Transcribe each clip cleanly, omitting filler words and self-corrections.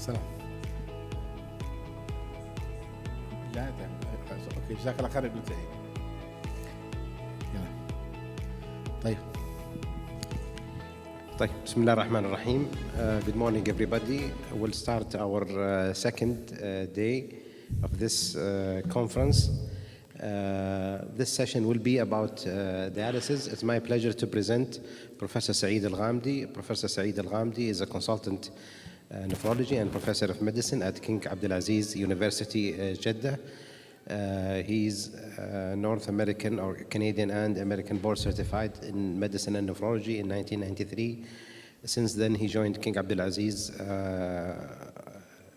السلام. لا اوكي جزاك الله خير قلت ايه. طيب بسم الله الرحمن الرحيم. Good morning everybody. We'll start our second day of this conference. This session will be about dialysis. It's my pleasure to present Professor Saeed Al-Ghamdi. Professor Saeed Al-Ghamdi is a consultant nephrology and professor of medicine at King Abdulaziz University, Jeddah. He's North American or Canadian and American board certified in medicine and nephrology in 1993. Since then, he joined King Abdulaziz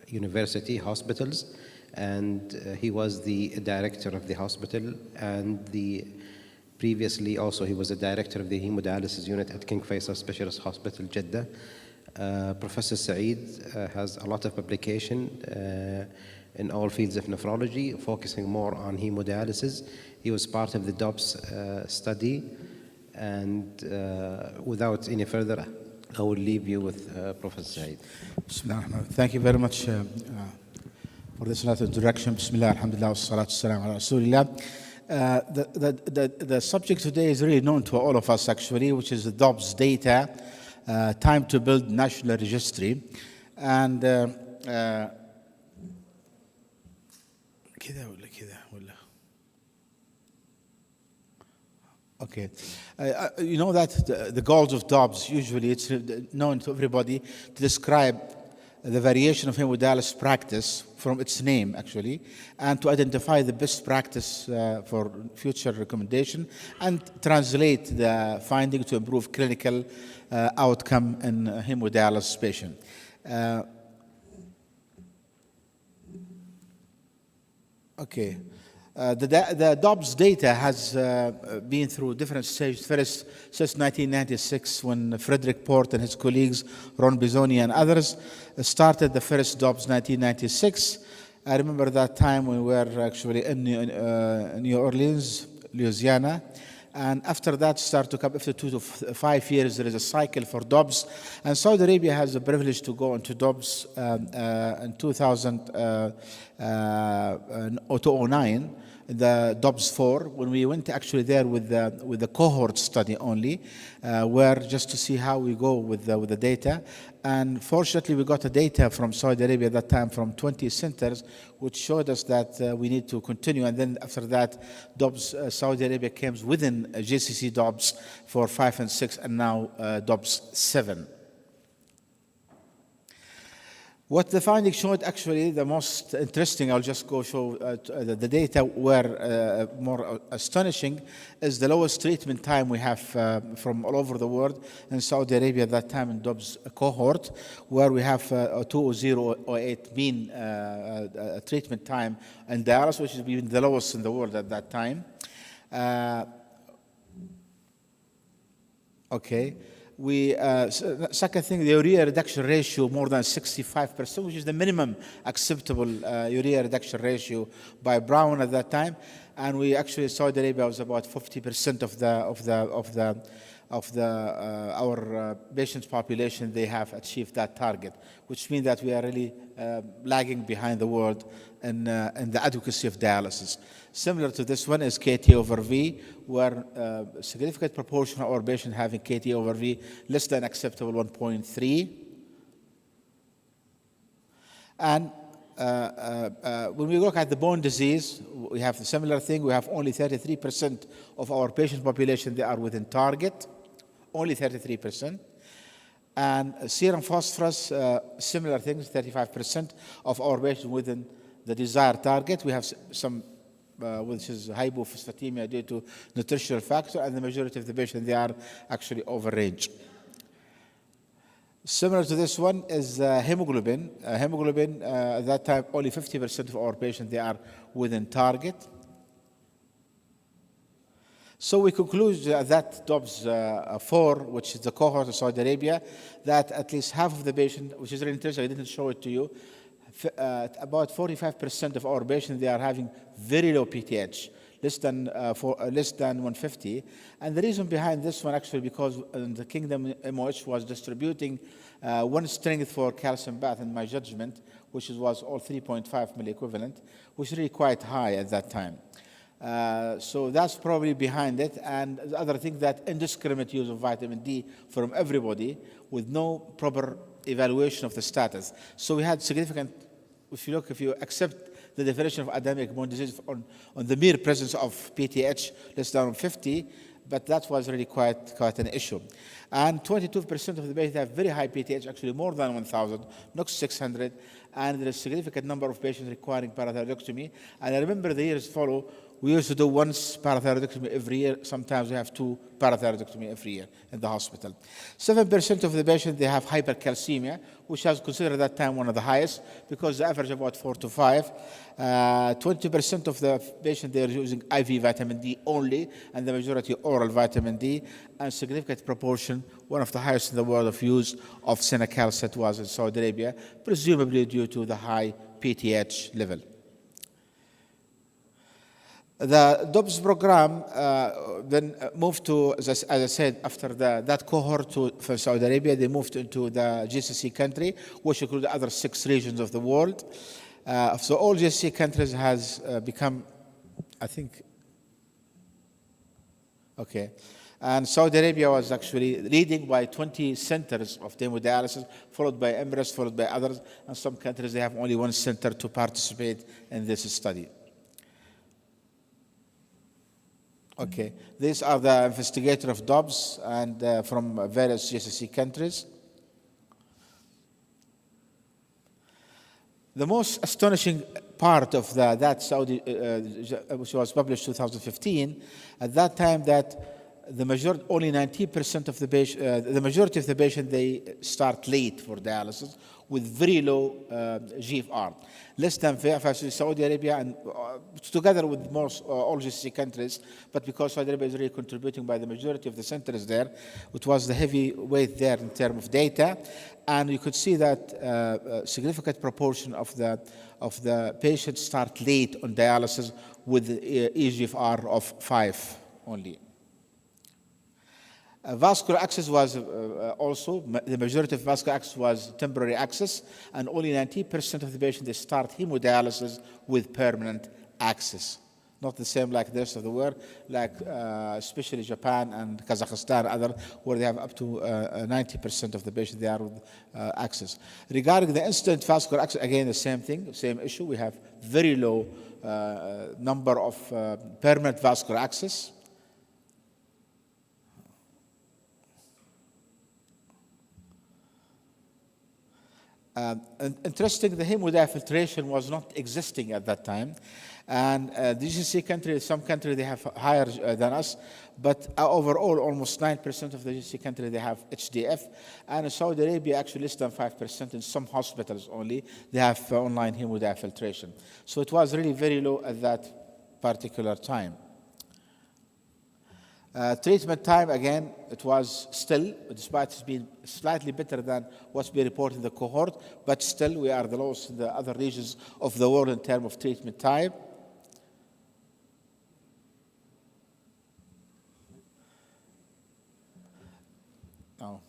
University Hospitals, and he was the director of the hospital, and previously also he was a director of the hemodialysis unit at King Faisal Specialist Hospital, Jeddah. Professor Saeed has a lot of publication in all fields of nephrology, focusing more on hemodialysis. He was part of the DOPS study, and without any further, I will leave you with Professor Saeed. Thank you very much for this nice introduction. Bismillah, alhamdulillah, wassalatu wassalamu ala rasulillah. The subject today is really known to all of us actually, which is the DOPS data, time to build national registry. And okay, you know that the goals of DOPS, usually it's known to everybody to describe the variation of hemodialysis practice from its name, actually, and to identify the best practice for future recommendation and translate the finding to improve clinical outcome in hemodialysis patient. Okay. The DOPS data has been through different stages. First, since 1996, when Frederick Port and his colleagues, Ron Bisoni and others, started the first DOPS 1996. I remember that time we were actually in New Orleans, Louisiana. And after that, start to come after 2 to 5 years, there is a cycle for DOPS. And Saudi Arabia has the privilege to go into DOPS in 2009, the DOPS 4, when we went actually there with the cohort study only, where just to see how we go with the data. And fortunately, we got the data from Saudi Arabia at that time from 20 centers, which showed us that we need to continue. And then after that, DOPS Saudi Arabia came within GCC DOPS for 5 and 6, and now DOPS 7. What the findings showed, actually, the most interesting, I'll just go show the data were more astonishing, is the lowest treatment time we have from all over the world in Saudi Arabia at that time in DOPS cohort, where we have 2008 mean treatment time in dialysis, which is even the lowest in the world at that time. Okay. Second thing, the urea reduction ratio more than 65%, which is the minimum acceptable urea reduction ratio by Brown at that time, and we actually Saudi Arabia was about 50% of our patients population. They have achieved that target, which means that we are really lagging behind the world in the adequacy of dialysis. Similar to this one is KT over V, where a significant proportion of our patients having KT over V less than acceptable 1.3. And when we look at the bone disease, we have a similar thing. We have only 33% of our patient population, they are within target, only 33%. And serum phosphorus, similar things, 35% of our patients within the desired target. We have some which is hypophosphatemia due to nutritional factor, and the majority of the patients, they are actually over range. Similar to this one is hemoglobin. Hemoglobin, at that time, only 50% of our patients, they are within target. So we conclude that DOPS 4, which is the cohort of Saudi Arabia, that at least half of the patient, which is really interesting, I didn't show it to you, about 45% of our patients, they are having very low PTH, less than 150. And the reason behind this one actually because in the Kingdom MOH was distributing one strength for calcium bath in my judgment, which was all 3.5 milliequivalent, which is really quite high at that time. So that's probably behind it. And the other thing, that indiscriminate use of vitamin D from everybody with no proper evaluation of the status. So we had significant, if you accept the definition of endemic bone disease on the mere presence of PTH less than 50, but that was really quite an issue. And 22% of the patients have very high PTH, actually more than 1,000, not 600, and there is a significant number of patients requiring parathyroidectomy. And I remember the years follow, we used to do once parathyroidectomy every year. Sometimes we have 2 parathyroidectomy every year in the hospital. 7% of the patients, they have hypercalcemia, which was considered at that time one of the highest because the average about 4 to 5. 20% of the patients, they are using IV vitamin D only, and the majority oral vitamin D, and significant proportion, one of the highest in the world of use of cinacalcet was in Saudi Arabia, presumably due to the high PTH level. The DOBS program then moved to, as I said, after that cohort for Saudi Arabia, they moved into the GCC country, which include the other 6 regions of the world. So all GCC countries has become, I think, okay. And Saudi Arabia was actually leading by 20 centers of hemodialysis, followed by Emirates, followed by others. And some countries, they have only 1 center to participate in this study. Okay, these are the investigators of DOBS and from various GCC countries. The most astonishing part of that Saudi, which was published 2015, at that time that the majority, only 90% of the patient, the majority of the patient, they start late for dialysis with very low GFR, less than 5 Saudi Arabia, and together with most all GCC countries. But because Saudi Arabia is really contributing by the majority of the centers there, it was the heavy weight there in terms of data, and you could see that significant proportion of the patients start late on dialysis with eGFR of 5 only. Vascular access was also, the majority of vascular access was temporary access, and only 90% of the patients, they start hemodialysis with permanent access. Not the same like the rest of the world, like especially Japan and Kazakhstan, other, where they have up to 90% of the patients, they are with access. Regarding the instant vascular access, again, the same thing, same issue. We have very low number of permanent vascular access. Interesting, the hemodiafiltration was not existing at that time. And the GCC countries, some countries, they have higher than us, but overall, almost 9% of the GCC countries, they have HDF. And in Saudi Arabia, actually less than 5%, in some hospitals only, they have online hemodiafiltration. So it was really very low at that particular time. Treatment time, again, it was still, despite it being slightly better than what's been reported in the cohort, but still we are the lowest in the other regions of the world in terms of treatment time. Oh.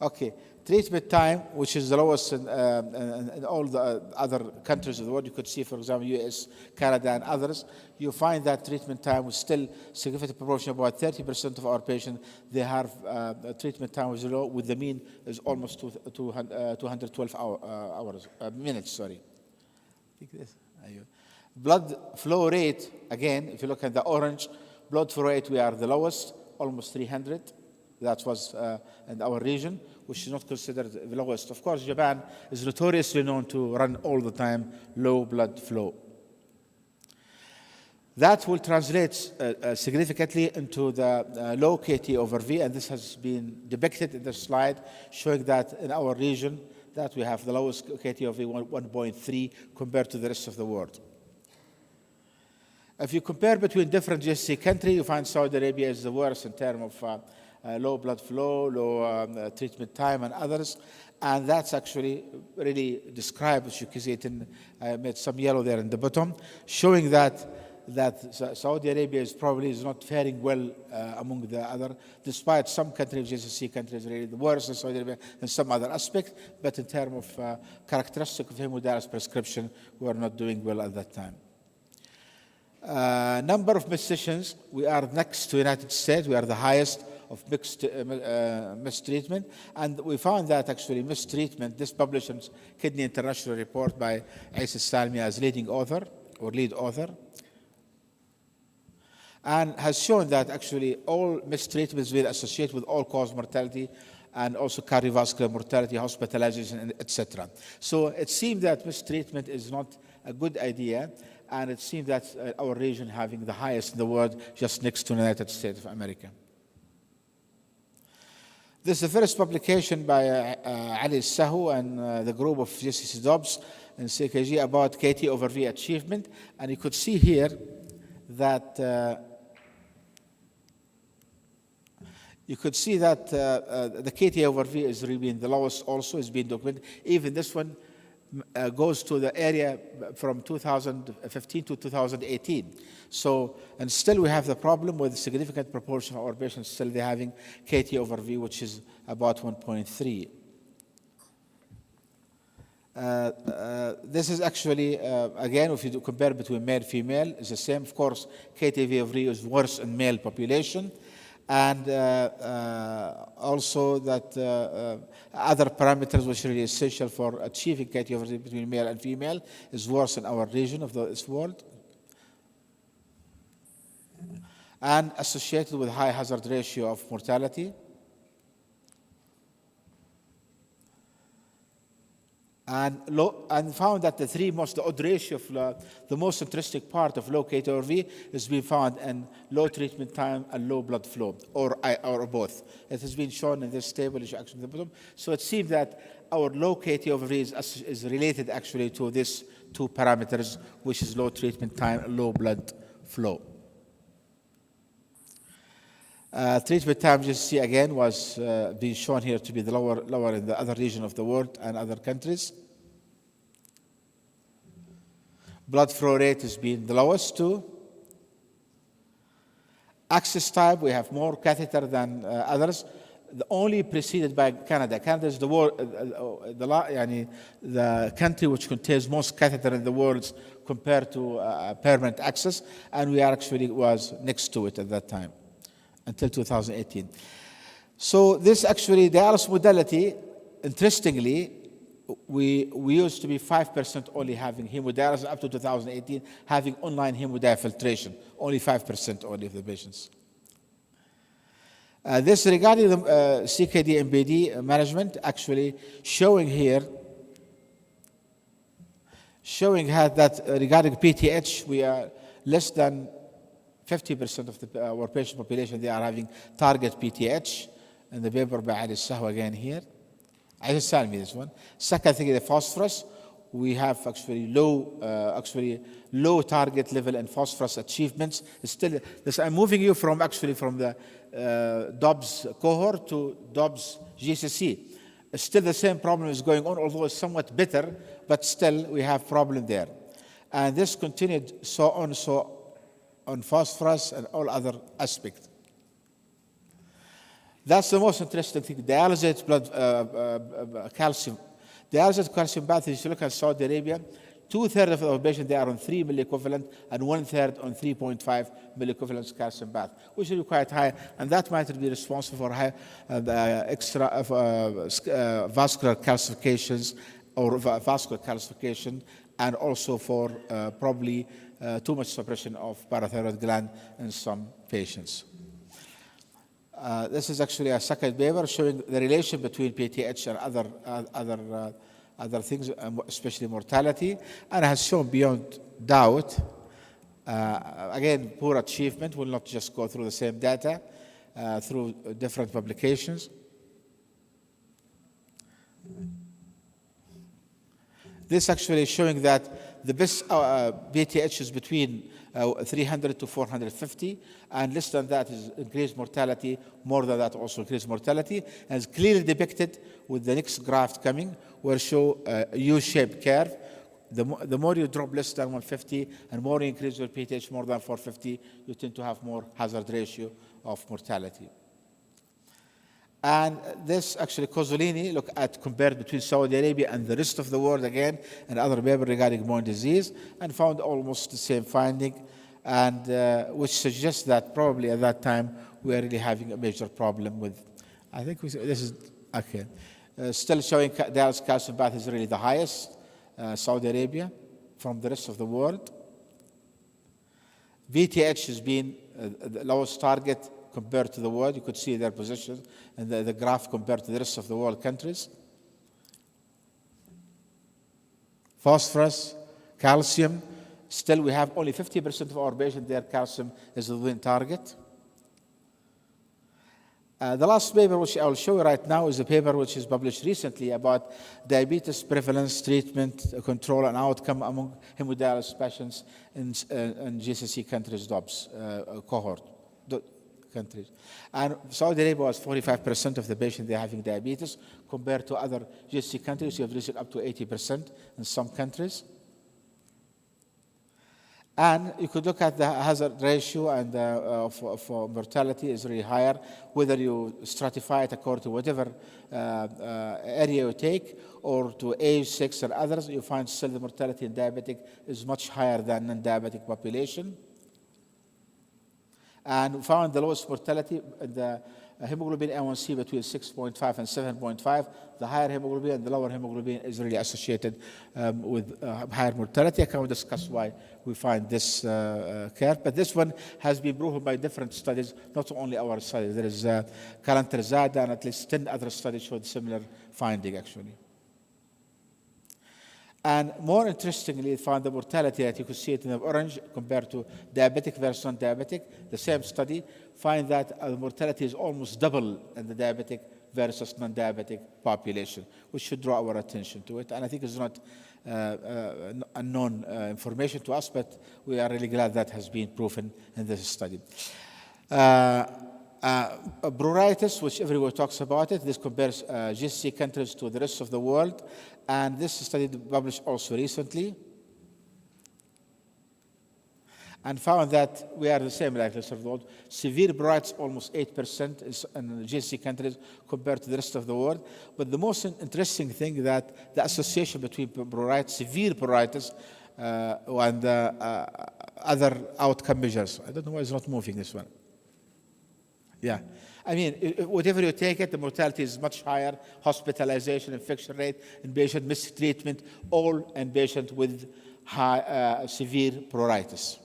Okay. Treatment time, which is the lowest in all the other countries of the world. You could see, for example, US, Canada, and others. You find that treatment time was still significant proportion. About 30% of our patients, they have treatment time was low, with the mean is almost 212 minutes. Sorry. Blood flow rate, again, if you look at the orange, blood flow rate, we are the lowest, almost 300. That was in our region, which is not considered the lowest. Of course, Japan is notoriously known to run all the time low blood flow. That will translate significantly into the low KT over V, and this has been depicted in the slide, showing that in our region, that we have the lowest KT over V, 1.3, compared to the rest of the world. If you compare between different GCC countries, you find Saudi Arabia is the worst in terms of low blood flow, low treatment time, and others. And that's actually really described, as you can see it in, I made some yellow there in the bottom, showing that Saudi Arabia is not faring well among the other, despite some countries, GCC countries, really worse than Saudi Arabia in some other aspect, but in terms of characteristic of hemodialysis prescription, we are not doing well at that time. Number of mistreatments, we are next to United States, we are the highest of mistreatment, and we found that actually mistreatment, this published in Kidney International report by Isa Salmi as leading author or lead author, and has shown that actually all mistreatments will associate with all-cause mortality and also cardiovascular mortality, hospitalization, etc. So it seemed that mistreatment is not a good idea, and it seemed that our region having the highest in the world, just next to the United States of America. This is the first publication by Ali Sahu and the group of GCC Dobbs and CKG about KT over V achievement. And you could see here that the KT over V is really the lowest also, is being documented. Even this one goes to the area from 2015 to 2018. So, and still we have the problem with a significant proportion of our patients still they're having KT over V, which is about 1.3. This is actually, again, if you do compare between male and female, is the same. Of course, KT over V is worse in male population. And also that other parameters which are really essential for achieving KT over V between male and female is worse in our region of this world, and associated with high hazard ratio of mortality. And found that the odd ratio of the most interesting part of low KT over V is being found in low treatment time and low blood flow, or both. It has been shown in this table, which actually the bottom. So it seems that our low KT over V is related actually to these two parameters, which is low treatment time and low blood flow. Treatment time, you see again, was being shown here to be the lower in the other region of the world and other countries. Blood flow rate has been the lowest too. Access type, we have more catheter than others. Only preceded by Canada. Canada is the country which contains most catheter in the world compared to permanent access, and we actually was next to it at that time, until 2018. So this actually, dialysis modality, interestingly, we used to be 5% only having hemodialysis up to 2018, having online hemodiafiltration, only 5% only of the patients. This regarding the CKD MBD management, actually showing that regarding PTH, we are less than 50% of our patient population, they are having target PTH. In the paper by Ali Sahu again here. I just tell me this one. Second thing, the phosphorus. We have actually low target level in phosphorus achievements. Still, I'm moving you from the Dobbs cohort to Dobbs GCC. Still the same problem is going on, although it's somewhat better, but still we have problem there. And this continued so on phosphorus and all other aspects. That's the most interesting thing. Dialysate blood calcium. Dialysate calcium bath, if you look at Saudi Arabia, 2/3 of our patients, they are on 3 milliequivalent and 1/3 on 3.5 milliequivalent calcium bath, which is quite high. And that might be responsible for high extra vascular calcifications or vascular calcification, and also for probably too much suppression of parathyroid gland in some patients. This is actually a second paper showing the relation between PTH and other things, especially mortality, and has shown beyond doubt. Again, poor achievement. Will not just go through the same data through different publications. This actually is showing that the best PTH is between 300 to 450, and less than that is increased mortality, more than that also increased mortality, and it's clearly depicted with the next graph coming, where show a U-shaped curve. The more you drop less than 150 and more you increase your PTH more than 450, you tend to have more hazard ratio of mortality. And this actually, Cozzolini look at compared between Saudi Arabia and the rest of the world again, and other paper regarding bone disease, and found almost the same finding, and which suggests that probably at that time we are really having a major problem with. I think this is okay. Still showing dialysis calcium bath is really the highest, Saudi Arabia, from the rest of the world. VTH has been the lowest target compared to the world. You could see their position and the graph compared to the rest of the world countries. Phosphorus, calcium, still we have only 50% of our patients, their calcium is within target. The last paper which I will show you right now is a paper which is published recently about diabetes prevalence, treatment, control, and outcome among hemodialysis patients in GCC countries, DOBS cohort countries. And Saudi Arabia was 45% of the patients they're having diabetes, compared to other GCC countries, you have reached up to 80% in some countries. And you could look at the hazard ratio and of mortality is really higher, whether you stratify it according to whatever area you take, or to age, sex, or others, you find still the mortality in diabetic is much higher than non-diabetic population. And we found the lowest mortality in the hemoglobin A1C between 6.5 and 7.5. The higher hemoglobin and the lower hemoglobin is really associated with higher mortality. I can't discuss why we find this curve, but this one has been proven by different studies, not only our study. There is Kalantarzada and at least 10 other studies showed similar finding actually. And more interestingly, found the mortality that you could see it in the orange compared to diabetic versus non-diabetic. The same study find that the mortality is almost double in the diabetic versus non-diabetic population, which should draw our attention to it. And I think it's not unknown information to us, but we are really glad that has been proven in this study. Pruritus, which everyone talks about it, this compares GCC countries to the rest of the world, and this study published also recently, and found that we are the same like the rest of the world. Severe pruritus almost 8% in GCC countries compared to the rest of the world. But the most interesting thing that the association between pruritus, severe pruritus, and other outcome measures. I don't know why it's not moving this one. Yeah, I mean, whatever you take it, the mortality is much higher, hospitalization, infection rate, inpatient mistreatment, all inpatient with high, severe pruritus.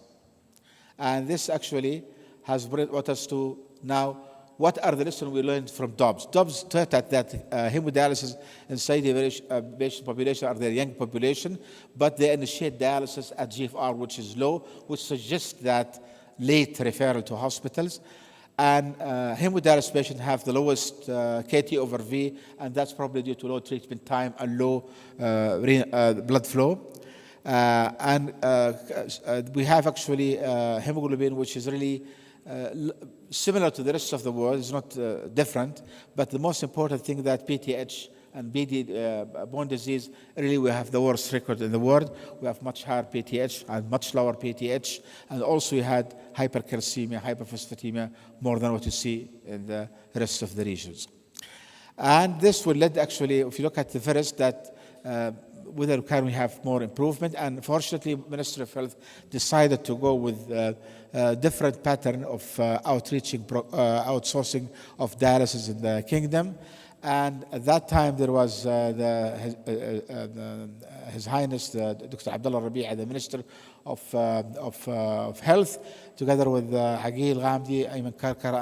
And this actually has brought us to now, what are the lessons we learned from DOBS? DOBS taught that hemodialysis in Saudi patient population are their young population, but they initiate dialysis at GFR, which is low, which suggests that late referral to hospitals. And hemodialysis patients have the lowest KT over V, and that's probably due to low treatment time and low blood flow. And we have actually hemoglobin, which is really similar to the rest of the world. It's not different, but the most important thing that PTH and BD, bone disease, really we have the worst record in the world. We have much higher PTH and much lower PTH, and also we had hypercalcemia, hyperphosphatemia, more than what you see in the rest of the regions. And this will lead actually, if you look at the first, that whether can we have more improvement, and fortunately Ministry of Health decided to go with a different pattern of outsourcing of dialysis in the kingdom. And at that time there was His Highness Dr. Abdullah Rabi'a, the Minister of Health, together with Aqil Ghamdi, Ayman Karkar,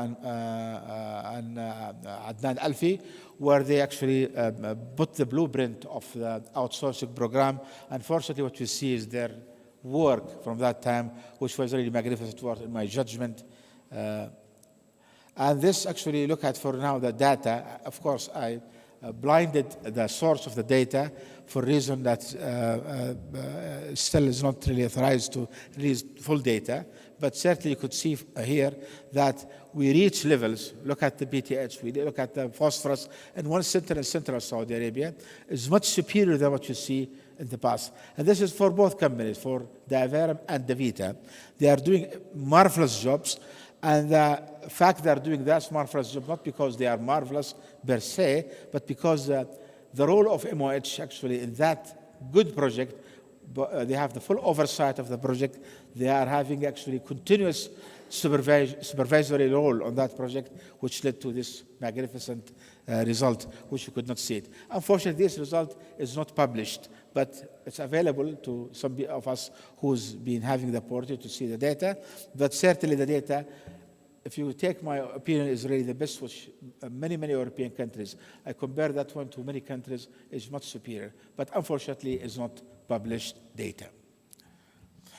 and Adnan Alfi, where they actually put the blueprint of the outsourcing program. Unfortunately, what we see is their work from that time, which was really magnificent work in my judgment. And this actually look at for now the data. Of course, I blinded the source of the data for a reason that still is not really authorized to release full data. But certainly you could see here that we reach levels, look at the BTH, we look at the phosphorus, and one center in central Saudi Arabia is much superior than what you see in the past. And this is for both companies, for Diaverum and DaVita. They are doing marvelous jobs. And the fact they are doing that marvelous job, not because they are marvelous per se, but because the role of MOH actually in that good project, they have the full oversight of the project. They are having actually continuous supervisory role on that project, which led to this magnificent result, which you could not see it. Unfortunately, this result is not published, but it's available to some of us who's been having the opportunity to see the data. But certainly the data, if you take my opinion, is really the best, which many European countries, I compare that one to many countries, is much superior. But unfortunately, is not published data.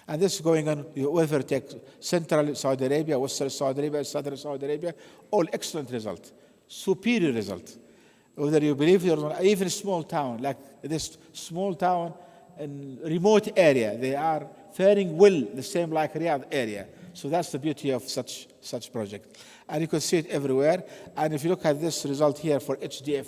And this is going on, whether you take central Saudi Arabia, western Saudi Arabia, southern Saudi Arabia, all excellent result, superior result. Whether you believe it or not, even a small town, like this small town in remote area, they are faring well, the same like Riyadh area. So that's the beauty of such project. And you can see it everywhere. And if you look at this result here for HDF,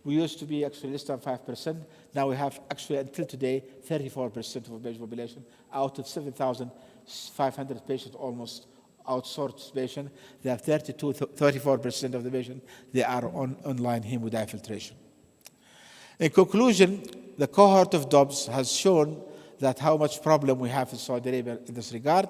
we used to be actually less than 5%. Now we have actually, until today, 34% of the patient population out of 7,500 patients, almost outsourced patients. They have 34% of the patients, they are on online hemodiafiltration. In conclusion, the cohort of DOBS has shown that how much problem we have in Saudi Arabia in this regard.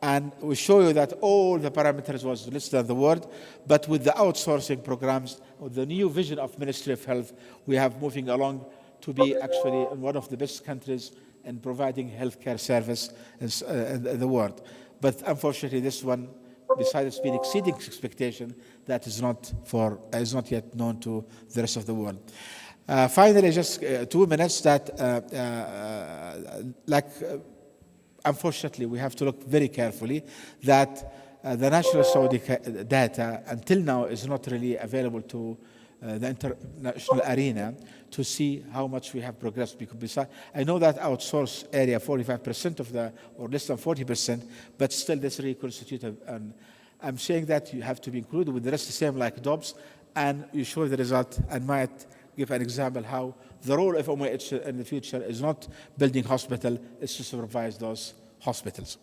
And we show you that all the parameters was listed on the world, but with the outsourcing programs, with the new vision of Ministry of Health, we have moving along to be actually one of the best countries in providing healthcare service in the world. But unfortunately, this one, besides being exceeding expectation, that is not yet known to the rest of the world. Finally, just 2 minutes that, unfortunately, we have to look very carefully that the national Saudi data until now is not really available to the international arena to see how much we have progressed. Because I know that outsourced area, 45% of or less than 40%, but still this really constitutes. And I'm saying that you have to be included with the rest the same like DOBS, and you show the result and might give an example how the role of MOH in the future is not building hospital, it's to supervise those hospitals.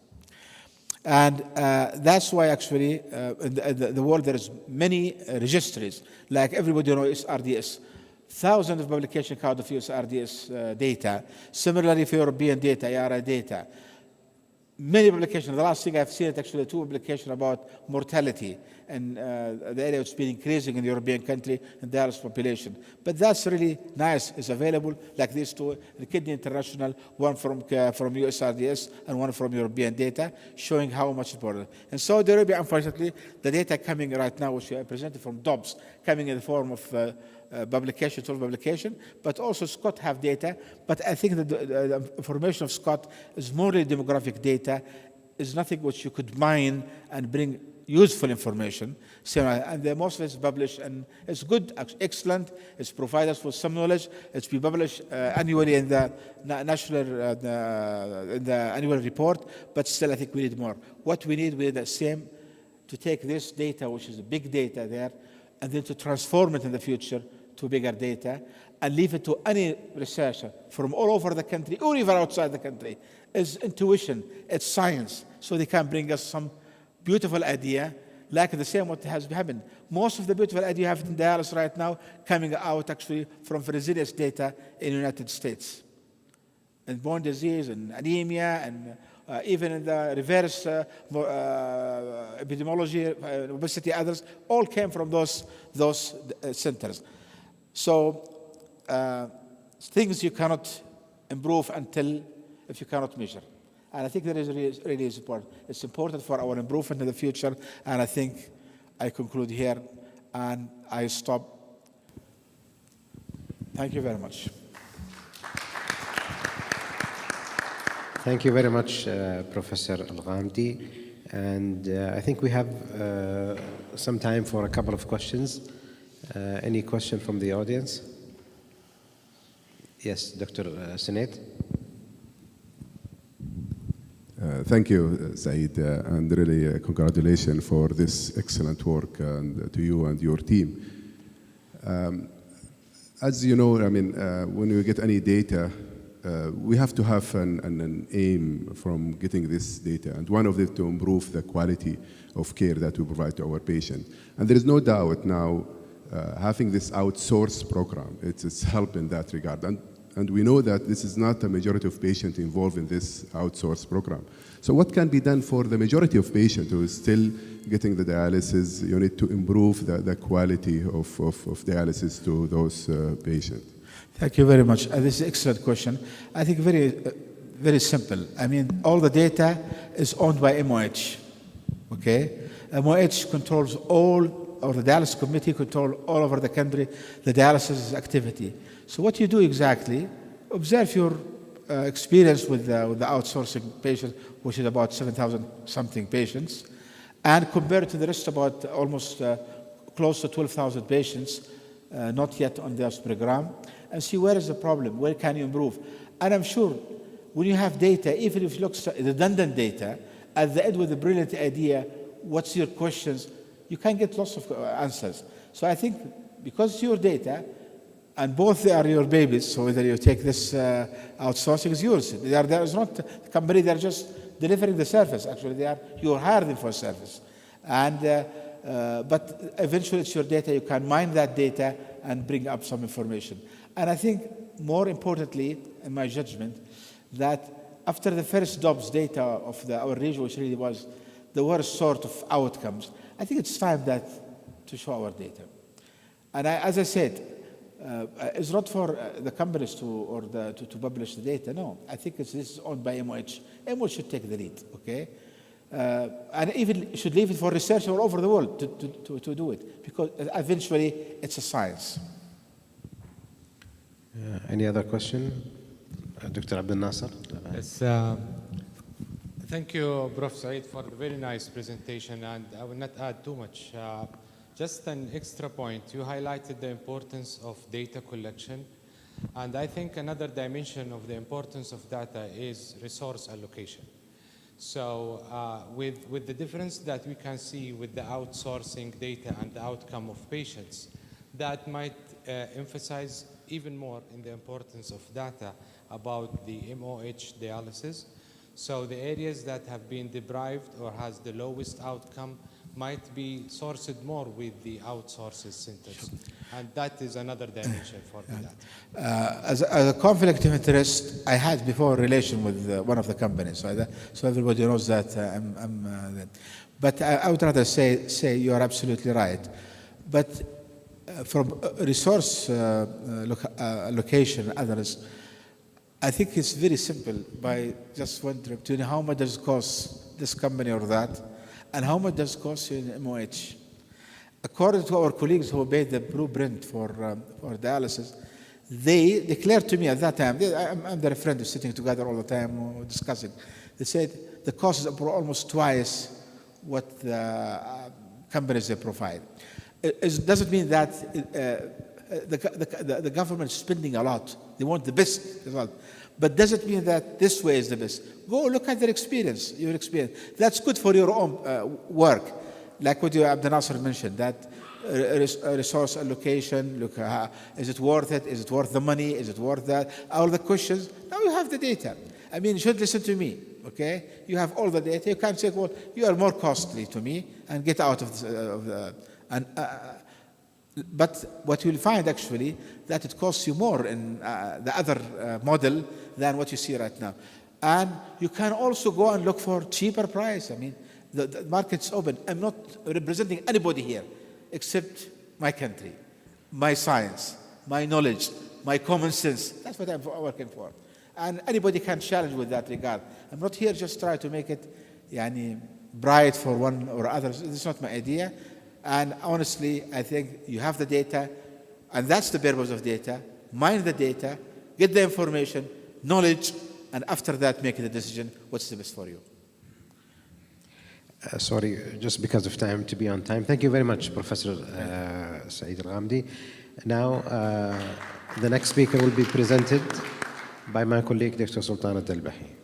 And that's why actually in the world there is many registries, like everybody knows RDS. Thousands of publications out of use RDS data. Similarly for European data, ERA data. Many publications. The last thing I've seen is actually 2 publications about mortality and the area which has been increasing in the European country and the dialysis population. But that's really nice. It's available like these 2, the Kidney International, one from USRDS and one from European data, showing how much important. In Saudi Arabia, unfortunately, the data coming right now, which I presented from DOBS, coming in the form of publication, 12 publication, but also Scott have data. But I think that the information of Scott is more demographic data, is nothing which you could mine and bring useful information. So, and most of it is published, and it's good, excellent. It's provide us with some knowledge. It's be published annually in the national in the annual report. But still, I think we need more. What we need the same to take this data, which is the big data there, and then to transform it in the future to bigger data and leave it to any researcher from all over the country or even outside the country. It's intuition, it's science, so they can bring us some beautiful idea, like the same what has happened. Most of the beautiful idea you have in dialysis right now coming out actually from resilience data in the United States. And bone disease and anemia and even in the reverse epidemiology, obesity, others, all came from those centers. So things you cannot improve if you cannot measure. And I think that is really important. It's important for our improvement in the future. And I think I conclude here and I stop. Thank you very much. Thank you very much, Professor Al-Ghamdi. And I think we have some time for a couple of questions. Any question from the audience? Yes, Dr. Sinead. Thank you, Saeed, and really congratulations for this excellent work and to you and your team. As you know, I mean, when we get any data, we have to have an aim from getting this data, and one of them to improve the quality of care that we provide to our patient. And there is no doubt now having this outsource program, it's help in that regard. And we know that this is not a majority of patients involved in this outsource program. So what can be done for the majority of patients who is still getting the dialysis? You need to improve the quality of dialysis to those patients. Thank you very much. This is an excellent question. I think very simple. I mean, all the data is owned by MOH. Okay? MOH controls all, or the dialysis committee control all over the country, the dialysis activity. So what you do exactly, observe your experience with the outsourcing patients, which is about 7,000 something patients, and compare it to the rest, about almost close to 12,000 patients not yet on this program, and see where is the problem, where can you improve. And I'm sure when you have data, even if it looks redundant data, at the end with a brilliant idea, what's your questions, you can get lots of answers. So I think because it's your data, and both they are your babies, so whether you take this outsourcing is yours. There is not a company, they're just delivering the service. Actually, you hire them for service. And but eventually it's your data, you can mine that data and bring up some information. And I think more importantly, in my judgment, that after the first DOBS data of our region, which really was the worst sort of outcomes, I think it's time to show our data. And as I said, it's not for the companies to publish the data. No, I think this is owned by MOH. MOH should take the lead, okay? And even should leave it for researchers all over the world to do it, because eventually it's a science. Any other question? Dr. Abdel Nasser? Yes, thank you, Prof. Saeed, for the very nice presentation, and I will not add too much. Just an extra point, you highlighted the importance of data collection, and I think another dimension of the importance of data is resource allocation. So with the difference that we can see with the outsourcing data and the outcome of patients, that might emphasize even more in the importance of data about the MOH dialysis. So the areas that have been deprived or has the lowest outcome might be sourced more with the outsourced centers. And that is another dimension for that. As a conflict of interest, I had before a relation with one of the companies, so everybody knows that But I would rather say you are absolutely right. But from resource allocation and others, I think it's very simple by just wondering to know how much does it cost this company or that, and how much does it cost you in MOH. According to our colleagues who made the blueprint for dialysis, they declared to me at that time, I'm their friend who's sitting together all the time discussing, they said the cost is almost twice what the companies they provide. It doesn't mean that the government is spending a lot. They want the best result. But doesn't mean that this way is the best. Go look at their experience, your experience. That's good for your own work. Like what Abdel Nasser mentioned, that resource allocation, look, is it worth it? Is it worth the money? Is it worth that? All the questions. Now you have the data. I mean, you should listen to me, okay? You have all the data. You can't say, well, you are more costly to me and get out of the but what you'll find actually that it costs you more in the other model than what you see right now. And you can also go and look for cheaper price. I mean, the market's open. I'm not representing anybody here except my country, my science, my knowledge, my common sense. That's what I'm working for. And anybody can challenge with that regard. I'm not here just try to make it bright for one or others. This is not my idea. And honestly, I think you have the data, and that's the purpose of data. Mine the data, get the information, knowledge, and after that make the decision what's the best for you. Sorry, just because of time, to be on time. Thank you very much, Professor Saeed Al-Ghamdi. Now, the next speaker will be presented by my colleague, Dr. Sultan Al-Dalbahi.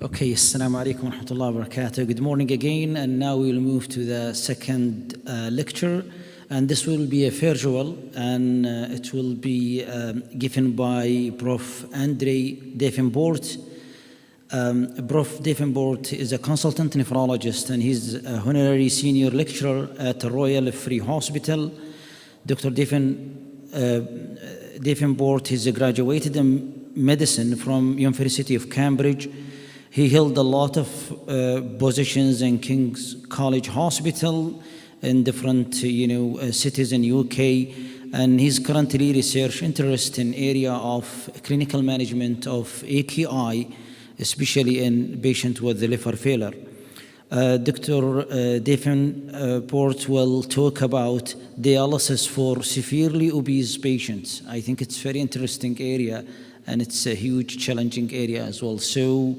Okay, Assalamu alaikum wa rahmatullahi wa barakatuh. Good morning again, and now we will move to the second lecture, and this will be a virtual, and it will be given by Prof. Andre Davenport. Prof. Davenport is a consultant nephrologist, and he's a honorary senior lecturer at the Royal Free Hospital. Dr. Davenport is graduated in medicine from University of Cambridge. He held a lot of positions in King's College Hospital in different, cities in UK, and he's currently research interest in area of clinical management of AKI, especially in patients with liver failure. Dr. Davenport will talk about dialysis for severely obese patients. I think it's a very interesting area, and it's a huge challenging area as well. So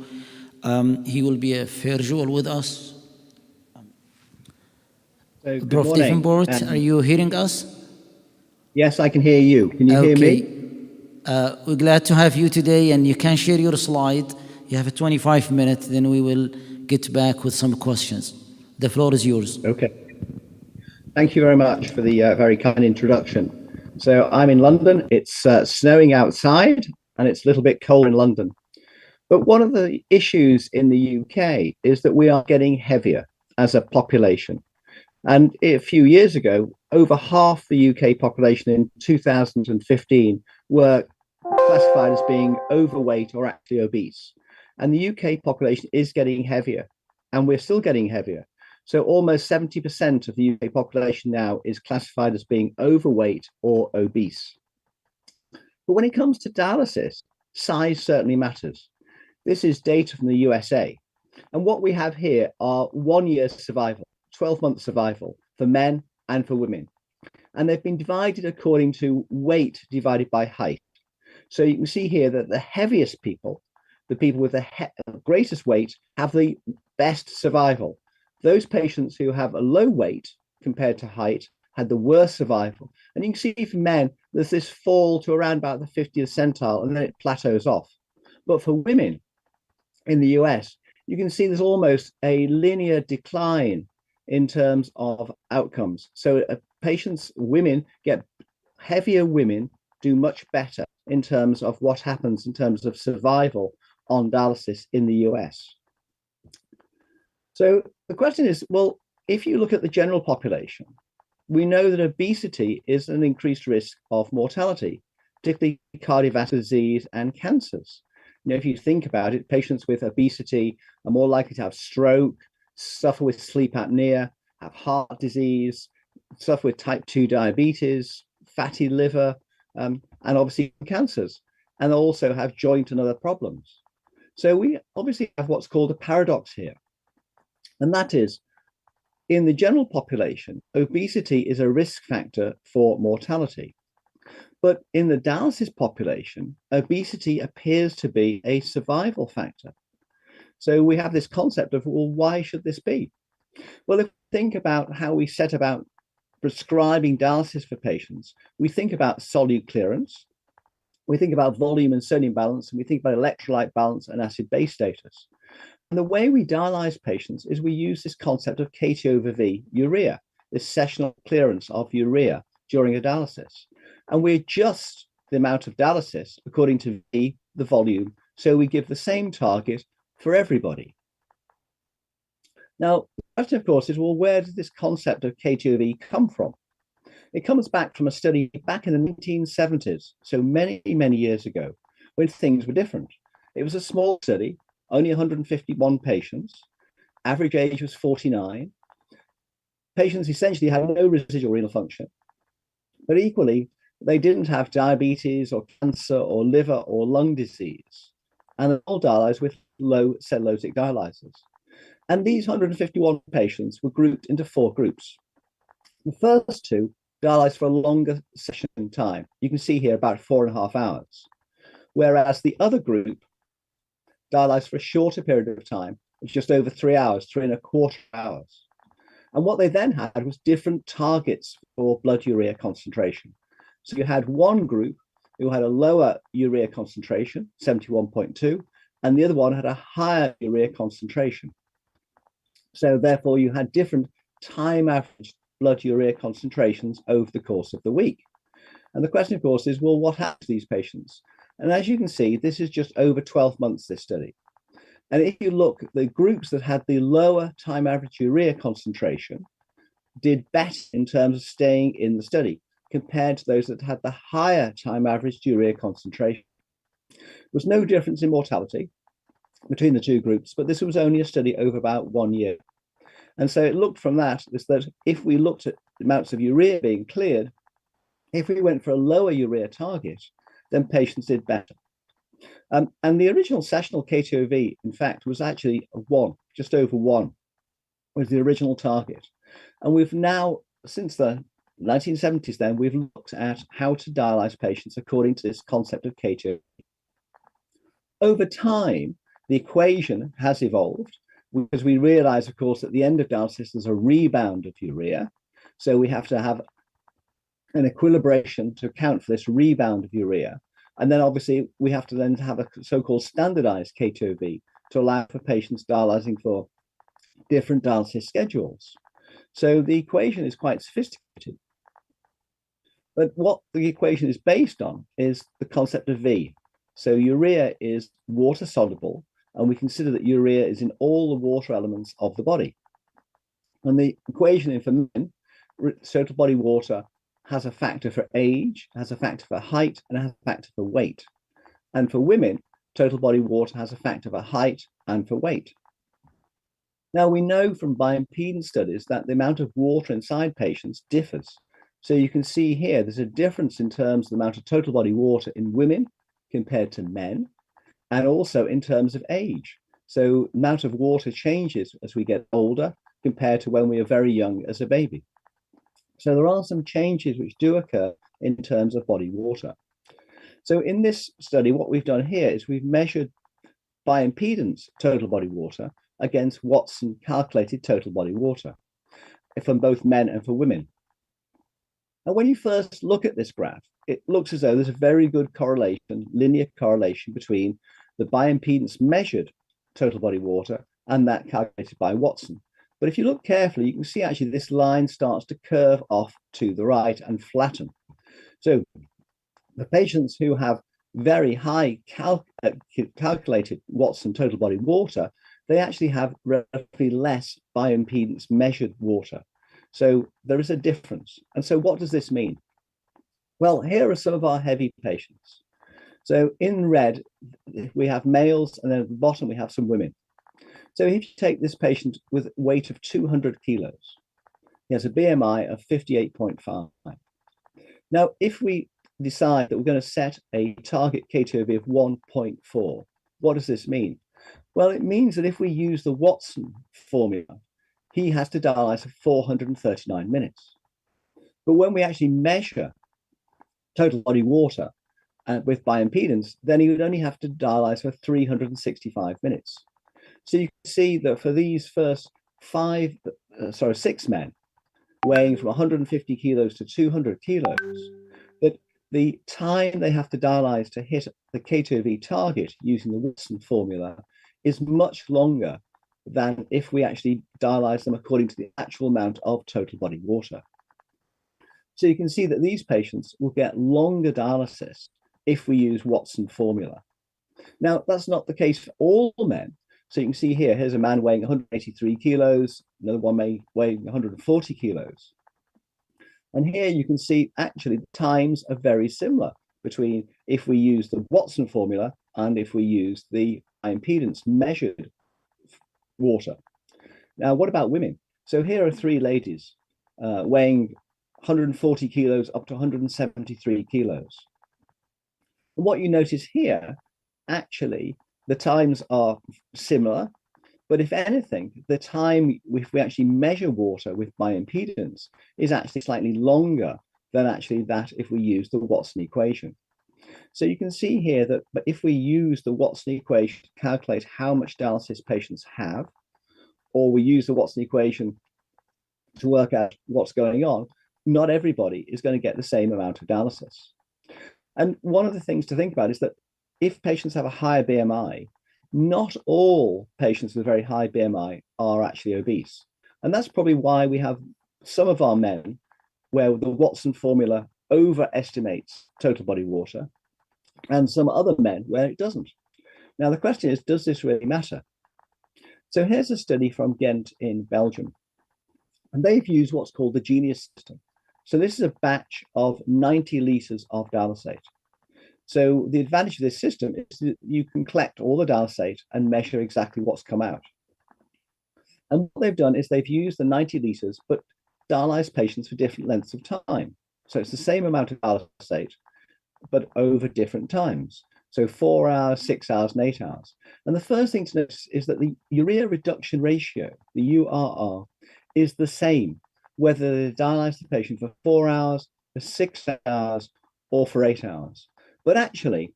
he will be a virtual with us. So, good Prof. morning. Davenport, are you hearing us? Yes, I can hear you. Can you hear me? We're glad to have you today, and you can share your slide. You have a 25 minutes, then we will get back with some questions. The floor is yours. Okay. Thank you very much for the very kind introduction. So I'm in London. It's snowing outside, and it's a little bit cold in London. But one of the issues in the UK is that we are getting heavier as a population. And a few years ago, over half the UK population in 2015 were classified as being overweight or actually obese. And the UK population is getting heavier, and we're still getting heavier. So almost 70% of the UK population now is classified as being overweight or obese. But when it comes to dialysis, size certainly matters. This is data from the USA. And what we have here are 1 year survival, 12-month survival for men and for women. And they've been divided according to weight divided by height. So you can see here that the heaviest people, the people with the greatest weight, have the best survival. Those patients who have a low weight compared to height had the worst survival. And you can see for men, there's this fall to around about the 50th centile, and then it plateaus off. But for women in the US, you can see there's almost a linear decline in terms of outcomes. So women get heavier women do much better in terms of what happens in terms of survival on dialysis in the US. So the question is, well, if you look at the general population, we know that obesity is an increased risk of mortality, particularly cardiovascular disease and cancers. If you think about it, patients with obesity are more likely to have stroke, suffer with sleep apnea, have heart disease, suffer with type 2 diabetes, fatty liver, and obviously cancers, and also have joint and other problems. So we obviously have what's called a paradox here. And that is, in the general population, obesity is a risk factor for mortality. But in the dialysis population, obesity appears to be a survival factor. So we have this concept of, well, why should this be? Well, if we think about how we set about prescribing dialysis for patients, we think about solute clearance, we think about volume and sodium balance, and we think about electrolyte balance and acid-base status. And the way we dialyze patients is we use this concept of KT/V urea, this sessional clearance of urea during a dialysis. And we adjust the amount of dialysis according to V, the volume, so we give the same target for everybody. Now, the question, of course, is, well, where does this concept of KT/V come from? It comes back from a study back in the 1970s, so many, many years ago, when things were different. It was a small study, only 151 patients. Average age was 49. Patients essentially had no residual renal function, but equally, they didn't have diabetes or cancer or liver or lung disease, and they're all dialyzed with low cellulosic dialyzers. And these 151 patients were grouped into 4 groups. The first 2 dialyzed for a longer session time. You can see here about 4.5 hours, whereas the other group dialyzed for a shorter period of time, just over 3 hours, 3.25 hours. And what they then had was different targets for blood urea concentration. So you had one group who had a lower urea concentration, 71.2, and the other one had a higher urea concentration. So therefore you had different time average blood urea concentrations over the course of the week. And the question, of course, is, well, what happened to these patients? And as you can see, this is just over 12 months, this study. And if you look, the groups that had the lower time average urea concentration did better in terms of staying in the study compared to those that had the higher time average urea concentration. There was no difference in mortality between the two groups, but this was only a study over about 1 year. And so it looked from that is that if we looked at the amounts of urea being cleared, if we went for a lower urea target, then patients did better. And the original sessional K2V, in fact, was actually 1, just over 1, was the original target. And we've now, since the 1970s, then we've looked at how to dialyze patients according to this concept of K2V. Over time, the equation has evolved because we realize, of course, at the end of dialysis, there's a rebound of urea. So we have to have an equilibration to account for this rebound of urea. And then obviously we have to then have a so-called standardized K2V to allow for patients dialyzing for different dialysis schedules. So the equation is quite sophisticated. But what the equation is based on is the concept of V. So urea is water soluble, and we consider that urea is in all the water elements of the body. And the equation for men, total body water, has a factor for age, has a factor for height, and has a factor for weight. And for women, total body water has a factor for height and for weight. Now, we know from bioimpedance studies that the amount of water inside patients differs. So you can see here, there's a difference in terms of the amount of total body water in women compared to men, and also in terms of age. So the amount of water changes as we get older compared to when we are very young as a baby. So there are some changes which do occur in terms of body water. So in this study, what we've done here is we've measured bioimpedance total body water against Watson calculated total body water for both men and for women. And when you first look at this graph, it looks as though there's a very good correlation, linear correlation between the bioimpedance measured total body water and that calculated by Watson. But if you look carefully, you can see actually this line starts to curve off to the right and flatten. So the patients who have very high calculated Watson total body water, they actually have relatively less bioimpedance measured water. So there is a difference. And so what does this mean? Well, here are some of our heavy patients. So in red, we have males, and then at the bottom, we have some women. So if you take this patient with a weight of 200 kilos, he has a BMI of 58.5. Now, if we decide that we're going to set a target K2V of 1.4, what does this mean? Well, it means that if we use the Watson formula, he has to dialyze for 439 minutes. But when we actually measure total body water with bioimpedance, then he would only have to dialyze for 365 minutes. So you can see that for these first 6 men weighing from 150 kilos to 200 kilos, that the time they have to dialyze to hit the K2V target using the Watson formula is much longer than if we actually dialyze them according to the actual amount of total body water. So you can see that these patients will get longer dialysis if we use Watson formula. Now, that's not the case for all men. So you can see here, here's a man weighing 183 kilos, another one weighing 140 kilos. And here you can see actually the times are very similar between if we use the Watson formula and if we use the impedance measured water. Now, what about women? So here are 3 ladies weighing 140 kilos up to 173 kilos. And what you notice here, actually, the times are similar, but if anything, the time if we actually measure water with bioimpedance is actually slightly longer than actually that if we use the Watson equation. So you can see here that if we use the Watson equation to calculate how much dialysis patients have, or we use the Watson equation to work out what's going on, not everybody is going to get the same amount of dialysis. And one of the things to think about is that if patients have a higher BMI, not all patients with very high BMI are actually obese. And that's probably why we have some of our men where the Watson formula overestimates total body water, and some other men where it doesn't. Now, the question is, does this really matter? So here's a study from Ghent in Belgium, and they've used what's called the Genius system. So this is a batch of 90 litres of dialysate. So the advantage of this system is that you can collect all the dialysate and measure exactly what's come out. And what they've done is they've used the 90 litres, but dialyzed patients for different lengths of time. So it's the same amount of dialysate, but over different times. So 4 hours, 6 hours, and 8 hours. And the first thing to notice is that the urea reduction ratio, the URR, is the same, whether they dialyze the patient for 4 hours, for 6 hours, or for 8 hours. But actually,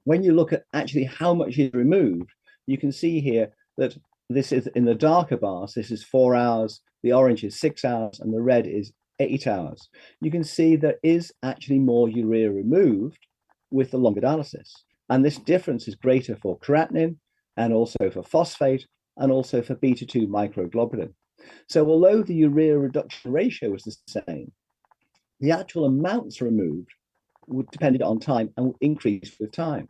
when you look at actually how much is removed, you can see here that this is in the darker bars, this is 4 hours, the orange is 6 hours, and the red is 8 hours. You can see there is actually more urea removed with the longer dialysis. And this difference is greater for creatinine, and also for phosphate, and also for beta-2 microglobulin. So although the urea reduction ratio was the same, the actual amounts removed would depend on time and will increase with time.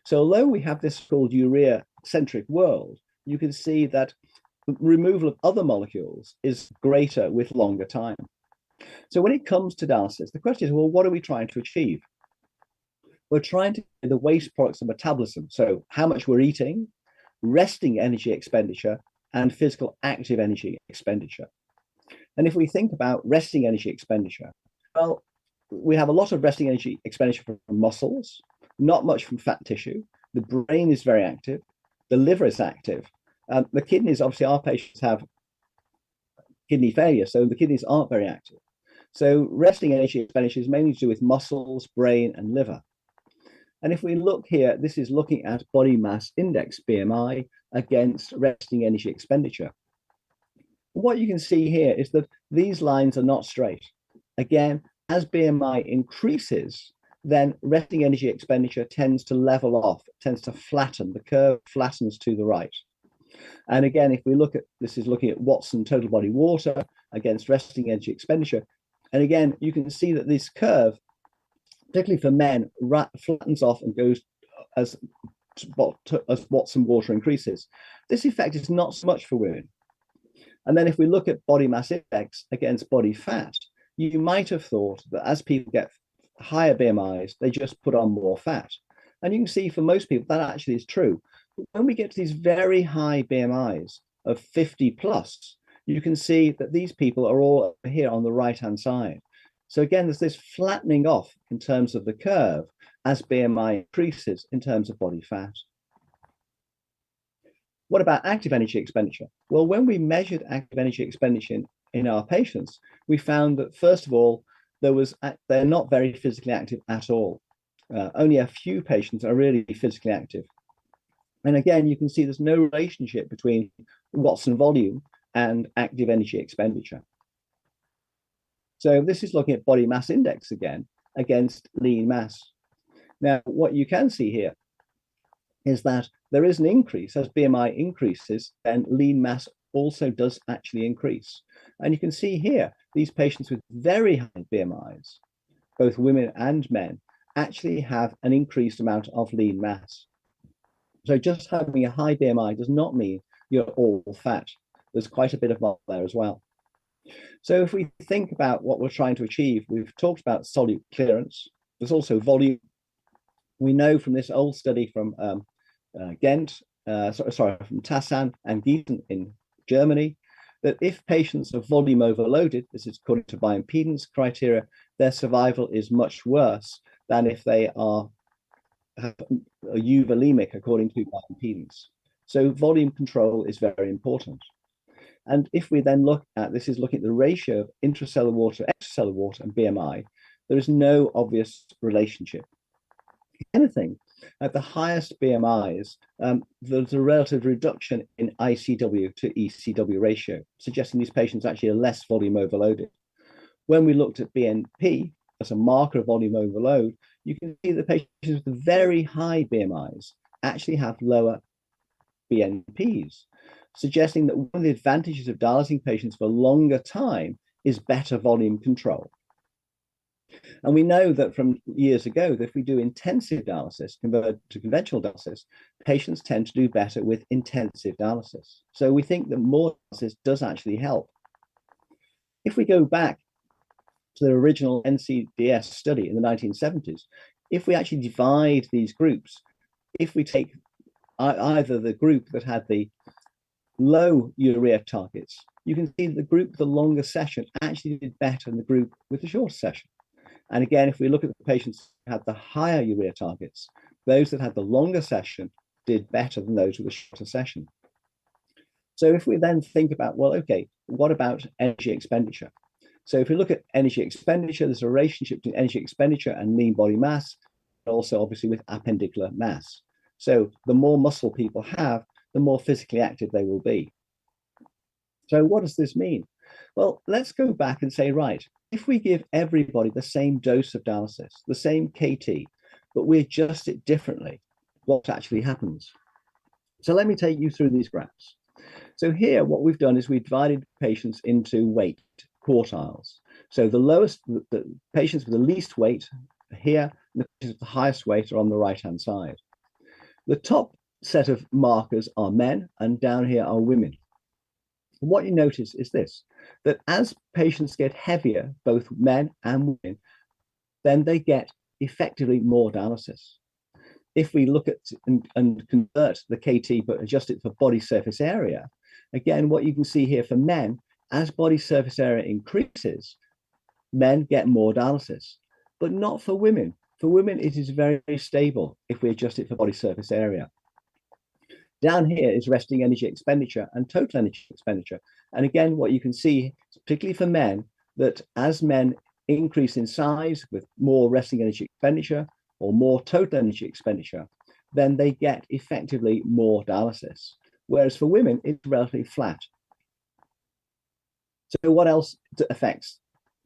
So although we have this called urea-centric world, you can see that the removal of other molecules is greater with longer time. So when it comes to dialysis, the question is, well, what are we trying to achieve? We're trying to get the waste products of metabolism, so how much we're eating, resting energy expenditure, and physical active energy expenditure. And if we think about resting energy expenditure, well, we have a lot of resting energy expenditure from muscles, not much from fat tissue. The brain is very active. The liver is active. The kidneys, obviously, our patients have kidney failure, so the kidneys aren't very active. So resting energy expenditure is mainly to do with muscles, brain, and liver. And if we look here, this is looking at body mass index, BMI, against resting energy expenditure. What you can see here is that these lines are not straight. Again, as BMI increases, then resting energy expenditure tends to level off, tends to flatten. The curve flattens to the right. And again, if we look at, this is looking at Watson total body water against resting energy expenditure. And again, you can see that this curve, particularly for men, flattens off and goes as Watson water increases. This effect is not so much for women. And then if we look at body mass index against body fat, you might have thought that as people get higher BMIs, they just put on more fat. And you can see for most people that actually is true. But when we get to these very high BMIs of 50 plus, you can see that these people are all here on the right-hand side. So again, there's this flattening off in terms of the curve as BMI increases in terms of body fat. What about active energy expenditure? Well, when we measured active energy expenditure in our patients, we found that, first of all, they're not very physically active at all. Only a few patients are really physically active. And again, you can see there's no relationship between Watson volume and active energy expenditure. So this is looking at body mass index again against lean mass. Now, what you can see here is that there is an increase as BMI increases, and lean mass also does actually increase. And you can see here, these patients with very high BMIs, both women and men, actually have an increased amount of lean mass. So just having a high BMI does not mean you're all fat. There's quite a bit of muscle there as well. So if we think about what we're trying to achieve, we've talked about solute clearance. There's also volume. We know from this old study from Ghent, from Tassan and Gießen in Germany, that if patients are volume overloaded, this is according to bioimpedance criteria, their survival is much worse than if they are euvolemic according to bioimpedance. So volume control is very important. And if we then look at, this is looking at the ratio of intracellular water, extracellular water, and BMI, there is no obvious relationship. anything, at the highest BMIs, there's a relative reduction in ICW to ECW ratio, suggesting these patients actually are less volume overloaded. When we looked at BNP as a marker of volume overload, you can see that patients with very high BMIs actually have lower BNPs, suggesting that one of the advantages of dialyzing patients for a longer time is better volume control. And we know that from years ago that if we do intensive dialysis converted to conventional dialysis, patients tend to do better with intensive dialysis. So we think that more dialysis does actually help. If we go back to the original NCDS study in the 1970s, if we actually divide these groups, if we take either the group that had the low urea targets, you can see that the group with the longer session actually did better than the group with the shorter session. And again, if we look at the patients who had the higher urea targets, those that had the longer session did better than those with the shorter session. So if we then think about, well, okay, what about energy expenditure? So if we look at energy expenditure, there's a relationship between energy expenditure and lean body mass, but also obviously with appendicular mass. So the more muscle people have, the more physically active they will be. So what does this mean? Well, let's go back and say, right, if we give everybody the same dose of dialysis, the same KT, but we adjust it differently, what actually happens? So let me take you through these graphs. So here, what we've done is we divided patients into weight quartiles. So the lowest, the patients with the least weight are here, and the patients with the highest weight are on the right-hand side. The top set of markers are men, and down here are women. And what you notice is this, that as patients get heavier, both men and women, then they get effectively more dialysis. If we look at and convert the KT but adjust it for body surface area, again, what you can see here for men, as body surface area increases, men get more dialysis, but not for women. For women, it is very, very stable if we adjust it for body surface area. Down here is resting energy expenditure and total energy expenditure. And again, what you can see, particularly for men, that as men increase in size with more resting energy expenditure or more total energy expenditure, then they get effectively more dialysis. Whereas for women, it's relatively flat. So what else affects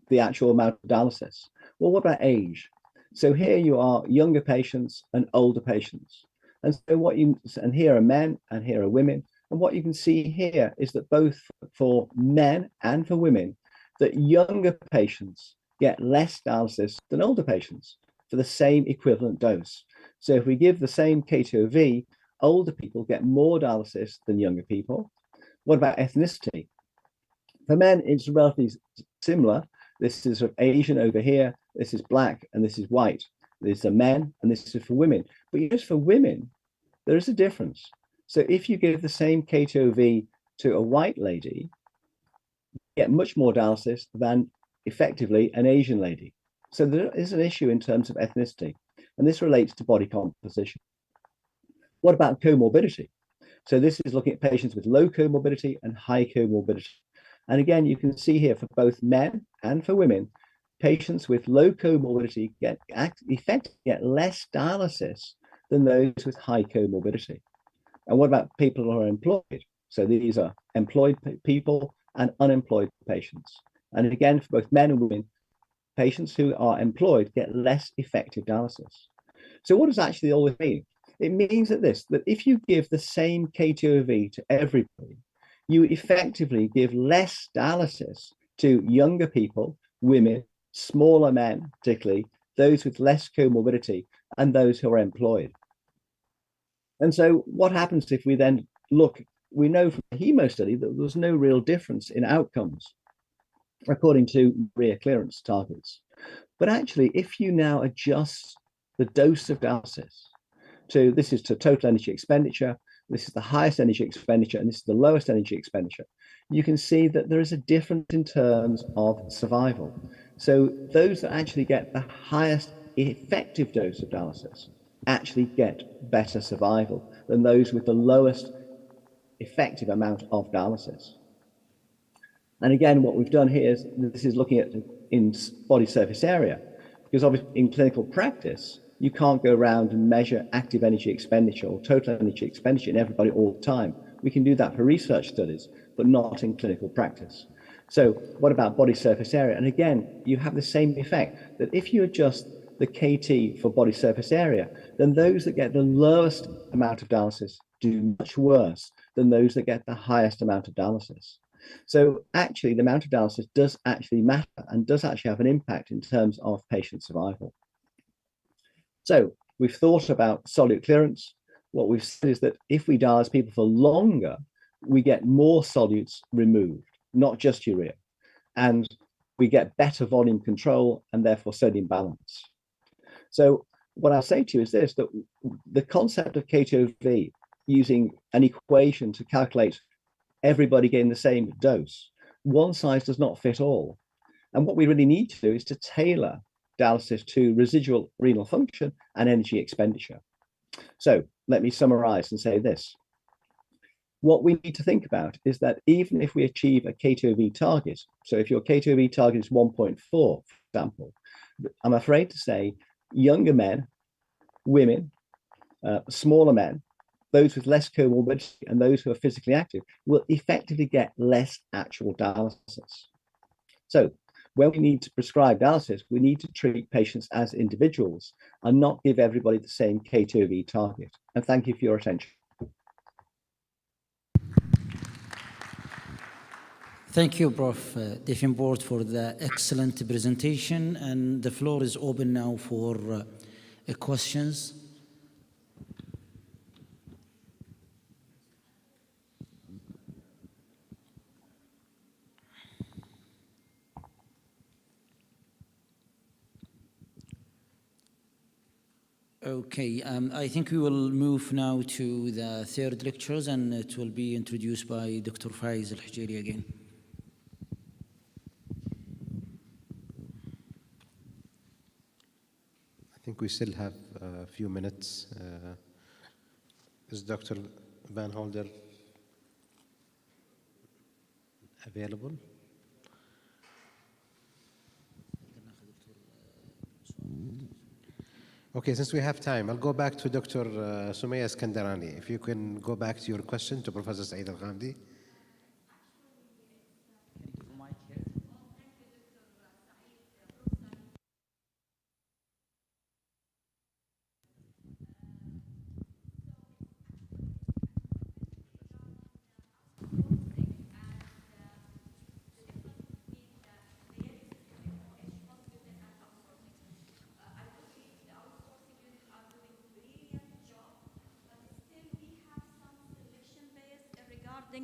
the actual amount of dialysis? Well, what about age? So here you are younger patients and older patients. And so here are men and here are women. And what you can see here is that both for men and for women, that younger patients get less dialysis than older patients for the same equivalent dose. So if we give the same K2V, older people get more dialysis than younger people. What about ethnicity? For men, it's relatively similar. This is sort of Asian over here, this is black, and this is white. These are men, and this is for women. But yes, for women, there is a difference. So if you give the same K2V to a white lady, you get much more dialysis than effectively an Asian lady. So there is an issue in terms of ethnicity, and this relates to body composition. What about comorbidity? So this is looking at patients with low comorbidity and high comorbidity. And again, you can see here for both men and for women, patients with low comorbidity get less dialysis than those with high comorbidity. And what about people who are employed? So these are employed people and unemployed patients. And again, for both men and women, patients who are employed get less effective dialysis. So what does actually all this mean? It means that if you give the same K2V to everybody, you effectively give less dialysis to younger people, women, smaller men, particularly those with less comorbidity and those who are employed. And so what happens if we then look, we know from the HEMO study that there's no real difference in outcomes according to urea clearance targets. But actually, if you now adjust the dose of dialysis to, this is to total energy expenditure, this is the highest energy expenditure, and this is the lowest energy expenditure, you can see that there is a difference in terms of survival. So those that actually get the highest effective dose of dialysis actually get better survival than those with the lowest effective amount of dialysis. And again, what we've done here is this is looking at in body surface area, because obviously in clinical practice, you can't go around and measure active energy expenditure or total energy expenditure in everybody all the time. We can do that for research studies, but not in clinical practice. So what about body surface area? And again, you have the same effect, that if you adjust the KT for body surface area, then those that get the lowest amount of dialysis do much worse than those that get the highest amount of dialysis. So actually, the amount of dialysis does actually matter and does actually have an impact in terms of patient survival. So we've thought about solute clearance. What we've said is that if we dialyze people for longer, we get more solutes removed, not just urea, and we get better volume control and therefore sodium balance. So what I'll say to you is this, that the concept of KTOV using an equation to calculate everybody getting the same dose, one size does not fit all. And what we really need to do is to tailor dialysis to residual renal function and energy expenditure. So let me summarize and say this. What we need to think about is that even if we achieve a KTOV target, so if your KTOV target is 1.4, for example, I'm afraid to say younger men, women, smaller men, those with less comorbidity and those who are physically active will effectively get less actual dialysis. So when we need to prescribe dialysis, we need to treat patients as individuals and not give everybody the same KTOV target. And thank you for your attention. Thank you, Prof. Davenport, for the excellent presentation. And the floor is open now for questions. Okay, I think we will move now to the third lectures, and it will be introduced by Dr. Faiz Al-Hijeri again. I think we still have a few minutes. Is Dr. Van Holder available? Okay, since we have time, I'll go back to Dr. Sumaya Skandarani. If you can go back to your question to Professor Saeed Al-Ghamdi.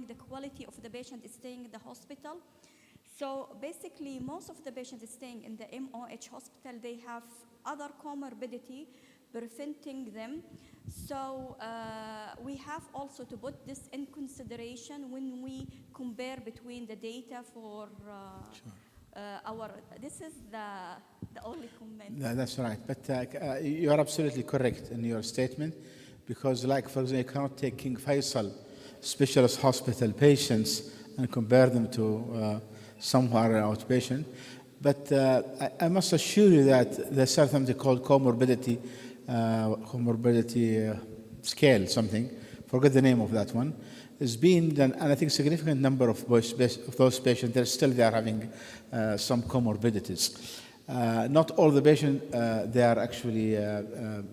The quality of the patient is staying in the hospital. So basically, most of the patients staying in the MOH hospital, they have other comorbidity preventing them. So we have also to put this in consideration when we compare between the data for this is the only comment. No, that's right. But you are absolutely correct in your statement, because like, for example, you cannot take King Faisal specialist hospital patients and compare them to somewhere outpatient. But I must assure you that there's something called comorbidity scale, something, forget the name of that one, is being done, and I think a significant number of those patients, they are having some comorbidities. Not all the patients, they are actually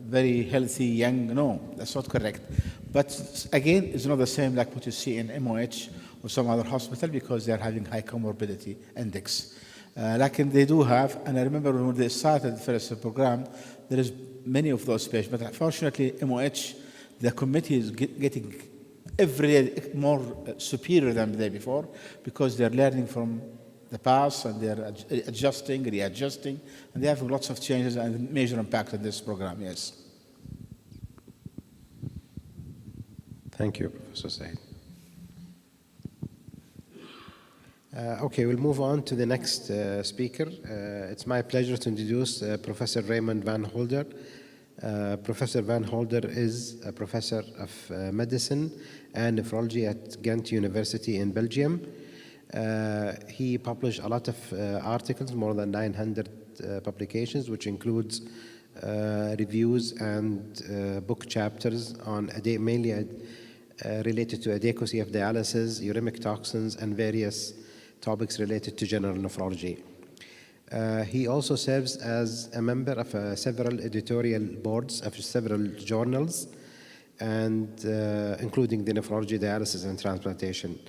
very healthy, young. No, that's not correct. But again, it's not the same like what you see in MOH or some other hospital, because they are having high comorbidity index. Like they do have, and I remember when they started the first program, there is many of those patients. But unfortunately, MOH, the committee is getting every day more superior than the day before, because they're learning from the past and they're adjusting, readjusting, and they have lots of changes and major impact on this program, yes. Thank you, Professor Said. Okay, we'll move on to the next speaker. It's my pleasure to introduce Professor Raymond Van Holder. Professor Van Holder is a professor of medicine and nephrology at Ghent University in Belgium. He published a lot of articles, more than 900 publications, which includes reviews and book chapters on mainly related to adequacy of dialysis, uremic toxins, and various topics related to general nephrology. He also serves as a member of several editorial boards of several journals, and including the nephrology, dialysis, and transplantation.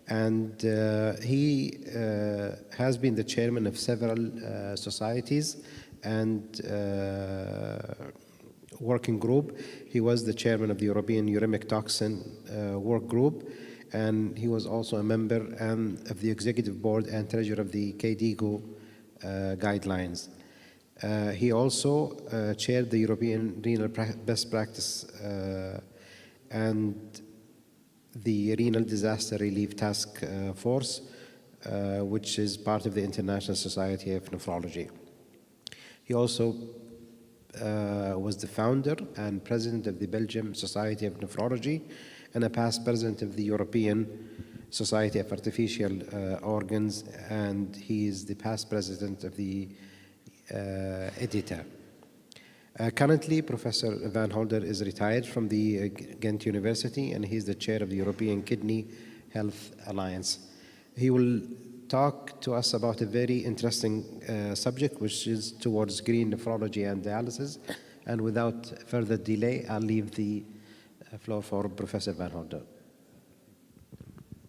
And he has been the chairman of several societies and working group. He was the chairman of the European Uremic Toxin Work Group, and he was also a member of the executive board and treasurer of the KDIGO guidelines. He also chaired the European Renal Best Practice and the Renal Disaster Relief Task Force, which is part of the International Society of Nephrology. He also was the founder and president of the Belgium Society of Nephrology and a past president of the European Society of Artificial Organs, and he is the past president of the EDITA. Currently, Professor Van Holder is retired from the Ghent University, and he's the chair of the European Kidney Health Alliance. He will talk to us about a very interesting subject, which is towards green nephrology and dialysis. And without further delay, I'll leave the floor for Professor Van Holder.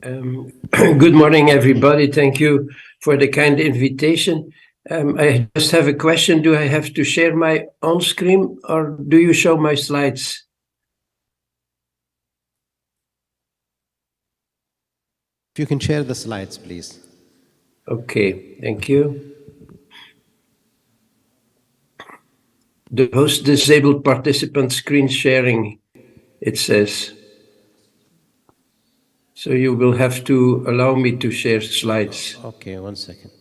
Good morning, everybody. Thank you for the kind invitation. I just have a question. Do I have to share my on screen, or do you show my slides? If you can share the slides, please. Okay, thank you. The host disabled participant screen sharing, it says. So you will have to allow me to share slides. Okay, 1 second.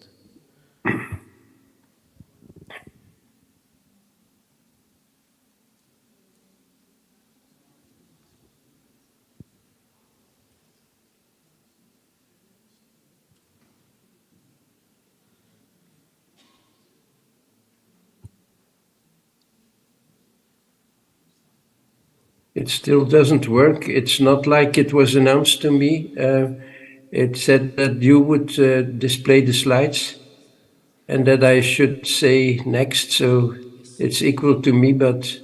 It still doesn't work. It's not like it was announced to me. It said that you would display the slides and that I should say next, so it's equal to me, but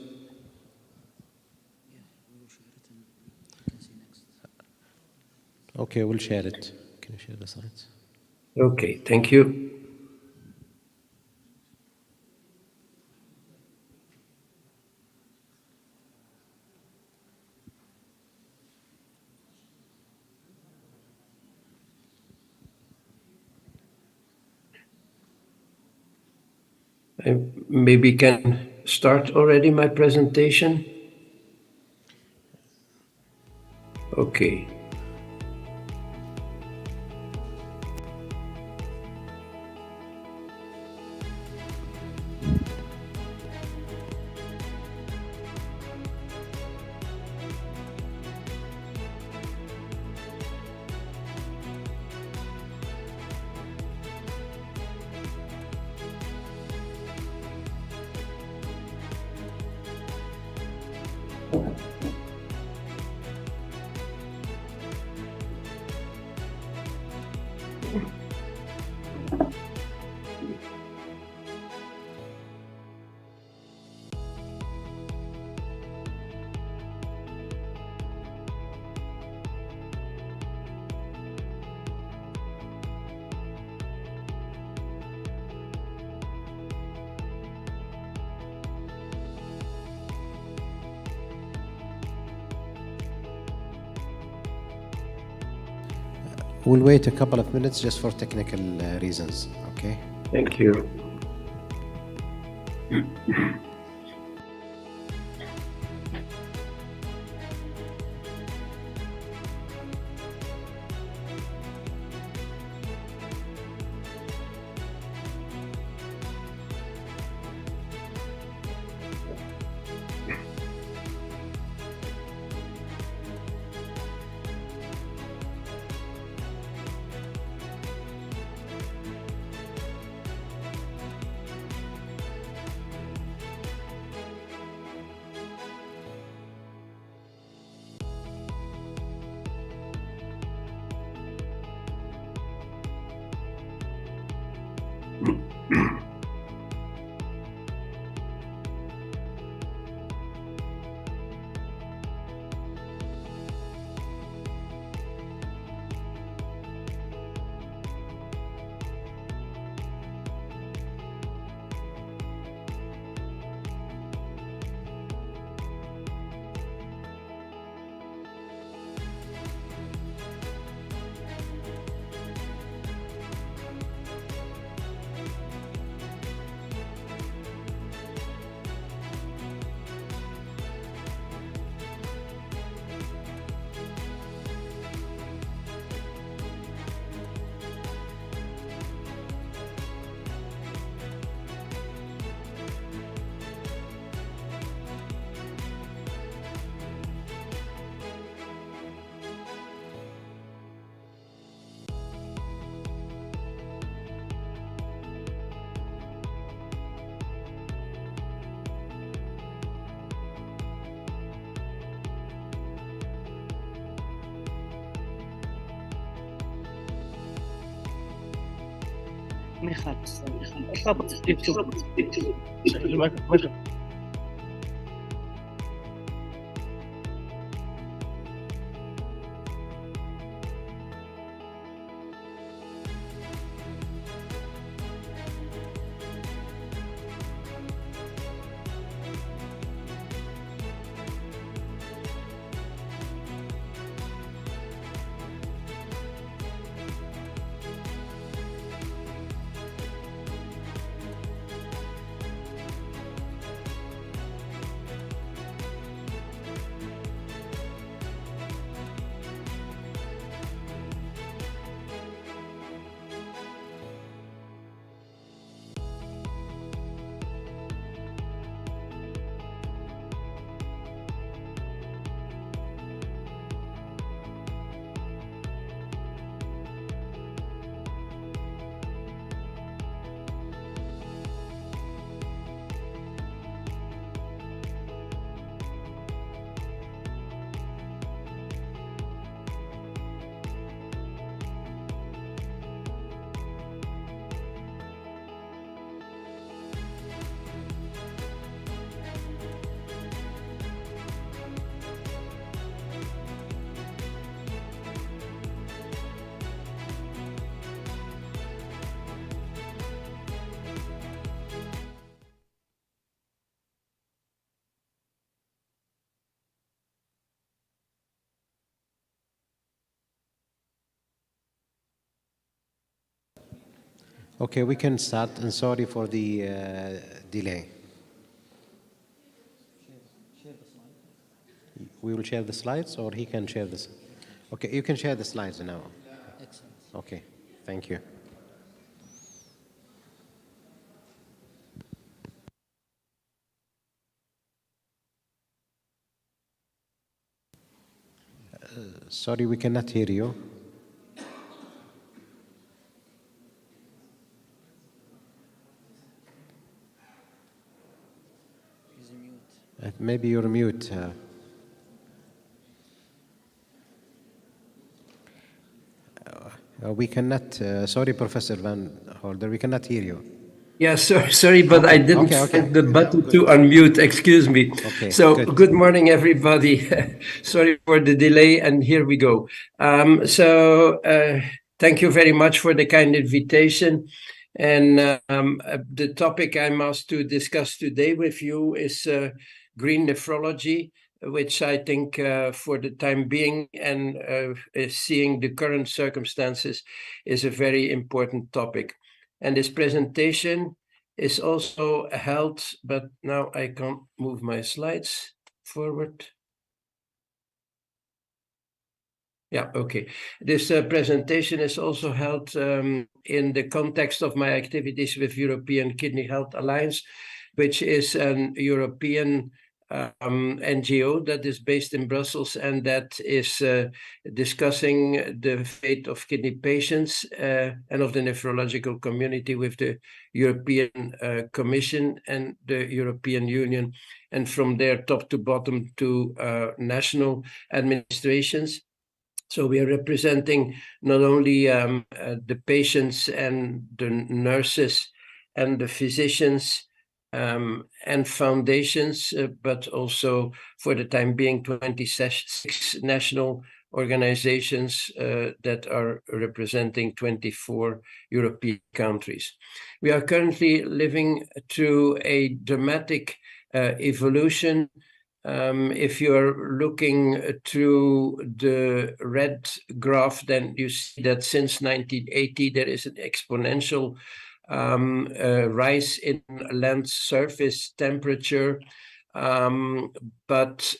Okay, we'll share it. Can you share the slides? okay, thank you. I maybe can start already my presentation. Okay. We'll wait a couple of minutes just for technical reasons, okay? Thank you. ما يخالف ارتبط يكتب Okay, we can start, and sorry for the delay. We will share the slides, or he can share this? Okay, you can share the slides now. Excellent. Okay, thank you. Sorry, we cannot hear you. Maybe you're mute. We cannot, sorry, Professor Van Holder, we cannot hear you. Yeah, sorry, but I didn't find the button to unmute. Excuse me. Okay, so good morning, everybody. Sorry for the delay, and here we go. Thank you very much for the kind invitation. And the topic I'm asked to discuss today with you is green nephrology, which I think for the time being and seeing the current circumstances is a very important topic. And this presentation is also held, but now I can't move my slides forward. Yeah, okay. This presentation is also held in the context of my activities with European Kidney Health Alliance, which is an European NGO that is based in Brussels and that is discussing the fate of kidney patients and of the nephrological community with the European Commission and the European Union, and from there top to bottom to national administrations. So we are representing not only the patients and the nurses and the physicians and foundations, but also for the time being 26 national organizations that are representing 24 European countries. We are currently living through a dramatic evolution. If you're looking through the red graph, then you see that since 1980 there is an exponential rise in land surface temperature, but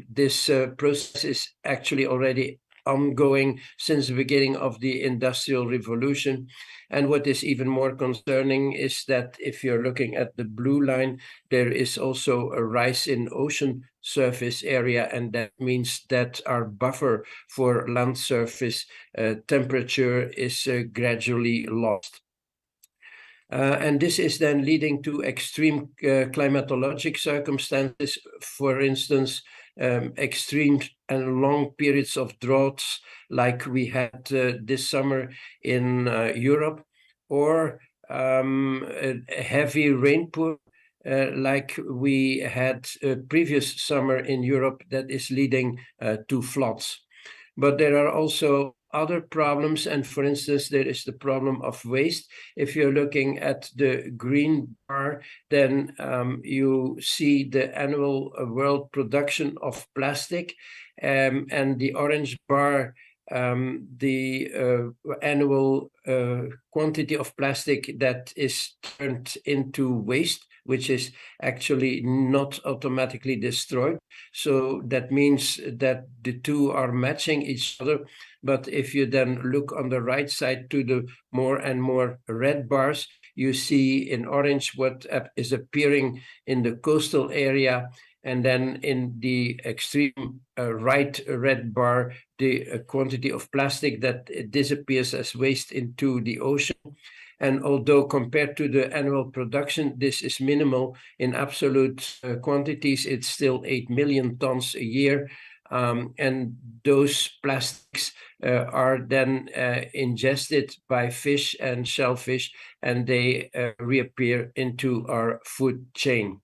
this process is actually already ongoing since the beginning of the Industrial Revolution. And what is even more concerning is that if you're looking at the blue line, there is also a rise in ocean surface area, and that means that our buffer for land surface temperature is gradually lost. And this is then leading to extreme climatologic circumstances, for instance, extreme and long periods of droughts like we had this summer in Europe, or a heavy rainpour like we had previous summer in Europe that is leading to floods. But there are also other problems, and for instance, there is the problem of waste. If you're looking at the green bar, then you see the annual world production of plastic, and the orange bar, the annual quantity of plastic that is turned into waste, which is actually not automatically destroyed. So that means that the two are matching each other. But if you then look on the right side to the more and more red bars, you see in orange what is appearing in the coastal area, and then in the extreme right red bar, the quantity of plastic that disappears as waste into the ocean. And although compared to the annual production, this is minimal in absolute quantities, it's still 8 million tons a year. And those plastics are then ingested by fish and shellfish, and they reappear into our food chain.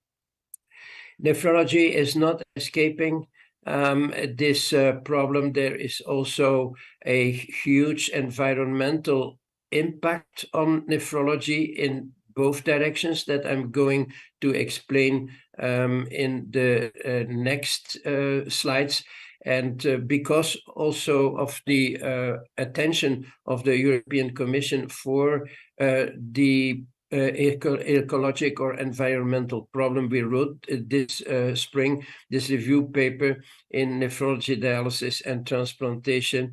Nephrology is not escaping this problem. There is also a huge environmental impact on nephrology in both directions that I'm going to explain in the next slides. And because also of the attention of the European Commission for the ecologic or environmental problem, we wrote this spring this review paper in nephrology, dialysis and transplantation,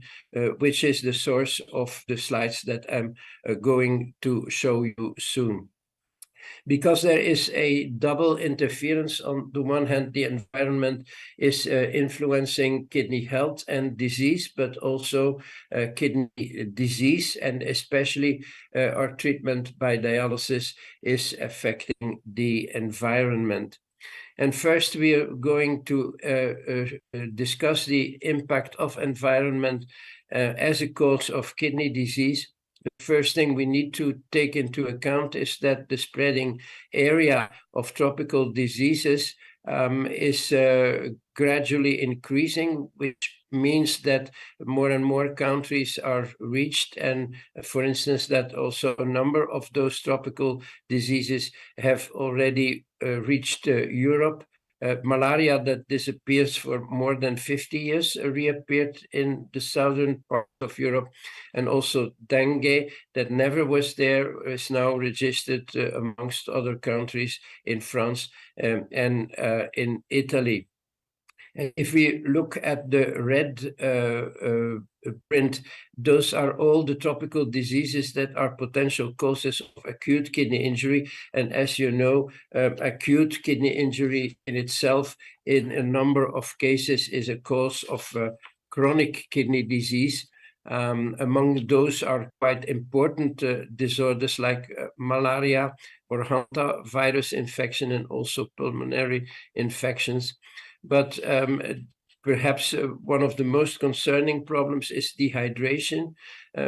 which is the source of the slides that I'm going to show you soon. Because there is a double interference. On the one hand, the environment is influencing kidney health and disease, but also kidney disease, and especially our treatment by dialysis is affecting the environment. And first, we are going to discuss the impact of environment as a cause of kidney disease. The first thing we need to take into account is that the spreading area of tropical diseases is gradually increasing, which means that more and more countries are reached. And for instance, that also a number of those tropical diseases have already reached Europe. Malaria that disappears for more than 50 years reappeared in the southern part of Europe, and also dengue that never was there is now registered amongst other countries in France and in Italy. And if we look at the red print, those are all the tropical diseases that are potential causes of acute kidney injury. And as you know, acute kidney injury in itself, in a number of cases, is a cause of chronic kidney disease. Among those are quite important disorders like malaria or hantavirus infection, and also pulmonary infections. But perhaps one of the most concerning problems is dehydration,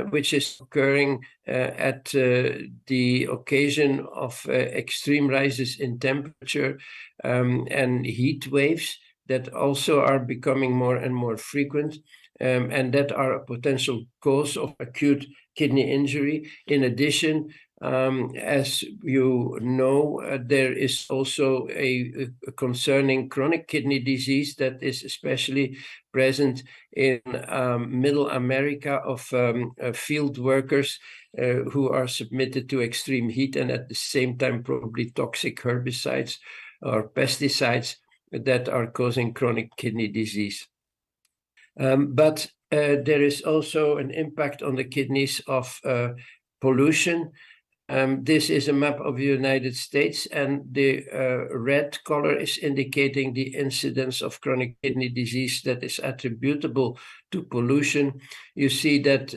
which is occurring at the occasion of extreme rises in temperature and heat waves that also are becoming more and more frequent, and that are a potential cause of acute kidney injury. In addition, as you know, there is also a concerning chronic kidney disease that is especially present in Middle America of field workers who are submitted to extreme heat and at the same time probably toxic herbicides or pesticides that are causing chronic kidney disease. But there is also an impact on the kidneys of pollution. This is a map of the United States, and the red color is indicating the incidence of chronic kidney disease that is attributable to pollution. You see that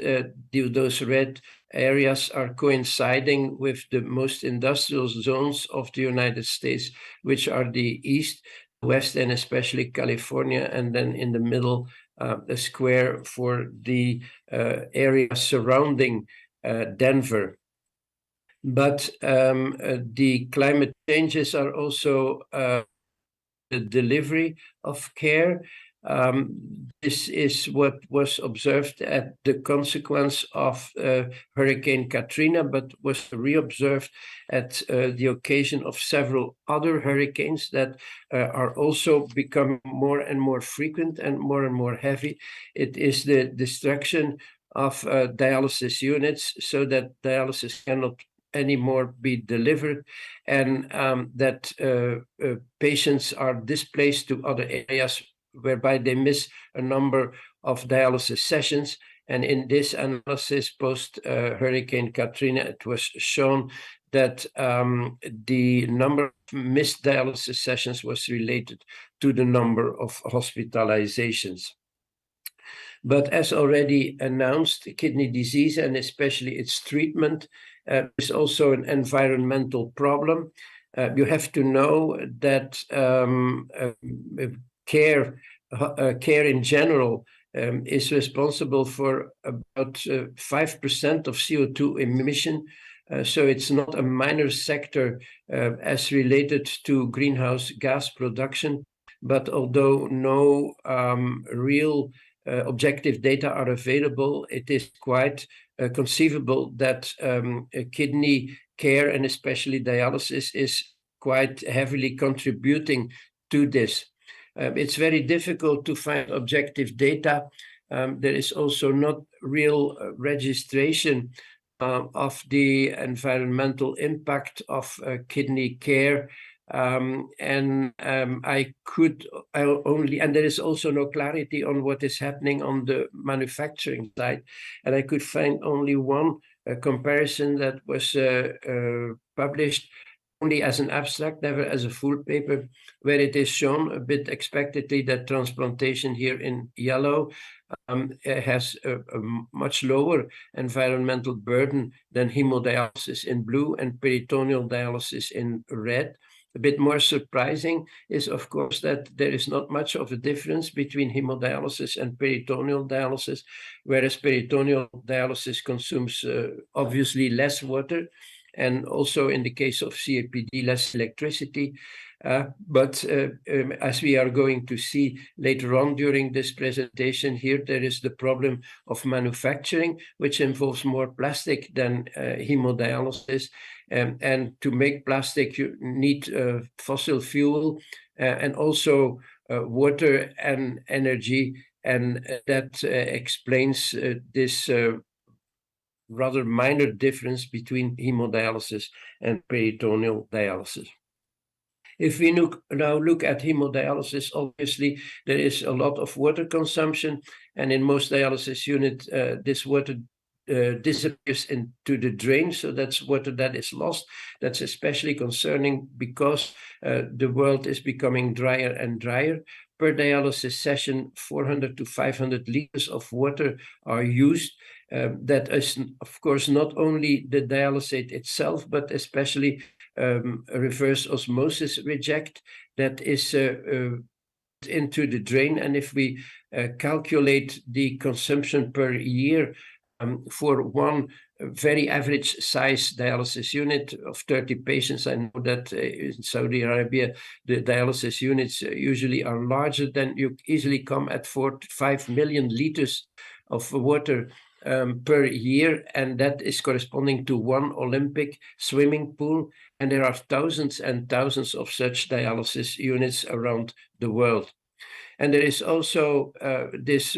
those red areas are coinciding with the most industrial zones of the United States, which are the East, West, and especially California, and then in the middle, a square for the area surrounding Denver. But the climate changes are also the delivery of care. This is what was observed at the consequence of Hurricane Katrina, but was reobserved at the occasion of several other hurricanes that are also becoming more and more frequent and more heavy. It is the destruction of dialysis units so that dialysis cannot anymore be delivered, and that patients are displaced to other areas whereby they miss a number of dialysis sessions. And in this analysis post Hurricane Katrina, it was shown that the number of missed dialysis sessions was related to the number of hospitalizations. But as already announced, kidney disease and especially its treatment is also an environmental problem. You have to know that care in general is responsible for about 5% of CO2 emission. So it's not a minor sector as related to greenhouse gas production. But although no real objective data are available, it is quite conceivable that kidney care and especially dialysis is quite heavily contributing to this. It's very difficult to find objective data. There is also not real registration of the environmental impact of kidney care. And there is also no clarity on what is happening on the manufacturing side. And I could find only one comparison that was published only as an abstract, never as a full paper, where it is shown a bit expectedly that transplantation here in yellow has a much lower environmental burden than hemodialysis in blue and peritoneal dialysis in red. A bit more surprising is, of course, that there is not much of a difference between hemodialysis and peritoneal dialysis, whereas peritoneal dialysis consumes obviously less water, and also in the case of CAPD, less electricity. But as we are going to see later on during this presentation here, there is the problem of manufacturing, which involves more plastic than hemodialysis. And to make plastic, you need fossil fuel and also water and energy. And that explains this rather minor difference between hemodialysis and peritoneal dialysis. If we now look at hemodialysis, obviously there is a lot of water consumption, and in most dialysis units, this water disappears into the drain, so that's water that is lost. That's especially concerning because the world is becoming drier and drier. Per dialysis session, 400 to 500 liters of water are used. That is, of course, not only the dialysate itself, but especially reverse osmosis reject that is into the drain. And if we calculate the consumption per year for one very average size dialysis unit of 30 patients, I know that in Saudi Arabia, the dialysis units usually are larger than you easily come at 4 to 5 million liters of water per year, and that is corresponding to one Olympic swimming pool. And there are thousands and thousands of such dialysis units around the world. And there is also this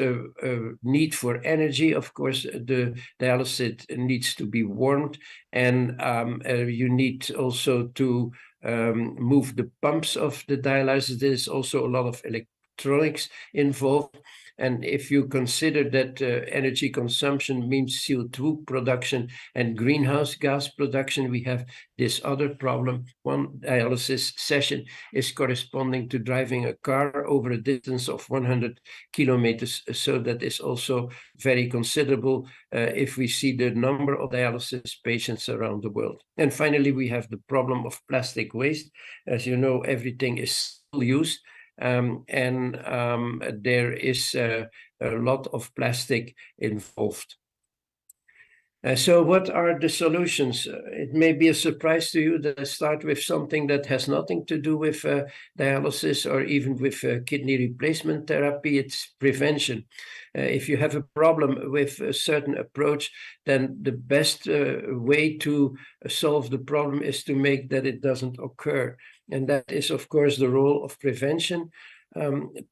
need for energy. Of course, the dialysis needs to be warmed, and you need also to move the pumps of the dialysis. There's also a lot of electronics involved. And if you consider that energy consumption means CO2 production and greenhouse gas production, we have this other problem. One dialysis session is corresponding to driving a car over a distance of 100 kilometers. So that is also very considerable if we see the number of dialysis patients around the world. And finally, we have the problem of plastic waste. As you know, everything is still used. There is a lot of plastic involved. So what are the solutions? It may be a surprise to you that I start with something that has nothing to do with dialysis or even with kidney replacement therapy. It's prevention. If you have a problem with a certain approach, then the best way to solve the problem is to make that it doesn't occur. And that is, of course, the role of prevention.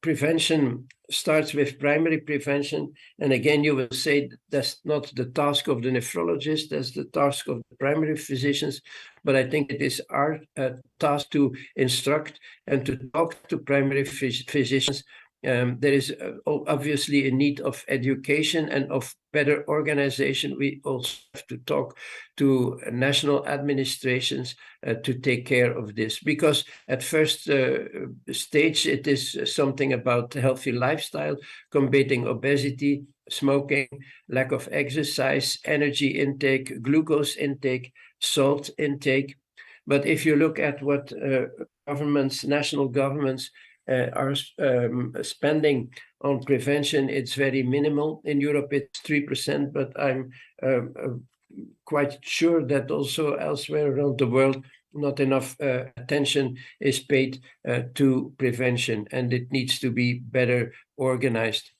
Prevention starts with primary prevention. And again, you will say that's not the task of the nephrologist, that's the task of the primary physicians. But I think it is our task to instruct and to talk to primary physicians. There is obviously a need of education and of better organization. We also have to talk to national administrations to take care of this, because at first stage, it is something about healthy lifestyle, combating obesity, smoking, lack of exercise, energy intake, glucose intake, salt intake. But if you look at what governments, national governments, are spending on prevention, it's very minimal. In Europe, it's 3%, but I'm quite sure that also elsewhere around the world, not enough attention is paid to prevention, and it needs to be better organized.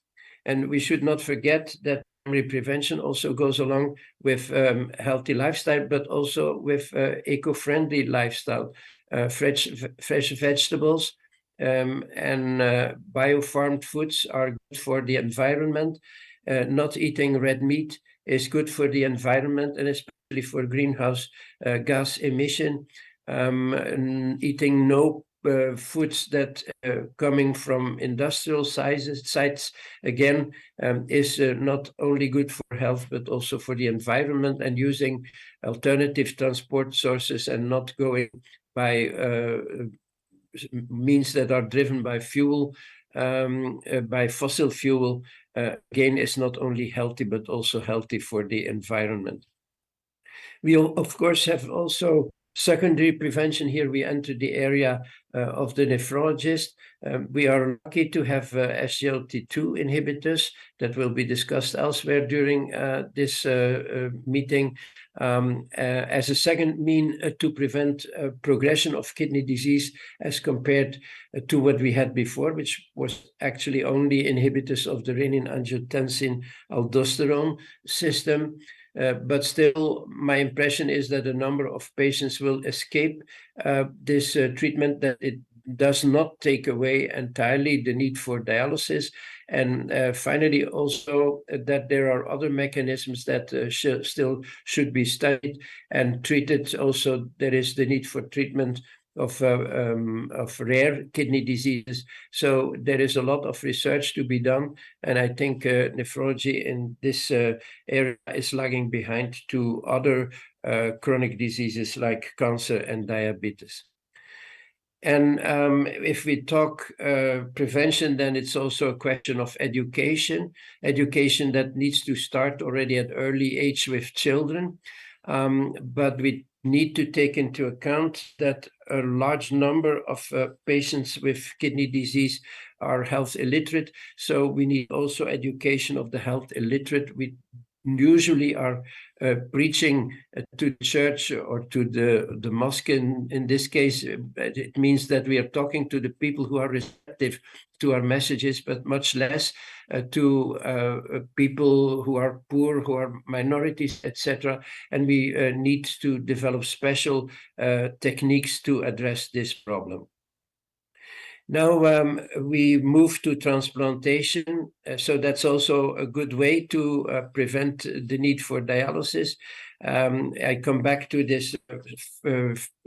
And we should not forget that primary prevention also goes along with healthy lifestyle, but also with eco-friendly lifestyle, fresh vegetables, and biofarmed foods are good for the environment. Not eating red meat is good for the environment, and especially for greenhouse gas emission. Eating no foods that coming from industrial sites again is not only good for health but also for the environment, and using alternative transport sources and not going by means that are driven by fuel, by fossil fuel, again, is not only healthy, but also healthy for the environment. We, of course, have also secondary prevention. Here we enter the area of the nephrologist. We are lucky to have SGLT2 inhibitors that will be discussed elsewhere during this meeting as a second mean to prevent progression of kidney disease, as compared to what we had before, which was actually only inhibitors of the renin-angiotensin-aldosterone system. But still, my impression is that a number of patients will escape this treatment, that it does not take away entirely the need for dialysis. And finally, also that there are other mechanisms that still should be studied and treated. Also, there is the need for treatment of rare kidney diseases. So there is a lot of research to be done. And I think nephrology in this area is lagging behind to other chronic diseases like cancer and diabetes. And if we talk prevention, then it's also a question of education that needs to start already at early age with children. But we need to take into account that a large number of patients with kidney disease are health illiterate. So we need also education of the health illiterate. We usually are preaching to the church or to the mosque. In this case, it means that we are talking to the people who are receptive to our messages, but much less to people who are poor, who are minorities, etc. And we need to develop special techniques to address this problem. Now we move to transplantation, so that's also a good way to prevent the need for dialysis. I come back to this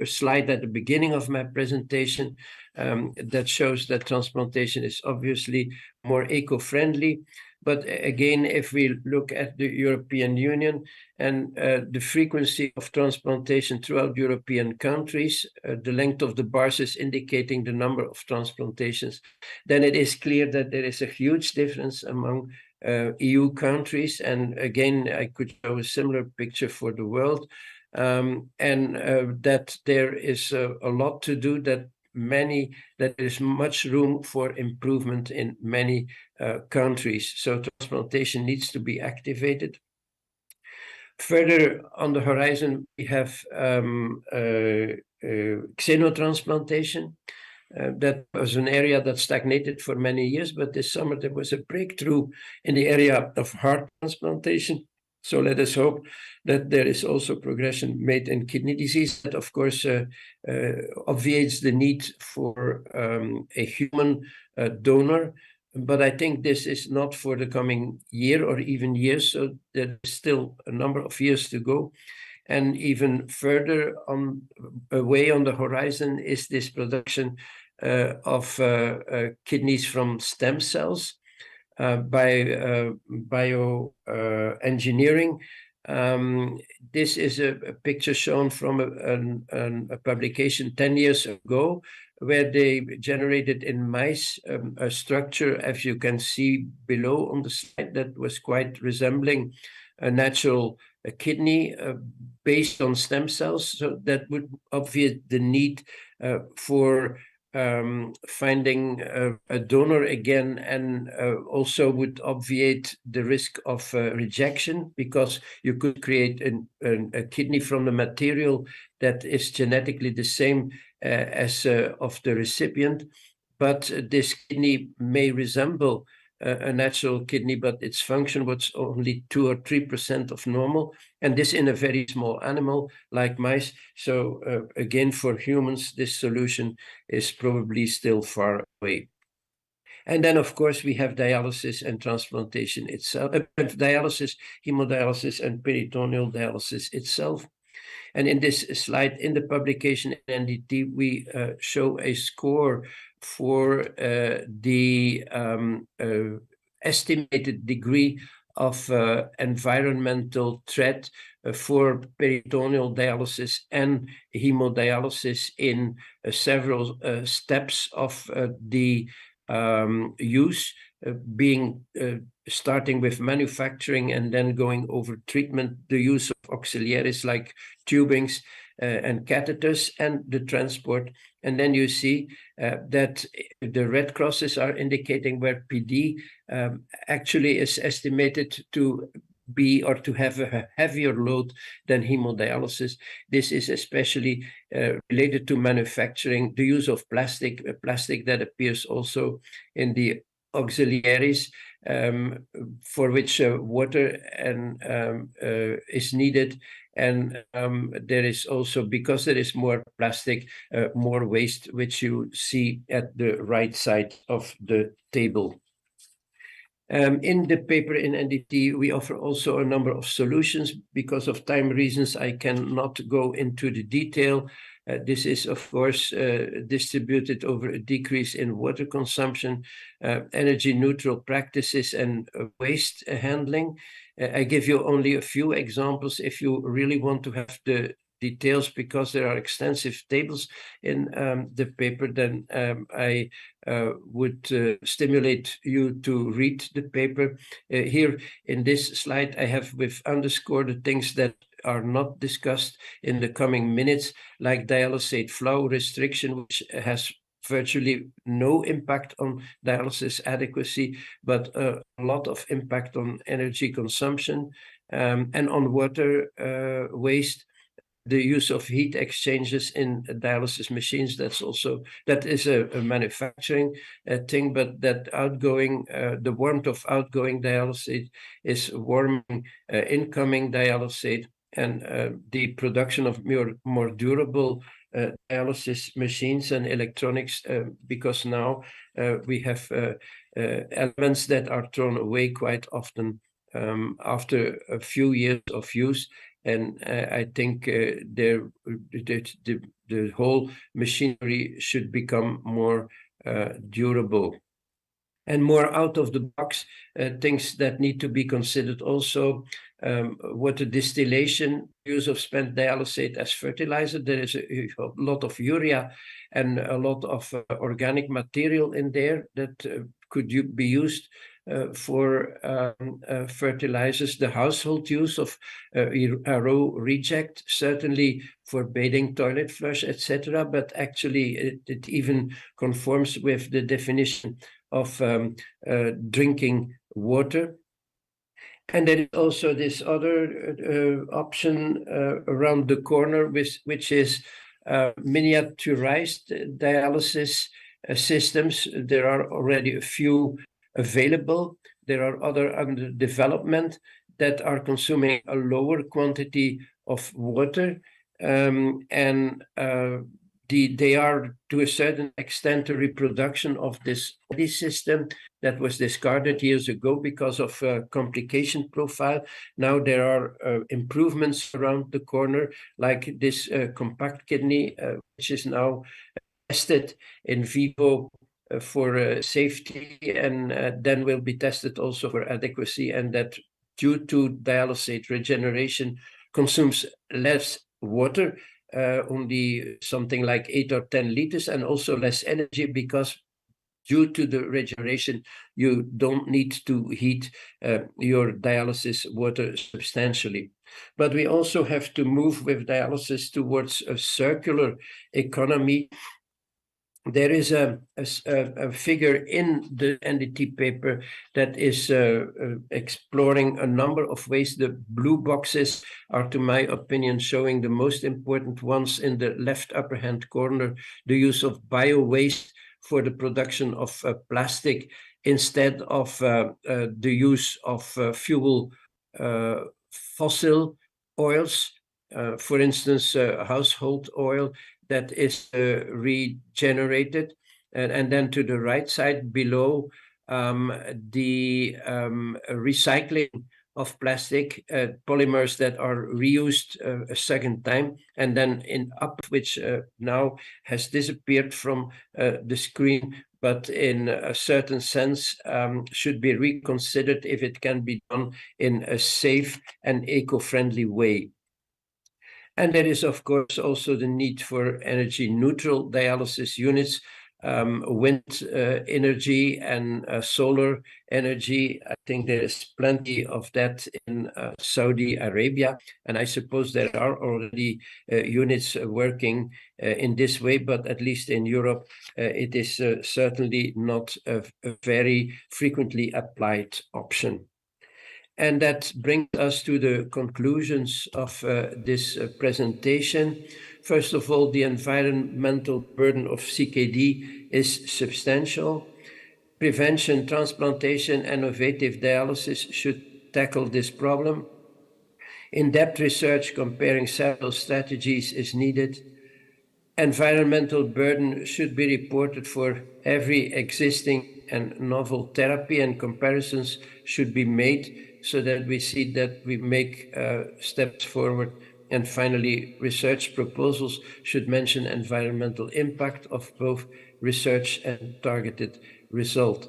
slide at the beginning of my presentation that shows that transplantation is obviously more eco-friendly. But again, if we look at the European Union and the frequency of transplantation throughout European countries, the length of the bars is indicating the number of transplantations, then it is clear that there is a huge difference among EU countries. And again, I could show a similar picture for the world, and that there is a lot to do, that there is much room for improvement in many countries. So transplantation needs to be activated. Further on the horizon, we have xenotransplantation. That was an area that stagnated for many years, but this summer there was a breakthrough in the area of heart transplantation. So let us hope that there is also progression made in kidney disease. That, of course, obviates the need for a human donor. But I think this is not for the coming year or even years, so there's still a number of years to go. And even further away on the horizon is this production of kidneys from stem cells by bioengineering. This is a picture shown from a publication 10 years ago, where they generated in mice a structure, as you can see below on the slide, that was quite resembling a natural kidney based on stem cells. So that would obviate the need for finding a donor again, and also would obviate the risk of rejection, because you could create a kidney from the material that is genetically the same as of the recipient, but this kidney may resemble a natural kidney, but its function was only 2 or 3% of normal, and this in a very small animal like mice. So again, for humans, this solution is probably still far away. And then, of course, we have dialysis and transplantation itself, dialysis, hemodialysis, and peritoneal dialysis itself. And in this slide, in the publication in NDT, we show a score for the estimated degree of environmental threat for peritoneal dialysis and hemodialysis in several steps of the use, being starting with manufacturing and then going over treatment, the use of auxiliaries like tubings and catheters, and the transport. And then you see that the red crosses are indicating where PD actually is estimated to be or to have a heavier load than hemodialysis. This is especially related to manufacturing, the use of plastic that appears also in the auxiliaries, for which water is needed. And there is also, because there is more plastic, more waste, which you see at the right side of the table. In the paper in NDT, we offer also a number of solutions. Because of time reasons, I cannot go into the detail. This is, of course, distributed over a decrease in water consumption, energy neutral practices, and waste handling. I give you only a few examples. If you really want to have the details, because there are extensive tables in the paper, then I would stimulate you to read the paper. Here in this slide, I have with underscore the things that are not discussed in the coming minutes, like dialysate flow restriction, which has virtually no impact on dialysis adequacy, but a lot of impact on energy consumption and on water waste. The use of heat exchangers in dialysis machines, that is a manufacturing thing, but that the warmth of outgoing dialysate is warming incoming dialysate, and the production of more durable dialysis machines and electronics, because now we have elements that are thrown away quite often after a few years of use. And I think the whole machinery should become more durable. And more out of the box things that need to be considered also, water distillation, use of spent dialysate as fertilizer. There is a lot of urea and a lot of organic material in there that could be used for fertilizers. The household use of RO reject, certainly for bathing, toilet flush, etc. But actually, it even conforms with the definition of drinking water. And there is also this other option around the corner, which is miniaturized dialysis systems. There are already a few available. There are other under development that are consuming a lower quantity of water, and they are to a certain extent a reproduction of this system that was discarded years ago because of complication profile. Now there are improvements around the corner, like this compact kidney, which is now tested in vivo for safety, and then will be tested also for adequacy, and that due to dialysate regeneration consumes less water, only something like 8 or 10 liters, and also less energy, because due to the regeneration, you don't need to heat your dialysis water substantially. But we also have to move with dialysis towards a circular economy. There is a figure in the NDT paper that is exploring a number of ways. The blue boxes are, to my opinion, showing the most important ones. In the left upper hand corner, the use of bio-waste for the production of plastic instead of the use of fuel fossil oils, for instance, household oil that is regenerated. And then to the right side below, the recycling of plastic polymers that are reused a second time, and then which now has disappeared from the screen, but in a certain sense should be reconsidered if it can be done in a safe and eco-friendly way. And there is, of course, also the need for energy neutral dialysis units, wind energy and solar energy. I think there is plenty of that in Saudi Arabia, and I suppose there are already units working in this way, but at least in Europe, it is certainly not a very frequently applied option. And that brings us to the conclusions of this presentation. First of all, the environmental burden of CKD is substantial. Prevention, transplantation, and innovative dialysis should tackle this problem. In-depth research comparing several strategies is needed. Environmental burden should be reported for every existing and novel therapy, and comparisons should be made so that we see that we make steps forward. And finally, research proposals should mention environmental impact of both research and targeted result.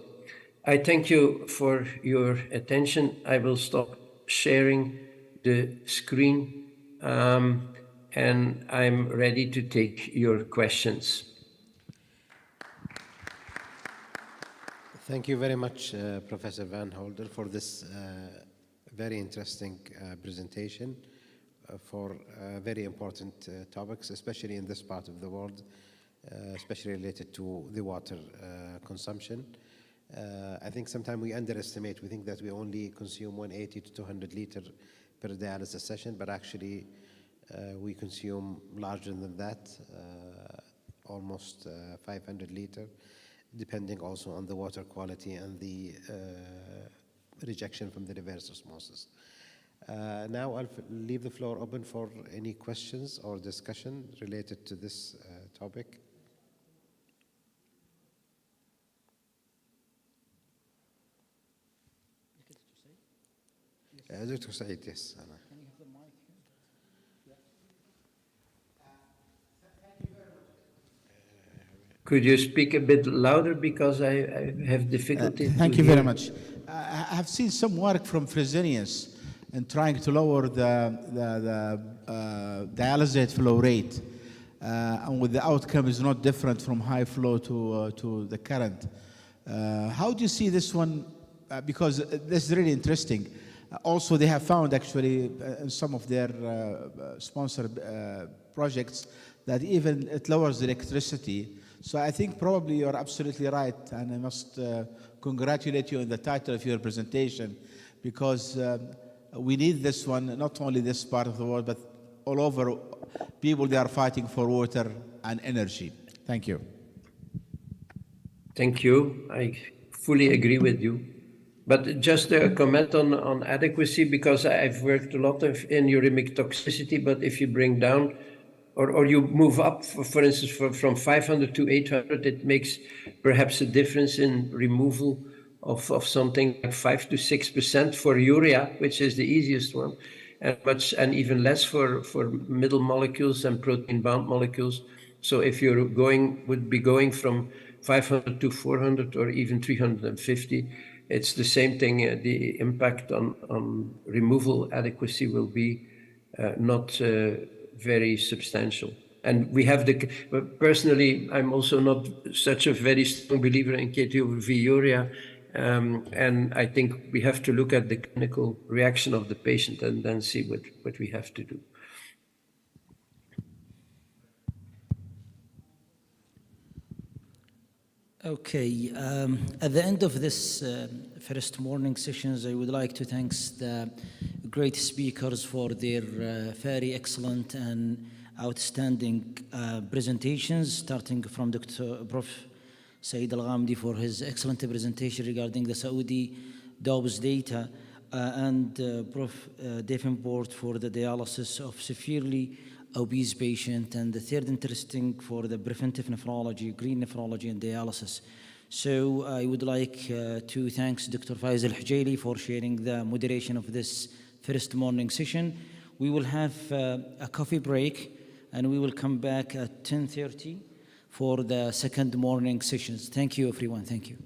I thank you for your attention. I will stop sharing the screen, and I'm ready to take your questions. Thank you very much, Professor Van Holder, for this very interesting presentation. for very important topics, especially in this part of the world, especially related to the water consumption. I think sometimes we underestimate. We think that we only consume 180 to 200 liters per dialysis session, but actually we consume larger than that, almost 500 liters, depending also on the water quality and the rejection from the reverse osmosis. Now I'll leave the floor open for any questions or discussion related to this topic. Dr. Saeed, yes. Could you speak a bit louder because I have difficulty? Thank you very much. I have seen some work from Fresenius in trying to lower the dialysate flow rate, and with the outcome is not different from high flow to the current. How do you see this one? Because this is really interesting. Also, they have found actually in some of their sponsored projects that even it lowers the electricity. So I think probably you're absolutely right, and I must congratulate you on the title of your presentation, because we need this one, not only this part of the world, but all over. People, they are fighting for water and energy. Thank you. Thank you. I fully agree with you. But just a comment on adequacy, because I've worked a lot in uremic toxicity, but if you bring down or you move up, for instance, from 500 to 800, it makes perhaps a difference in removal of something like 5 to 6% for urea, which is the easiest one, and even less for middle molecules and protein-bound molecules. So if you're would be going from 500 to 400 or even 350, it's the same thing. The impact on removal adequacy will be not very substantial. And we have personally, I'm also not such a very strong believer in ketonuria, and I think we have to look at the clinical reaction of the patient and then see what we have to do. Okay, at the end of this first morning sessions, I would like to thank the great speakers for their very excellent and outstanding presentations, starting from Dr. Prof. Saeed Al-Ghamdi for his excellent presentation regarding the Saudi DOBS data, and Prof. Davenport for the dialysis of severely obese patient, and the third interesting for the preventive nephrology, green nephrology and dialysis. So I would like to thank Dr. Faiz Al-Hijali for sharing the moderation of this first morning session. We will have a coffee break, and we will come back at 10:30 for the second morning sessions. Thank you, everyone. Thank you.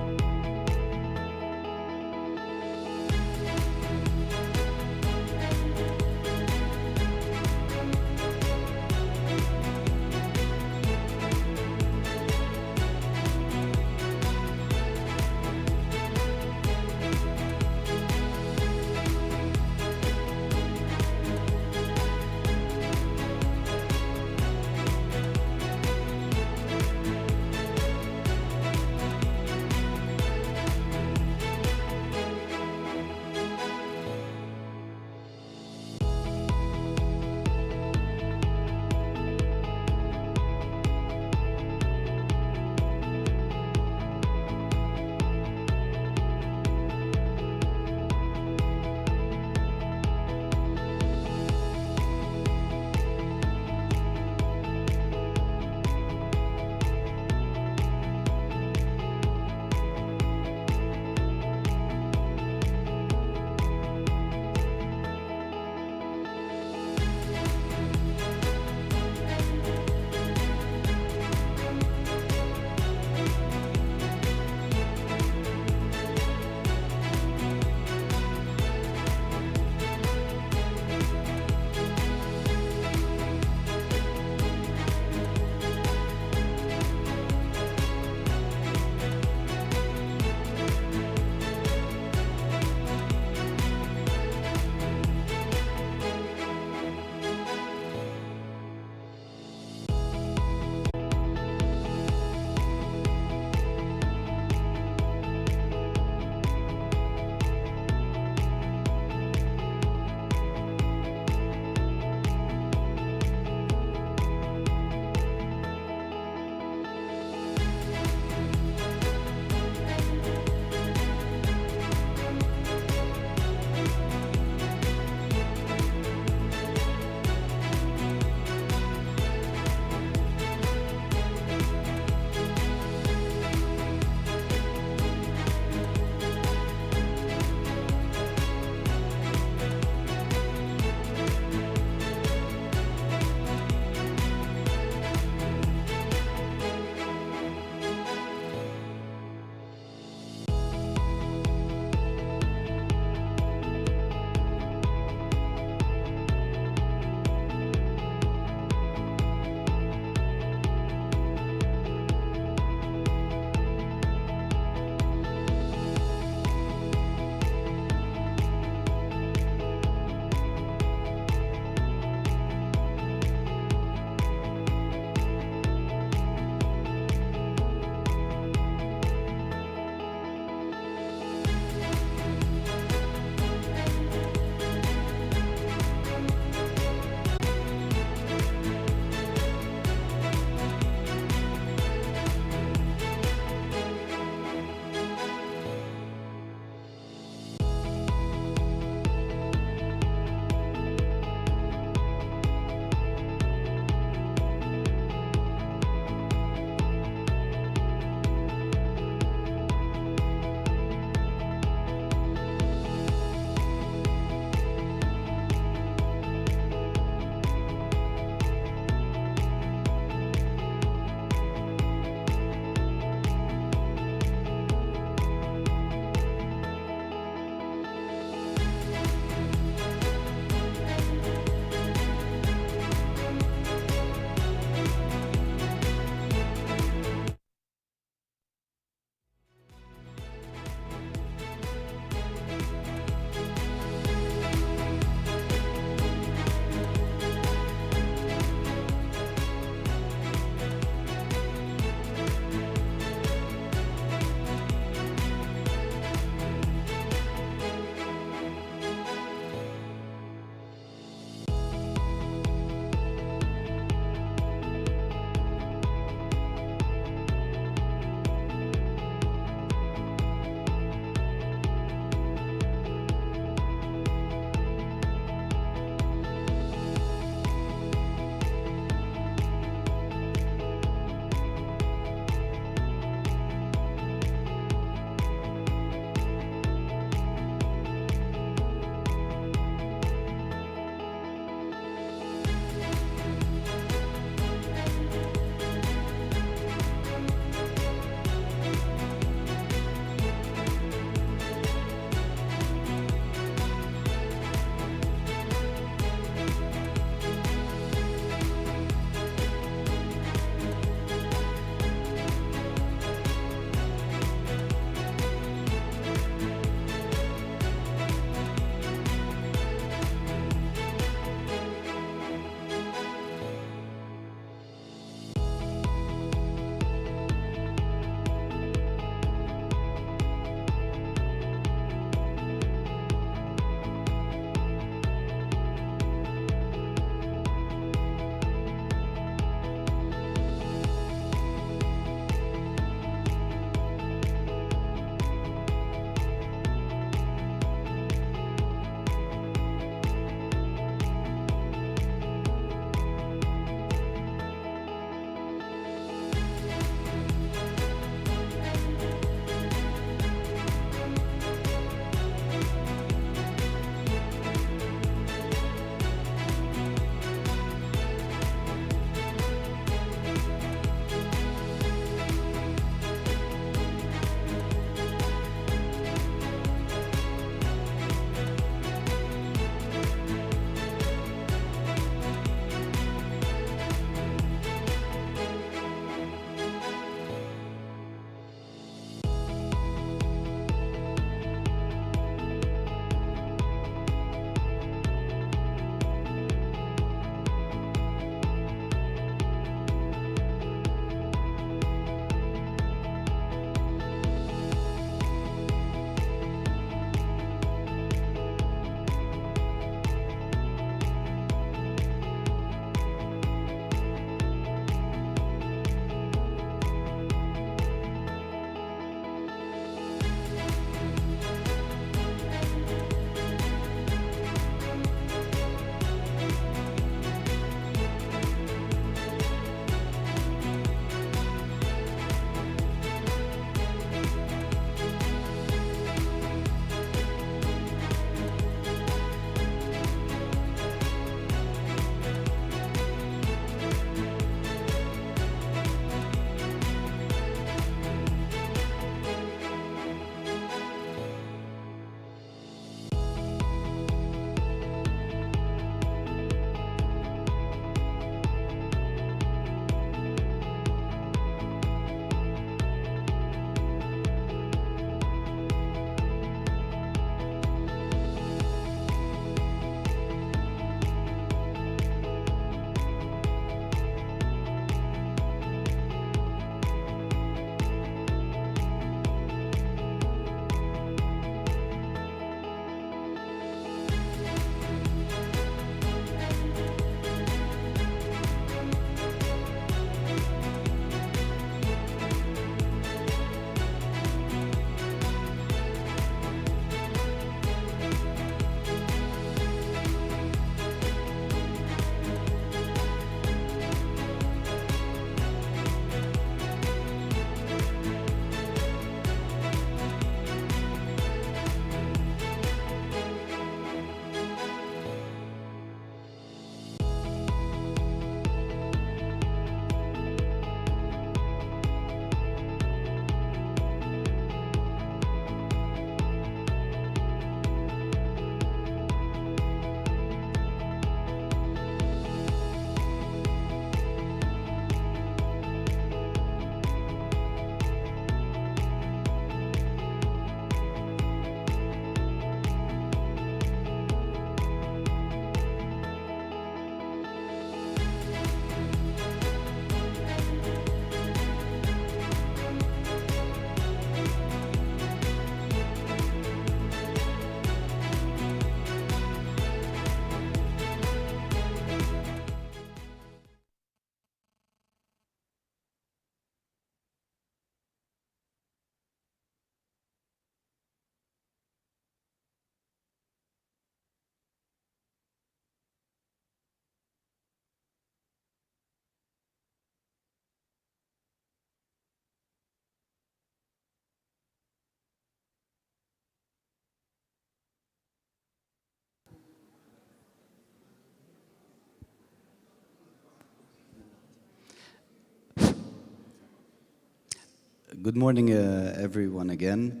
Good morning, everyone, again.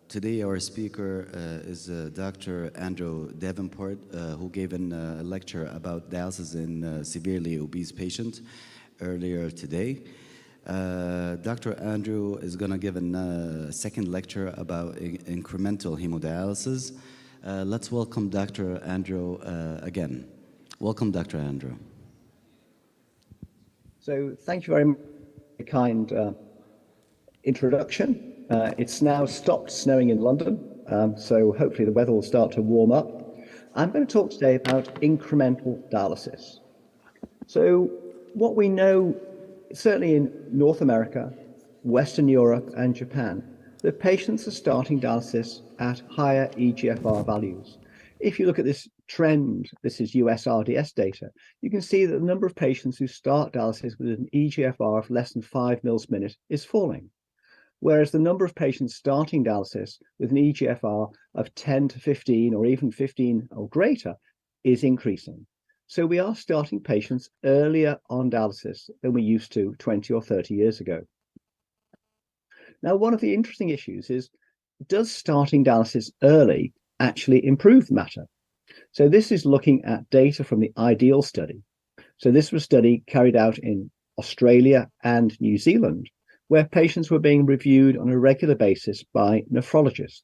Today, our speaker is Dr. Andrew Davenport, who gave a lecture about dialysis in severely obese patients earlier today. Dr. Andrew is going to give a second lecture about incremental hemodialysis. Let's welcome Dr. Andrew again. Welcome, Dr. Andrew. So thank you very much for the kind introduction. It's now stopped snowing in London, so hopefully the weather will start to warm up. I'm going to talk today about incremental dialysis. So what we know, certainly in North America, Western Europe, and Japan, that patients are starting dialysis at higher EGFR values. If you look at this trend, this is US RDS data, you can see that the number of patients who start dialysis with an EGFR of less than 5 mils per minute is falling, whereas the number of patients starting dialysis with an EGFR of 10 to 15 or even 15 or greater is increasing. So we are starting patients earlier on dialysis than we used to 20 or 30 years ago. Now, one of the interesting issues is, does starting dialysis early actually improve the matter? So this is looking at data from the IDEAL study. So this was a study carried out in Australia and New Zealand, where patients were being reviewed on a regular basis by nephrologists.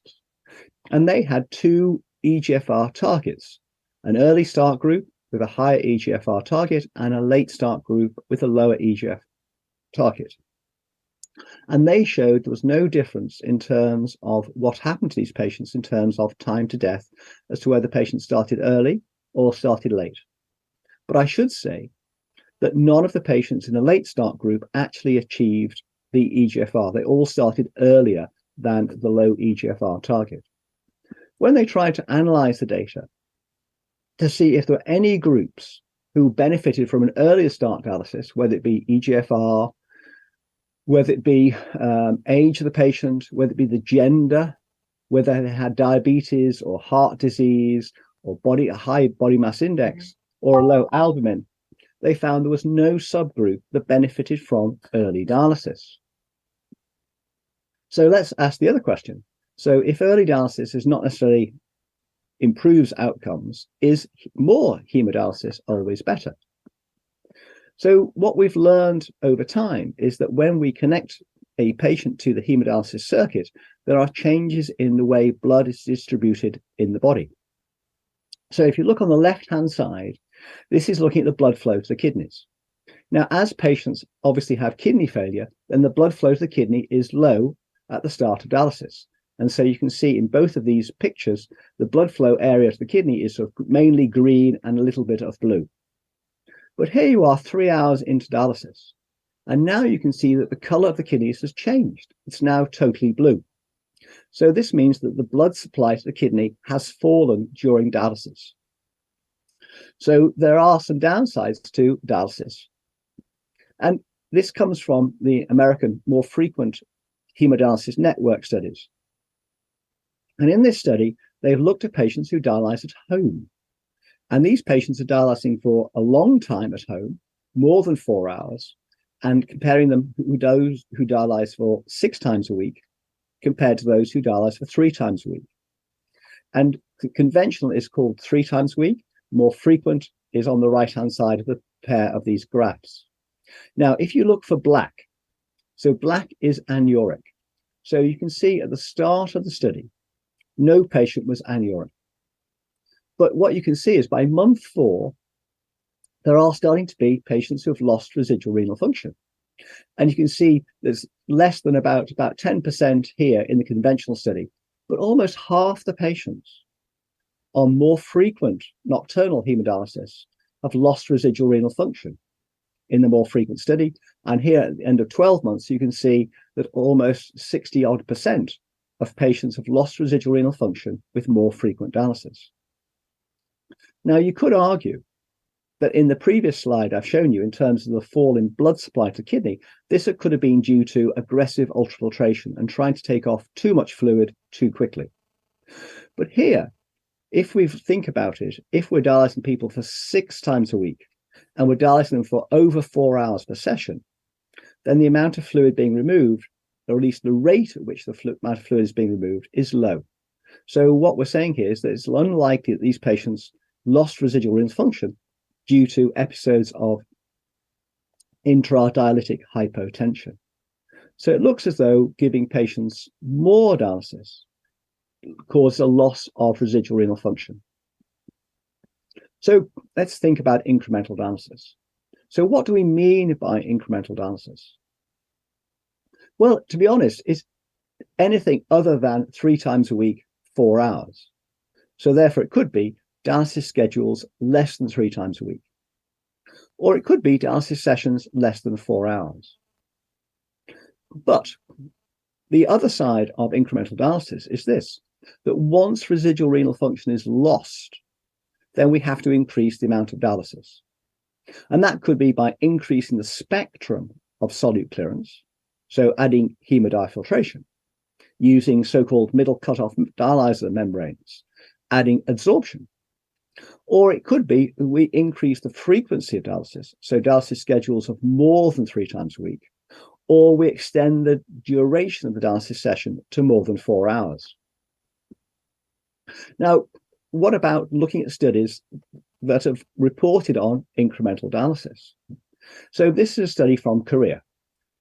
And they had two EGFR targets, an early start group with a higher EGFR target and a late start group with a lower EGFR target. And they showed there was no difference in terms of what happened to these patients in terms of time to death as to whether the patient started early or started late. But I should say that none of the patients in the late start group actually achieved the EGFR. They all started earlier than the low EGFR target. When they tried to analyze the data to see if there were any groups who benefited from an earlier start dialysis, whether it be EGFR, whether it be age of the patient, whether it be the gender, whether they had diabetes or heart disease or a high body mass index or a low albumin, they found there was no subgroup that benefited from early dialysis. So let's ask the other question. So if early dialysis is not necessarily improves outcomes, is more hemodialysis always better? So what we've learned over time is that when we connect a patient to the hemodialysis circuit, there are changes in the way blood is distributed in the body. So if you look on the left-hand side, this is looking at the blood flow to the kidneys. Now, as patients obviously have kidney failure, then the blood flow to the kidney is low at the start of dialysis. And so you can see in both of these pictures, the blood flow area to the kidney is sort of mainly green and a little bit of blue. But here you are 3 hours into dialysis, and now you can see that the color of the kidneys has changed. It's now totally blue. So this means that the blood supply to the kidney has fallen during dialysis. So there are some downsides to dialysis. And this comes from the American More Frequent Hemodialysis Network studies. And in this study, they've looked at patients who dialyze at home. And these patients are dialysing for a long time at home, more than 4 hours, and comparing them with those who dialyze for 6 times a week compared to those who dialyze for 3 times a week. And conventional is called 3 times a week. More frequent is on the right-hand side of the pair of these graphs. Now, if you look for black, so black is anuric. So you can see at the start of the study, no patient was anuric. But what you can see is by month 4, there are starting to be patients who have lost residual renal function. And you can see there's less than about 10% here in the conventional study, but almost half the patients on more frequent nocturnal hemodialysis have lost residual renal function in the more frequent study. And here at the end of 12 months, you can see that almost 60% of patients have lost residual renal function with more frequent dialysis. Now, you could argue that in the previous slide I've shown you in terms of the fall in blood supply to kidney, this could have been due to aggressive ultrafiltration and trying to take off too much fluid too quickly. But here, if we think about it, if we're dialyzing people for 6 times a week and we're dialyzing them for over 4 hours per session, then the amount of fluid being removed, or at least the rate at which the amount of fluid is being removed, is low. So what we're saying here is that it's unlikely that these patients lost residual renal function due to episodes of intradialytic hypotension. So it looks as though giving patients more dialysis causes a loss of residual renal function. So let's think about incremental dialysis. So what do we mean by incremental dialysis? Well, to be honest, it's anything other than 3 times a week, 4 hours. So therefore it could be dialysis schedules less than 3 times a week. Or it could be dialysis sessions less than 4 hours. But the other side of incremental dialysis is this, that once residual renal function is lost, then we have to increase the amount of dialysis. And that could be by increasing the spectrum of solute clearance, so adding hemodiafiltration, using so-called middle cutoff dialyzer membranes, adding adsorption. Or it could be we increase the frequency of dialysis, so dialysis schedules of more than 3 times a week, or we extend the duration of the dialysis session to more than 4 hours. Now, what about looking at studies that have reported on incremental dialysis? So this is a study from Korea.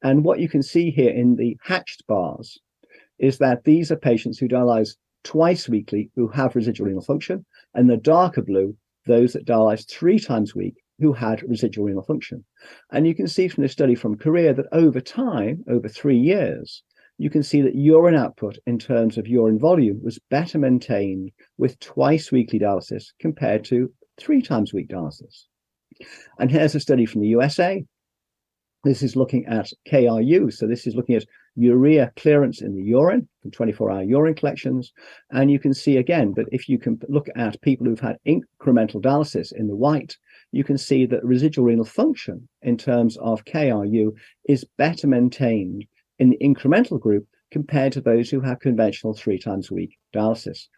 And what you can see here in the hatched bars is that these are patients who dialyze twice weekly who have residual renal function, and the darker blue, those that dialyze 3 times a week who had residual renal function. And you can see from this study from Korea that over time, over 3 years, you can see that urine output in terms of urine volume was better maintained with twice weekly dialysis compared to 3 times a week dialysis. And here's a study from the USA. This is looking at KRU. So this is looking at urea clearance in the urine from 24-hour urine collections. And you can see again, but if you can look at people who've had incremental dialysis in the white, you can see that residual renal function in terms of KRU is better maintained in the incremental group compared to those who have conventional 3 times a week dialysis.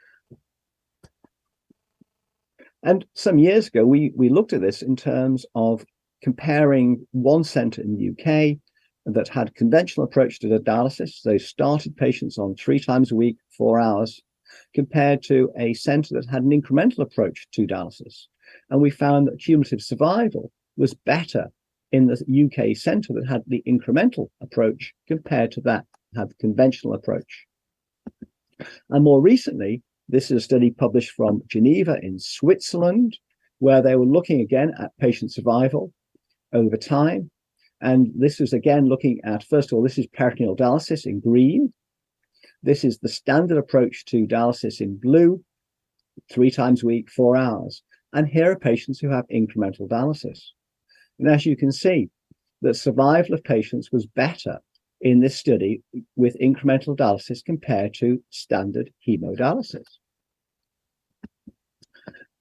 And some years ago, we looked at this in terms of comparing one centre in the UK that had conventional approach to the dialysis. They started patients on 3 times a week, 4 hours, compared to a centre that had an incremental approach to dialysis. And we found that cumulative survival was better in the UK centre that had the incremental approach compared to that had the conventional approach. And more recently, this is a study published from Geneva in Switzerland, where they were looking again at patient survival over time. And this was again looking at, first of all, this is peritoneal dialysis in green. This is the standard approach to dialysis in blue, 3 times a week, 4 hours. And here are patients who have incremental dialysis. And as you can see, the survival of patients was better in this study with incremental dialysis compared to standard hemodialysis.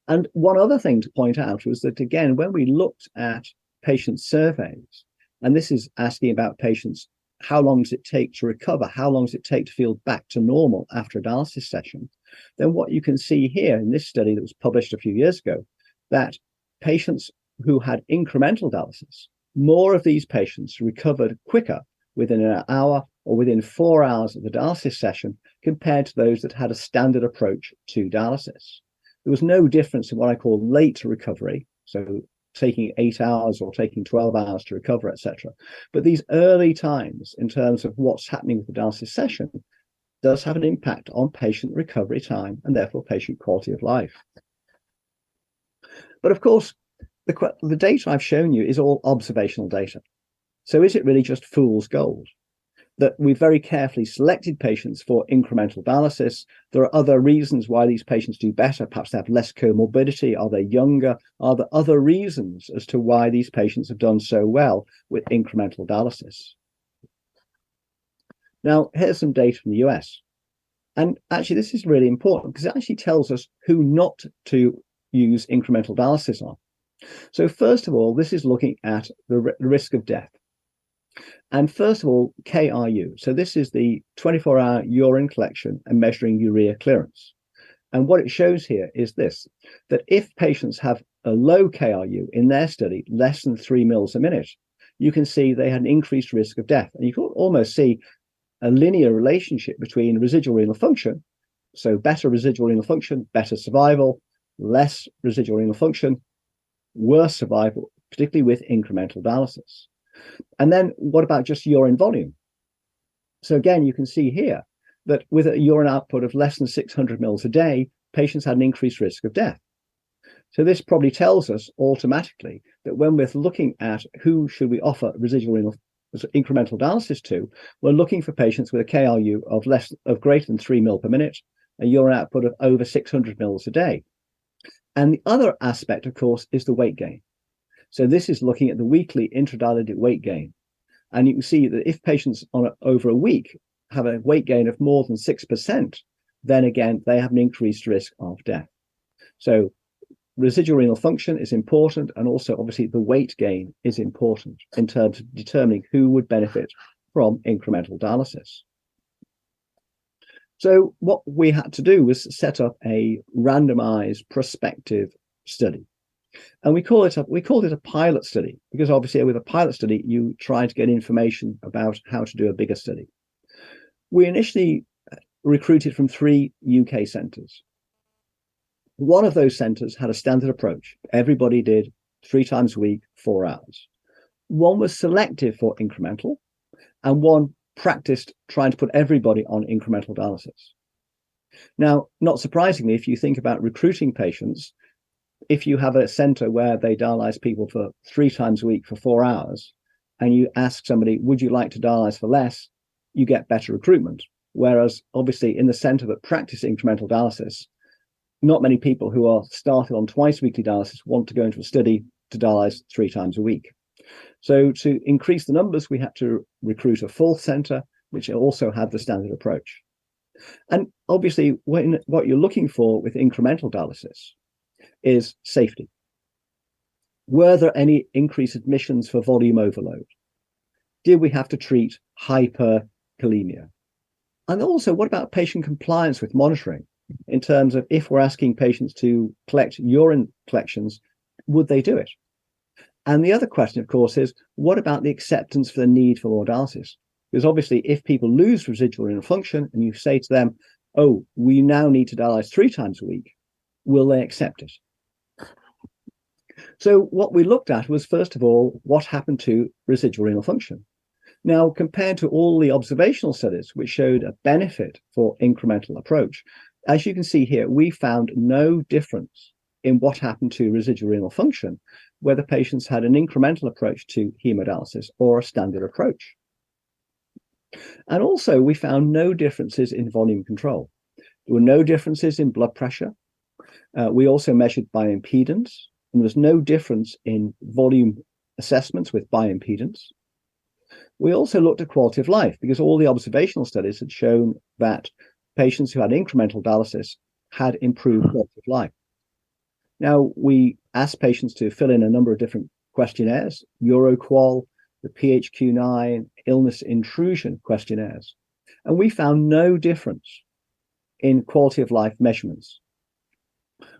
And one other thing to point out was that, again, when we looked at patient surveys, and this is asking about patients, how long does it take to recover? How long does it take to feel back to normal after a dialysis session? Then what you can see here in this study that was published a few years ago, that patients who had incremental dialysis, more of these patients recovered quicker within an hour or within 4 hours of the dialysis session compared to those that had a standard approach to dialysis. There was no difference in what I call late recovery, so taking 8 hours or taking 12 hours to recover, etc. But these early times in terms of what's happening with the dialysis session does have an impact on patient recovery time and therefore patient quality of life. But of course, the data I've shown you is all observational data. So is it really just fool's gold? That we've very carefully selected patients for incremental dialysis. There are other reasons why these patients do better. Perhaps they have less comorbidity. Are they younger? Are there other reasons as to why these patients have done so well with incremental dialysis? Now, here's some data from the US. And actually, this is really important because it actually tells us who not to use incremental dialysis on. So first of all, this is looking at the risk of death. And first of all, KRU. So this is the 24-hour urine collection and measuring urea clearance. And what it shows here is this, that if patients have a low KRU in their study, less than 3 mils a minute, you can see they had an increased risk of death. And you can almost see a linear relationship between residual renal function, so better residual renal function, better survival, less residual renal function, worse survival, particularly with incremental dialysis. And then what about just urine volume? So again, you can see here that with a urine output of less than 600 mils a day, patients had an increased risk of death. So this probably tells us automatically that when we're looking at who should we offer residual renal incremental dialysis to, we're looking for patients with a KRU of greater than 3 mil per minute, a urine output of over 600 mils a day. And the other aspect, of course, is the weight gain. So this is looking at the weekly intradialytic weight gain. And you can see that if patients over a week have a weight gain of more than 6%, then again, they have an increased risk of death. So residual renal function is important, and also obviously the weight gain is important in terms of determining who would benefit from incremental dialysis. So what we had to do was set up a randomized prospective study. And we called it a pilot study, because obviously with a pilot study, you try to get information about how to do a bigger study. We initially recruited from 3 UK centres. One of those centres had a standard approach. Everybody did 3 times a week, 4 hours. One was selective for incremental, and one practiced trying to put everybody on incremental dialysis. Now, not surprisingly, if you think about recruiting patients, if you have a centre where they dialyse people for 3 times a week for 4 hours, and you ask somebody, would you like to dialyse for less, you get better recruitment. Whereas obviously in the centre that practice incremental dialysis, not many people who are started on twice weekly dialysis want to go into a study to dialyse 3 times a week. So to increase the numbers, we had to recruit a 4th centre, which also had the standard approach. And obviously, what you're looking for with incremental dialysis is safety. Were there any increased admissions for volume overload? Did we have to treat hyperkalemia? And also, what about patient compliance with monitoring? In terms of if we're asking patients to collect urine collections, would they do it? And the other question, of course, is what about the acceptance for the need for more dialysis? Because obviously, if people lose residual renal function and you say to them, oh, we now need to dialyse 3 times a week, will they accept it? So what we looked at was, first of all, what happened to residual renal function. Now, compared to all the observational studies, which showed a benefit for incremental approach, as you can see here, we found no difference in what happened to residual renal function, whether patients had an incremental approach to hemodialysis or a standard approach. And also, we found no differences in volume control. There were no differences in blood pressure. We also measured bioimpedance, and there was no difference in volume assessments with bioimpedance. We also looked at quality of life, because all the observational studies had shown that patients who had incremental dialysis had improved quality of life. Now, we asked patients to fill in a number of different questionnaires, Euroqual, the PHQ-9, illness intrusion questionnaires, and we found no difference in quality of life measurements.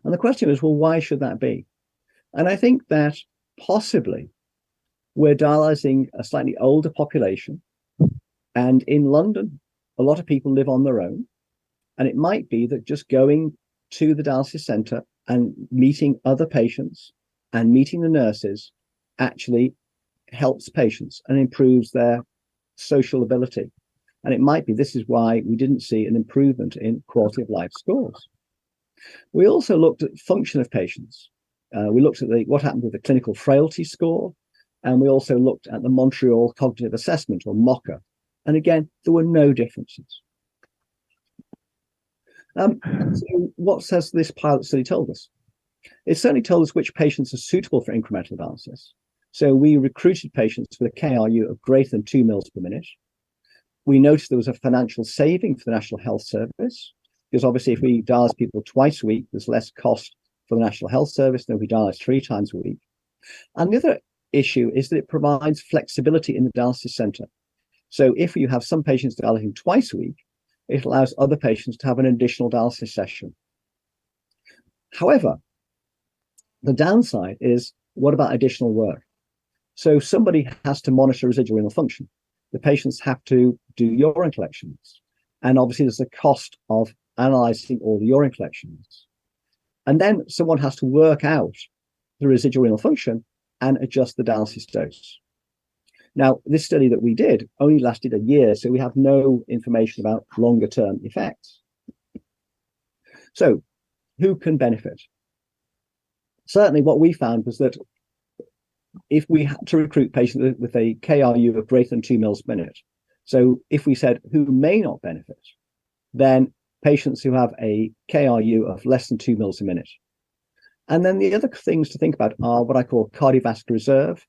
And the question is, well, why should that be? And I think that possibly we're dialysing a slightly older population, and in London, a lot of people live on their own, and it might be that just going to the dialysis centre and meeting other patients and meeting the nurses actually helps patients and improves their social ability. And it might be this is why we didn't see an improvement in quality of life scores. We also looked at function of patients. We looked at what happened with the clinical frailty score, and we also looked at the Montreal Cognitive Assessment, or MOCA. And again, there were no differences. So what has this pilot study told us? It certainly told us which patients are suitable for incremental dialysis. So we recruited patients with a KRU of greater than 2 mils per minute. We noticed there was a financial saving for the National Health Service, because obviously if we dialyse people twice a week, there's less cost for the National Health Service than if we dialyse 3 times a week. And the other issue is that it provides flexibility in the dialysis centre. So if you have some patients dialysing twice a week, it allows other patients to have an additional dialysis session. However, the downside is, what about additional work? So somebody has to monitor residual renal function. The patients have to do urine collections. And obviously there's the cost of analyzing all the urine collections. And then someone has to work out the residual renal function and adjust the dialysis dose. Now, this study that we did only lasted a year, so we have no information about longer term effects. So who can benefit? Certainly what we found was that if we had to recruit patients with a KRU of greater than 2 mils per minute, so if we said who may not benefit, then patients who have a KRU of less than 2 mils a minute. And then the other things to think about are what I call cardiovascular reserve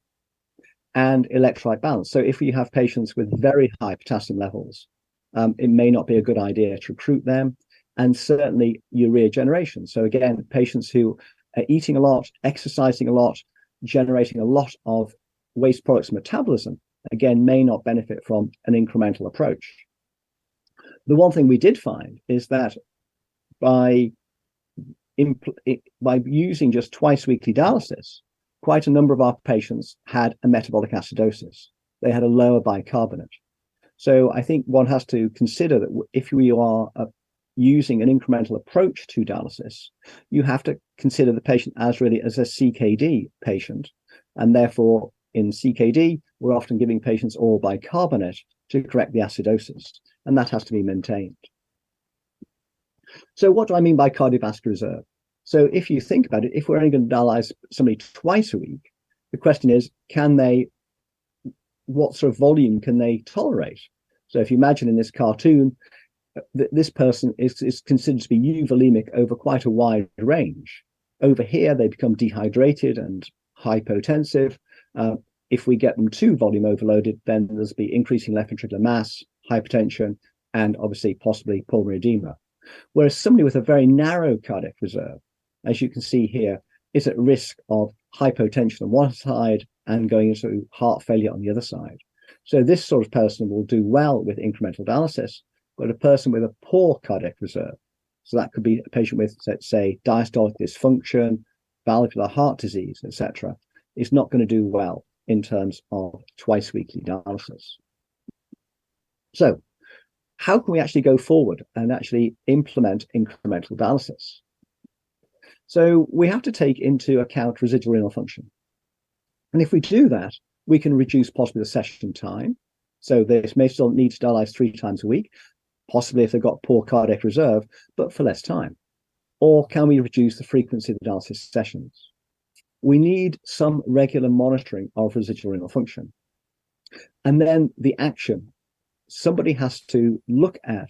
and electrolyte balance. So if you have patients with very high potassium levels, it may not be a good idea to recruit them. And certainly urea generation. So again, patients who are eating a lot, exercising a lot, generating a lot of waste products metabolism, again, may not benefit from an incremental approach. The one thing we did find is that by using just twice weekly dialysis, quite a number of our patients had a metabolic acidosis. They had a lower bicarbonate. So I think one has to consider that if we are using an incremental approach to dialysis, you have to consider the patient as really as a CKD patient. And therefore, in CKD, we're often giving patients oral bicarbonate to correct the acidosis, and that has to be maintained. So what do I mean by cardiovascular reserve? So if you think about it, if we're only going to dialyze somebody twice a week, the question is, what sort of volume can they tolerate? So if you imagine in this cartoon, this person is considered to be euvolemic over quite a wide range. Over here, they become dehydrated and hypotensive. If we get them too volume overloaded, then there's be increasing left ventricular mass, hypertension, and obviously possibly pulmonary edema. Whereas somebody with a very narrow cardiac reserve, as you can see here, is at risk of hypotension on one side and going into heart failure on the other side. So this sort of person will do well with incremental dialysis, but a person with a poor cardiac reserve, so that could be a patient with, let's say, diastolic dysfunction, valvular heart disease, etc., is not going to do well in terms of twice weekly dialysis. So how can we actually go forward and actually implement incremental dialysis? So we have to take into account residual renal function. And if we do that, we can reduce possibly the session time. So they may still need to dialyze 3 times a week, possibly if they've got poor cardiac reserve, but for less time. Or can we reduce the frequency of the dialysis sessions? We need some regular monitoring of residual renal function. And then the action. Somebody has to look at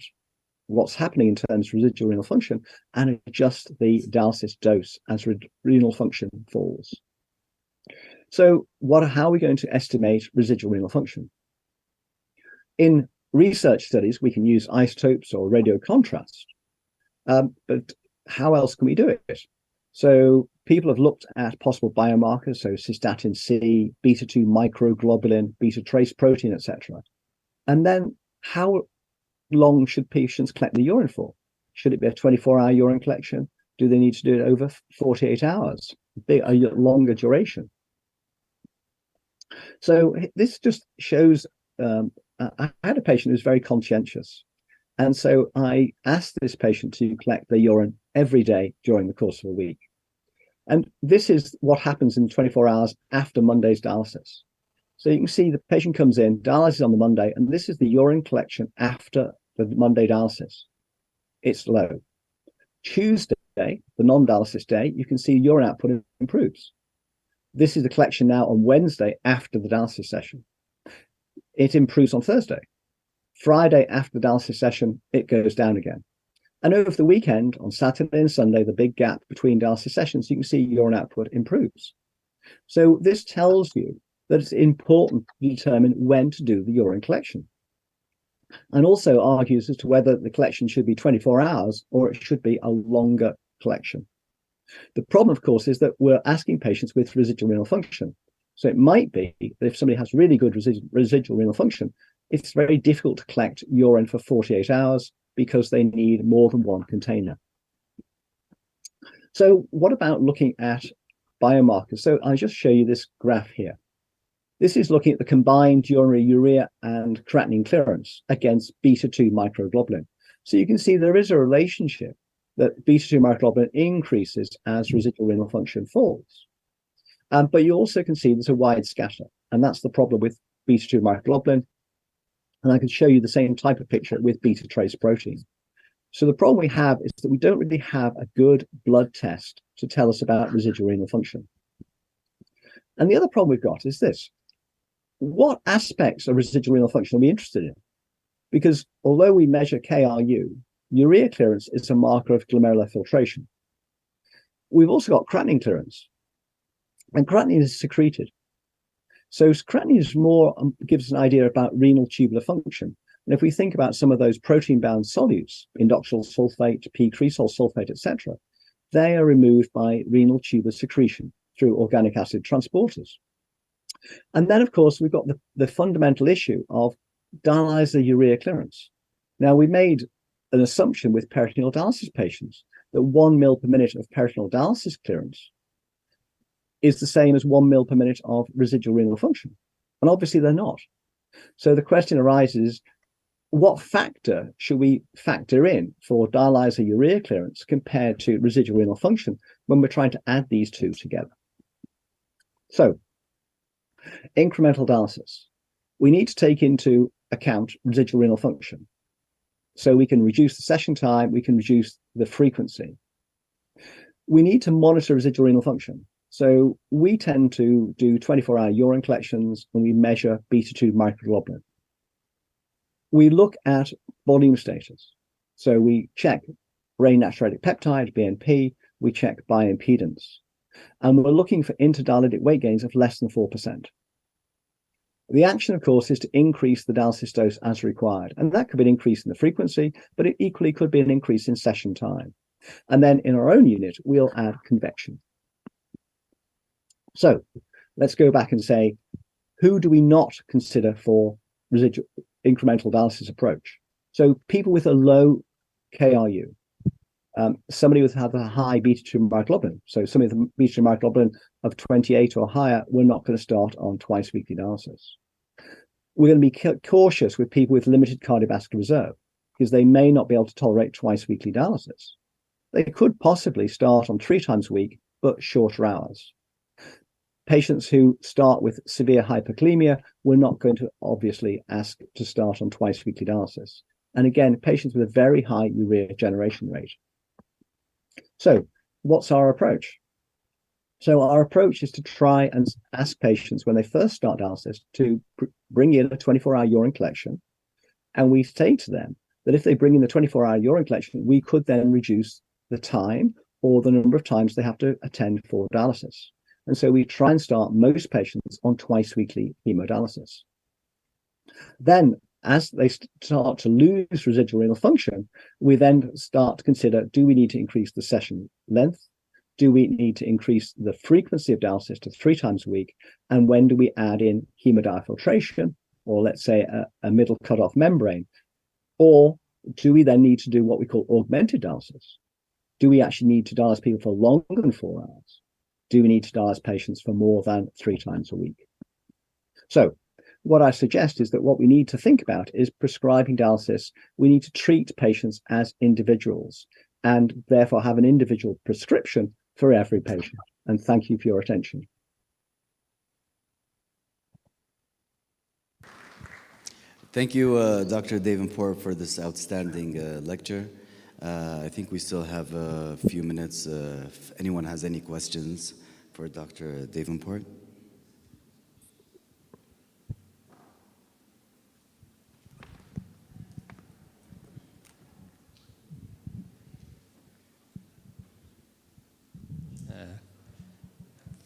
what's happening in terms of residual renal function and adjust the dialysis dose as renal function falls. So how are we going to estimate residual renal function? In research studies, we can use isotopes or radio contrast, but how else can we do it? So people have looked at possible biomarkers, so cystatin C, beta-2 microglobulin, beta trace protein, etc. And then how long should patients collect the urine for? Should it be a 24-hour urine collection? Do they need to do it over 48 hours? A longer duration. So this just shows, I had a patient who was very conscientious. And so I asked this patient to collect their urine every day during the course of a week. And this is what happens in 24 hours after Monday's dialysis. So you can see the patient comes in, dialysis on the Monday, and this is the urine collection after the Monday dialysis. It's low. Tuesday, the non-dialysis day, you can see urine output improves. This is the collection now on Wednesday after the dialysis session. It improves on Thursday. Friday after the dialysis session, it goes down again. And over the weekend, on Saturday and Sunday, the big gap between dialysis sessions, you can see urine output improves. So this tells you that it's important to determine when to do the urine collection. And also argues as to whether the collection should be 24 hours or it should be a longer collection. The problem, of course, is that we're asking patients with residual renal function. So it might be that if somebody has really good residual renal function, it's very difficult to collect urine for 48 hours because they need more than one container. So what about looking at biomarkers? So I'll just show you this graph here. This is looking at the combined urinary urea and creatinine clearance against beta-2 microglobulin. So you can see there is a relationship that beta-2 microglobulin increases as residual renal function falls. But you also can see there's a wide scatter, and that's the problem with beta-2 microglobulin. And I can show you the same type of picture with beta trace protein. So the problem we have is that we don't really have a good blood test to tell us about residual renal function. And the other problem we've got is this. What aspects of residual renal function are we interested in? Because although we measure KRU, urea clearance is a marker of glomerular filtration. We've also got creatinine clearance, and creatinine is secreted. So creatinine is more gives us an idea about renal tubular function. And if we think about some of those protein-bound solutes, indoxyl sulfate, p-cresol sulfate, etc., they are removed by renal tubular secretion through organic acid transporters. And then, of course, we've got the fundamental issue of dialyzer urea clearance. Now, we made an assumption with peritoneal dialysis patients that 1 mil per minute of peritoneal dialysis clearance is the same as 1 mil per minute of residual renal function. And obviously they're not. So the question arises, what factor should we factor in for dialyzer urea clearance compared to residual renal function when we're trying to add these two together? So incremental dialysis. We need to take into account residual renal function. So we can reduce the session time, we can reduce the frequency. We need to monitor residual renal function. So we tend to do 24-hour urine collections and we measure beta-2 microglobulin. We look at volume status. So we check brain natriuretic peptide, BNP, we check bioimpedance. And we're looking for interdialytic weight gains of less than 4%. The action, of course, is to increase the dialysis dose as required. And that could be an increase in the frequency, but it equally could be an increase in session time. And then in our own unit, we'll add convection. So let's go back and say, who do we not consider for residual incremental dialysis approach? So people with a low KRU, somebody with have a high beta-2 microglobulin. So somebody with a beta-2 microglobulin of 28 or higher, we're not going to start on twice weekly dialysis. We're going to be cautious with people with limited cardiovascular reserve because they may not be able to tolerate twice weekly dialysis. They could possibly start on 3 times a week, but shorter hours. Patients who start with severe hyperkalemia, we're not going to obviously ask to start on twice weekly dialysis. And again, patients with a very high urea generation rate. So what's our approach? So our approach is to try and ask patients when they first start dialysis to bring in a 24-hour urine collection. And we say to them that if they bring in the 24-hour urine collection, we could then reduce the time or the number of times they have to attend for dialysis. And so we try and start most patients on twice weekly hemodialysis. Then as they start to lose residual renal function, we then start to consider, do we need to increase the session length? Do we need to increase the frequency of dialysis to 3 times a week? And when do we add in hemodiafiltration, or let's say a middle cutoff membrane? Or do we then need to do what we call augmented dialysis? Do we actually need to dialyze people for longer than 4 hours? Do we need to dialyze patients for more than 3 times a week? So what I suggest is that what we need to think about is prescribing dialysis. We need to treat patients as individuals and therefore have an individual prescription for every patient. And thank you for your attention. Thank you, Dr. Davenport, for this outstanding lecture. I think we still have a few minutes if anyone has any questions for Dr. Davenport.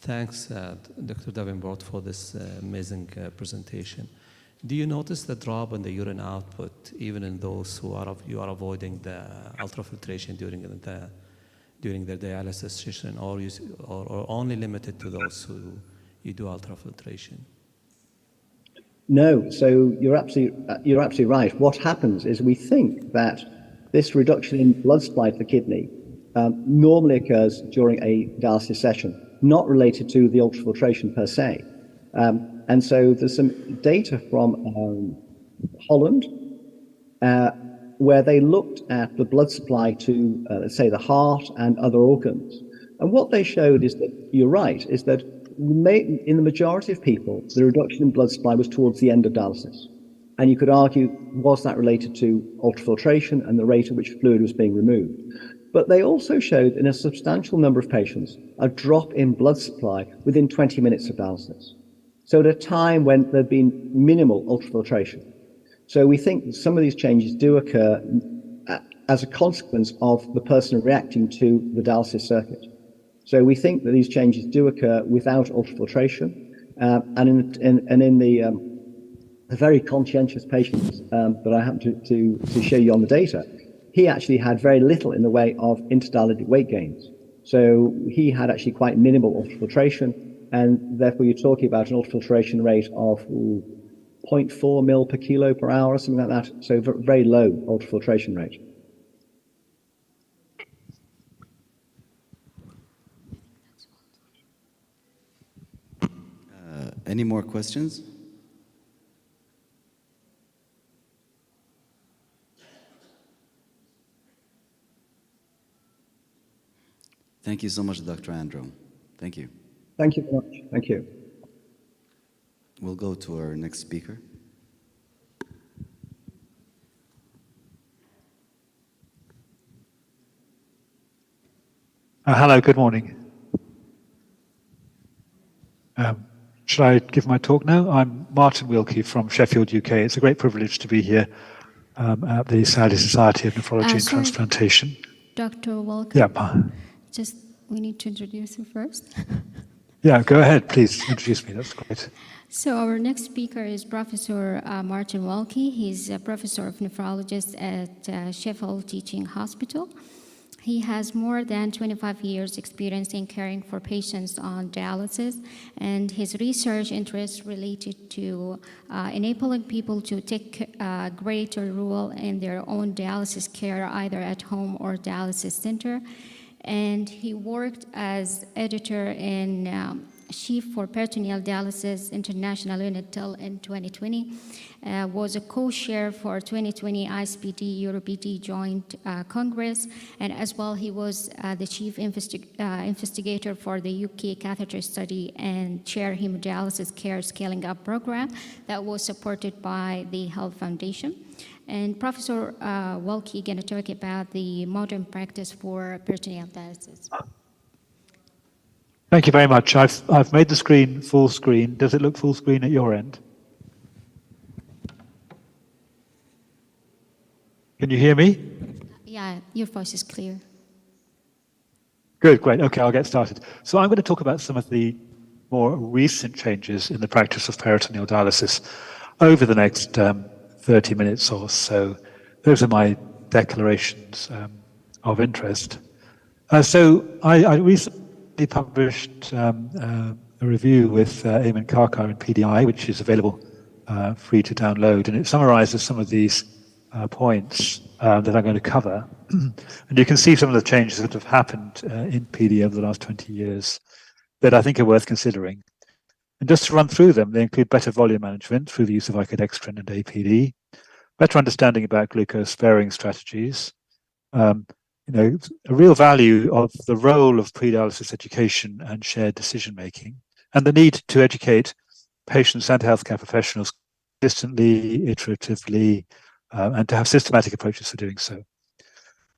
Thanks, Dr. Davenport, for this amazing presentation. Do you notice the drop in the urine output, even in those who you are avoiding the ultrafiltration during the dialysis session, or only limited to those who you do ultrafiltration? No, so you're absolutely right. What happens is we think that this reduction in blood supply to the kidney normally occurs during a dialysis session, not related to the ultrafiltration per se. And so there's some data from Holland where they looked at the blood supply to, let's say, the heart and other organs. And what they showed is that, you're right, is that in the majority of people, the reduction in blood supply was towards the end of dialysis. And you could argue, was that related to ultrafiltration and the rate at which fluid was being removed? But they also showed in a substantial number of patients a drop in blood supply within 20 minutes of dialysis. So at a time when there'd been minimal ultrafiltration. So we think that some of these changes do occur as a consequence of the person reacting to the dialysis circuit. So we think that these changes do occur without ultrafiltration, and in the very conscientious patients that I happen to show you on the data, he actually had very little in the way of interdialytic weight gains. So he had actually quite minimal ultrafiltration, and therefore you're talking about an ultrafiltration rate of 0.4 mil per kilo per hour or something like that. So very low ultrafiltration rate. Any more questions? Thank you so much, Dr. Andrew. Thank you. Thank you very much. Thank you. We'll go to our next speaker. Hello, good morning. Should I give my talk now? I'm Martin Wilkie from Sheffield, UK. It's a great privilege to be here at the Saudi Society of Nephrology and Sorry, Transplantation. Dr. Walker. Yeah. Just, we need to introduce you first. Yeah, go ahead, please introduce me. That's great. So our next speaker is Professor Martin Wilkie. He's a professor of nephrologist at Sheffield Teaching Hospital. He has more than 25 years experience in caring for patients on dialysis, and his research interests related to enabling people to take a greater role in their own dialysis care, either at home or dialysis center. And he worked as editor in chief for peritoneal dialysis international unit till in 2020, was a co-chair for 2020 ISPD EuroPD joint congress, and as well he was the chief investigator for the UK catheter study and chair hemodialysis care scaling up program that was supported by the Health Foundation. And Professor Wilkie going to talk about the modern practice for peritoneal dialysis. Thank you very much. I've made the screen full screen. Does it look full screen at your end? Can you hear me? Yeah, your voice is clear. Good, great. Okay, I'll get started. So I'm going to talk about some of the more recent changes in the practice of peritoneal dialysis over the next 30 minutes or so. Those are my declarations of interest. So I recently published a review with Eamon Karkar in PDI, which is available free to download, and it summarizes some of these points that I'm going to cover. And you can see some of the changes that have happened in PD over the last 20 years that I think are worth considering. And just to run through them, they include better volume management through the use of icodextrin and APD, better understanding about glucose-sparing strategies, a real value of the role of pre-dialysis education and shared decision-making, and the need to educate patients and healthcare professionals consistently, iteratively, and to have systematic approaches for doing so.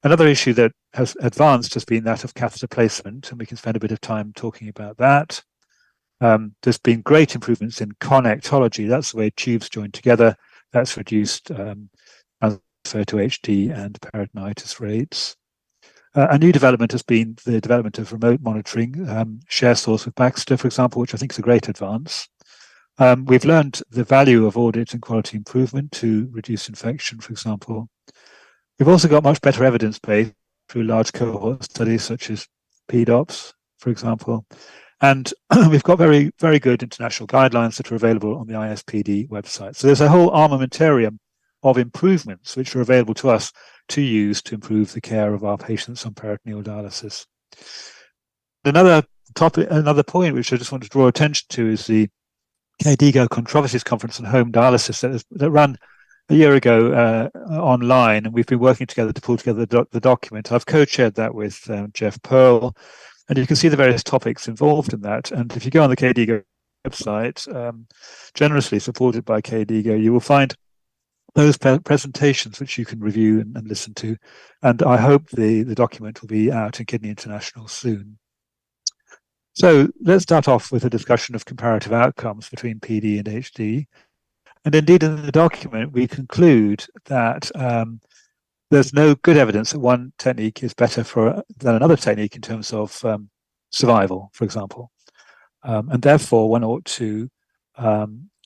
Another issue that has advanced has been that of catheter placement, and we can spend a bit of time talking about that. There's been great improvements in connectology. That's the way tubes join together. That's reduced transfer to HD and peritonitis rates. A new development has been the development of remote monitoring, share source with Baxter, for example, which I think is a great advance. We've learned the value of audit and quality improvement to reduce infection, for example. We've also got much better evidence base through large cohort studies such as PDOPS, for example. And we've got very, very good international guidelines that are available on the ISPD website. So there's a whole armamentarium of improvements which are available to us to use to improve the care of our patients on peritoneal dialysis. Another point which I just want to draw attention to is the KDIGO Controversies Conference on Home Dialysis that ran a year ago online, and we've been working together to pull together the document. I've co-chaired that with Jeff Pearl, and you can see the various topics involved in that. And if you go on the KDIGO website, generously supported by KDIGO, you will find those presentations which you can review and listen to. And I hope the document will be out in Kidney International soon. So let's start off with a discussion of comparative outcomes between PD and HD. And indeed, in the document, we conclude that there's no good evidence that one technique is better than another technique in terms of survival, for example. And therefore, one ought to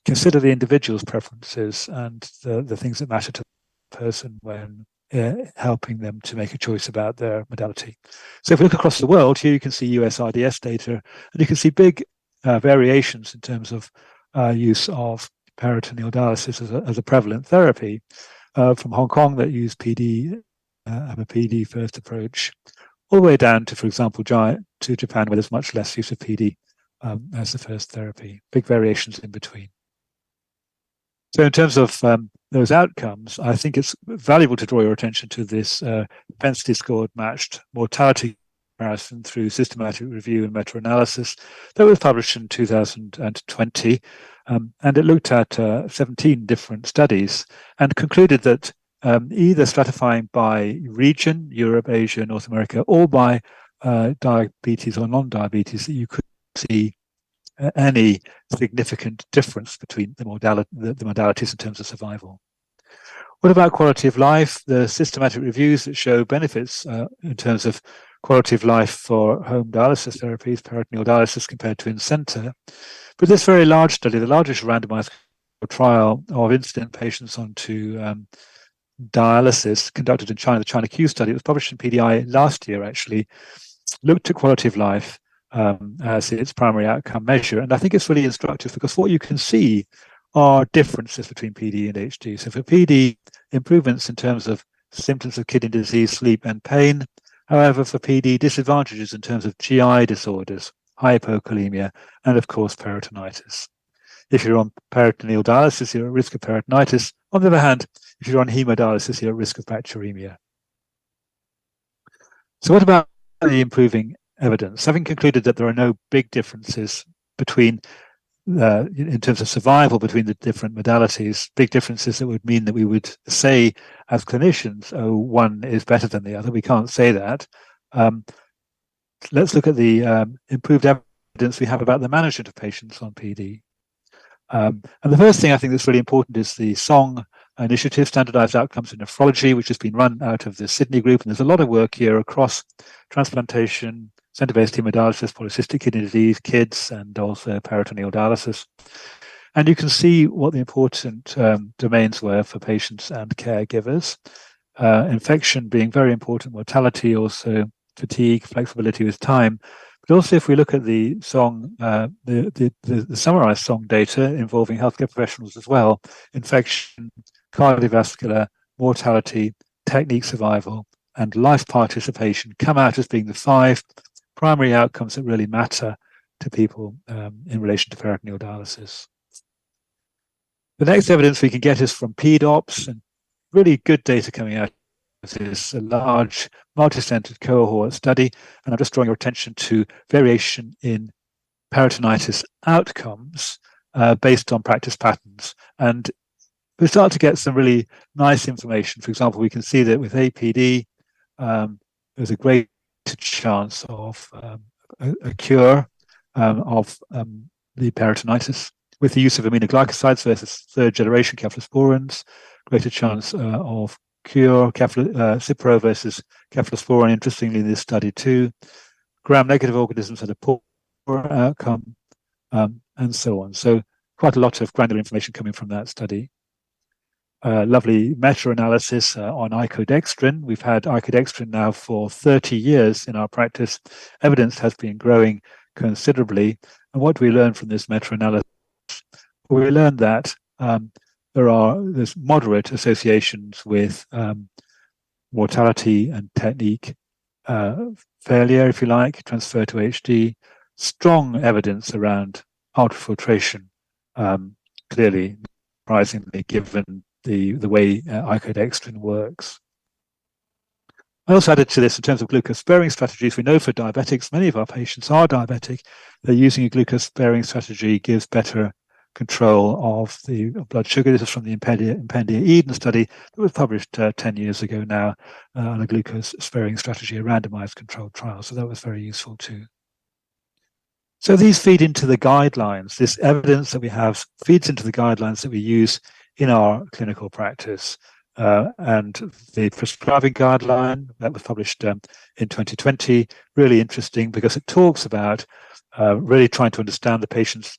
consider the individual's preferences and the things that matter to the person when helping them to make a choice about their modality. So if we look across the world, here you can see US RDS data, and you can see big variations in terms of use of peritoneal dialysis as a prevalent therapy. From Hong Kong that use PD, have a PD first approach, all the way down to, for example, to Japan, where there's much less use of PD as the first therapy. Big variations in between. So in terms of those outcomes, I think it's valuable to draw your attention to this propensity scored matched mortality comparison through systematic review and meta-analysis that was published in 2020. And it looked at 17 different studies and concluded that either stratifying by region, Europe, Asia, North America, or by diabetes or non-diabetes, that you could see any significant difference between the modalities in terms of survival. What about quality of life? The systematic reviews that show benefits in terms of quality of life for home dialysis therapies, peritoneal dialysis compared to in-center. But this very large study, the largest randomized trial of incident patients onto dialysis conducted in China, the China Q study, it was published in PDI last year actually, looked at quality of life as its primary outcome measure. And I think it's really instructive because what you can see are differences between PD and HD. So for PD, improvements in terms of symptoms of kidney disease, sleep and pain. However, for PD, disadvantages in terms of GI disorders, hypokalemia, and of course, peritonitis. If you're on peritoneal dialysis, you're at risk of peritonitis. On the other hand, if you're on hemodialysis, you're at risk of bacteremia. So what about the improving evidence? Having concluded that there are no big differences between in terms of survival between the different modalities, big differences that would mean that we would say as clinicians, oh, one is better than the other. We can't say that. Let's look at the improved evidence we have about the management of patients on PD. And the first thing I think that's really important is the SONG initiative, Standardized Outcomes in Nephrology, which has been run out of the Sydney group. And there's a lot of work here across transplantation, center-based hemodialysis, polycystic kidney disease, kids, and also peritoneal dialysis. And you can see what the important domains were for patients and caregivers. Infection being very important, mortality, also fatigue, flexibility with time. But also if we look at the SONG, the summarized SONG data involving healthcare professionals as well, infection, cardiovascular, mortality, technique survival, and life participation come out as being the 5 primary outcomes that really matter to people in relation to peritoneal dialysis. The next evidence we can get is from PDOPS, and really good data coming out of this a large multi-centered cohort study. And I'm just drawing your attention to variation in peritonitis outcomes based on practice patterns. And we start to get some really nice information. For example, we can see that with APD, there's a great chance of a cure of the peritonitis with the use of aminoglycosides versus third-generation cephalosporins, greater chance of cure, Cipro versus cephalosporin, interestingly, in this study too. Gram-negative organisms had a poor outcome, and so on. So quite a lot of granular information coming from that study. Lovely meta-analysis on icodextrin. We've had icodextrin now for 30 years in our practice. Evidence has been growing considerably. And what do we learn from this meta-analysis? We learned that there's moderate associations with mortality and technique failure, if you like, transfer to HD, strong evidence around ultrafiltration clearly, surprisingly, given the way icodextrin works. I also added to this in terms of glucose-sparing strategies. We know for diabetics, many of our patients are diabetic. They're using a glucose-sparing strategy gives better control of the blood sugar. This is from the Impendia Eden study that was published 10 years ago now on a glucose-sparing strategy, a randomized controlled trial. So that was very useful too. So these feed into the guidelines. This evidence that we have feeds into the guidelines that we use in our clinical practice. And the prescribing guideline that was published in 2020, really interesting because it talks about really trying to understand the patient's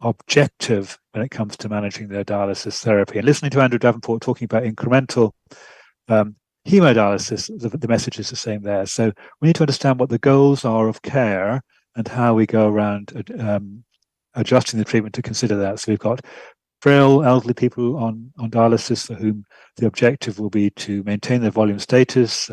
objective when it comes to managing their dialysis therapy. And listening to Andrew Davenport talking about incremental hemodialysis, the message is the same there. So we need to understand what the goals are of care and how we go around adjusting the treatment to consider that. So we've got frail elderly people on dialysis for whom the objective will be to maintain their volume status.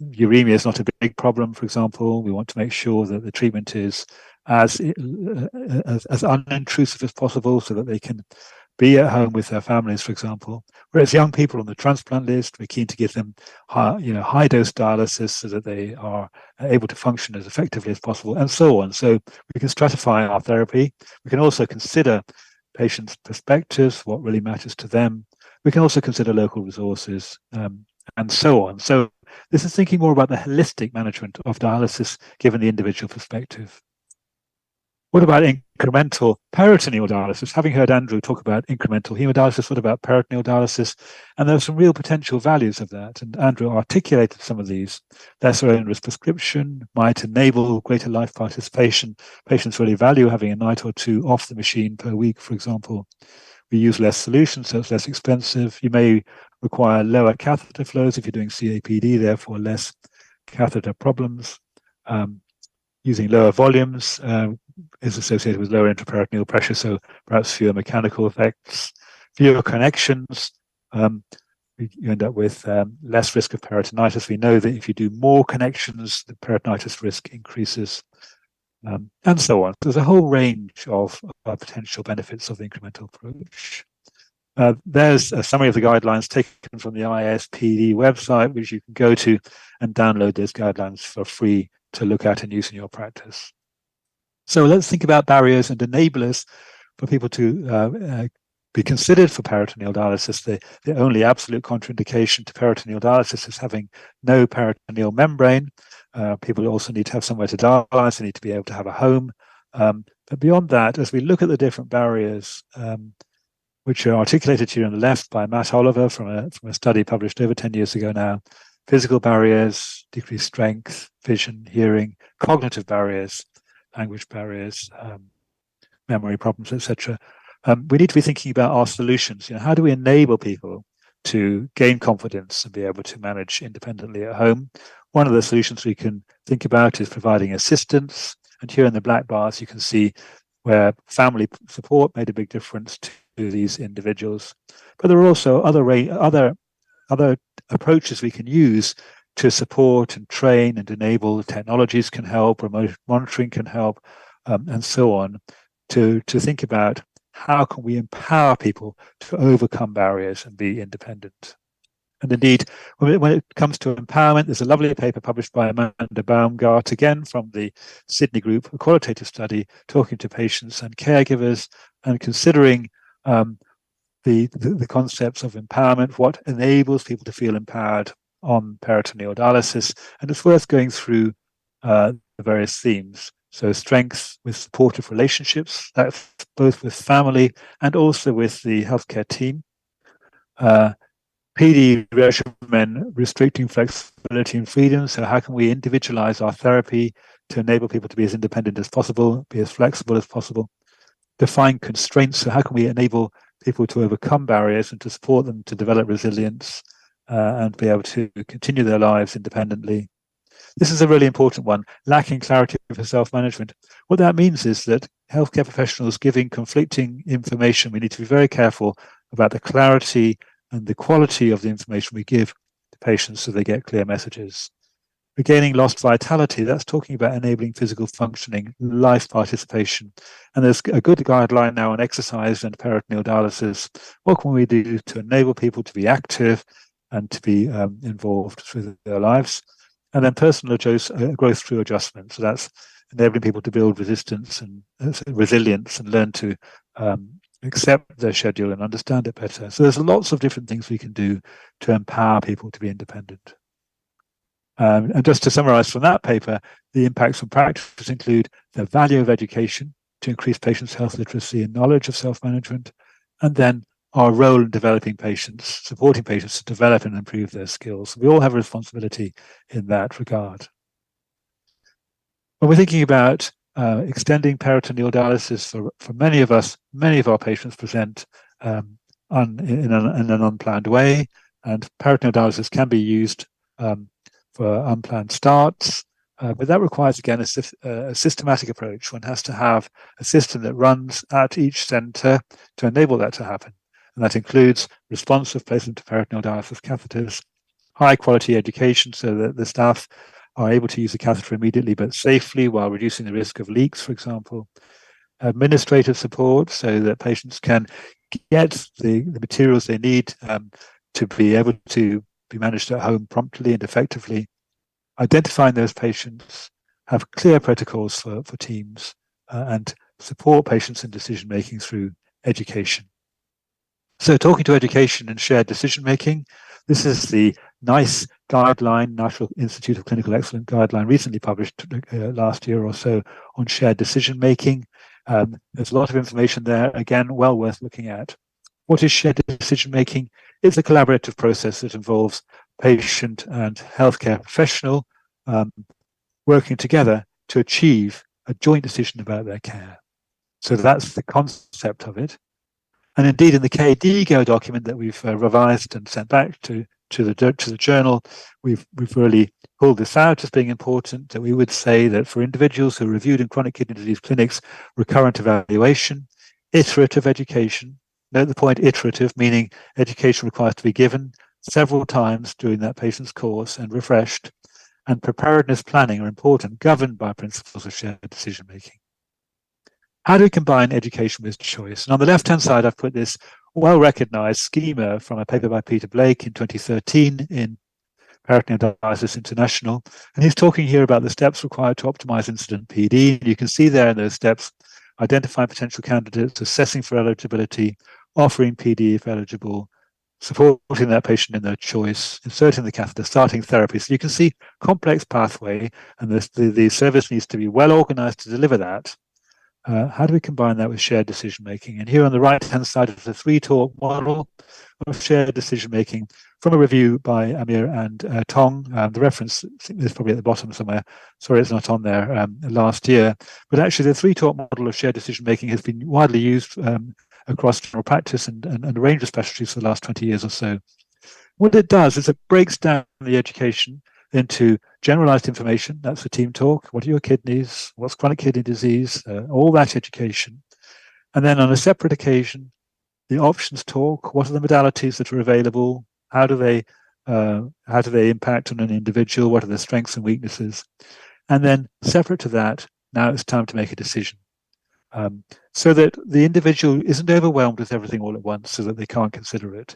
Uremia is not a big problem, for example. We want to make sure that the treatment is as unintrusive as possible so that they can be at home with their families, for example. Whereas young people on the transplant list, we're keen to give them high dose dialysis so that they are able to function as effectively as possible, and so on. So we can stratify our therapy. We can also consider patients' perspectives, what really matters to them. We can also consider local resources, and so on. So this is thinking more about the holistic management of dialysis given the individual perspective. What about incremental peritoneal dialysis? Having heard Andrew talk about incremental hemodialysis, what about peritoneal dialysis? And there are some real potential values of that. And Andrew articulated some of these. Lesser onerous prescription might enable greater life participation. Patients really value having a night or two off the machine per week, for example. We use less solution, so it's less expensive. You may require lower catheter flows if you're doing CAPD, therefore less catheter problems. Using lower volumes is associated with lower intraperitoneal pressure, so perhaps fewer mechanical effects, fewer connections. You end up with less risk of peritonitis. We know that if you do more connections, the peritonitis risk increases, and so on. There's a whole range of potential benefits of the incremental approach. There's a summary of the guidelines taken from the ISPD website, which you can go to and download those guidelines for free to look at and use in your practice. So let's think about barriers and enablers for people to be considered for peritoneal dialysis. The only absolute contraindication to peritoneal dialysis is having no peritoneal membrane. People also need to have somewhere to dialyze. They need to be able to have a home. But beyond that, as we look at the different barriers, which are articulated here on the left by Matt Oliver from a study published over 10 years ago now, physical barriers, decreased strength, vision, hearing, cognitive barriers, language barriers, memory problems, etc. We need to be thinking about our solutions. How do we enable people to gain confidence and be able to manage independently at home? One of the solutions we can think about is providing assistance. And here in the black bars, you can see where family support made a big difference to these individuals. But there are also other approaches we can use to support and train and enable. Technologies can help, remote monitoring can help, and so on, to think about how can we empower people to overcome barriers and be independent. And indeed, when it comes to empowerment, there's a lovely paper published by Amanda Baumgart, again from the Sydney Group, a qualitative study talking to patients and caregivers and considering the concepts of empowerment, what enables people to feel empowered on peritoneal dialysis. And it's worth going through the various themes. So strengths with supportive relationships, that's both with family and also with the healthcare team. PD regimen restricting flexibility and freedom. So how can we individualize our therapy to enable people to be as independent as possible, be as flexible as possible? Define constraints. So how can we enable people to overcome barriers and to support them to develop resilience and be able to continue their lives independently? This is a really important one, lacking clarity for self-management. What that means is that healthcare professionals giving conflicting information, we need to be very careful about the clarity and the quality of the information we give to patients so they get clear messages. Regaining lost vitality, that's talking about enabling physical functioning, life participation. And there's a good guideline now on exercise and peritoneal dialysis. What can we do to enable people to be active and to be involved through their lives? And then personal growth through adjustment. So that's enabling people to build resistance and resilience and learn to accept their schedule and understand it better. So there's lots of different things we can do to empower people to be independent. And just to summarize from that paper, the impacts on practice include the value of education to increase patients' health literacy and knowledge of self-management, and then our role in developing patients, supporting patients to develop and improve their skills. We all have a responsibility in that regard. When we're thinking about extending peritoneal dialysis for many of us, many of our patients present in an unplanned way, and peritoneal dialysis can be used for unplanned starts, but that requires, again, a systematic approach. One has to have a system that runs at each centre to enable that to happen. And that includes responsive placement of peritoneal dialysis catheters, high quality education so that the staff are able to use the catheter immediately but safely while reducing the risk of leaks, for example. Administrative support so that patients can get the materials they need to be able to be managed at home promptly and effectively. Identifying those patients, have clear protocols for teams, and support patients in decision making through education. So talking to education and shared decision making, this is the NICE guideline, National Institute of Clinical Excellence guideline, recently published last year or so on shared decision making. There's a lot of information there, again, well worth looking at. What is shared decision making? It's a collaborative process that involves patient and healthcare professional working together to achieve a joint decision about their care. So that's the concept of it. And indeed, in the KDIGO document that we've revised and sent back to the journal, we've really pulled this out as being important, that we would say that for individuals who are reviewed in chronic kidney disease clinics, recurrent evaluation, iterative education, note the point iterative, meaning education requires to be given several times during that patient's course and refreshed, and preparedness planning are important, governed by principles of shared decision making. How do we combine education with choice? And on the left-hand side, I've put this well-recognized schema from a paper by Peter Blake in 2013 in Peritoneal Dialysis International. And he's talking here about the steps required to optimize incident PD. And you can see there in those steps, identifying potential candidates, assessing for eligibility, offering PD if eligible, supporting that patient in their choice, inserting the catheter, starting therapy. So you can see complex pathway, and the service needs to be well organized to deliver that. How do we combine that with shared decision making? And here on the right-hand side is the 3-talk model of shared decision making from a review by Amir and Tong. The reference is probably at the bottom somewhere. Sorry, it's not on there last year. But actually, the 3-talk model of shared decision making has been widely used across general practice and a range of specialties for the last 20 years or so. What it does is it breaks down the education into generalized information, that's the team talk, what are your kidneys, what's chronic kidney disease, all that education. And then on a separate occasion, the options talk, what are the modalities that are available, how do they impact on an individual, what are their strengths and weaknesses. And then separate to that, now it's time to make a decision. So that the individual isn't overwhelmed with everything all at once so that they can't consider it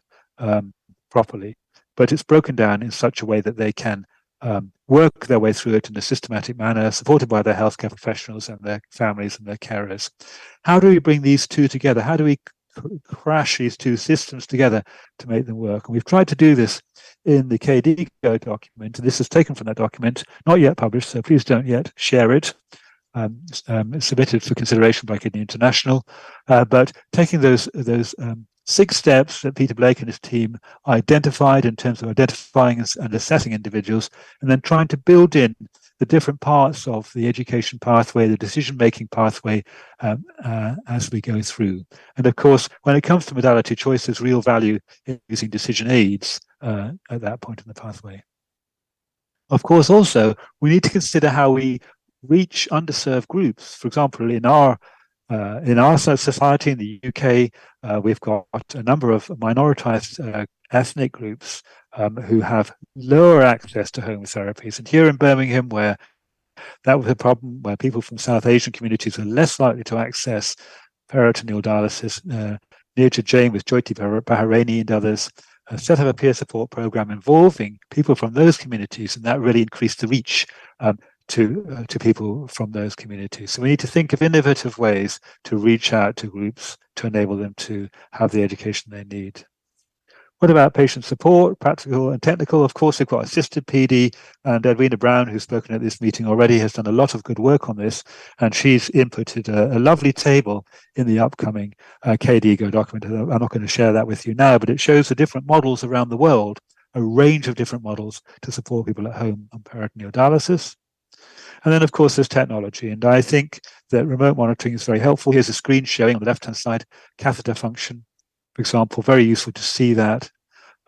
properly, but it's broken down in such a way that they can work their way through it in a systematic manner, supported by their healthcare professionals and their families and their carers. How do we bring these two together? How do we crash these two systems together to make them work? And we've tried to do this in the KDIGO document, and this is taken from that document, not yet published, so please don't yet share it. It's submitted for consideration by Kidney International, but taking those 6 steps that Peter Blake and his team identified in terms of identifying and assessing individuals, and then trying to build in the different parts of the education pathway, the decision-making pathway as we go through. And of course, when it comes to modality choice, there's real value in using decision aids at that point in the pathway. Of course, also, we need to consider how we reach underserved groups. For example, in our In our society in the UK, we've got a number of minoritized ethnic groups who have lower access to home therapies. And here in Birmingham, where that was a problem, where people from South Asian communities are less likely to access peritoneal dialysis, near to Jane with Jyoti Bahraini and others, set up a peer support program involving people from those communities, and that really increased the reach to people from those communities. So we need to think of innovative ways to reach out to groups to enable them to have the education they need. What about patient support, practical and technical? Of course, we've got assisted PD, and Edwina Brown, who's spoken at this meeting already, has done a lot of good work on this, and she's inputted a lovely table in the upcoming KDIGO document. I'm not going to share that with you now, but it shows the different models around the world, a range of different models to support people at home on peritoneal dialysis. And then, of course, there's technology, and I think that remote monitoring is very helpful. Here's a screen showing on the left-hand side catheter function, for example, very useful to see that.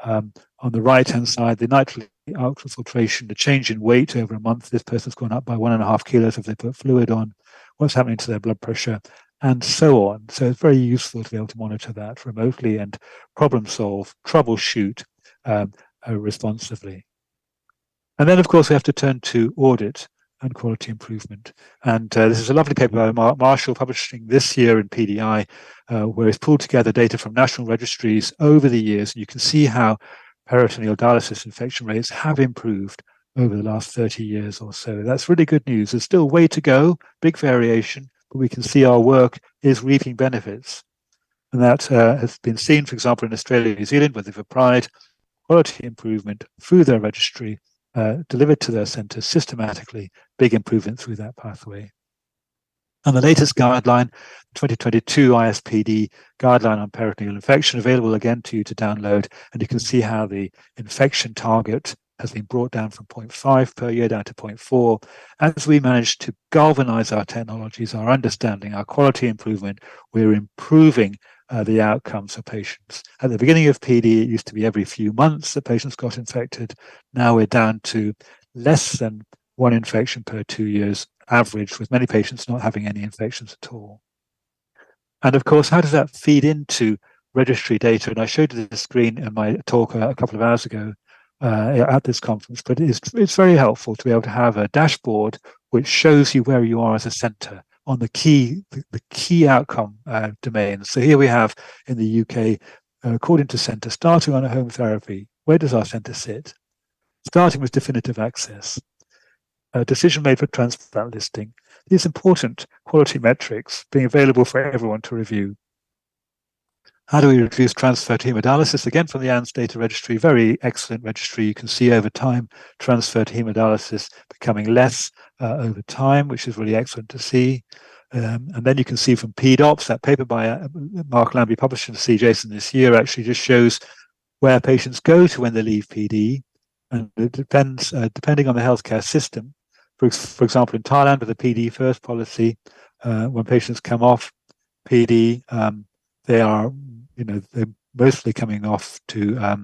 On the right-hand side, the nitral ultrafiltration, the change in weight over a month. This person's gone up by 1.5 kilos if they put fluid on, what's happening to their blood pressure, and so on. So it's very useful to be able to monitor that remotely and problem solve, troubleshoot responsively. And then, of course, we have to turn to audit and quality improvement. And this is a lovely paper by Marshall publishing this year in PDI, where he's pulled together data from national registries over the years. And you can see how peritoneal dialysis infection rates have improved over the last 30 years or so. That's really good news. There's still a way to go, big variation, but we can see our work is reaping benefits. And that has been seen, for example, in Australia and New Zealand, where they've applied quality improvement through their registry, delivered to their centres systematically, big improvement through that pathway. And the latest guideline, 2022 ISPD guideline on peritoneal infection, available again to you to download, and you can see how the infection target has been brought down from 0.5 per year down to 0.4. As we manage to galvanize our technologies, our understanding, our quality improvement, we're improving the outcomes for patients. At the beginning of PD, it used to be every few months that patients got infected. Now we're down to less than 1 infection per 2 years average, with many patients not having any infections at all. And of course, how does that feed into registry data? And I showed you the screen in my talk a couple of hours ago at this conference, but it's very helpful to be able to have a dashboard which shows you where you are as a centre on the key outcome domains. So here we have in the UK, according to centre, starting on a home therapy, where does our centre sit? Starting with definitive access, a decision made for transplant listing, these important quality metrics being available for everyone to review. How do we reduce transfer to hemodialysis? Again, from the ANS data registry, very excellent registry. You can see over time, transfer to hemodialysis becoming less over time, which is really excellent to see. And then you can see from PDOPS, that paper by Mark Lambie published in CJASN this year actually just shows where patients go to when they leave PD. And it depends, depending on the healthcare system. For example, in Thailand, with the PD first policy, when patients come off PD, they are, they're mostly coming off to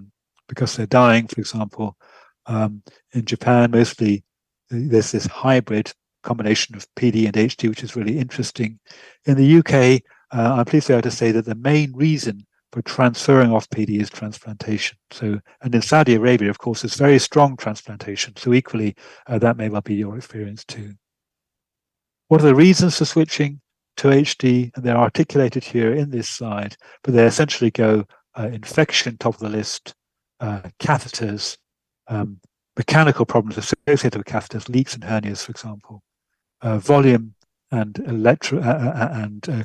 because they're dying. For example, in Japan, mostly there's this hybrid combination of PD and HD, which is really interesting. In the UK, I'm pleased to be able to say that the main reason for transferring off PD is transplantation. So, and in Saudi Arabia, of course, there's very strong transplantation. So equally, that may well be your experience too. What are the reasons for switching to HD? And they're articulated here in this slide, but they essentially go infection, top of the list, catheters, mechanical problems associated with catheters, leaks and hernias, for example, volume and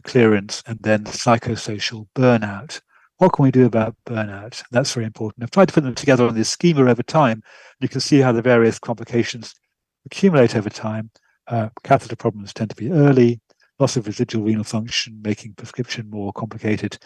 clearance, and then psychosocial burnout. What can we do about burnout? That's very important. I've tried to put them together on this schema over time. You can see how the various complications accumulate over time. Catheter problems tend to be early, loss of residual renal function, making prescription more complicated,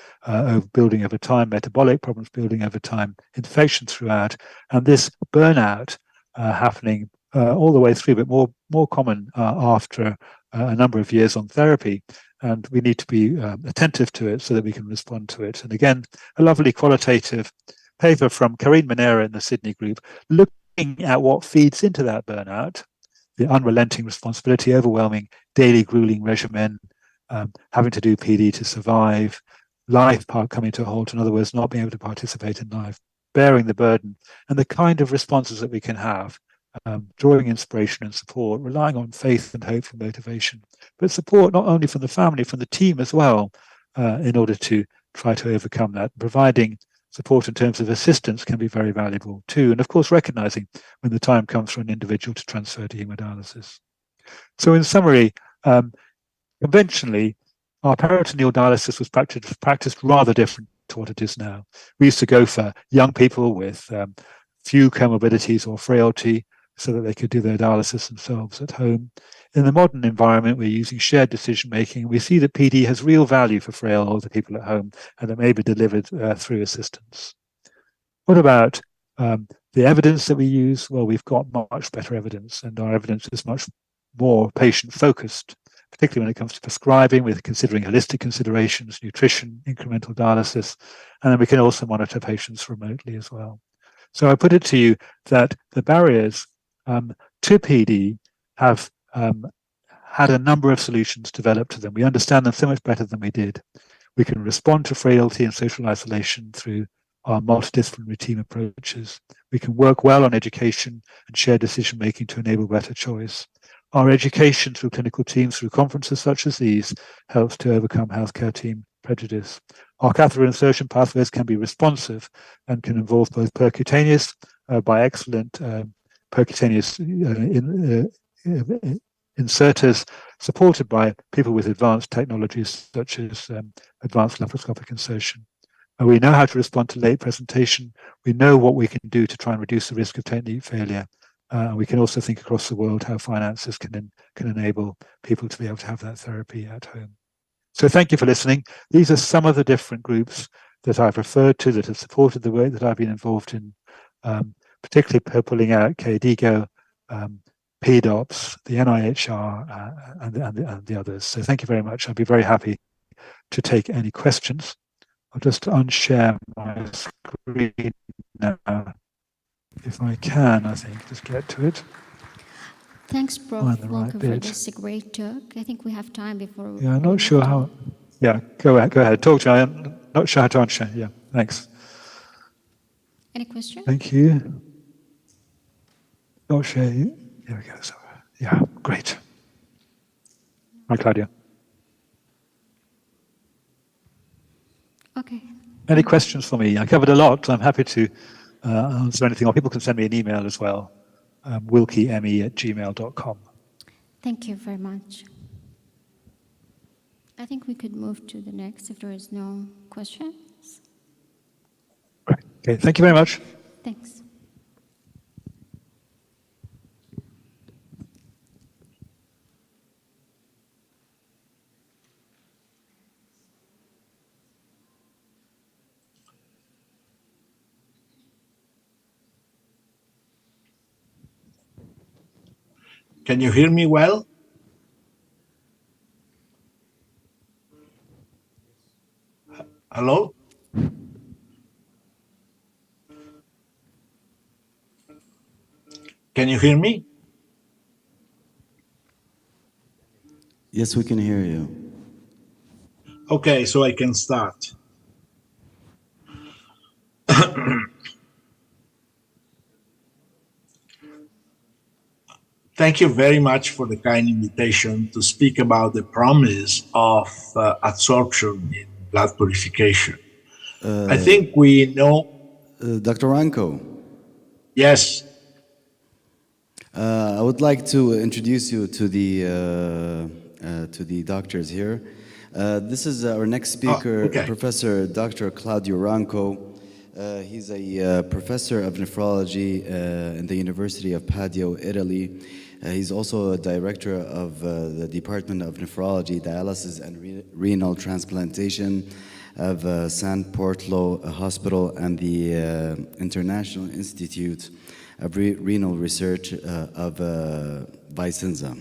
building over time, metabolic problems building over time, infection throughout, and this burnout happening all the way through, but more common after a number of years on therapy. And we need to be attentive to it so that we can respond to it. And again, a lovely qualitative paper from Karine Manera in the Sydney group, looking at what feeds into that burnout, the unrelenting responsibility, overwhelming daily grueling regimen, having to do PD to survive, life coming to a halt, in other words, not being able to participate in life, bearing the burden, and the kind of responses that we can have, drawing inspiration and support, relying on faith and hope for motivation, but support not only from the family, from the team as well, in order to try to overcome that. Providing support in terms of assistance can be very valuable too, and of course recognizing when the time comes for an individual to transfer to hemodialysis. So in summary, conventionally, our peritoneal dialysis was practiced rather different to what it is now. We used to go for young people with few comorbidities or frailty so that they could do their dialysis themselves at home. In the modern environment, we're using shared decision making. We see that PD has real value for frail older people at home, and it may be delivered through assistance. What about the evidence that we use? Well, we've got much better evidence, and our evidence is much more patient focused, particularly when it comes to prescribing. We're considering holistic considerations, nutrition, incremental dialysis, and then we can also monitor patients remotely as well. So I put it to you that the barriers to PD have had a number of solutions developed to them. We understand them so much better than we did. We can respond to frailty and social isolation through our multidisciplinary team approaches. We can work well on education and shared decision making to enable better choice. Our education through clinical teams, through conferences such as these, helps to overcome healthcare team prejudice. Our catheter insertion pathways can be responsive and can involve both percutaneous by excellent percutaneous inserters, supported by people with advanced technologies such as advanced laparoscopic insertion. We know how to respond to late presentation. We know what we can do to try and reduce the risk of technique failure. We can also think across the world how finances can enable people to be able to have that therapy at home. So thank you for listening. These are some of the different groups that I've referred to that have supported the work that I've been involved in, particularly pulling out KDIGO, PDOPS, the NIHR, and the others. So thank you very much. I'll be very happy to take any questions. I'll just unshare my screen now, if I can, I think, just get to it. Thanks, Prof. Welcome for this great talk. I think we have time before. Yeah, I'm not sure how. Yeah, go ahead. Talk to me. I'm not sure how to answer. Yeah, thanks. Any questions? Thank you. Not sure. Here we go. So, yeah, great. Hi, Claudia. Okay. Any questions for me? I covered a lot. I'm happy to answer anything, or people can send me an email as well. wilkieme@gmail.com. Thank you very much. I think we could move to the next if there is no questions. Right. Okay, thank you very much. Thanks. Can you hear me well? Hello? Can you hear me? Yes, we can hear you. Okay, so I can start. Thank you very much for the kind invitation to speak about the promise of absorption in blood purification. I think we know... Dr. Ranko. Yes. I would like to introduce you to the doctors here. This is our next speaker, Professor Dr. Claudio Ranco. He's a professor of nephrology in the University of Padua, Italy. He's also a director of the Department of Nephrology, Dialysis and Renal Transplantation of San Portolo Hospital and the International Institute of Renal Research of Vicenza.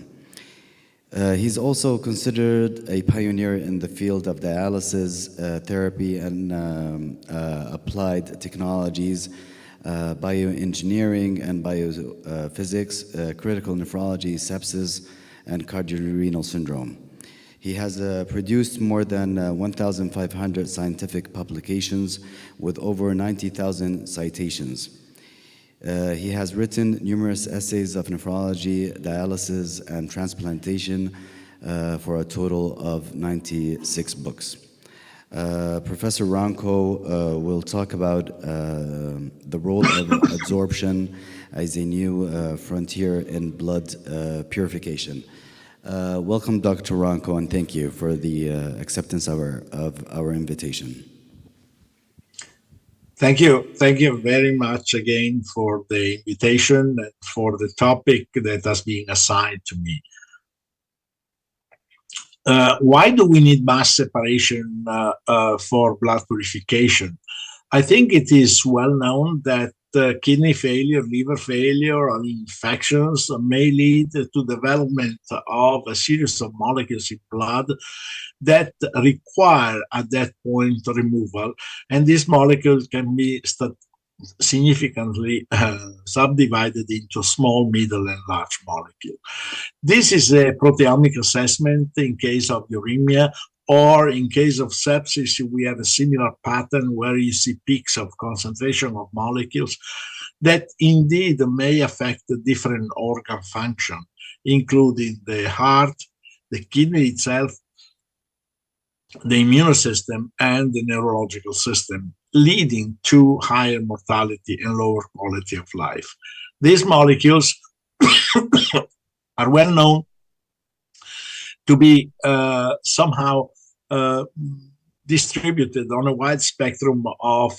He's also considered a pioneer in the field of dialysis therapy and applied technologies, bioengineering and biophysics, critical nephrology, sepsis, and cardiorenal syndrome. He has produced more than 1,500 scientific publications with over 90,000 citations. He has written numerous essays of nephrology, dialysis, and transplantation for a total of 96 books. Professor Ranco will talk about the role of adsorption as a new frontier in blood purification. Welcome, Dr. Ranco, and thank you for the acceptance of our invitation. Thank you. Thank you very much again for the invitation and for the topic that has been assigned to me. Why do we need mass separation for blood purification? I think it is well known that kidney failure, liver failure, or infections may lead to development of a series of molecules in blood that require at that point removal, and these molecules can be significantly subdivided into small, middle, and large molecules. This is a proteomic assessment in case of uremia, or in case of sepsis, we have a similar pattern where you see peaks of concentration of molecules that indeed may affect the different organ function, including the heart, the kidney itself, the immune system, and the neurological system, leading to higher mortality and lower quality of life. These molecules are well known to be somehow distributed on a wide spectrum of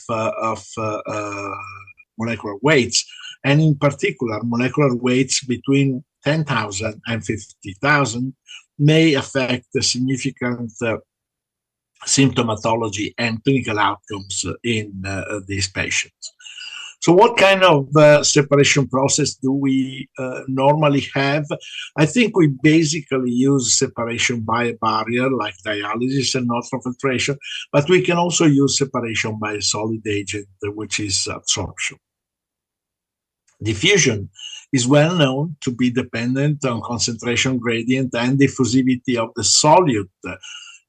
molecular weights, and in particular, molecular weights between 10,000 and 50,000 may affect the significant symptomatology and clinical outcomes in these patients. So what kind of separation process do we normally have? I think we basically use separation by a barrier like dialysis and ultrafiltration, but we can also use separation by a solid agent, which is adsorption. Diffusion is well known to be dependent on concentration gradient and diffusivity of the solute,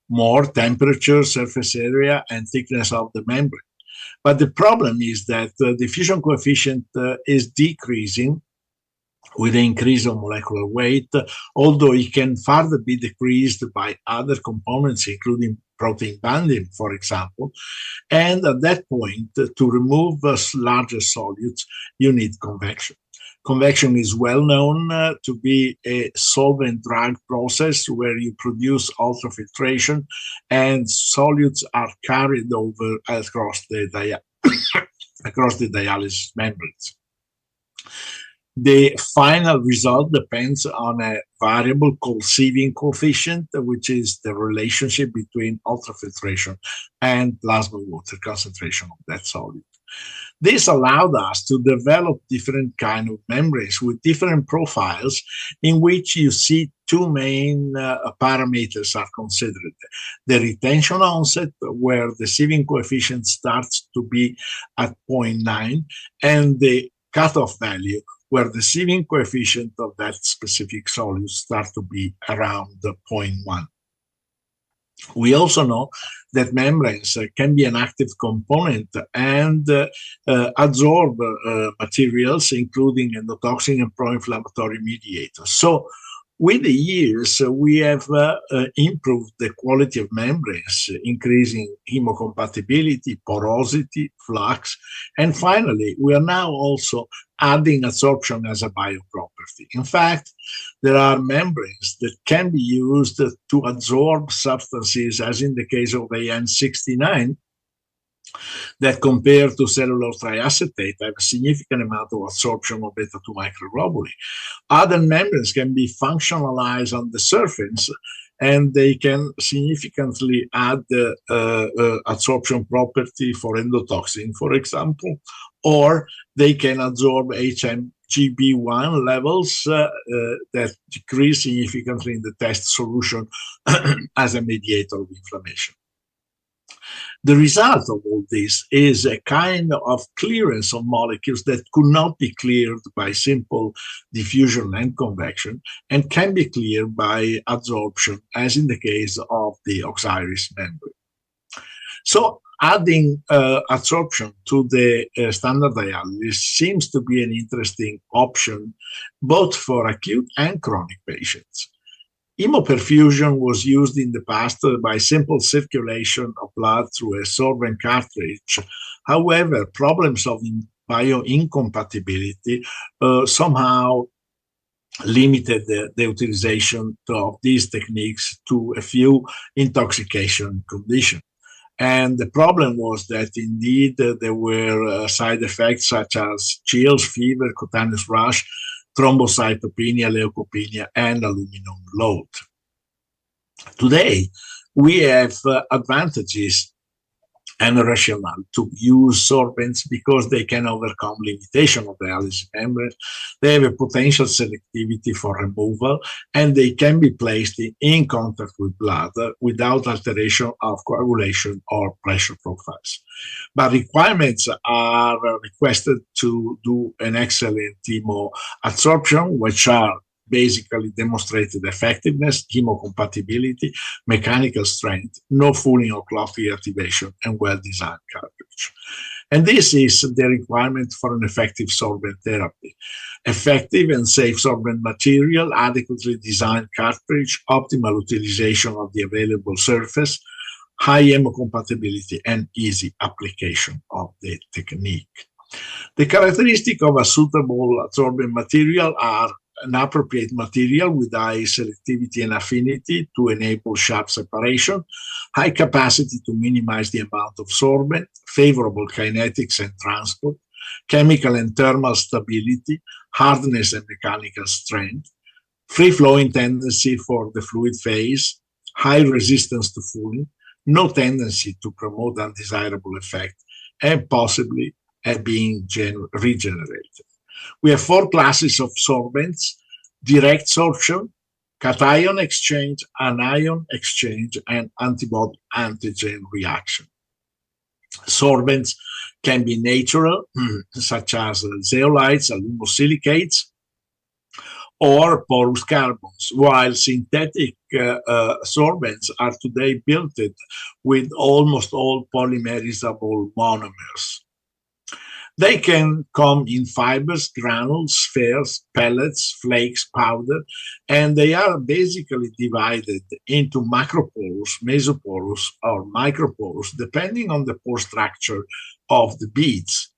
more temperature, surface area, and thickness of the membrane. But the problem is that the diffusion coefficient is decreasing with the increase of molecular weight, although it can further be decreased by other components, including protein binding, for example. And at that point, to remove larger solutes, you need convection. Convection is well known to be a solvent-drug process where you produce ultrafiltration and solutes are carried over across the dialysis membranes. The final result depends on a variable called sieving coefficient, which is the relationship between ultrafiltration and plasma water concentration of that solute. This allowed us to develop different kinds of membranes with different profiles in which you see two main parameters are considered. The retention onset, where the sieving coefficient starts to be at 0.9, and the cutoff value, where the sieving coefficient of that specific solute starts to be around 0.1. We also know that membranes can be an active component and absorb materials, including endotoxin and pro-inflammatory mediators. So with the years, we have improved the quality of membranes, increasing hemocompatibility, porosity, flux, and finally, we are now also adding adsorption as a bioproperty. In fact, there are membranes that can be used to absorb substances, as in the case of AN69, that compared to cellular triacetate have a significant amount of absorption of beta-2 microglobulin. Other membranes can be functionalized on the surface, and they can significantly add adsorption property for endotoxin, for example, or they can absorb HMGB1 levels that decrease significantly in the test solution as a mediator of inflammation. The result of all this is a kind of clearance of molecules that could not be cleared by simple diffusion and convection and can be cleared by adsorption, as in the case of the Osiris membrane. So adding adsorption to the standard dialysis seems to be an interesting option both for acute and chronic patients. Hemoperfusion was used in the past by simple circulation of blood through a sorbent cartridge. However, problems of bioincompatibility somehow limited the utilization of these techniques to a few intoxication conditions. And the problem was that indeed there were side effects such as chills, fever, cutaneous rash, thrombocytopenia, leukopenia, and aluminum load. Today, we have advantages and a rationale to use sorbents because they can overcome limitation of the dialysis membrane. They have a potential selectivity for removal, and they can be placed in contact with blood without alteration of coagulation or pressure profiles. But requirements are requested to do an excellent hemoadsorption, which are basically demonstrated effectiveness, hemocompatibility, mechanical strength, no fouling or clot reactivation, and well-designed cartridge. And this is the requirement for an effective sorbent therapy. Effective and safe sorbent material, adequately designed cartridge, optimal utilization of the available surface, high hemocompatibility, and easy application of the technique. The characteristics of a suitable adsorbent material are an appropriate material with high selectivity and affinity to enable sharp separation, high capacity to minimize the amount of sorbent, favorable kinetics and transport, chemical and thermal stability, hardness and mechanical strength, free-flowing tendency for the fluid phase, high resistance to fouling, no tendency to promote undesirable effect, and possibly being regenerated. We have four classes of sorbents: direct sorption, cation exchange, anion exchange, and antibody-antigen reaction. Sorbents can be natural, such as zeolites, aluminosilicates, or porous carbons, while synthetic sorbents are today built with almost all polymerizable monomers. They can come in fibers, granules, spheres, pellets, flakes, powder, and they are basically divided into macroporous, mesoporous, or microporous, depending on the pore structure of the beads.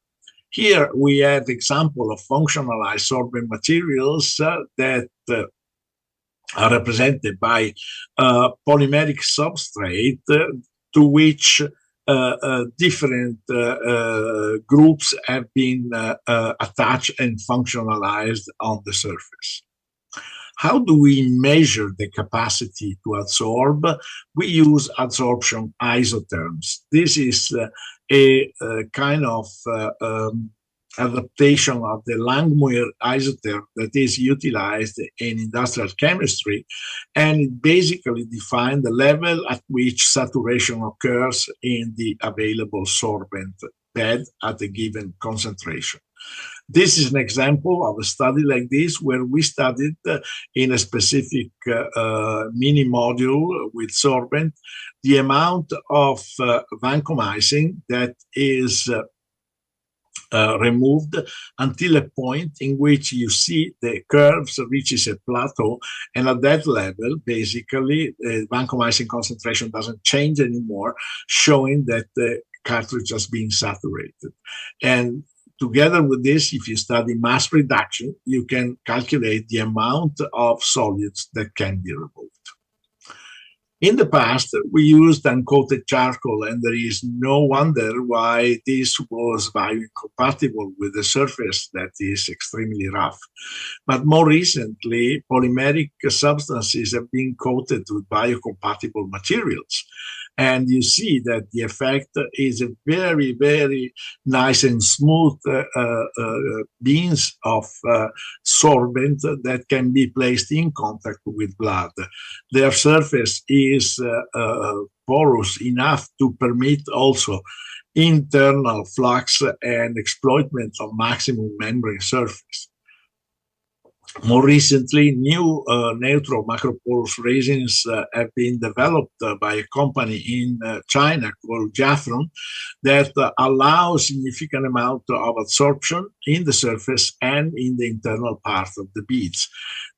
Here we have example of functionalized sorbent materials that are represented by polymeric substrate to which different groups have been attached and functionalized on the surface. How do we measure the capacity to adsorb? We use adsorption isotherms. This is a kind of adaptation of the Langmuir isotherm that is utilized in industrial chemistry, and it basically defines the level at which saturation occurs in the available sorbent bed at a given concentration. This is an example of a study like this where we studied in a specific mini module with sorbent the amount of vancomycin that is removed until a point in which you see the curves reaches a plateau, and at that level basically vancomycin concentration doesn't change anymore, showing that the cartridge has been saturated. And together with this, if you study mass reduction, you can calculate the amount of solids that can be removed. In the past, we used uncoated charcoal, and there is no wonder why this was bioincompatible with the surface that is extremely rough. But more recently, polymeric substances have been coated with biocompatible materials. And you see that the effect is a very, very nice and smooth beans of sorbent that can be placed in contact with blood. Their surface is porous enough to permit also internal flux and exploitment of maximum membrane surface. More recently, new neutral macroporous resins have been developed by a company in China called Jafron that allow significant amount of absorption in the surface and in the internal part of the beads.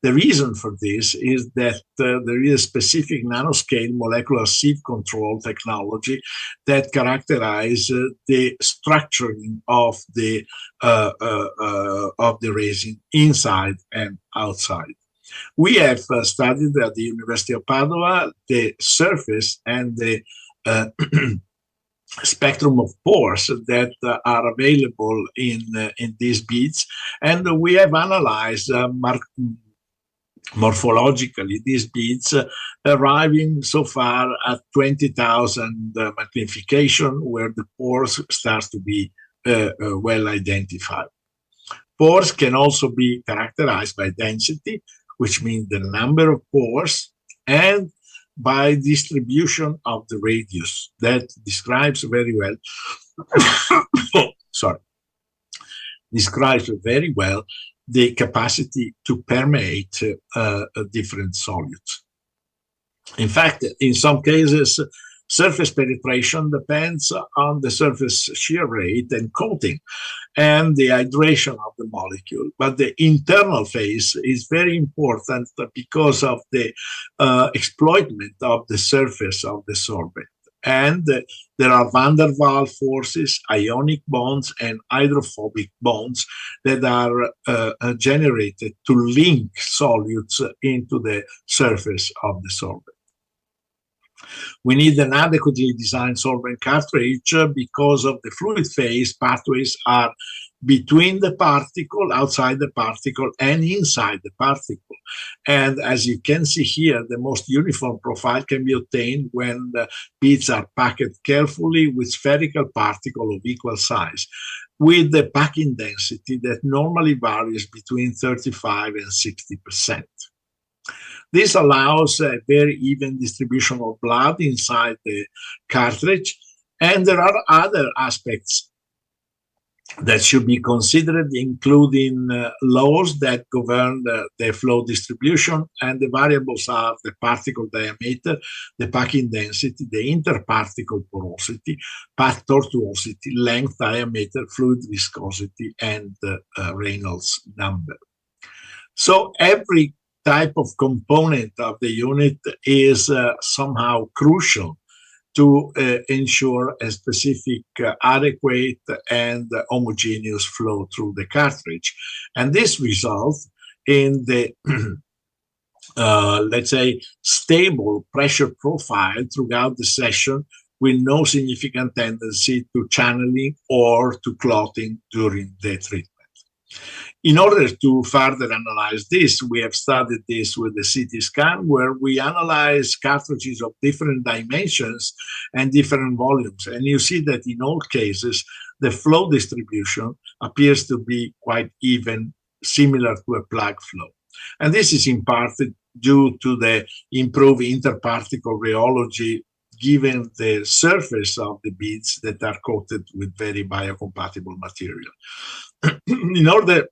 The reason for this is that there is a specific nanoscale molecular sieve control technology that characterizes the structuring of the resin inside and outside. We have studied at the University of Padua the surface and the spectrum of pores that are available in these beads, and we have analyzed morphologically these beads, arriving so far at 20,000 magnification, where the pores start to be well identified. Pores can also be characterized by density, which means the number of pores, and by distribution of the radius. That describes very well, describes very well the capacity to permeate different solutes. In fact, in some cases, surface penetration depends on the surface shear rate and coating and the hydration of the molecule. But the internal phase is very important because of the exploitment of the surface of the sorbent. And there are van der Waals forces, ionic bonds, and hydrophobic bonds that are generated to link solutes into the surface of the sorbent. We need an adequately designed sorbent cartridge because of the fluid phase pathways are between the particle, outside the particle, and inside the particle. And as you can see here, the most uniform profile can be obtained when the beads are packed carefully with spherical particles of equal size, with the packing density that normally varies between 35 and 60%. This allows a very even distribution of blood inside the cartridge, and there are other aspects that should be considered, including laws that govern the flow distribution, and the variables are the particle diameter, the packing density, the interparticle porosity, path tortuosity, length, diameter, fluid viscosity, and Reynolds number. So every type of component of the unit is somehow crucial to ensure a specific adequate and homogeneous flow through the cartridge. And this results in the, let's say, stable pressure profile throughout the session with no significant tendency to channeling or to clotting during the treatment. In order to further analyze this, we have studied this with the CT scan, where we analyze cartridges of different dimensions and different volumes. And you see that in all cases, the flow distribution appears to be quite even, similar to a plug flow. And this is in part due to the improved interparticle rheology, given the surface of the beads that are coated with very biocompatible material. In order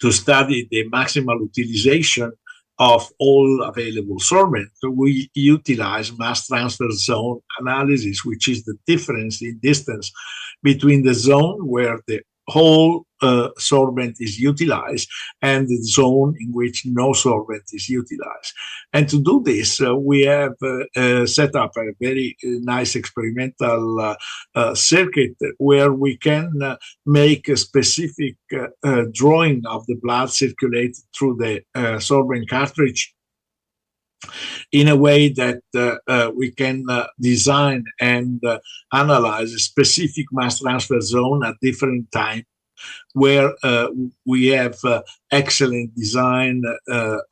to study the maximal utilization of all available sorbent, we utilize mass transfer zone analysis, which is the difference in distance between the zone where the whole sorbent is utilized and the zone in which no sorbent is utilized. And to do this, we have set up a very nice experimental circuit where we can make a specific drawing of the blood circulated through the sorbent cartridge in a way that we can design and analyze a specific mass transfer zone at different times, where we have excellent design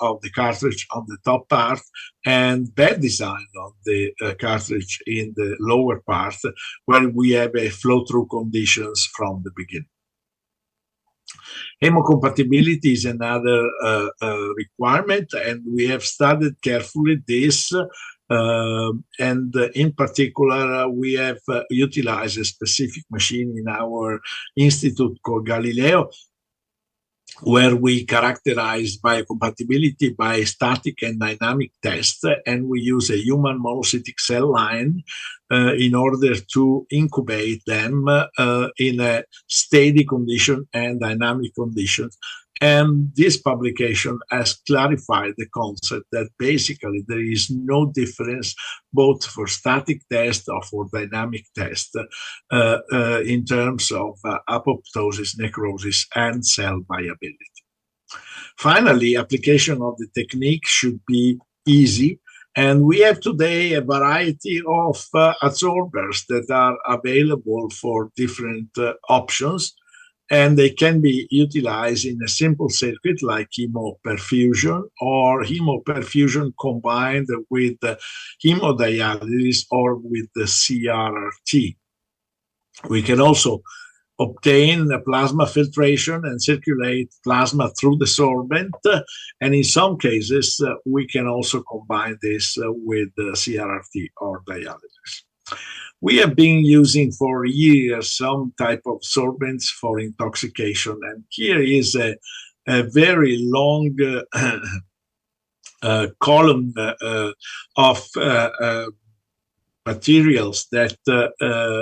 of the cartridge on the top part and bad design of the cartridge in the lower part, where we have a flow-through conditions from the beginning. Hemocompatibility is another requirement, and we have studied carefully this And in particular, we have utilized a specific machine in our institute called Galileo, where we characterize biocompatibility by static and dynamic tests, and we use a human monocytic cell line in order to incubate them in a steady condition and dynamic conditions. And this publication has clarified the concept that basically there is no difference both for static test or for dynamic test in terms of apoptosis, necrosis, and cell viability. Finally, application of the technique should be easy. And we have today a variety of adsorbers that are available for different options. And they can be utilized in a simple circuit like hemoperfusion or hemoperfusion combined with hemodialysis or with the CRRT. We can also obtain plasma filtration and circulate plasma through the sorbent. And in some cases, we can also combine this with CRRT or dialysis. We have been using for years some type of sorbents for intoxication, and here is a very long column of materials that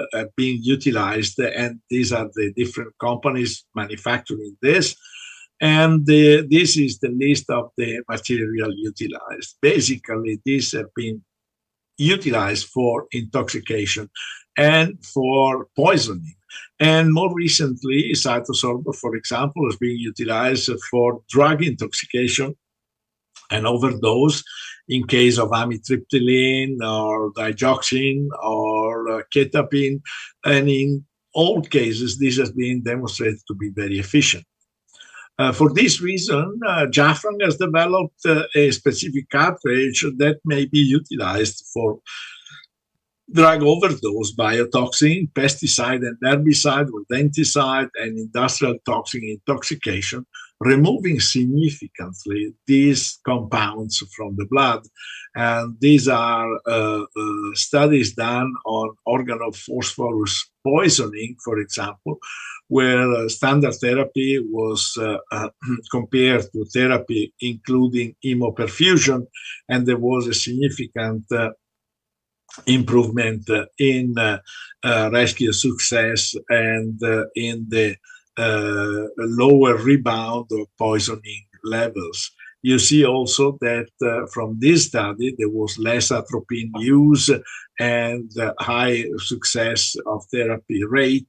have been utilized, and these are the different companies manufacturing this. And this is the list of the material utilized. Basically, these have been utilized for intoxication and for poisoning. And more recently, cytosorber, for example, has been utilized for drug intoxication and overdose in case of amitriptyline or digoxin or ketapine. And in all cases, this has been demonstrated to be very efficient. For this reason, Jafran has developed a specific cartridge that may be utilized for drug overdose, biotoxin, pesticide and herbicide, rodenticide, and industrial toxin intoxication, removing significantly these compounds from the blood. And these are studies done on organophosphorus poisoning, for example, where standard therapy was compared to therapy including hemoperfusion, and there was a significant improvement in rescue success and in the lower rebound of poisoning levels. You see also that from this study, there was less atropine use and high success of therapy rate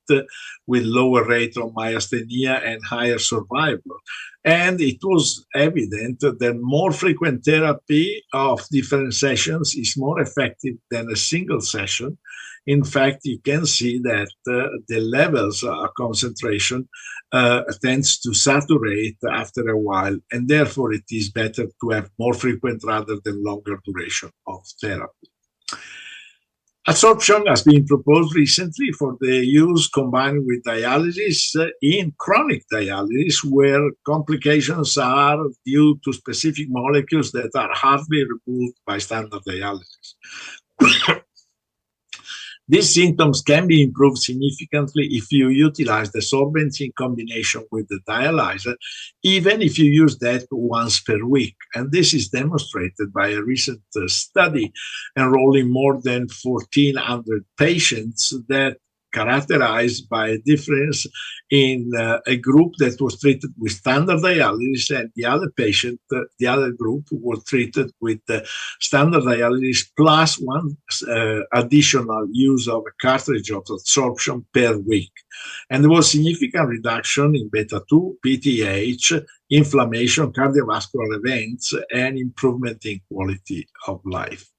with lower rate of myasthenia and higher survival. And it was evident that more frequent therapy of different sessions is more effective than a single session. In fact, you can see that the levels of concentration tends to saturate after a while, and therefore it is better to have more frequent rather than longer duration of therapy. Adsorption has been proposed recently for the use combined with dialysis in chronic dialysis, where complications are due to specific molecules that are hardly removed by standard dialysis. These symptoms can be improved significantly if you utilize the sorbents in combination with the dialyzer, even if you use that once per week. And this is demonstrated by a recent study enrolling more than 1,400 patients that characterized by a difference in a group that was treated with standard dialysis, and the other group was treated with standard dialysis plus one additional use of a cartridge of adsorption per week. And there was significant reduction in beta-2, PTH, inflammation, cardiovascular events, and improvement in quality of life.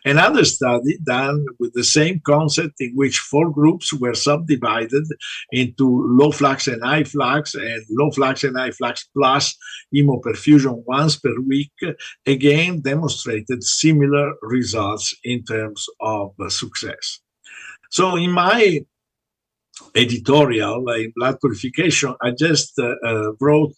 Another study done with the same concept, in which 4 groups were subdivided into low flux and high flux, and low flux and high flux plus hemoperfusion once per week, again demonstrated similar results in terms of success. So in my editorial in blood purification, I just wrote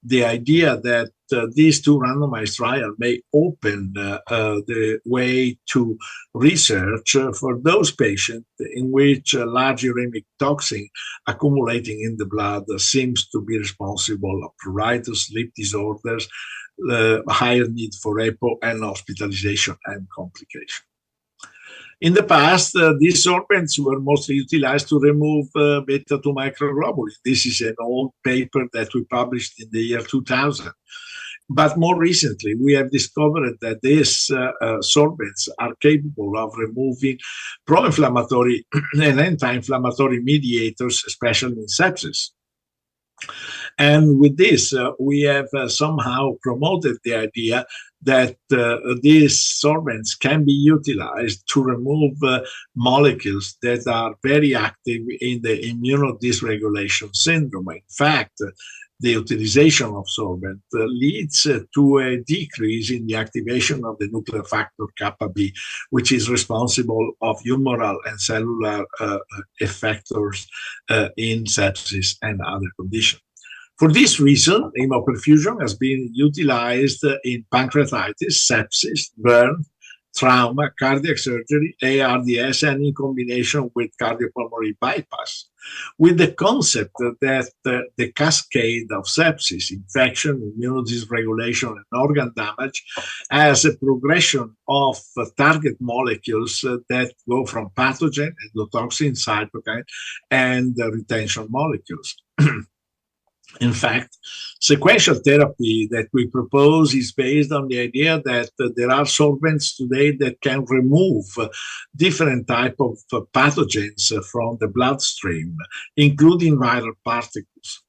the idea that these two randomized trials may open the way to research for those patients in which large uremic toxin accumulating in the blood seems to be responsible of pruritus, sleep disorders, higher need for EPO, and hospitalization and complication. In the past, these sorbents were mostly utilized to remove beta-2 microglobulin. This is an old paper that we published in the year 2000. But more recently, we have discovered that these sorbents are capable of removing pro-inflammatory and anti-inflammatory mediators, especially in sepsis. And with this, we have somehow promoted the idea that these sorbents can be utilized to remove molecules that are very active in the immunodysregulation syndrome. In fact, the utilization of sorbent leads to a decrease in the activation of the nuclear factor kappa B, which is responsible of humoral and cellular effectors in sepsis and other conditions. For this reason, hemoperfusion has been utilized in pancreatitis, sepsis, burn, trauma, cardiac surgery, ARDS, and in combination with cardiopulmonary bypass, with the concept that the cascade of sepsis, infection, immunodysregulation, and organ damage has a progression of target molecules that go from pathogen, endotoxin, cytokine, and retention molecules. In fact, sequential therapy that we propose is based on the idea that there are solvents today that can remove different types of pathogens from the bloodstream, including viral particles.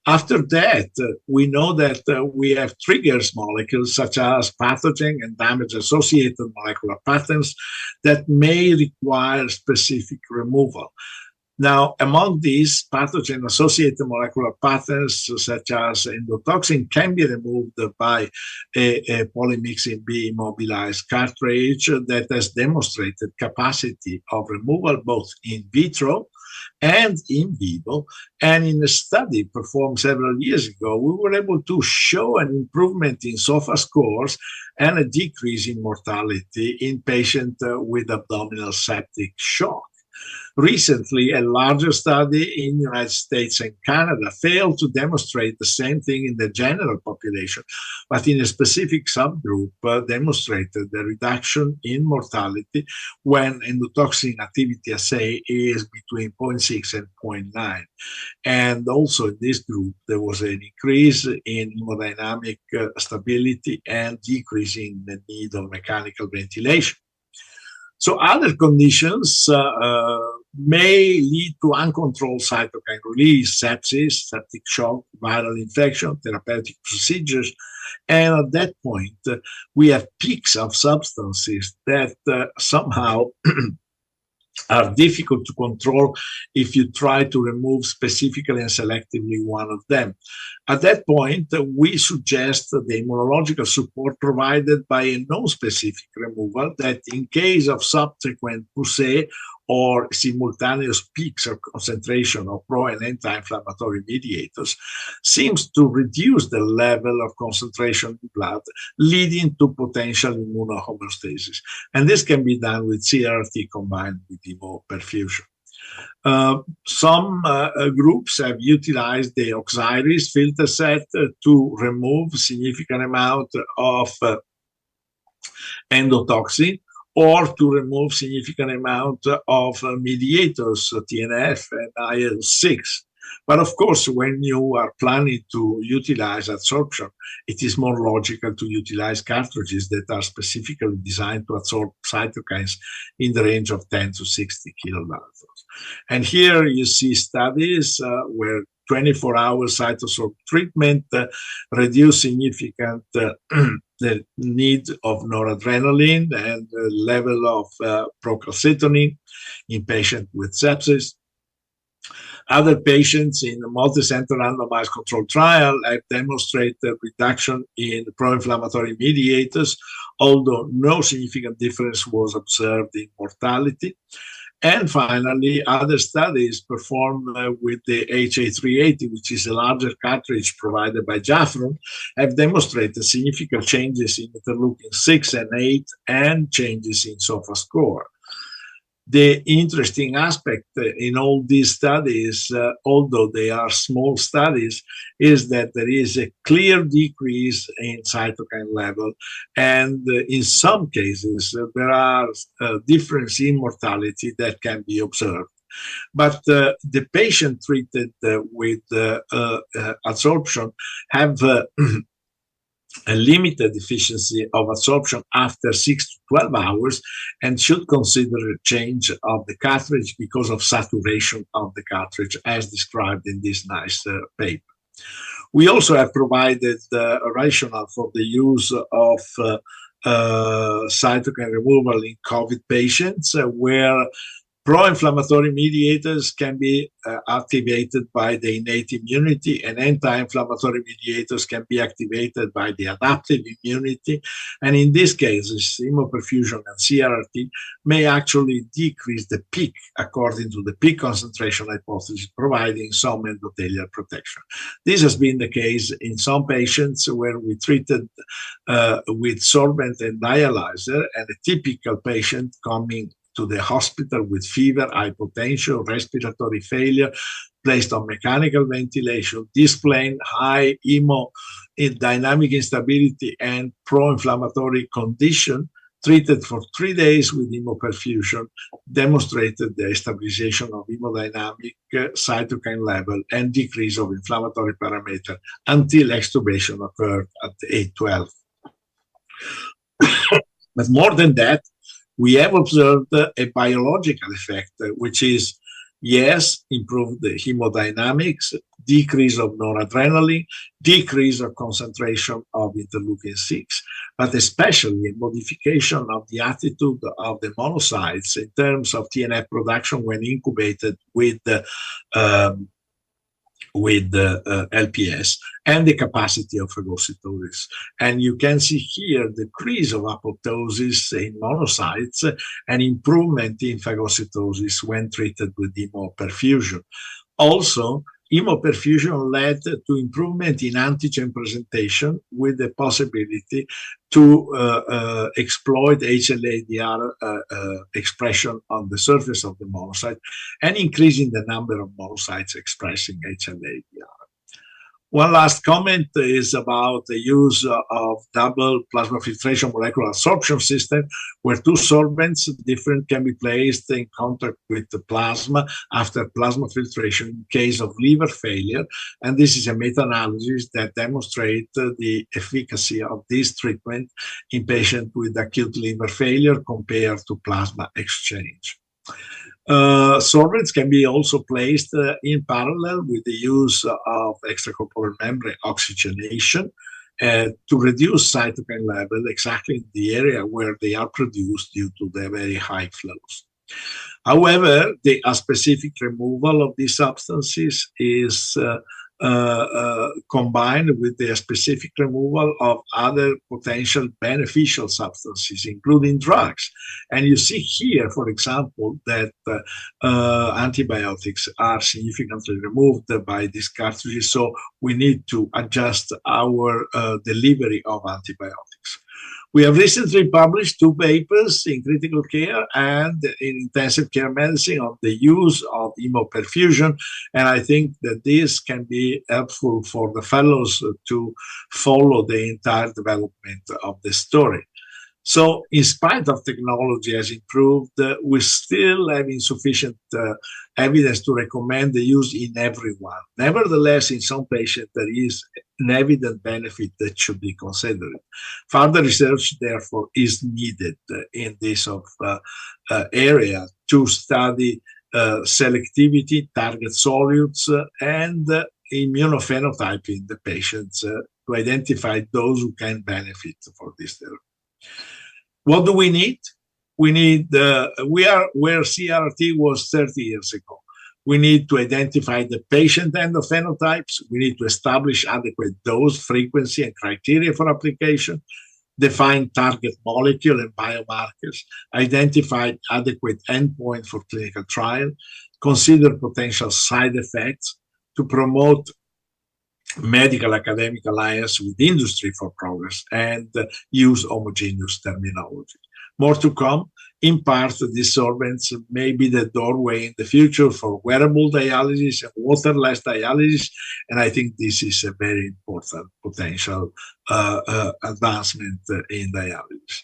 After that, we know that we have triggers molecules such as pathogen and damage-associated molecular patterns that may require specific removal. Now, among these, pathogen-associated molecular patterns, such as endotoxin, can be removed by a polymyxin B immobilized cartridge that has demonstrated capacity of removal both in vitro and in vivo. And in a study performed several years ago, we were able to show an improvement in SOFA scores and a decrease in mortality in patients with abdominal septic shock. Recently, a larger study in the United States and Canada failed to demonstrate the same thing in the general population, but in a specific subgroup demonstrated the reduction in mortality when endotoxin activity assay is between 0.6 and 0.9. And also in this group, there was an increase in hemodynamic stability and decrease in the need of mechanical ventilation. So other conditions may lead to uncontrolled cytokine release, sepsis, septic shock, viral infection, therapeutic procedures. And at that point, we have peaks of substances that somehow are difficult to control if you try to remove specifically and selectively one of them. At that point, we suggest the immunological support provided by a non-specific removal that in case of subsequent poussée or simultaneous peaks of concentration of pro and anti-inflammatory mediators seems to reduce the level of concentration in blood, leading to potential immunohomeostasis. And this can be done with CRT combined with hemoperfusion. Some groups have utilized the Oxiris filter set to remove significant amount of endotoxin, or to remove significant amount of mediators, TNF and IL-6. But of course, when you are planning to utilize adsorption, it is more logical to utilize cartridges that are specifically designed to absorb cytokines in the range of 10 to 60 kilodaltons. And here you see studies where 24-hour cytosorb treatment reduce significant the need of noradrenaline and the level of procalcitonin in patients with sepsis. Other patients in a multi-center randomized controlled trial have demonstrated reduction in pro-inflammatory mediators, although no significant difference was observed in mortality. And finally, other studies performed with the HA380, which is a larger cartridge provided by Jafron, have demonstrated significant changes in interleukin 6 and 8 and changes in SOFA score. The interesting aspect in all these studies, although they are small studies, is that there is a clear decrease in cytokine level, and in some cases there are differences in mortality that can be observed. But the patient treated with adsorption have a limited efficiency of absorption after 6 to 12 hours and should consider a change of the cartridge because of saturation of the cartridge, as described in this nice paper. We also have provided a rationale for the use of cytokine removal in COVID patients, where pro-inflammatory mediators can be activated by the innate immunity, and anti-inflammatory mediators can be activated by the adaptive immunity. And in these cases, hemoperfusion and CRRT may actually decrease the peak according to the peak concentration hypothesis, providing some endothelial protection. This has been the case in some patients where we treated with sorbent and dialyzer, and a typical patient coming to the hospital with fever, hypotension, respiratory failure, placed on mechanical ventilation, displaying high hemodynamic instability and pro-inflammatory condition, treated for 3 days with hemoperfusion, demonstrated the stabilization of hemodynamic, cytokine level, and decrease of inflammatory parameter until extubation occurred at 8:12. But more than that, we have observed a biological effect, which is, yes, improved the hemodynamics, decrease of noradrenaline, decrease of concentration of interleukin 6, but especially a modification of the attitude of the monocytes in terms of TNF production when incubated with LPS, and the capacity of phagocytosis. And you can see here the decrease of apoptosis in monocytes and improvement in phagocytosis when treated with hemoperfusion. Also, hemoperfusion led to improvement in antigen presentation, with the possibility to exploit HLA-DR expression on the surface of the monocyte, and increasing the number of monocytes expressing HLA-DR. One last comment is about the use of double plasma filtration molecular absorption system, where two sorbents different can be placed in contact with the plasma after plasma filtration in case of liver failure. And this is a meta-analysis that demonstrates the efficacy of this treatment in patients with acute liver failure compared to plasma exchange. Sorbents can be also placed in parallel with the use of extracorporeal membrane oxygenation to reduce cytokine level exactly in the area where they are produced due to the very high flows. However, the specific removal of these substances is combined with the specific removal of other potential beneficial substances, including drugs. And you see here, for example, that antibiotics are significantly removed by these cartridges, so we need to adjust our delivery of antibiotics. We have recently published 2 papers in critical care and in intensive care medicine on the use of hemoperfusion, and I think that this can be helpful for the fellows to follow the entire development of the story. So, in spite of technology has improved, we still have insufficient evidence to recommend the use in everyone. Nevertheless, in some patients, there is an evident benefit that should be considered. Further research, therefore, is needed in this area to study selectivity, target solutes, and immunophenotype in the patients to identify those who can benefit for this therapy. What do we need? We need, we are where CRT was 30 years ago. We need to identify the patient endophenotypes. We need to establish adequate dose, frequency, and criteria for application. defined target molecule and biomarkers, identified adequate endpoint for clinical trial, consider potential side effects to promote medical academic alliance with industry for progress, and use homogeneous terminology. More to come. In part, these solvents may be the doorway in the future for wearable dialysis and waterless dialysis, and I think this is a very important potential advancement in dialysis.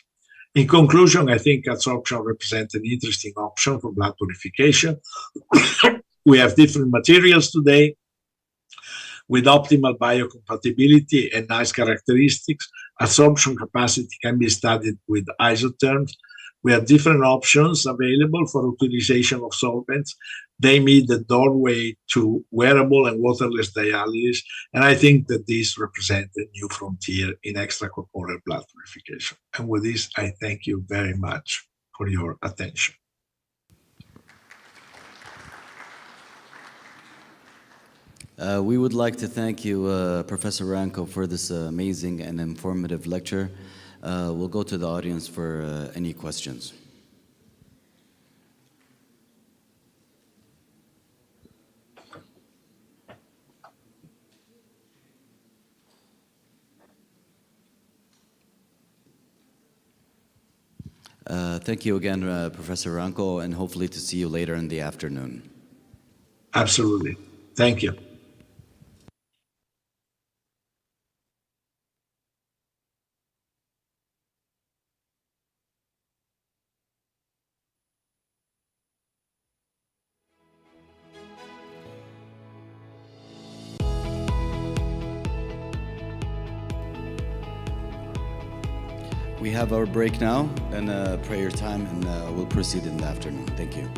In conclusion, I think adsorption represents an interesting option for blood purification. We have different materials today with optimal biocompatibility and nice characteristics. Adsorption capacity can be studied with isotherms. We have different options available for utilization of solvents. They meet the doorway to wearable and waterless dialysis, and I think that these represent a new frontier in extracorporeal blood purification. And with this, I thank you very much for your attention. We would like to thank you, Professor Ranco, for this amazing and informative lecture. We'll go to the audience for any questions. Thank you again, Professor Ranco, and hopefully to see you later in the afternoon. Absolutely. Thank you. We have our break now and prayer time, and we'll proceed in the afternoon. Thank you.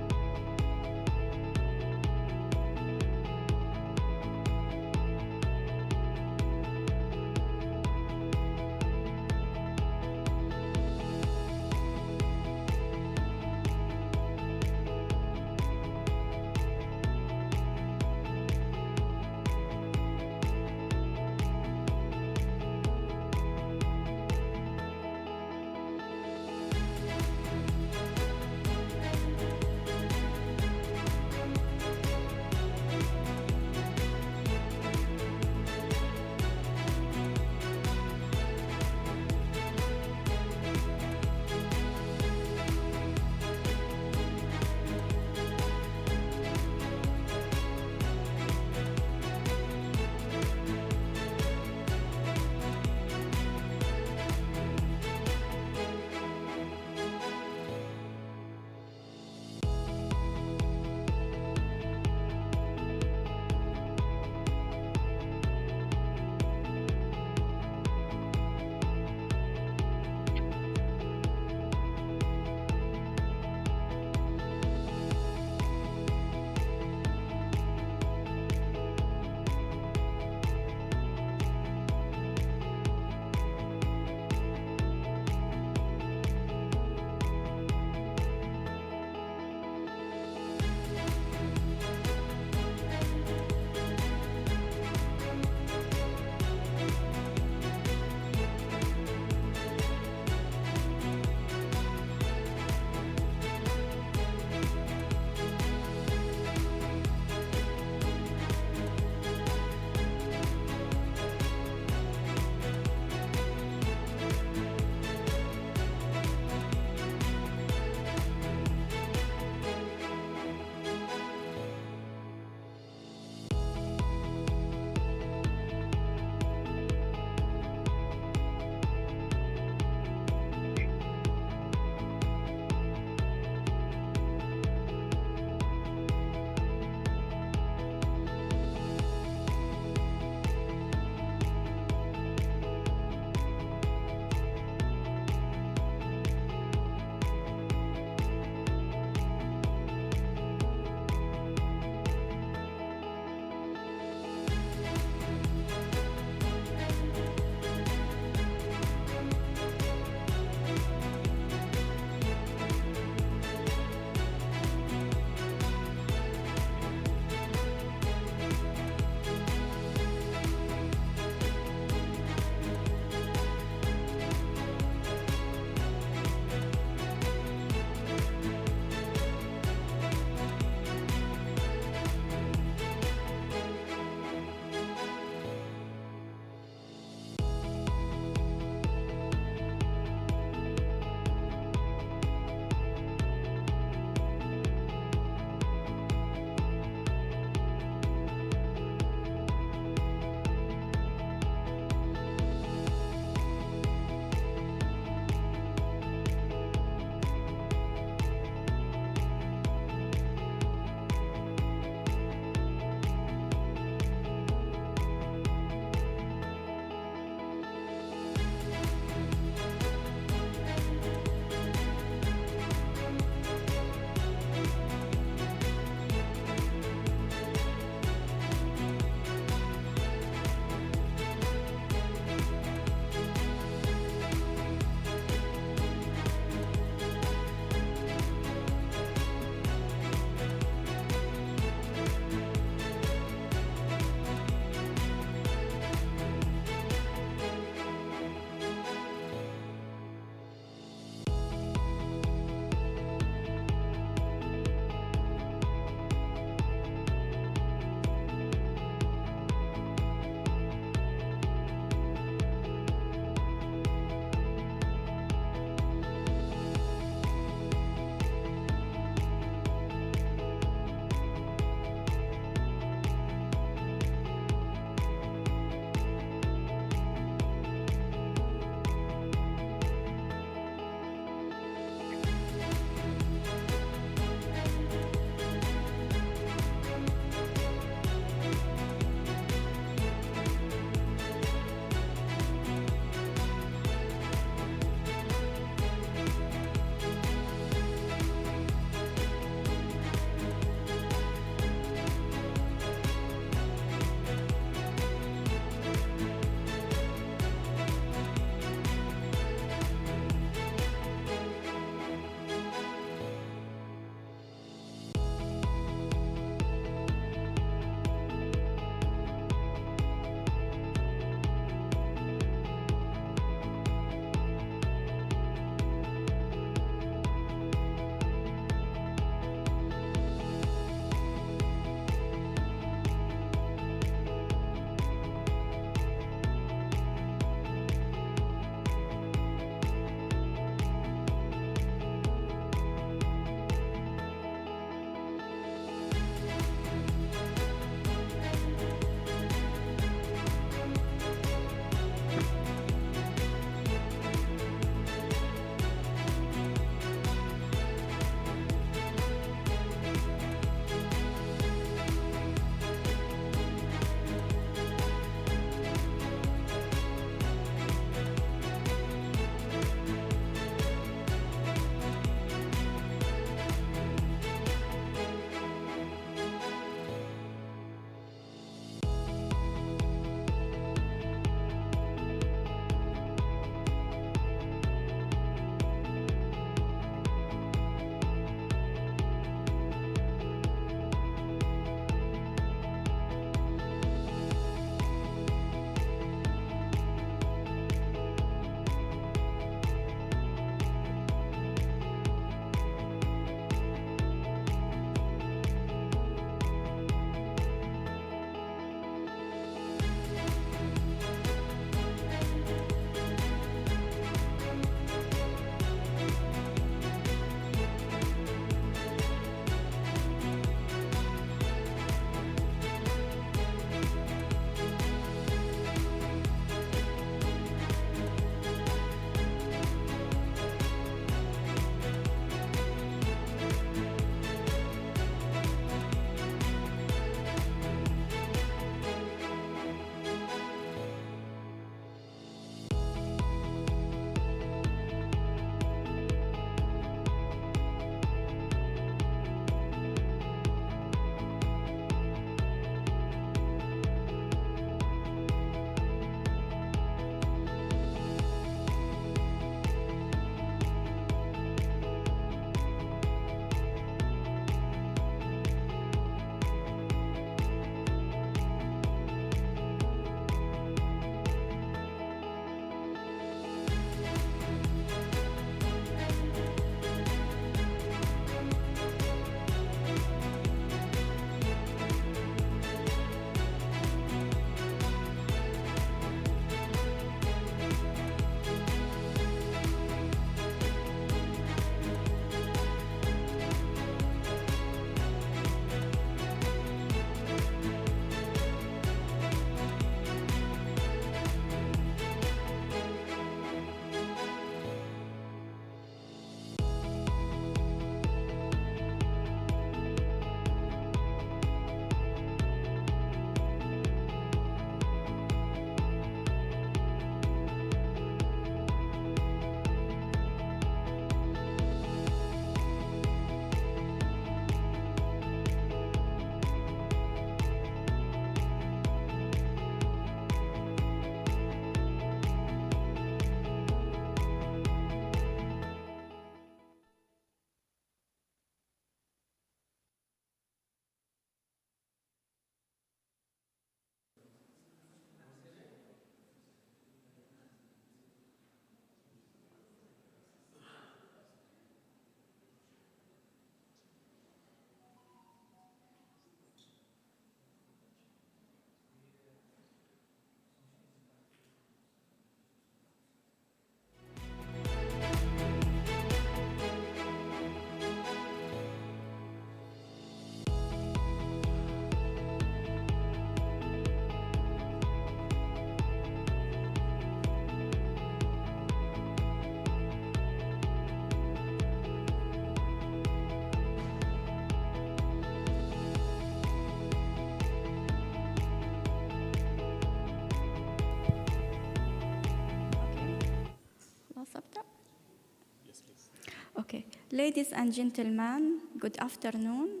Ladies and gentlemen, good afternoon.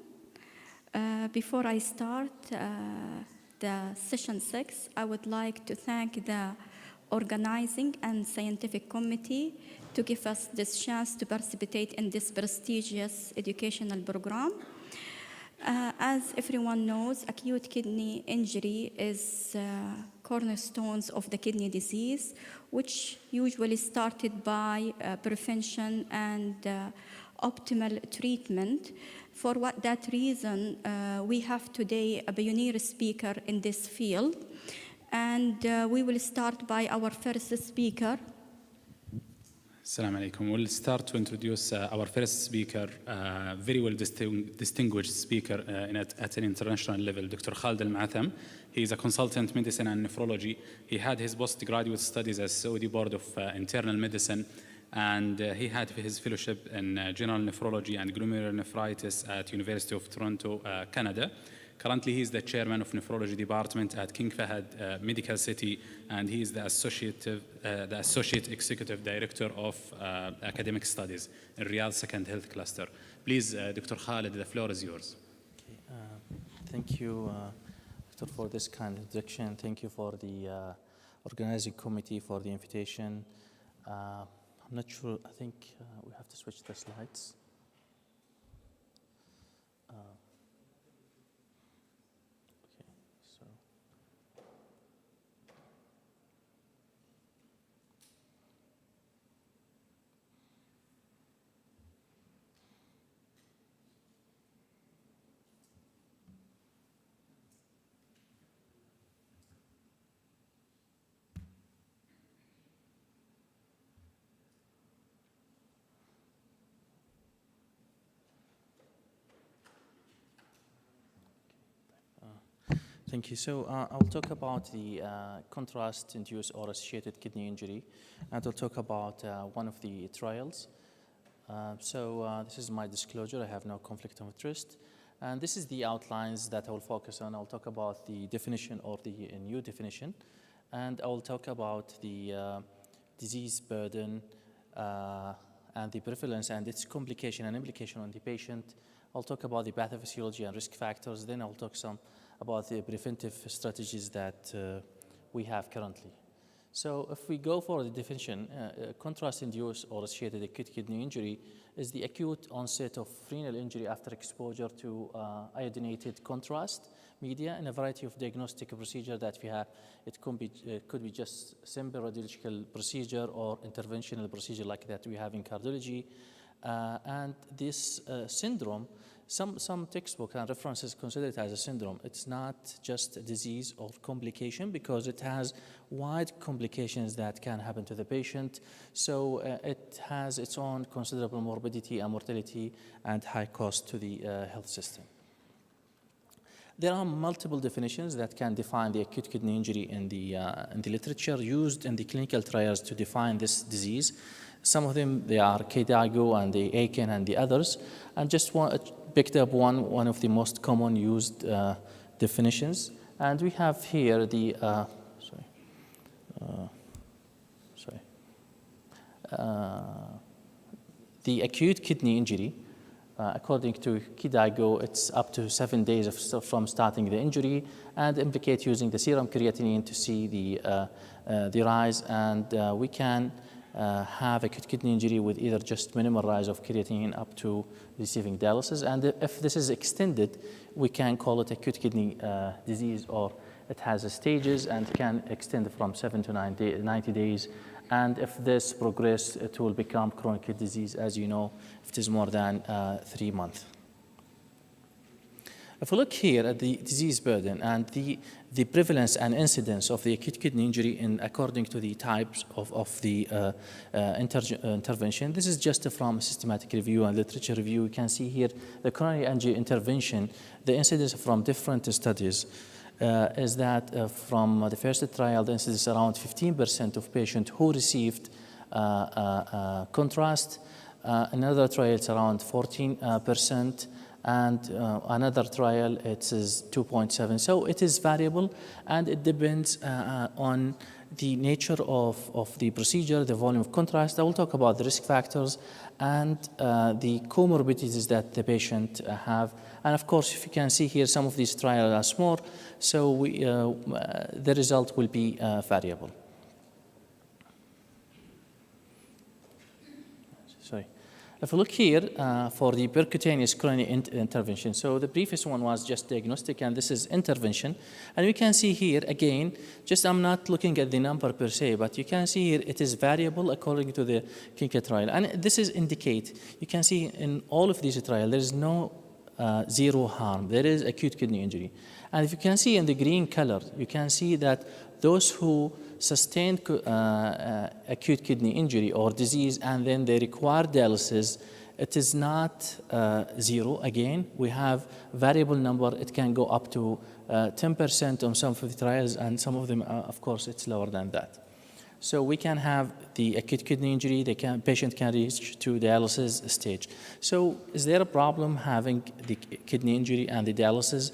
Before I start the session 6, I would like to thank the organizing and scientific committee to give us this chance to participate in this prestigious educational program. As everyone knows, acute kidney injury is cornerstones of the kidney disease, which usually started by prevention and optimal treatment. For that reason, we have today a pioneer speaker in this field. And we will start by our first speaker. Assalamu alaikum. We'll start to introduce our first speaker, very well distinguished speaker at an international level, Dr. Khalid Al-Ma'atham. He is a consultant medicine and nephrology. He had his postgraduate studies at Saudi Board of Internal Medicine, and he had his fellowship in general nephrology and glomerulonephritis at University of Toronto, Canada. Currently, he is the chairman of nephrology department at King Fahd Medical City, and he is the associate executive director of academic studies in Riyadh Second Health Cluster. Please, Dr. Khalid, the floor is yours. Okay, thank you, Doctor, for this kind introduction. Thank you for the organizing committee for the invitation. I'm not sure. I think we have to switch the slides. Thank you. So I'll talk about the contrast-induced or associated kidney injury, and I'll talk about one of the trials. This is my disclosure. I have no conflict of interest. And this is the outlines that I will focus on. I'll talk about the definition or the new definition, and I will talk about the disease burden and the prevalence and its complication and implication on the patient. I'll talk about the pathophysiology and risk factors. Then I'll talk some about the preventive strategies that we have currently. So if we go for the definition, contrast-induced or associated acute kidney injury is the acute onset of renal injury after exposure to iodinated contrast media in a variety of diagnostic procedure that we have. It could be just simple radiological procedure or interventional procedure like that we have in cardiology. And this syndrome, some textbook and references consider it as a syndrome. It's not just a disease or complication because it has wide complications that can happen to the patient. So it has its own considerable morbidity and mortality and high cost to the health system. There are multiple definitions that can define the acute kidney injury in the literature used in the clinical trials to define this disease. Some of them, they are KDIGO and the Aiken and the others. And just picked up one of the most common used definitions. And we have here the, the acute kidney injury. According to KDIGO, it's up to 7 days from starting the injury and implicate using the serum creatinine to see the rise. And we can have acute kidney injury with either just minimal rise of creatinine up to receiving dialysis. And if this is extended, we can call it acute kidney disease, or it has stages and can extend from 7 to 90 days. And if this progresses, it will become chronic kidney disease, as you know, if it is more than 3 months. If we look here at the disease burden and the prevalence and incidence of the acute kidney injury according to the types of the intervention, this is just from a systematic review and literature review. You can see here the coronary angio intervention, the incidence from different studies is that from the first trial, the incidence is around 15% of patients who received contrast. Another trial, it's around 14%. And another trial, it is 2.7. So it is variable, and it depends on the nature of the procedure, the volume of contrast. I will talk about the risk factors and the comorbidities that the patient have. And of course, if you can see here, some of these trials are small, so the result will be variable. Sorry. If we look here for the percutaneous coronary intervention, so the previous one was just diagnostic, and this is intervention. And we can see here, again, just I'm not looking at the number per se, but you can see here it is variable according to the clinical trial. And this is indicate, you can see in all of these trials, there is no zero harm. There is acute kidney injury. And if you can see in the green color, you can see that those who sustained acute kidney injury or disease and then they require dialysis, it is not zero. Again, we have variable number. It can go up to 10% on some of the trials, and some of them, of course, it's lower than that. So we can have the acute kidney injury, patient can reach to dialysis stage. So is there a problem having the kidney injury and the dialysis?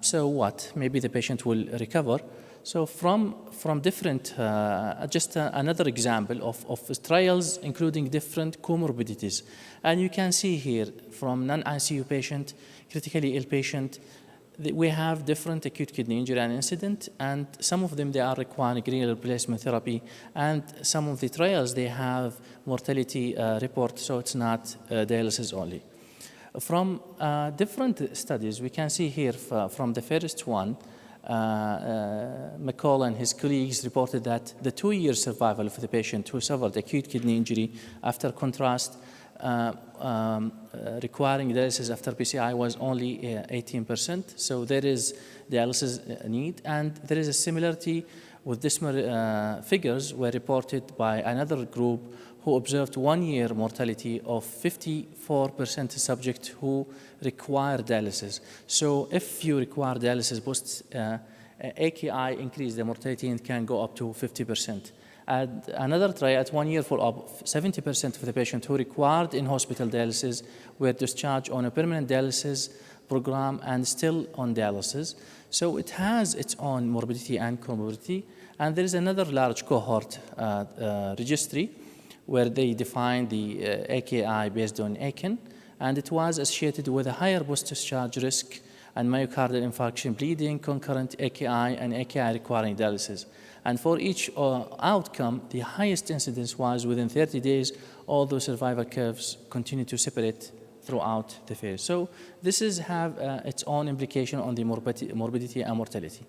So what? Maybe the patient will recover. So from different, just another example of trials including different comorbidities. And you can see here from non-ICU patient, critically ill patient, we have different acute kidney injury and incident, and some of them, they are requiring renal replacement therapy, and some of the trials, they have mortality report, so it's not dialysis only. From different studies, we can see here from the first one, McCall and his colleagues reported that the 2-year survival of the patient who suffered acute kidney injury after contrast requiring dialysis after PCI was only 18%. So there is dialysis need, and there is a similarity with dismal figures were reported by another group who observed 1-year mortality of 54% subject who require dialysis. So if you require dialysis post AKI increase the mortality and can go up to 50%. And another trial at 1 year for up 70% of the patients who required in-hospital dialysis were discharged on a permanent dialysis program and still on dialysis. So it has its own morbidity and comorbidity. And there is another large cohort registry where they defined the AKI based on AKIN, and it was associated with a higher post-discharge risk and myocardial infarction, bleeding, concurrent AKI, and AKI requiring dialysis. And for each outcome, the highest incidence was within 30 days, although survival curves continue to separate throughout the phase. So this is have its own implication on the morbidity and mortality.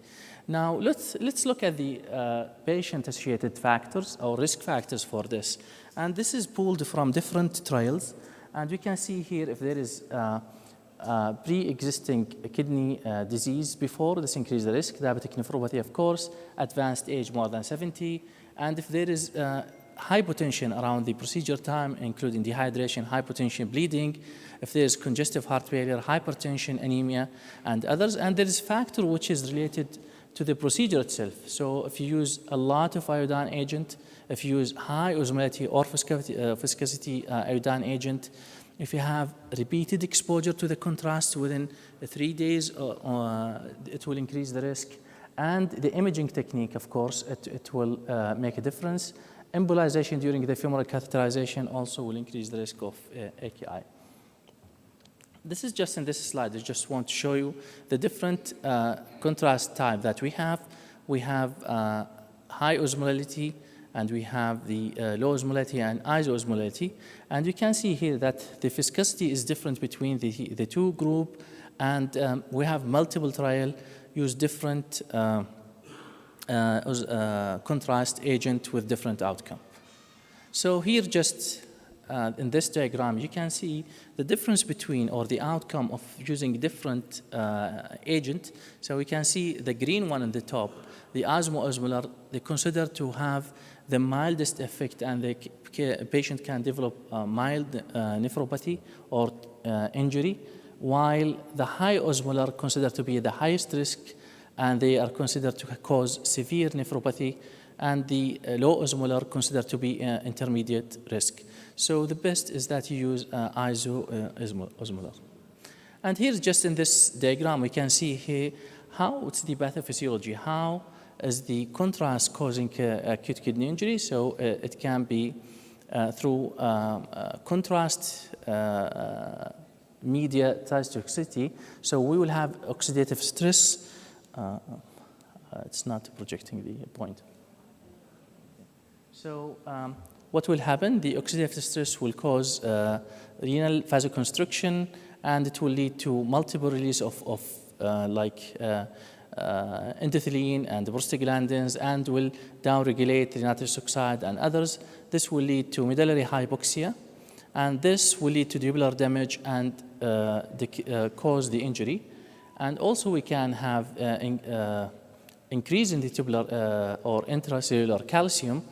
Now let's look at the patient-associated factors or risk factors for this. And this is pulled from different trials. And we can see here if there is pre-existing kidney disease before, this increases the risk, diabetic nephropathy, of course, advanced age more than 70, and if there is hypotension around the procedure time, including dehydration, hypotension, bleeding, if there is congestive heart failure, hypertension, anemia, and others, and there is factor which is related to the procedure itself. So if you use a lot of iodine agent, if you use high osmolality or viscosity iodine agent, if you have repeated exposure to the contrast within 3 days, it will increase the risk. And the imaging technique, of course, it will make a difference. Embolization during the femoral catheterization also will increase the risk of AKI. This is just in this slide. I just want to show you the different contrast type that we have. We have high osmolality, and we have the low osmolality and isoosmolality. And you can see here that the viscosity is different between the two groups, and we have multiple trials use different contrast agent with different outcome. So here just in this diagram, you can see the difference between or the outcome of using different agent. So we can see the green one on the top, the osmolar, they consider to have the mildest effect, and the patient can develop mild nephropathy or injury, while the high osmolar considered to be the highest risk, and they are considered to cause severe nephropathy, and the low osmolar considered to be intermediate risk. So the best is that you use isoosmolar. And here, just in this diagram, we can see here how it's the pathophysiology, how is the contrast causing acute kidney injury. So it can be through contrast media toxicity. So we will have oxidative stress. It's not projecting the point. So what will happen? The oxidative stress will cause renal vasoconstriction, and it will lead to multiple release of endothelin and prostaglandins, and will downregulate the nitrous oxide and others. This will lead to medullary hypoxia, and this will lead to tubular damage and cause the injury. And also we can have increase in the tubular or intracellular calcium,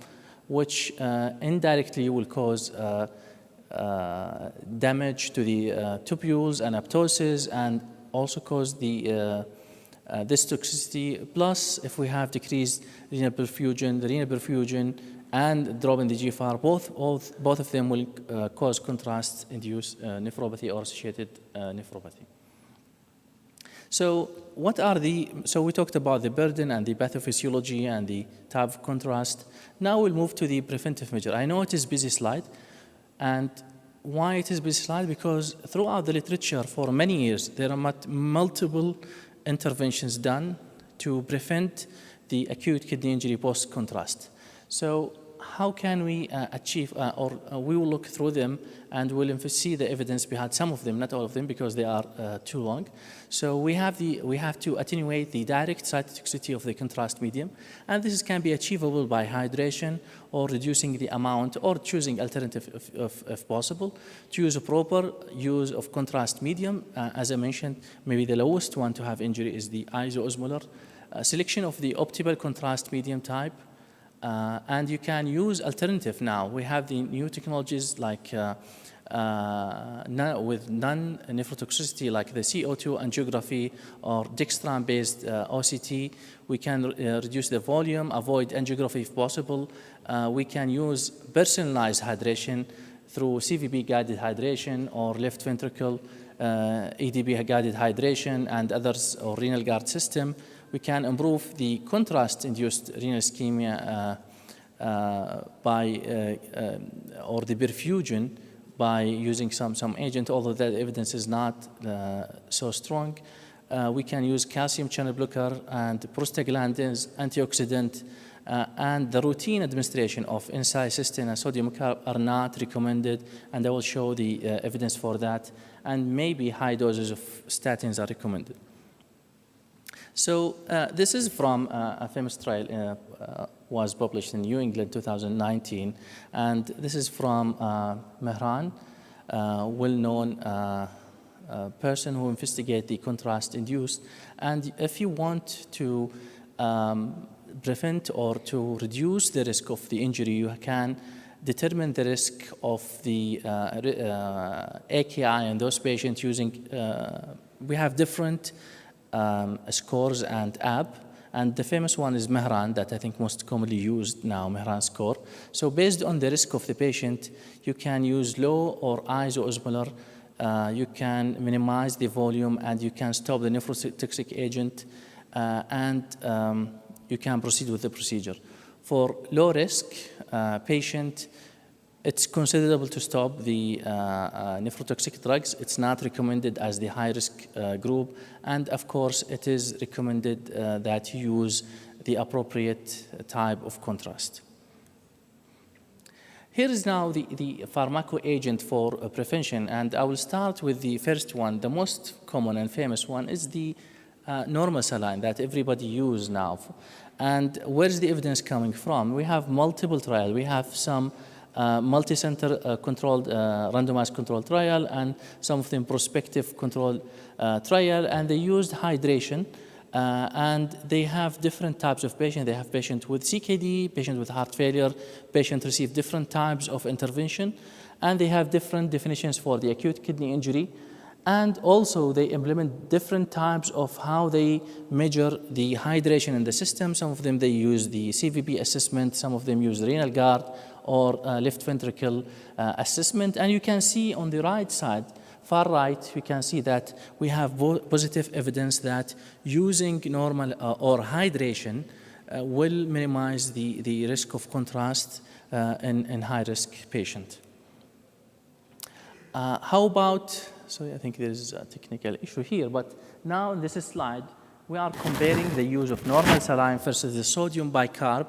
which indirectly will cause damage to the tubules and apoptosis, and also cause the this toxicity. Plus, if we have decreased renal perfusion, the renal perfusion and drop in the GFR, both of them will cause contrast-induced nephropathy or associated nephropathy. So so we talked about the burden and the pathophysiology and the type of contrast. Now we'll move to the preventive measure. I know it is a busy slide, and why it is a busy slide? Because throughout the literature for many years, there are multiple interventions done to prevent the acute kidney injury post-contrast. So how can we achieve, we will look through them and we'll see the evidence behind some of them, not all of them, because they are too long. So we have to attenuate the direct cytotoxicity of the contrast medium, and this can be achievable by hydration or reducing the amount or choosing alternative if possible, to use a proper use of contrast medium. As I mentioned, maybe the lowest one to have injury is the isoosmolar. Selection of the optimal contrast medium type, and you can use alternative now. We have the new technologies like with non-nephrotoxicity, like the CO2 angiography or dextran-based OCT. We can reduce the volume, avoid angiography if possible. We can use personalized hydration through CVB-guided hydration or left ventricle EDB-guided hydration and others, or renal guard system. We can improve the contrast-induced renal ischemia or the perfusion by using some agent, although that evidence is not so strong. We can use calcium channel blocker and prostaglandins, antioxidant, and the routine administration of N-cysteine and sodium carb are not recommended, and I will show the evidence for that, and maybe high doses of statins are recommended. So this is from a famous trial, was published in New England 2019, and this is from Mehran, well-known person who investigated the contrast-induced. And if you want to prevent or to reduce the risk of the injury, you can determine the risk of the AKI in those patients using, we have different scores and app, and the famous one is Mehran, that I think most commonly used now, Mehran score. So based on the risk of the patient, you can use low or isoosmolar, you can minimize the volume, and you can stop the nephrotoxic agent, and you can proceed with the procedure. For low risk patient, it's considerable to stop the nephrotoxic drugs. It's not recommended as the high-risk group. And of course, it is recommended that you use the appropriate type of contrast. Here is now the pharmacoagent for prevention. And I will start with the first one. The most common and famous one is the normal saline that everybody uses now. And where is the evidence coming from? We have multiple trials. We have some multi-center controlled, randomized controlled trial, and some of them prospective controlled trial, and they used hydration, and they have different types of patients. They have patients with CKD, patients with heart failure, patients receive different types of intervention, and they have different definitions for the acute kidney injury. And also they implement different types of how they measure the hydration in the system. Some of them, they use the CVB assessment. Some of them use the renal guard or left ventricle assessment. And you can see on the right side, far right, you can see that we have positive evidence that using normal or hydration will minimize the risk of contrast in high-risk patient. How about, sorry, I think there is a technical issue here, but now in this slide, we are comparing the use of normal saline versus the sodium bicarb,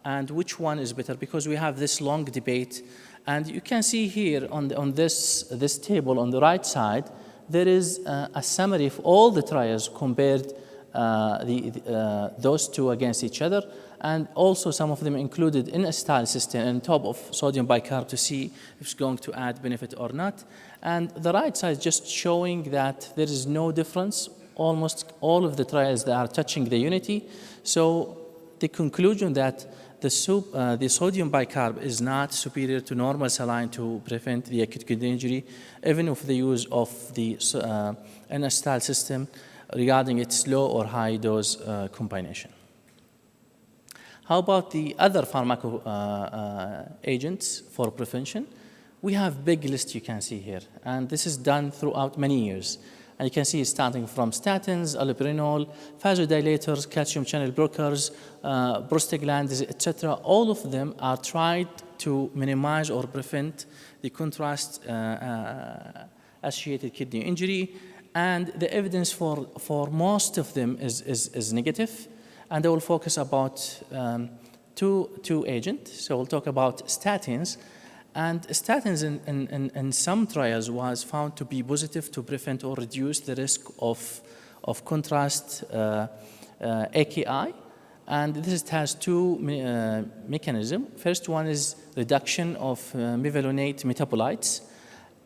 and which one is better, because we have this long debate. And you can see here on this table on the right side, there is a summary of all the trials compared those two against each other, and also some of them included in a style system on top of sodium bicarb to see if it's going to add benefit or not. And the right side just showing that there is no difference. Almost all of the trials that are touching the unity. So the conclusion that the sodium bicarb is not superior to normal saline to prevent the acute kidney injury, even with the use of the in a style system regarding its low or high dose combination. How about the other pharmaco agents for prevention? We have big list you can see here, and this is done throughout many years. And you can see starting from statins, allopurinol, vasodilators, calcium channel blockers, prostaglandins, etc. All of them are tried to minimize or prevent the contrast associated kidney injury. And the evidence for most of them is negative. And I will focus about two agents. So we'll talk about statins. And statins in some trials was found to be positive to prevent or reduce the risk of contrast AKI. And this has two mechanisms. First one is reduction of mevalonate metabolites.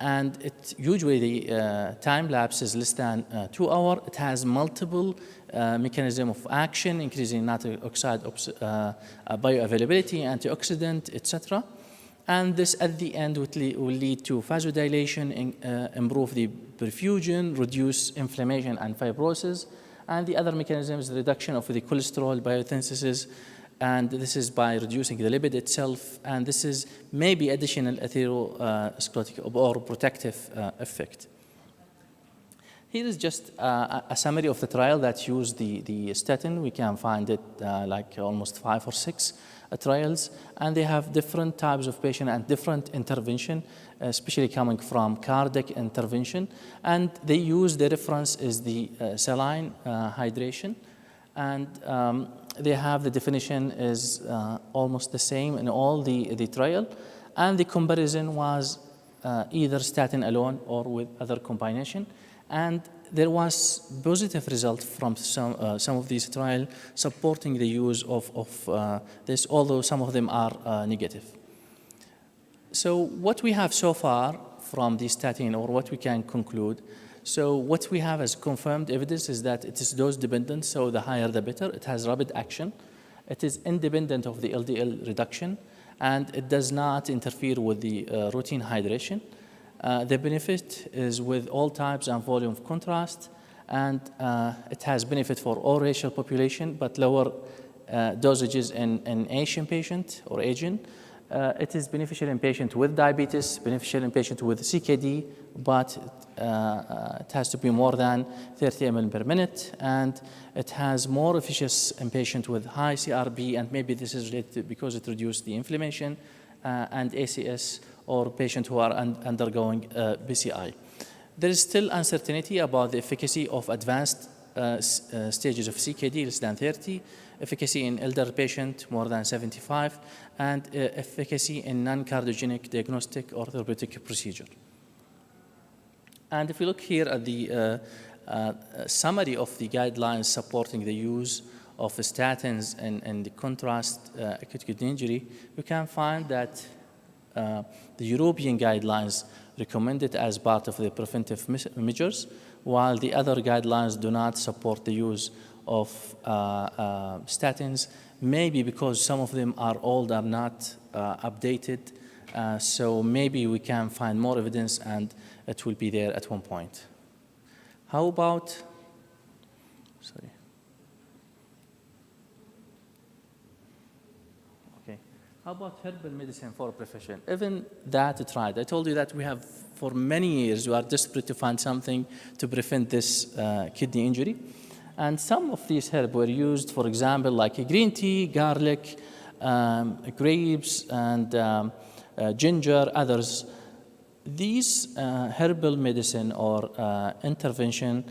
And it usually the time lapse is less than 2 hours. It has multiple mechanism of action, increasing nitric oxide bioavailability, antioxidant, etc. And this at the end will lead to vasodilation, improve the perfusion, reduce inflammation and fibrosis. And the other mechanism is the reduction of the cholesterol biosynthesis, and this is by reducing the lipid itself, and this is maybe additional atherosclerotic or protective effect. Here is just a summary of the trial that used the statin. We can find it like almost 5 or 6 trials, and they have different types of patient and different intervention, especially coming from cardiac intervention. And they use the reference is the saline hydration, and they have the definition is almost the same in all the trial, and the comparison was either statin alone or with other combination. And there was positive result from some of these trials supporting the use of this, although some of them are negative. So what we have so far from the statin, or what we can conclude, so what we have as confirmed evidence is that it is dose dependent, so the higher the better. It has rapid action. It is independent of the LDL reduction, and it does not interfere with the routine hydration. The benefit is with all types and volume of contrast, and it has benefit for all racial population, but lower dosages in Asian patient or Asian. It is beneficial in patients with diabetes, beneficial in patients with CKD, but it has to be more than 30 ml per minute, and it has more efficacy in patients with high CRB, and maybe this is related because it reduced the inflammation and ACS, or patients who are undergoing BCI. There is still uncertainty about the efficacy of advanced stages of CKD, less than 30, efficacy in elder patient, more than 75, and efficacy in non-cardiogenic diagnostic or therapeutic procedure. And if we look here at the summary of the guidelines supporting the use of statins and the contrast acute kidney injury, we can find that the European guidelines recommend it as part of the preventive measures, while the other guidelines do not support the use of statins, maybe because some of them are old and not updated. So maybe we can find more evidence and it will be there at one point. How about, sorry. Okay. How about herbal medicine for prevention? Even that tried. I told you that we have, for many years, we are desperate to find something to prevent this kidney injury. And some of these herbs were used, for example, like green tea, garlic, grapes, and ginger, others. These herbal medicine or intervention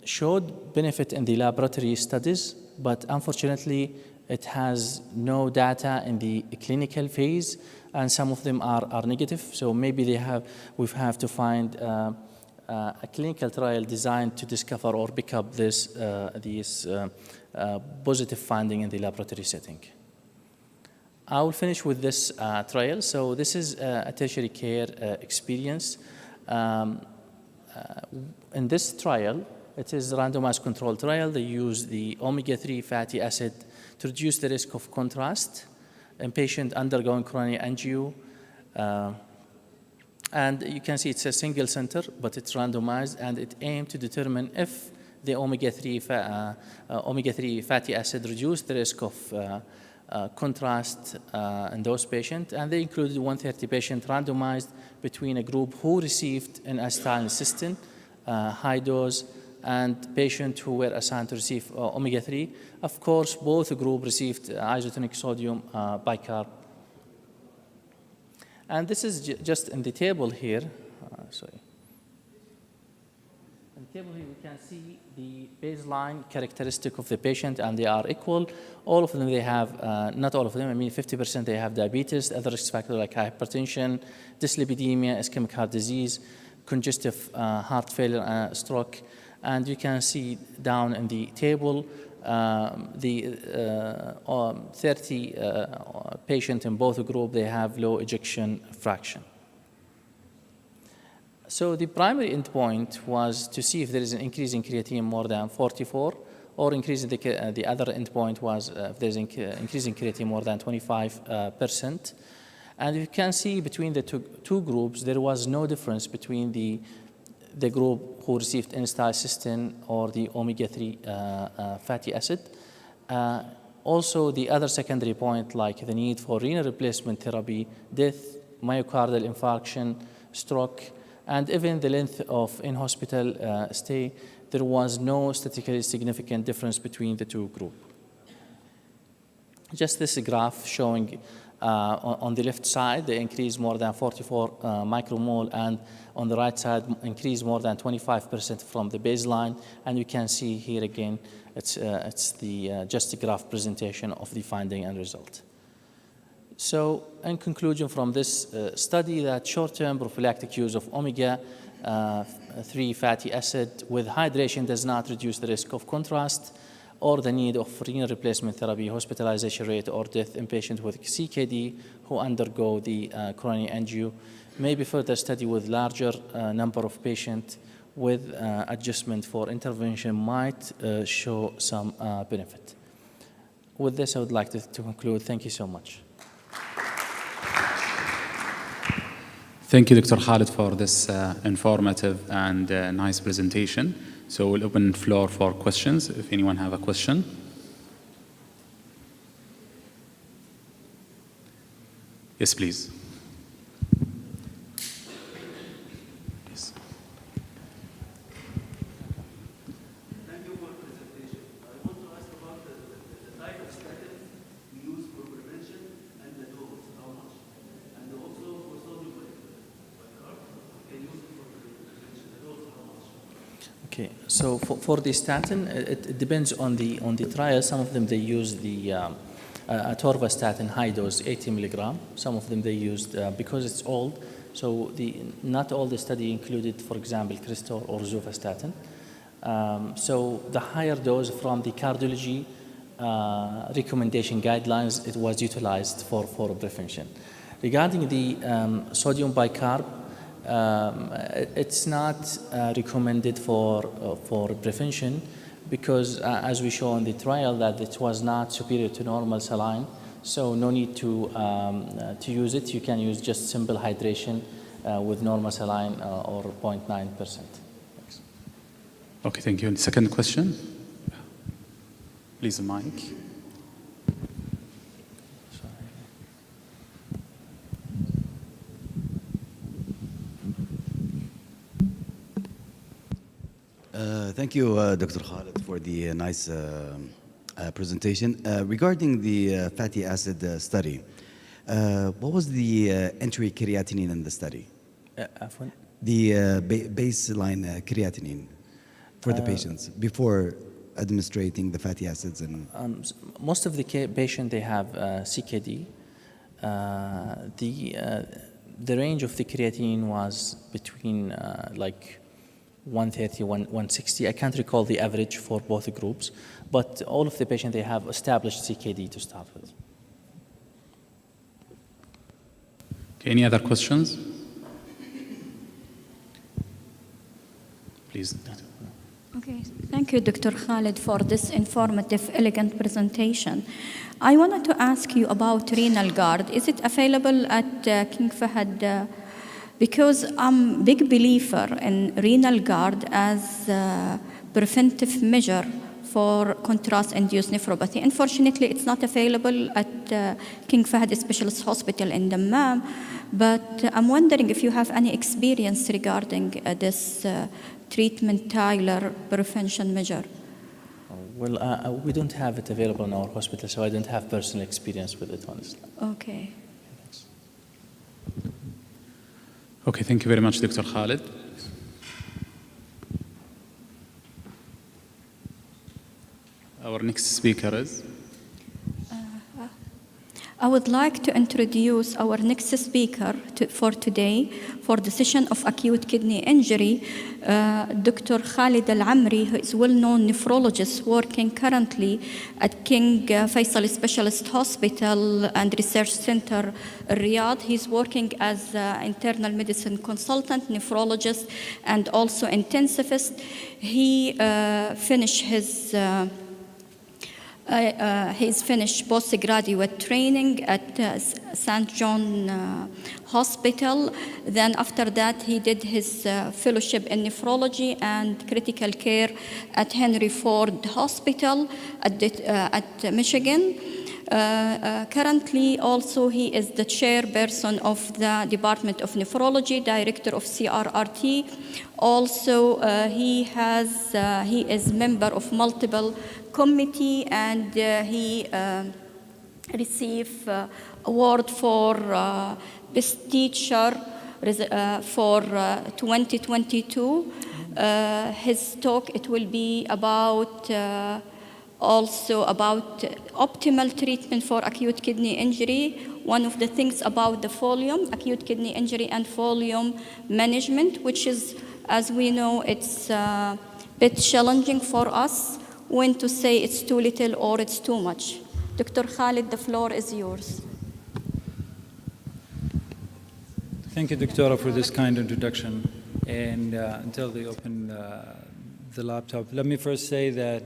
showed benefit in the laboratory studies, but unfortunately, it has no data in the clinical phase, and some of them are negative. So maybe we have to find a clinical trial designed to discover or pick up these positive finding in the laboratory setting. I will finish with this trial. So this is a tertiary care experience. In this trial, it is a randomized control trial. They use the omega-3 fatty acid to reduce the risk of contrast in patients undergoing coronary angio. And you can see it's a single center, but it's randomized, and it aimed to determine if the omega-3 fatty acid reduced the risk of contrast in those patients. And they included 130 patients randomized between a group who received an acetylcysteine, high dose, and patients who were assigned to receive omega-3. Of course, both groups received isotonic sodium bicarb. And this is just in the table here. Sorry. In the table here, we can see the baseline characteristic of the patient, and they are equal. All of them, they have, not all of them, I mean 50% they have diabetes, other risk factors like hypertension, dyslipidemia, ischemic heart disease, congestive heart failure, stroke. And you can see down in the table, the 30 patients in both groups, they have low ejection fraction. So the primary endpoint was to see if there is an increase in creatinine more than 44, or increase in the other endpoint was if there's an increase in creatinine more than 25%. And you can see between the two groups, there was no difference between the group who received N-acetylcysteine or the omega-3 fatty acid. Also, the other secondary point, like the need for renal replacement therapy, death, myocardial infarction, stroke, and even the length of in-hospital stay, there was no statistically significant difference between the two groups. Just this graph showing on the left side, they increased more than 44 micromole, and on the right side, increased more than 25% from the baseline. And you can see here again, it's the just a graph presentation of the finding and result. So, in conclusion from this study, that short-term prophylactic use of omega-3 fatty acid with hydration does not reduce the risk of contrast or the need of renal replacement therapy, hospitalization rate, or death in patients with CKD who undergo the coronary angio. Maybe further study with larger number of patients with adjustment for intervention might show some benefit. With this, I would like to conclude. Thank you so much. Thank you, Dr. Khalid, for this informative and nice presentation. So we'll open the floor for questions, if anyone have a question. Yes, please. Yes. Thank you for the presentation. I want to ask about the type of statin we use for prevention and the dose, how much? And also for sodium bicarb, can use it for prevention, the dose, how much? Okay, so for the statin, it depends on the trial. Some of them they use the atorvastatin high dose, 80 milligram. Some of them they used because it's old. So not all the study included, for example, Crestor or Rosuvastatin. So the higher dose from the cardiology recommendation guidelines, it was utilized for prevention. Regarding the sodium bicarb, it's not recommended for prevention because, as we show in the trial, that it was not superior to normal saline. So no need to use it. You can use just simple hydration with normal saline or 0.9%. Okay, thank you. And second question? Please, the mic. Thank you, Dr. Khalid, for the nice presentation. Regarding the fatty acid study, what was the entry creatinine in the study? The baseline creatinine for the patients before administrating the fatty acids? And most of the patient, they have CKD. The range of the creatinine was between like 130, 160. I can't recall the average for both groups, but all of the patients, they have established CKD to start with. Okay, any other questions? Please. Okay, thank you, Dr. Khalid, for this informative, elegant presentation. I wanted to ask you about renal guard. Is it available at King Fahd? Because I'm a big believer in renal guard as a preventive measure for contrast-induced nephropathy. Unfortunately, it's not available at King Fahd Specialist Hospital in Dammam, but I'm wondering if you have any experience regarding this treatment-tailored prevention measure. Well, we don't have it available in our hospital, so I don't have personal experience with it, honestly. Okay. Okay, thank you very much, Dr. Khalid. Our next speaker is? I would like to introduce our next speaker for today for the session of acute kidney injury, Dr. Khalid Al-Amri, who is a well-known nephrologist working currently at King Faisal Specialist Hospital and Research Center, Riyadh. He's working as an internal medicine consultant, nephrologist, and also intensivist. He finished his he's finished postgraduate training at St. John Hospital. Then after that, he did his fellowship in nephrology and critical care at Henry Ford Hospital at Michigan. Currently, also, he is the chairperson of the Department of Nephrology, director of CRRT. Also, he is member of multiple committee, and he received award for best teacher for 2022. His talk, it will be about also about optimal treatment for acute kidney injury. One of the things about the volume, acute kidney injury and volume management, which is, as we know, it's a bit challenging for us when to say it's too little or it's too much. Dr. Khalid, the floor is yours. Thank you, Doctora, for this kind introduction. And until they open the laptop, let me first say that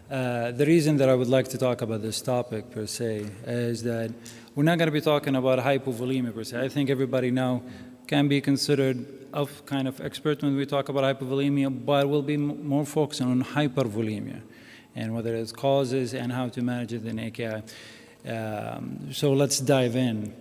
the reason that I would like to talk about this topic per se is that we're not going to be talking about hypovolemia per se. I think everybody now can be considered a kind of expert when we talk about hypovolemia, but we'll be more focusing on hypervolemia and whether it's causes and how to manage it in AKI. So let's dive in.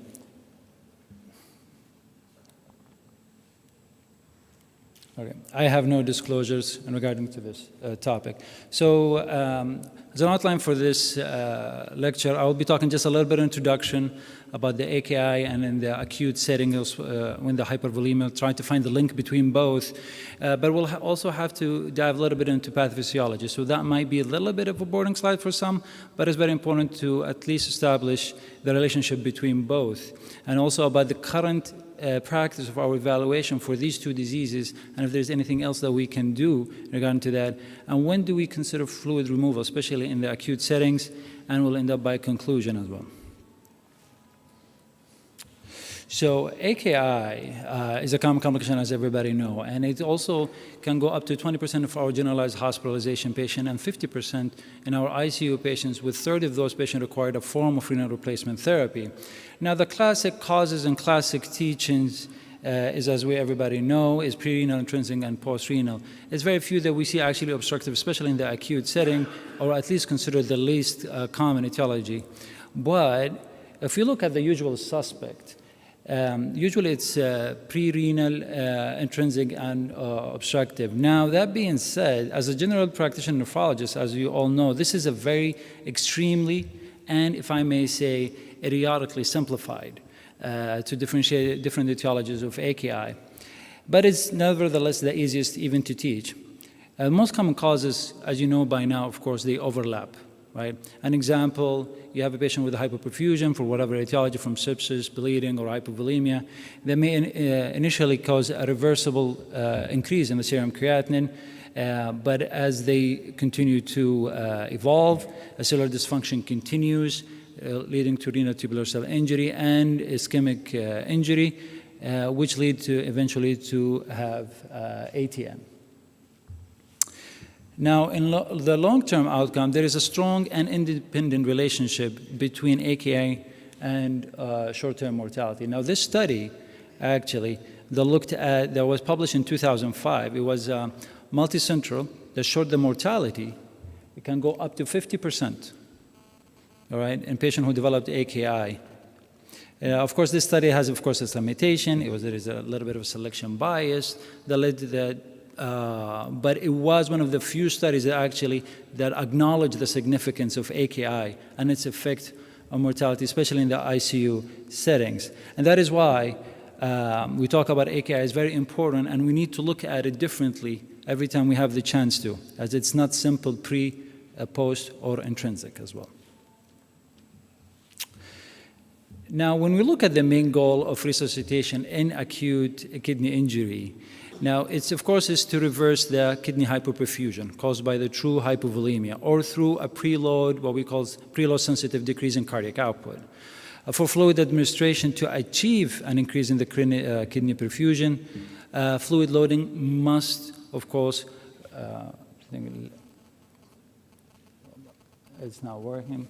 Okay. I have no disclosures in regarding to this topic. So as an outline for this lecture, I will be talking just a little bit of introduction about the AKI and in the acute setting when the hypervolemia, trying to find the link between both. But we'll also have to dive a little bit into pathophysiology. So that might be a little bit of a boring slide for some, but it's very important to at least establish the relationship between both. And also about the current practice of our evaluation for these two diseases, and if there's anything else that we can do regarding to that, and when do we consider fluid removal, especially in the acute settings, and we'll end up by conclusion as well. So AKI is a common complication, as everybody knows, and it also can go up to 20% of our generalized hospitalization patient and 50% in our ICU patients, with 30 of those patients required a form of renal replacement therapy. Now, the classic causes and classic teachings is, as everybody know, is pre-renal, intrinsic, and post-renal. It's very few that we see actually obstructive, especially in the acute setting, or at least considered the least common etiology. But if you look at the usual suspect, Usually it's pre-renal, intrinsic, and obstructive. Now, that being said, as a general practitioner nephrologist, as you all know, this is a very extremely, and if I may say, idiotically simplified to differentiate different etiologies of AKI. But it's nevertheless the easiest even to teach. Most common causes, as you know by now, of course, they overlap. Right? An example, you have a patient with a hypoperfusion for whatever etiology, from sepsis, bleeding, or hypovolemia. They may initially cause a reversible increase in the serum creatinine, but as they continue to evolve, a cellular dysfunction continues, leading to renal tubular cell injury and ischemic injury, which lead to eventually to have ATM. Now, in the long-term outcome, there is a strong and independent relationship between AKI and short-term mortality. Now, this study, actually, that was published in 2005, it was multicentral, that showed the mortality. It can go up to 50%, all right, in patients who developed AKI. Of course, this study has, of course, its limitation. There is a little bit of a selection bias that led to that. But it was one of the few studies that acknowledged the significance of AKI and its effect on mortality, especially in the ICU settings. And that is why we talk about AKI is very important, and we need to look at it differently every time we have the chance to, as it's not simple pre, post, or intrinsic as well. Now, when we look at the main goal of resuscitation in acute kidney injury, now, of course, is to reverse the kidney hypoperfusion caused by the true hypovolemia, or through a preload, what we call preload sensitive decrease in cardiac output. For fluid administration to achieve an increase in the kidney perfusion, fluid loading must, of course, it's not working.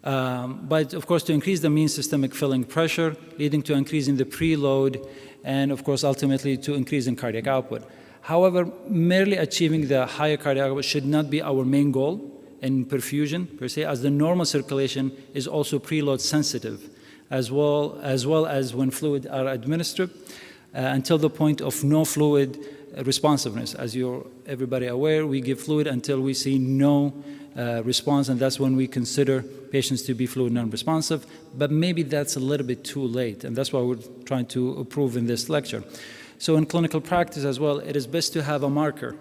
But of course, to increase the mean systemic filling pressure, leading to increase in the preload, and of course, ultimately to increase in cardiac output. However, merely achieving the higher cardiac output should not be our main goal in perfusion per se, as the normal circulation is also preload sensitive, as well as when fluid are administered, until the point of no fluid responsiveness. As you're everybody aware, we give fluid until we see no response, and that's when we consider patients to be fluid non-responsive, but maybe that's a little bit too late, and that's what we're trying to prove in this lecture. So in clinical practice as well, it is best to have a marker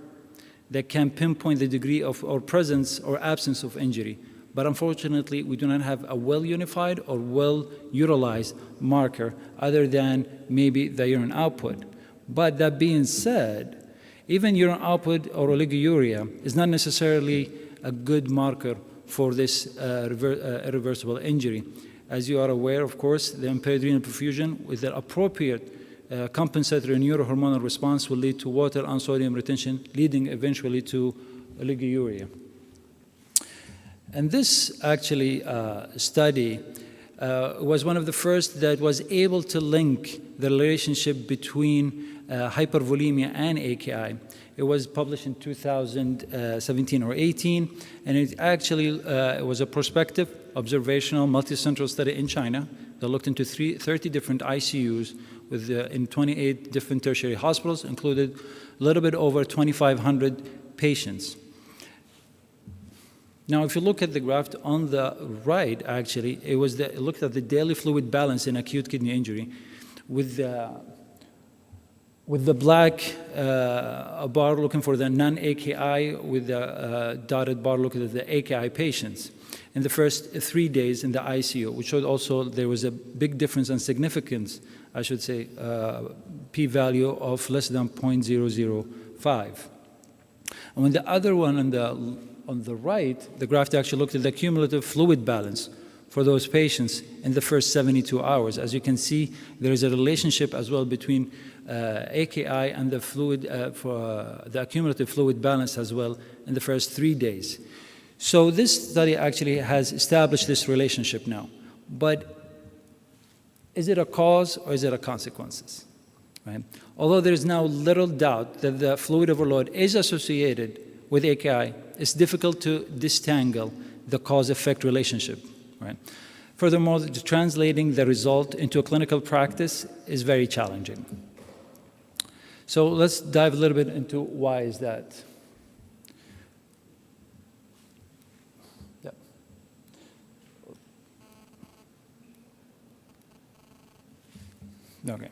that can pinpoint the degree of or presence or absence of injury. But unfortunately, we do not have a well-unified or well-utilized marker other than maybe the urine output. But that being said, even urine output or oliguria is not necessarily a good marker for this irreversible injury. As you are aware, of course, the impaired renal perfusion with the appropriate compensatory neurohormonal response will lead to water and sodium retention, leading eventually to oliguria. And this actually study was one of the first that was able to link the relationship between hypervolemia and AKI. It was published in 2017 or 18, and it actually it was a prospective, observational, multicentral study in China that looked into 30 different ICUs in 28 different tertiary hospitals, included a little bit over 2,500 patients. Now, if you look at the graph on the right, actually, it looked at the daily fluid balance in acute kidney injury with the black bar looking for the non-AKI, with the dotted bar looking at the AKI patients in the first 3 days in the ICU, which showed also there was a big difference and significance, I should say, p-value of less than 0.005. And when the other one on the right, the graph actually looked at the cumulative fluid balance for those patients in the first 72 hours. As you can see, there is a relationship as well between AKI and the fluid, for the cumulative fluid balance as well in the first 3 days. So this study actually has established this relationship now. But is it a cause or is it a consequences? Right? Although there is now little doubt that the fluid overload is associated with AKI, it's difficult to disentangle the cause-effect relationship. Right? Furthermore, translating the result into a clinical practice is very challenging. So let's dive a little bit into why is that. Okay.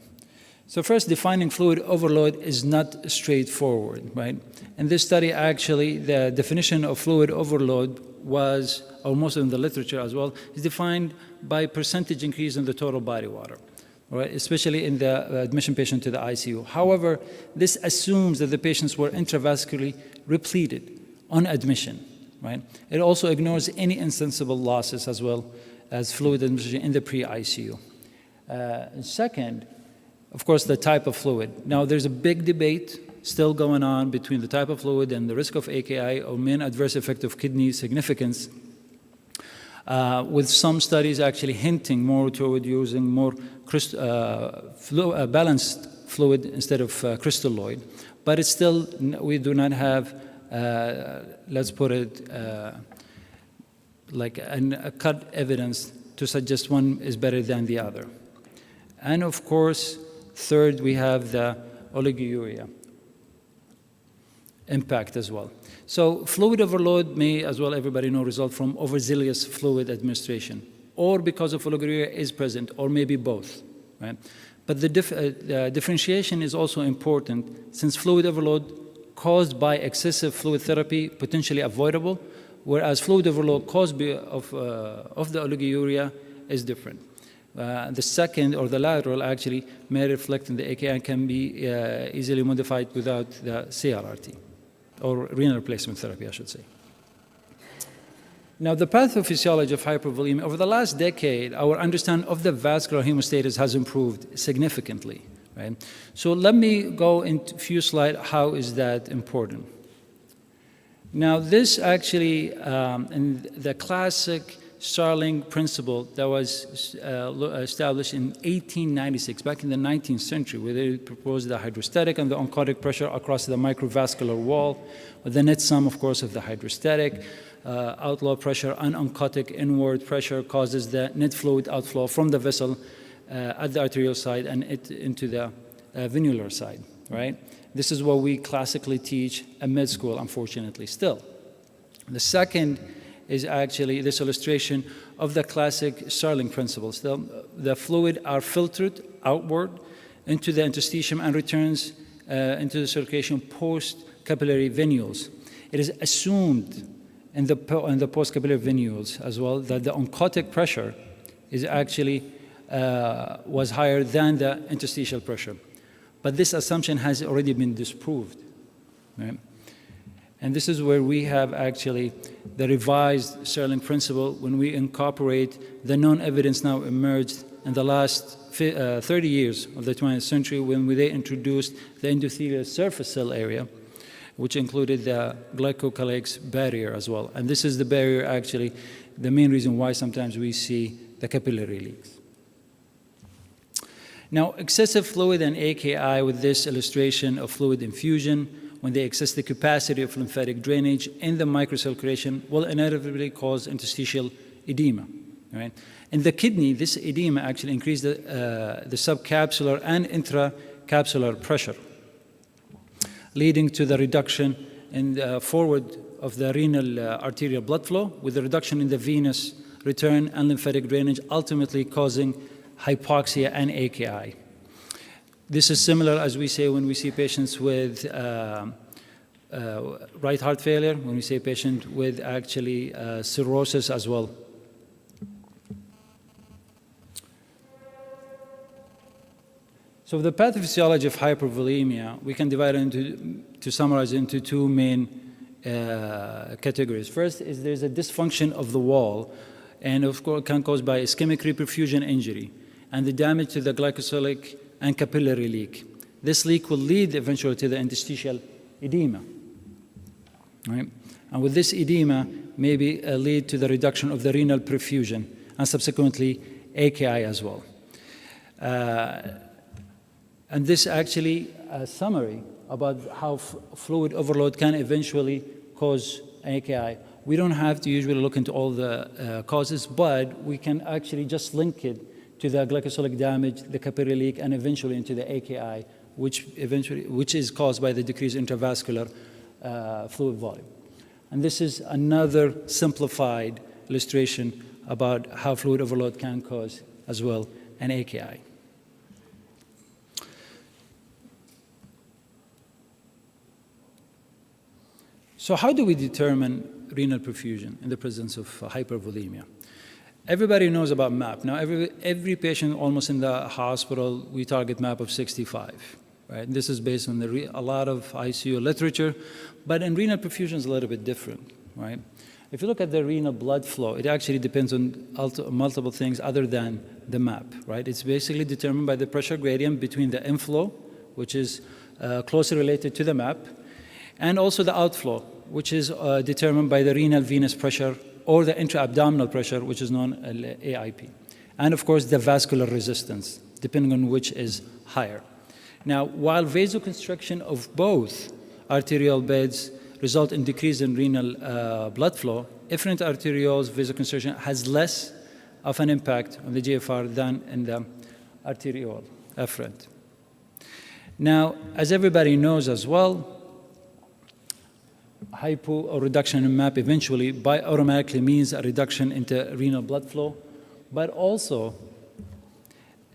So first, defining fluid overload is not straightforward, right? In this study, actually, the definition of fluid overload was, or most of the literature as well, is defined by percentage increase in the total body water, right? Especially in the admission patient to the ICU. However, this assumes that the patients were intravascularly repleted on admission, right? It also ignores any insensible losses as well as fluid admission in the pre-ICU. Second, of course, the type of fluid. Now, there's a big debate still going on between the type of fluid and the risk of AKI or main adverse effect of kidney significance, with some studies actually hinting more toward using more balanced fluid instead of crystalloid. But it's still, we do not have, let's put it, like a cut evidence to suggest one is better than the other. And of course, third, we have the oliguria impact as well. So fluid overload may, as well everybody know, result from overzealous fluid administration, or because of oliguria is present, or maybe both, right? But the differentiation is also important, since fluid overload caused by excessive fluid therapy potentially avoidable, whereas fluid overload caused of the oliguria is different. The second, or the lateral, actually may reflect in the AKI and can be easily modified without the CRRT, or renal replacement therapy, I should say. Now, the pathophysiology of hypervolemia, over the last decade, our understanding of the vascular hemostasis has improved significantly, right? So let me go into a few slides, how is that important? Now, this actually, in the classic Starling principle that was established in 1896, back in the 19th century, where they proposed the hydrostatic and the oncotic pressure across the microvascular wall, with the net sum, of course, of the hydrostatic outflow pressure and oncotic inward pressure causes the net fluid outflow from the vessel at the arterial side and into the venular side, right? This is what we classically teach at med school, unfortunately, still. The second is actually this illustration of the classic Starling principle. Still, the fluid are filtered outward into the interstitium and returns into the circulation post-capillary venules. It is assumed in the post-capillary venules as well that the oncotic pressure is actually was higher than the interstitial pressure. But this assumption has already been disproved, right? And this is where we have actually the revised Starling principle when we incorporate the known evidence now emerged in the last 30 years of the 20th century when they introduced the endothelial surface cell area, which included the glycocalyx barrier as well. And this is the barrier actually, the main reason why sometimes we see the capillary leaks. Now, excessive fluid and AKI with this illustration of fluid infusion, when they excess the capacity of lymphatic drainage in the microcirculation, will inevitably cause interstitial edema, right? In the kidney, this edema actually increases the subcapsular and intracapsular pressure, leading to the reduction in the forward of the renal arterial blood flow, with a reduction in the venous return and lymphatic drainage, ultimately causing hypoxia and AKI. This is similar, as we say, when we see patients with right heart failure, when we see a patient with actually cirrhosis as well. So the pathophysiology of hypervolemia, we can divide it to summarize into two main categories. First is there's a dysfunction of the wall, and of course can cause by ischemic reperfusion injury, and the damage to the glycocylic and capillary leak. This leak will lead eventually to the interstitial edema, right? And with this edema, maybe lead to the reduction of the renal perfusion and subsequently AKI as well. And this actually a summary about how fluid overload can eventually cause AKI. we don't have to usually look into all the causes, but we can actually just link it to the glycosolic damage, the capillary leak, and eventually into the AKI, which is caused by the decreased intravascular fluid volume. And this is another simplified illustration about how fluid overload can cause as well an AKI. So how do we determine renal perfusion in the presence of hypervolemia? Everybody knows about MAP. Now, every patient almost in the hospital, we target MAP of 65, right? And this is based on a lot of ICU literature, but in renal perfusion is a little bit different, right? If you look at the renal blood flow, it actually depends on multiple things other than the MAP, right? It's basically determined by the pressure gradient between the inflow, which is closely related to the MAP, and also the outflow, which is determined by the renal venous pressure or the intra-abdominal pressure, which is known as AIP. And of course, the vascular resistance, depending on which is higher. Now, while vasoconstriction of both arterial beds result in decrease in renal blood flow, efferent arterioles vasoconstriction has less of an impact on the GFR than in the arteriole efferent. Now, as everybody knows as well, hypo or reduction in MAP eventually automatically means a reduction into renal blood flow, but also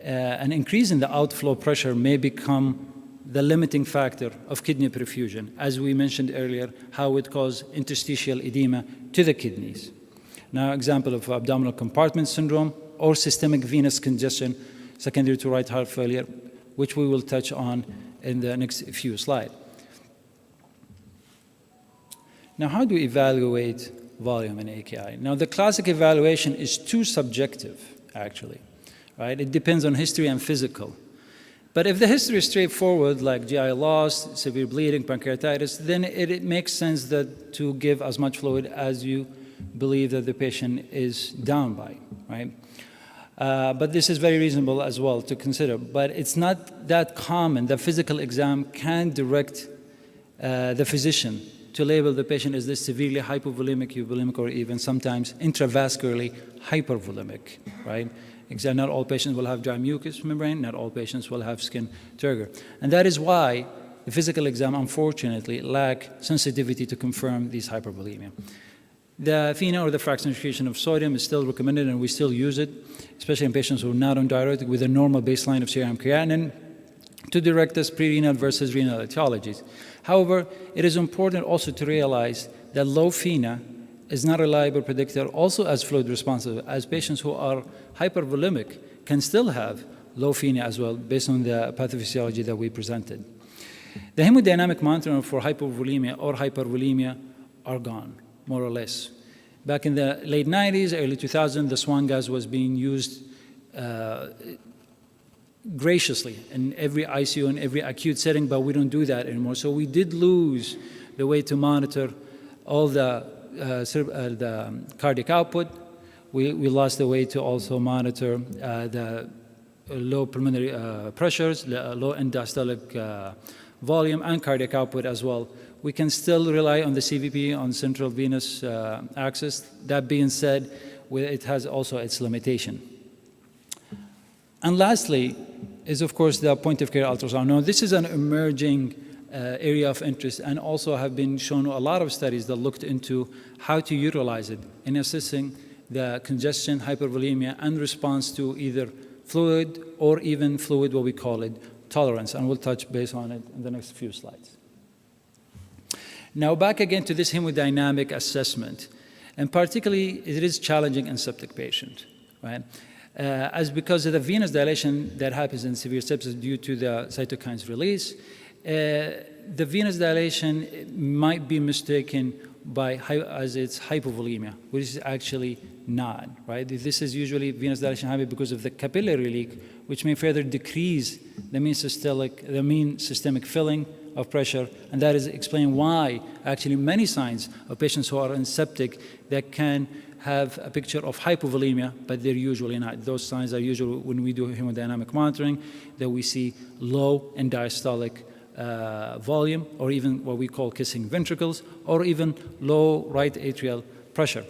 an increase in the outflow pressure may become the limiting factor of kidney perfusion, as we mentioned earlier, how it causes interstitial edema to the kidneys. Now, example of abdominal compartment syndrome or systemic venous congestion secondary to right heart failure, which we will touch on in the next few slides. Now, how do we evaluate volume in AKI? Now, the classic evaluation is too subjective, actually, right? It depends on history and physical. But if the history is straightforward, like GI loss, severe bleeding, pancreatitis, then it makes sense that to give as much fluid as you believe that the patient is down by, right? But this is very reasonable as well to consider. But it's not that common. The physical exam can direct the physician to label the patient as this severely hypovolemic, euvolemic, or even sometimes intravascularly hypervolemic, right? Exactly, not all patients will have dry mucous membrane, not all patients will have skin turgor. And that is why the physical exam, unfortunately, lack sensitivity to confirm these hypervolemia. The FeNA, or the fractionation of sodium, is still recommended, and we still use it, especially in patients who are not on diuretic with a normal baseline of serum creatinine, to direct us pre-renal versus renal etiologies. However, it is important also to realize that low FeNA is not a reliable predictor also as fluid responsive, as patients who are hypervolemic can still have low FeNA as well based on the pathophysiology that we presented. The hemodynamic monitoring for hypovolemia or hypervolemia are gone, more or less. Back in the late 90s, early 2000s, the swan gas was being used graciously in every ICU and every acute setting, but we don't do that anymore. So we did lose the way to monitor all the cardiac output. We lost the way to also monitor the low pulmonary pressures, low end diastolic volume, and cardiac output as well. We can still rely on the CVP on central venous axis. That being said, it has also its limitation. And lastly is, of course, the point-of-care ultrasound. Now, this is an emerging area of interest, and also have been shown a lot of studies that looked into how to utilize it in assessing the congestion, hypervolemia, and response to either fluid or even fluid, what we call it, tolerance. And we'll touch base on it in the next few slides. Now, back again to this hemodynamic assessment, and particularly it is challenging in septic patients, right? As because of the venous dilation that happens in severe sepsis due to the cytokines release, the venous dilation might be mistaken as it's hypovolemia, which is actually not, right? This is usually venous dilation happening because of the capillary leak, which may further decrease the mean systemic filling of pressure, and that is explained why actually many signs of patients who are in septic that can have a picture of hypovolemia, but they're usually not. Those signs are usually when we do hemodynamic monitoring, that we see low end diastolic volume, or even what we call kissing ventricles, or even low right atrial pressure.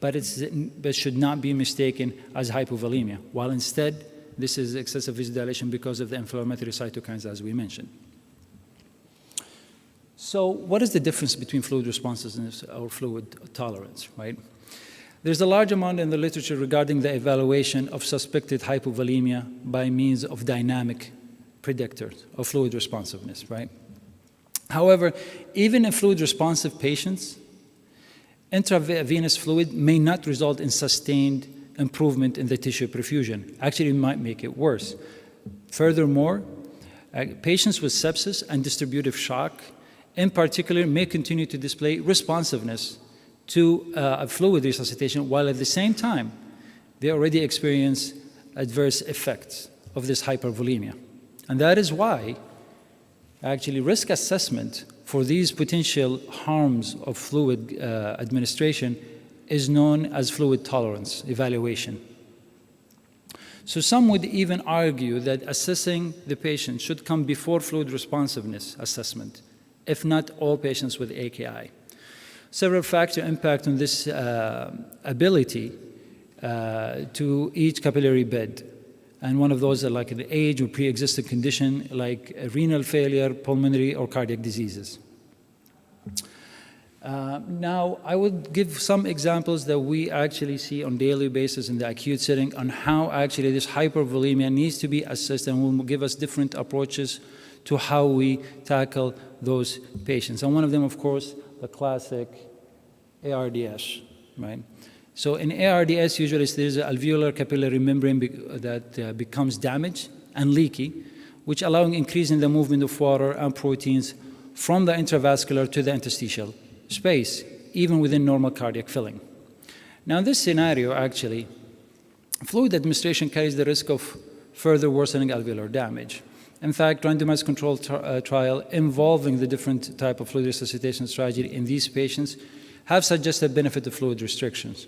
But it should not be mistaken as hypovolemia, while instead, this is excessive vasodilation because of the inflammatory cytokines, as we mentioned. So what is the difference between fluid responsiveness or fluid tolerance, right? There's a large amount in the literature regarding the evaluation of suspected hypovolemia by means of dynamic predictors of fluid responsiveness, right? However, even in fluid responsive patients, intravenous fluid may not result in sustained improvement in the tissue perfusion. Actually, it might make it worse. Furthermore, patients with sepsis and distributive shock, in particular, may continue to display responsiveness to fluid resuscitation, while at the same time, they already experience adverse effects of this hypervolemia. And that is why, actually, risk assessment for these potential harms of fluid administration is known as fluid tolerance evaluation. So some would even argue that assessing the patient should come before fluid responsiveness assessment, if not all patients with AKI. Several factors impact on this ability to each capillary bed. And one of those are like an age or pre-existing condition like renal failure, pulmonary, or cardiac diseases. Now, I would give some examples that we actually see on a daily basis in the acute setting on how actually this hypervolemia needs to be assessed, and will give us different approaches to how we tackle those patients. And one of them, of course, the classic ARDS, right? So in ARDS, usually there's an alveolar capillary membrane that becomes damaged and leaky, which allowing increase in the movement of water and proteins from the intravascular to the interstitial space, even within normal cardiac filling. Now, in this scenario, actually, fluid administration carries the risk of further worsening alveolar damage. In fact, randomized controlled trial involving the different type of fluid resuscitation strategy in these patients have suggested benefit of fluid restrictions.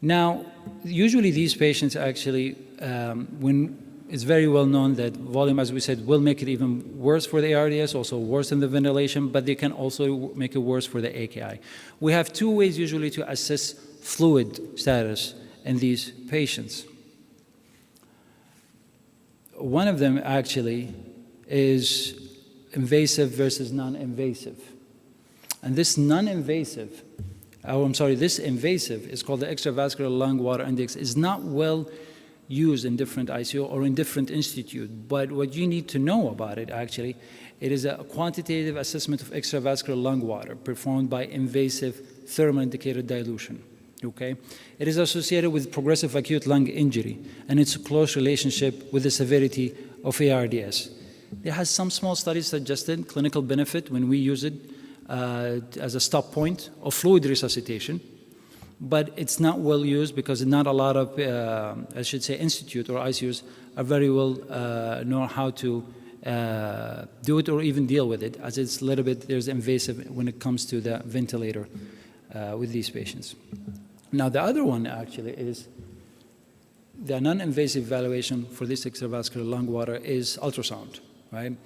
Now, usually these patients actually, when it's very well known that volume, as we said, will make it even worse for the ARDS, also worse than the ventilation, but they can also make it worse for the AKI. We have two ways usually to assess fluid status in these patients. One of them actually is invasive versus non-invasive. And this non-invasive, this invasive is called the extravascular lung water index, is not well used in different ICU or in different institute. But what you need to know about it actually, it is a quantitative assessment of extravascular lung water performed by invasive thermal indicator dilution. Okay? It is associated with progressive acute lung injury, and it's a close relationship with the severity of ARDS. There has some small studies suggested clinical benefit when we use it as a stop point of fluid resuscitation, but it's not well used because not a lot of, I should say, institute or ICUs are very well know how to do it or even deal with it, as it's a little bit, there's invasive when it comes to the ventilator with these patients. Now, the other one actually is the non-invasive evaluation for this extravascular lung water is ultrasound, right?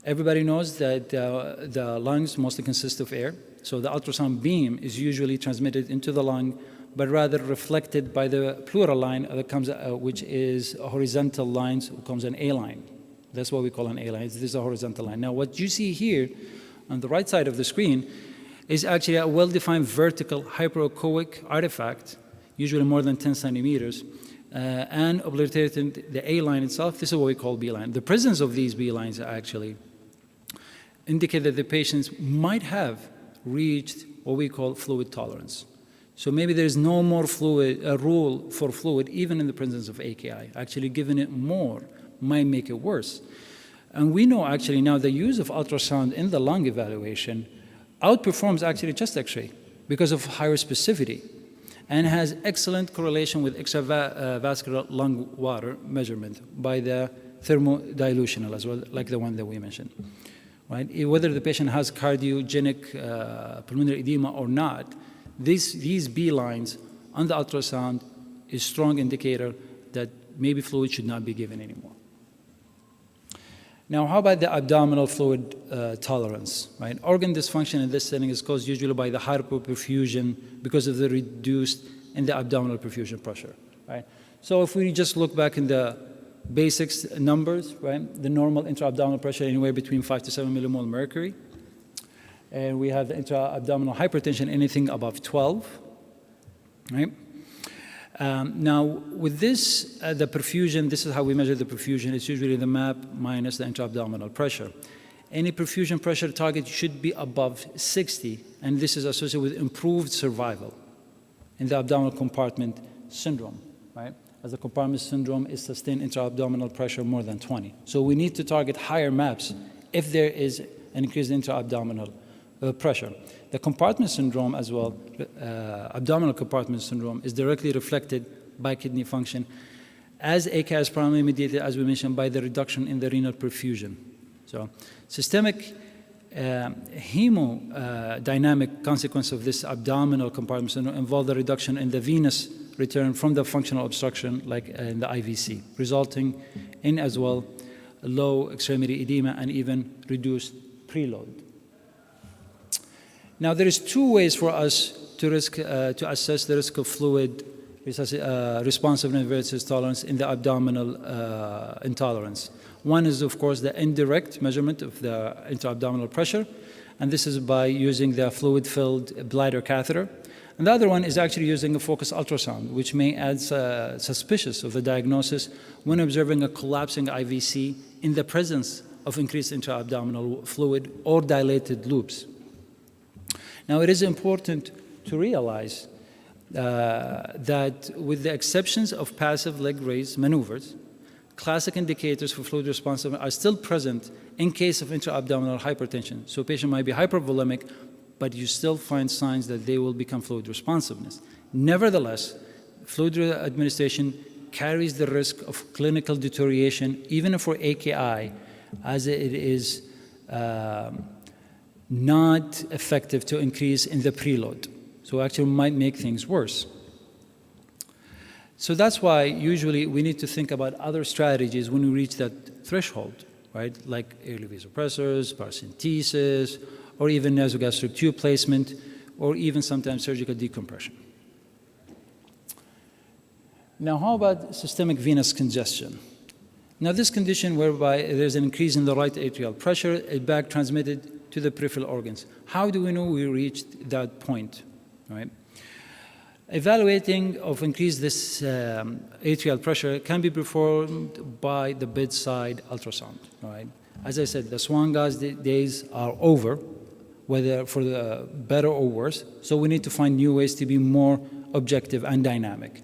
Everybody knows that the lungs mostly consist of air, so the ultrasound beam is usually transmitted into the lung, but rather reflected by the pleural line that comes, which is a horizontal line, so it comes an A line. That's what we call an A line. This is a horizontal line. Now, what you see here on the right side of the screen is actually a well-defined vertical hyperechoic artifact, usually more than 10 centimeters, and obliterating the A line itself. This is what we call B line. The presence of these B lines actually indicate that the patients might have reached what we call fluid tolerance. So maybe there's no more fluid, a rule for fluid, even in the presence of AKI. Actually, giving it more might make it worse. And we know actually now the use of ultrasound in the lung evaluation outperforms actually chest X-ray because of higher specificity and has excellent correlation with extravascular lung water measurement by the thermodilutional as well, like the one that we mentioned. Right? Whether the patient has cardiogenic pulmonary edema or not, these B lines on the ultrasound is strong indicator that maybe fluid should not be given anymore. Now, how about the abdominal fluid tolerance, right? Organ dysfunction in this setting is caused usually by the hyperperfusion because of the reduced in the abdominal perfusion pressure, right? So if we just look back in the basics numbers, right? The normal intra-abdominal pressure anywhere between 5 to 7 millimole mercury. And we have the intra-abdominal hypertension, anything above 12, right? Now, with this, the perfusion, this is how we measure the perfusion. It's usually the MAP minus the intra-abdominal pressure. Any perfusion pressure target should be above 60, and this is associated with improved survival in the abdominal compartment syndrome, right? As the compartment syndrome is sustained intra-abdominal pressure more than 20. So we need to target higher MAPs if there is an increased intra-abdominal pressure. The compartment syndrome as well, abdominal compartment syndrome, is directly reflected by kidney function, as AKI is primarily mediated, as we mentioned, by the reduction in the renal perfusion. So systemic hemodynamic consequence of this abdominal compartment syndrome involve the reduction in the venous return from the functional obstruction, like in the IVC, resulting in as well low extremity edema and even reduced preload. Now, there is two ways for us to assess the risk of fluid responsiveness versus tolerance in the abdominal intolerance. One is, of course, the indirect measurement of the intra-abdominal pressure, and this is by using the fluid-filled bladder catheter. And the other one is actually using a focused ultrasound, which may add suspicious of the diagnosis when observing a collapsing IVC in the presence of increased intra-abdominal fluid or dilated loops. Now, it is important to realize that with the exceptions of passive leg raise maneuvers, classic indicators for fluid responsiveness are still present in case of intra-abdominal hypertension. So a patient might be hypervolemic, but you still find signs that they will become fluid responsiveness. Nevertheless, fluid administration carries the risk of clinical deterioration, even for AKI, as it is not effective to increase in the preload. So actually might make things worse. So that's why usually we need to think about other strategies when we reach that threshold, right? Like airway vasopressors, paracentesis, or even nasogastric tube placement, or even sometimes surgical decompression. Now, how about systemic venous congestion? Now, this condition whereby there's an increase in the right atrial pressure, it back transmitted to the peripheral organs. How do we know we reached that point, right? Evaluating of increase this atrial pressure can be performed by the bedside ultrasound, right? As I said, the swan gauze days are over, whether for the better or worse, so we need to find new ways to be more objective and dynamic.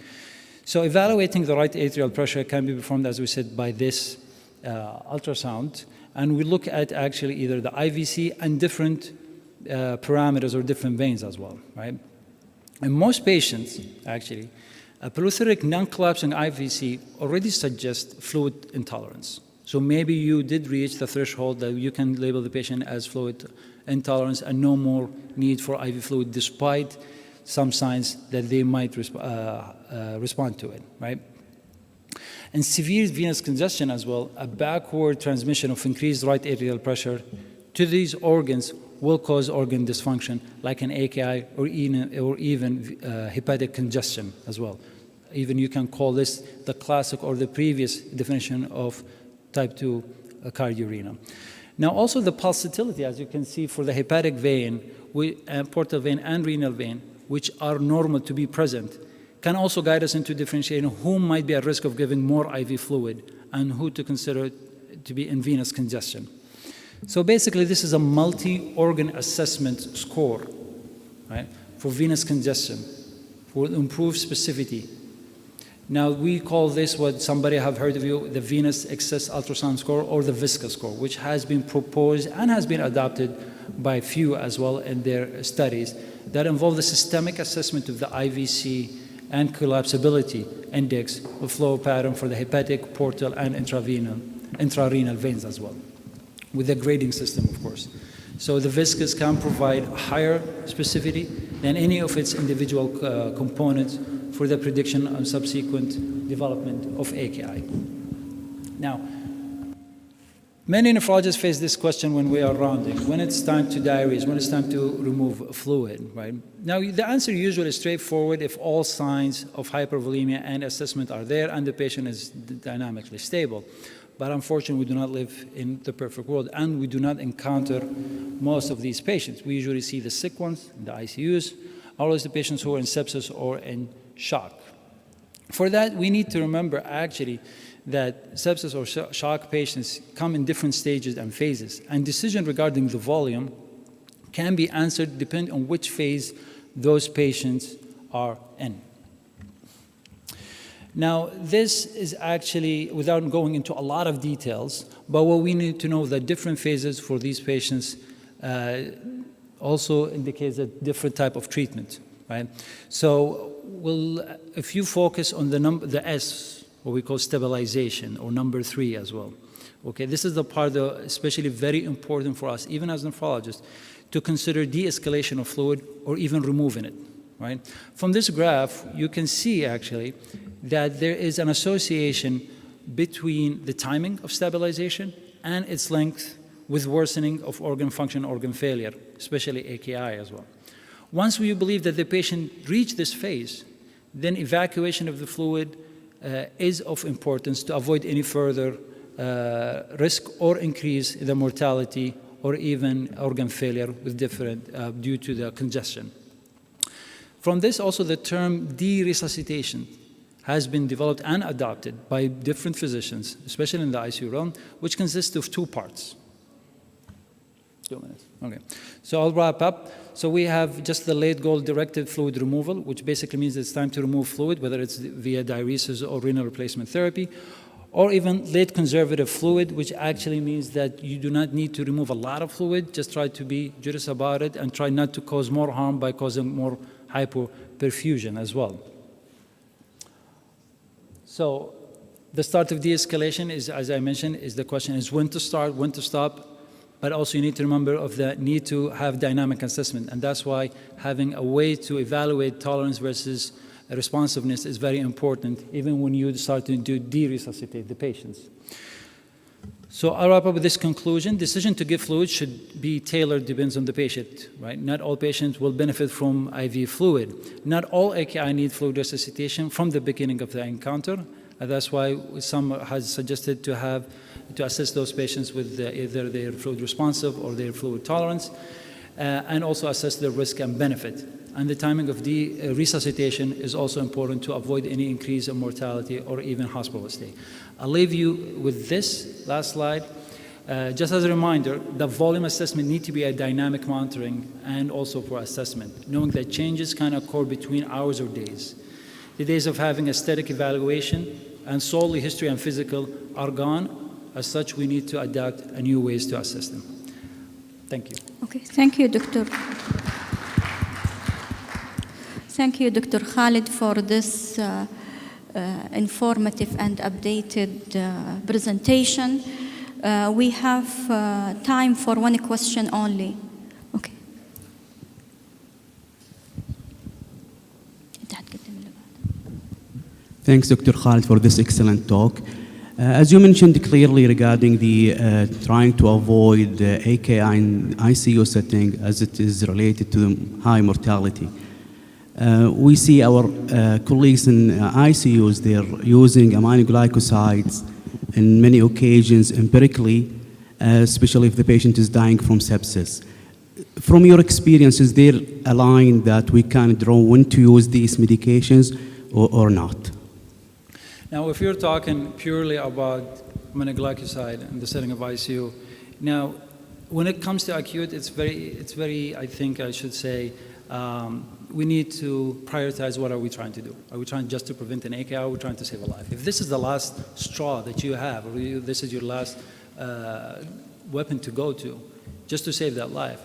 So evaluating the right atrial pressure can be performed, as we said, by this ultrasound, and we look at actually either the IVC and different parameters or different veins as well, right? In most patients, actually, a proliferative non-collapsing IVC already suggests fluid intolerance. So maybe you did reach the threshold that you can label the patient as fluid intolerance and no more need for IV fluid, despite some signs that they might respond to it, right? And severe venous congestion as well, a backward transmission of increased right atrial pressure to these organs will cause organ dysfunction, like an AKI or even hepatic congestion as well. Even you can call this the classic or the previous definition of type 2 cardiorenal. Now, also the pulsatility, as you can see, for the hepatic vein, portal vein and renal vein, which are normal to be present, can also guide us into differentiating who might be at risk of giving more IV fluid and who to consider to be in venous congestion. So basically, this is a multi-organ assessment score, right, for venous congestion, for improved specificity. Now, we call this, what somebody have heard of you, the venous excess ultrasound score or the VISCA score, which has been proposed and has been adopted by few as well in their studies that involve the systemic assessment of the IVC and collapsibility index of flow pattern for the hepatic, portal, and intrarenal veins as well, with a grading system, of course. So the VISCAs can provide higher specificity than any of its individual components for the prediction of subsequent development of AKI. Now, Many nephrologists face this question when we are rounding, when it's time to diuresis, when it's time to remove fluid, right? Now, the answer usually is straightforward if all signs of hypervolemia and assessment are there and the patient is dynamically stable. But unfortunately, we do not live in the perfect world, and we do not encounter most of these patients. We usually see the sick ones in the ICUs, always the patients who are in sepsis or in shock. For that, we need to remember, actually, that sepsis or shock patients come in different stages and phases, and decision regarding the volume can be answered depending on which phase those patients are in. Now, this is actually, without going into a lot of details, but what we need to know that different phases for these patients also indicates a different type of treatment, right? So, if you focus on the S, what we call stabilization, or number 3 as well. Okay, this is the part that especially very important for us, even as nephrologists, to consider de-escalation of fluid or even removing it, right? From this graph, you can see actually that there is an association between the timing of stabilization and its length with worsening of organ function, organ failure, especially AKI as well. Once we believe that the patient reached this phase, then evacuation of the fluid is of importance to avoid any further risk or increase in the mortality or even organ failure with different due to the congestion. From this, also the term de-resuscitation has been developed and adopted by different physicians, especially in the ICU realm, which consists of 2 parts. 2 minutes. Okay. So I'll wrap up. So we have just the late goal-directed fluid removal, which basically means it's time to remove fluid, whether it's via diuresis or renal replacement therapy, or even late conservative fluid, which actually means that you do not need to remove a lot of fluid. Just try to be judicious about it and try not to cause more harm by causing more hypoperfusion as well. So the start of de-escalation is, as I mentioned, is the question is when to start, when to stop. But also you need to remember of the need to have dynamic assessment. And that's why having a way to evaluate tolerance versus responsiveness is very important, even when you start to de-resuscitate the patients. So I'll wrap up with this conclusion. Decision to give fluid should be tailored, depends on the patient, right? Not all patients will benefit from IV fluid. Not all AKI need fluid resuscitation from the beginning of the encounter. And that's why some has suggested to assess those patients with either their fluid responsive or their fluid tolerance, and also assess their risk and benefit. And the timing of the resuscitation is also important to avoid any increase in mortality or even hospital stay. I'll leave you with this last slide. Just as a reminder, the volume assessment needs to be a dynamic monitoring and also for assessment, knowing that changes can occur between hours or days. The days of having a static evaluation and solely history and physical are gone. As such, we need to adapt a new ways to assess them. Thank you. Okay, thank you, Dr. Thank you, Dr. Khalid, for this informative and updated presentation. We have time for one question only. Okay. Thanks, Dr. Khalid, for this excellent talk. As you mentioned clearly regarding the trying to avoid the AKI in ICU setting as it is related to high mortality. We see our colleagues in ICUs, they're using aminoglycosides in many occasions empirically, especially if the patient is dying from sepsis. From your experience, is there a line that we can draw when to use these medications or not? Now, if you're talking purely about aminoglycoside in the setting of ICU, now, when it comes to acute, it's very, I think I should say, we need to prioritize what are we trying to do. Are we trying just to prevent an AKI, or are we trying to save a life? If this is the last straw that you have, or this is your last weapon to go to, just to save that life,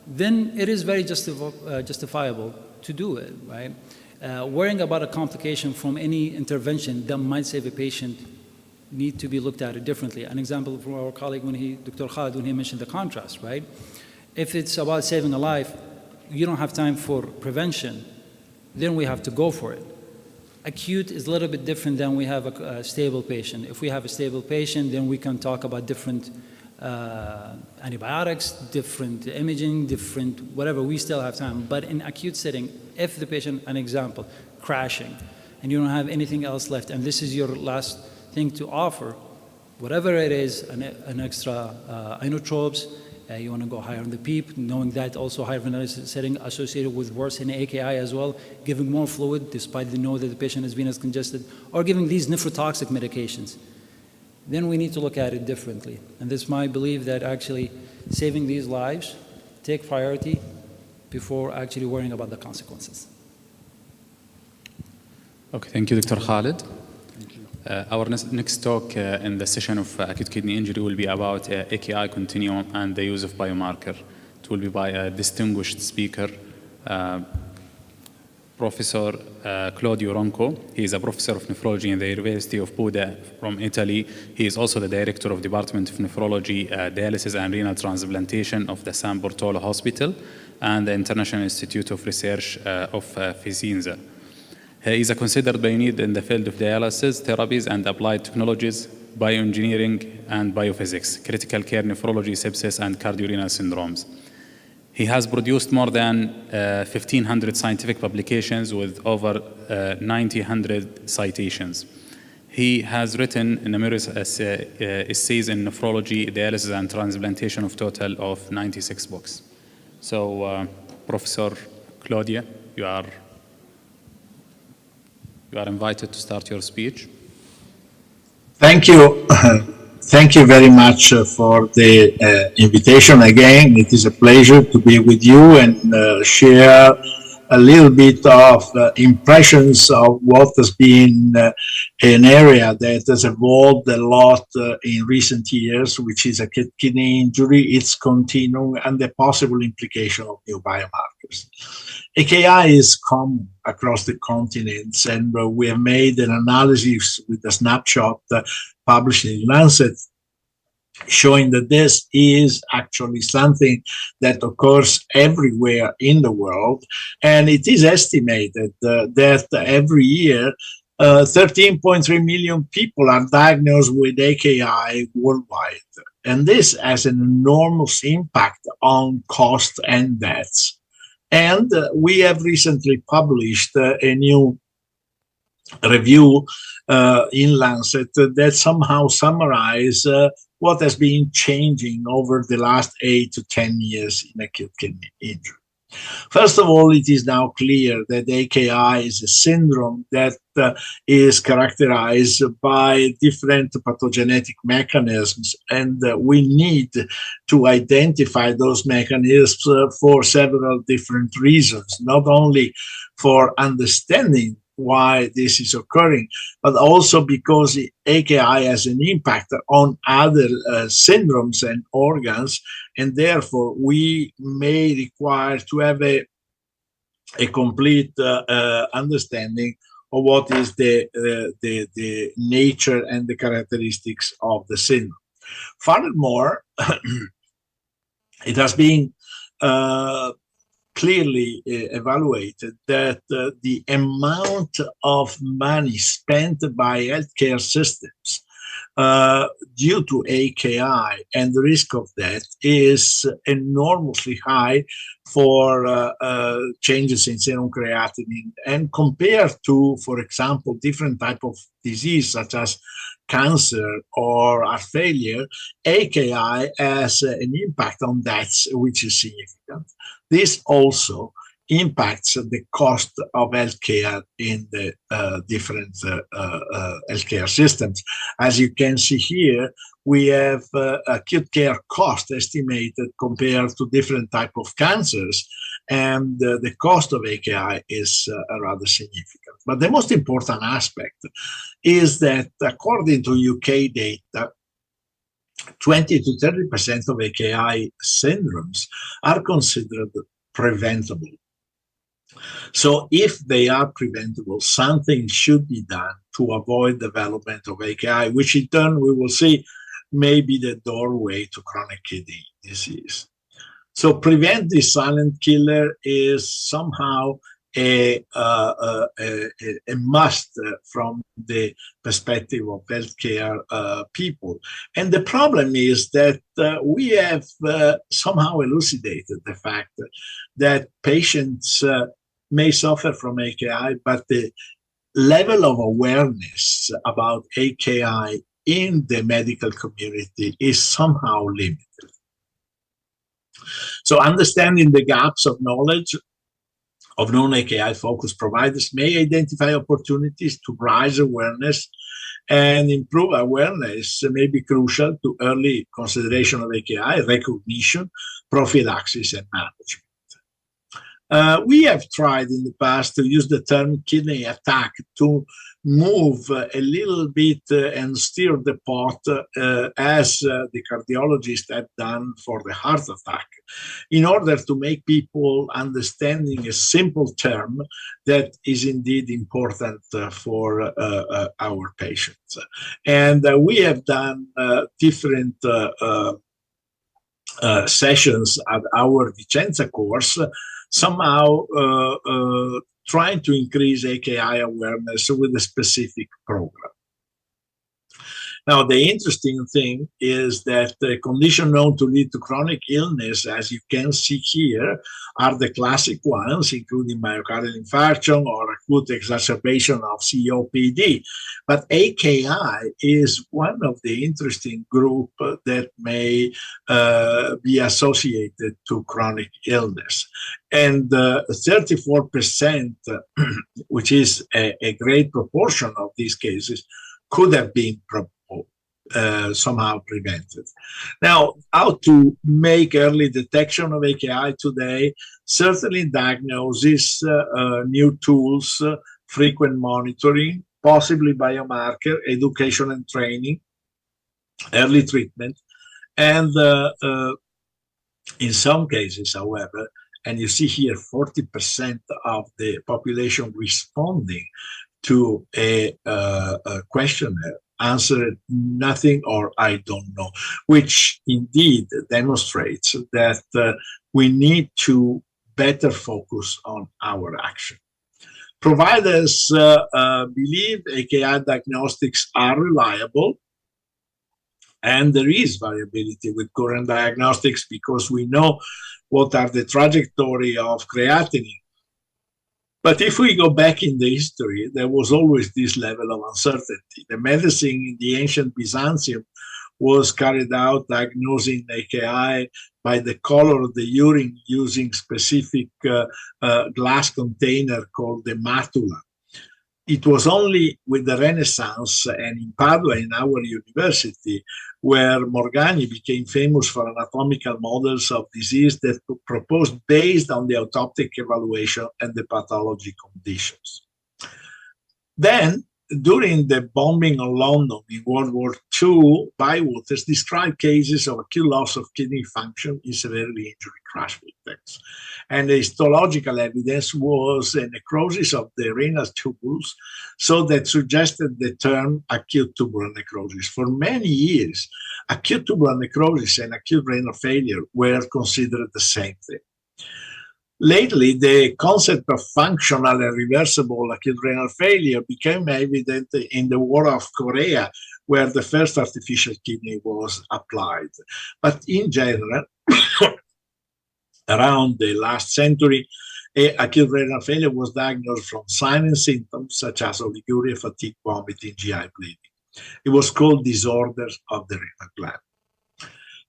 then it is very justifiable to do it, right? Worrying about a complication from any intervention that might save a patient need to be looked at it differently. An example from our colleague, Dr. Khalid, when he mentioned the contrast, right? If it's about saving a life, you don't have time for prevention, then we have to go for it. Acute is a little bit different than we have a stable patient. If we have a stable patient, then we can talk about different antibiotics, different imaging, different whatever, we still have time. But in acute setting, if the patient, an example, crashing, and you don't have anything else left, and this is your last thing to offer, whatever it is, an extra inotropes, you want to go higher on the PEEP, knowing that also higher ventilation setting associated with worse in AKI as well, giving more fluid despite the know that the patient is venous congested, or giving these nephrotoxic medications. Then we need to look at it differently. And this is my belief that actually saving these lives take priority before actually worrying about the consequences. Okay, thank you, Dr. Khalid. Our next talk in the session of acute kidney injury will be about AKI continuum and the use of biomarker. It will be by a distinguished speaker, Professor Claudio Ronco. He is a professor of nephrology in the University of Padua from Italy. He is also the director of Department of Nephrology, Dialysis and Renal Transplantation of the San Bartolo Hospital and the International Institute of Research of Vicenza. He is a considered pioneer in the field of dialysis, therapies, and applied technologies, bioengineering, and biophysics, critical care nephrology, sepsis, and cardiorenal syndromes. He has produced more than 1,500 scientific publications with over 900 citations. He has written numerous essays in nephrology, dialysis, and transplantation of total of 96 books. So, Professor Claudia, you are invited to start your speech. Thank you. Thank you very much for the invitation again. It is a pleasure to be with you and share a little bit of impressions of what has been an area that has evolved a lot in recent years, which is acute kidney injury, its continuum, and the possible implication of new biomarkers. AKI is common across the continents, and we have made an analysis with a snapshot published in Lancet, showing that this is actually something that occurs everywhere in the world. And it is estimated that every year, 13.3 million people are diagnosed with AKI worldwide. And this has an enormous impact on cost and deaths. And we have recently published a new review in Lancet that somehow summarize what has been changing over the last 8 to 10 years in acute kidney injury. First of all, it is now clear that AKI is a syndrome that is characterized by different pathogenetic mechanisms, and we need to identify those mechanisms for several different reasons, not only for understanding why this is occurring, but also because AKI has an impact on other syndromes and organs, and therefore we may require to have a complete understanding of what is the nature and the characteristics of the syndrome. Furthermore, it has been clearly evaluated that the amount of money spent by healthcare systems due to AKI and the risk of death is enormously high for changes in serum creatinine. And compared to, for example, different type of disease such as cancer or heart failure, AKI has an impact on deaths which is significant. This also impacts the cost of healthcare in the different healthcare systems. As you can see here, we have acute care cost estimated compared to different type of cancers, and the cost of AKI is rather significant. But the most important aspect is that according to UK data, 20 to 30% of AKI syndromes are considered preventable. So if they are preventable, something should be done to avoid development of AKI, which in turn we will see may be the doorway to chronic kidney disease. So prevent this silent killer is somehow a must from the perspective of healthcare people. And the problem is that we have somehow elucidated the fact that patients may suffer from AKI, but the level of awareness about AKI in the medical community is somehow limited. So understanding the gaps of knowledge of non-AKI focused providers may identify opportunities to raise awareness, and improve awareness may be crucial to early consideration of AKI, recognition, prophylaxis, and management. We have tried in the past to use the term kidney attack to move a little bit and steer the pot as the cardiologists have done for the heart attack, in order to make people understanding a simple term that is indeed important for our patients. And we have done different sessions at our Vicenza course, somehow trying to increase AKI awareness with a specific program. Now, the interesting thing is that the condition known to lead to chronic illness, as you can see here, are the classic ones, including myocardial infarction or acute exacerbation of COPD. But AKI is one of the interesting groups that may be associated to chronic illness. And 34%, which is a great proportion of these cases, could have been somehow prevented. Now, how to make early detection of AKI today? Certainly diagnosis, new tools, frequent monitoring, possibly biomarker, education and training, early treatment, and in some cases, however, and you see here 40% of the population responding to a questionnaire answered nothing or I don't know, which indeed demonstrates that we need to better focus on our action. Providers believe AKI diagnostics are reliable, and there is variability with current diagnostics because we know what are the trajectory of creatinine. But if we go back in the history, there was always this level of uncertainty. The medicine in the ancient Byzantium was carried out diagnosing AKI by the color of the urine using specific glass container called the matula. It was only with the Renaissance and in Padua, in our university, where Morgagni became famous for anatomical models of disease that were proposed based on the autoptic evaluation and the pathology conditions. Then, during the bombing of London in World War II, Bywaters described cases of acute loss of kidney function in severely injured crash victims. And the histological evidence was a necrosis of the renal tubules, so that suggested the term acute tubular necrosis. For many years, acute tubular necrosis and acute renal failure were considered the same thing. Lately, the concept of functional and reversible acute renal failure became evident in the War of Korea, where the first artificial kidney was applied. But in general, around the last century, acute renal failure was diagnosed from signs and symptoms such as oliguria, fatigue, vomiting, GI bleeding. It was called disorders of the renal gland.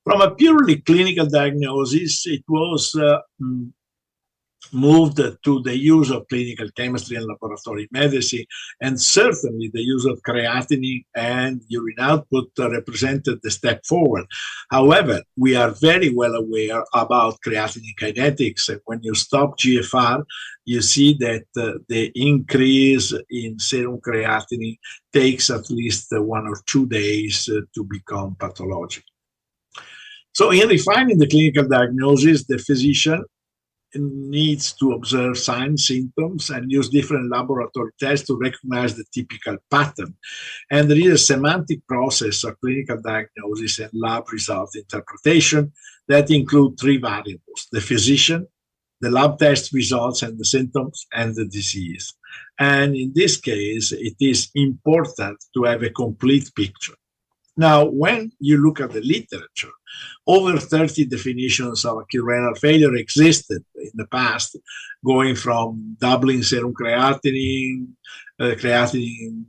From a purely clinical diagnosis, it was moved to the use of clinical chemistry and laboratory medicine, and certainly the use of creatinine and urine output represented the step forward. However, we are very well aware about creatinine kinetics, and when you stop GFR, you see that the increase in serum creatinine takes at least 1 or 2 days to become pathologic. So in refining the clinical diagnosis, the physician needs to observe signs, symptoms, and use different laboratory tests to recognize the typical pattern. And there is a semantic process of clinical diagnosis and lab result interpretation that include 3 variables: the physician, the lab test results and the symptoms and the disease. And in this case, it is important to have a complete picture. Now, when you look at the literature, over 30 definitions of acute renal failure existed in the past, going from doubling serum creatinine, creatinine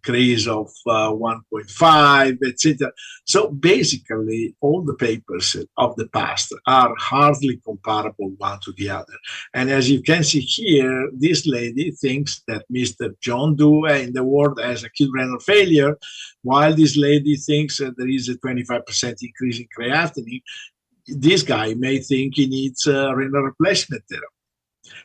increase of 1.5, etc. So basically, all the papers of the past are hardly comparable one to the other. And as you can see here, this lady thinks that Mr. John Doe in the world has acute renal failure, while this lady thinks that there is a 25% increase in creatinine. This guy may think he needs renal replacement therapy.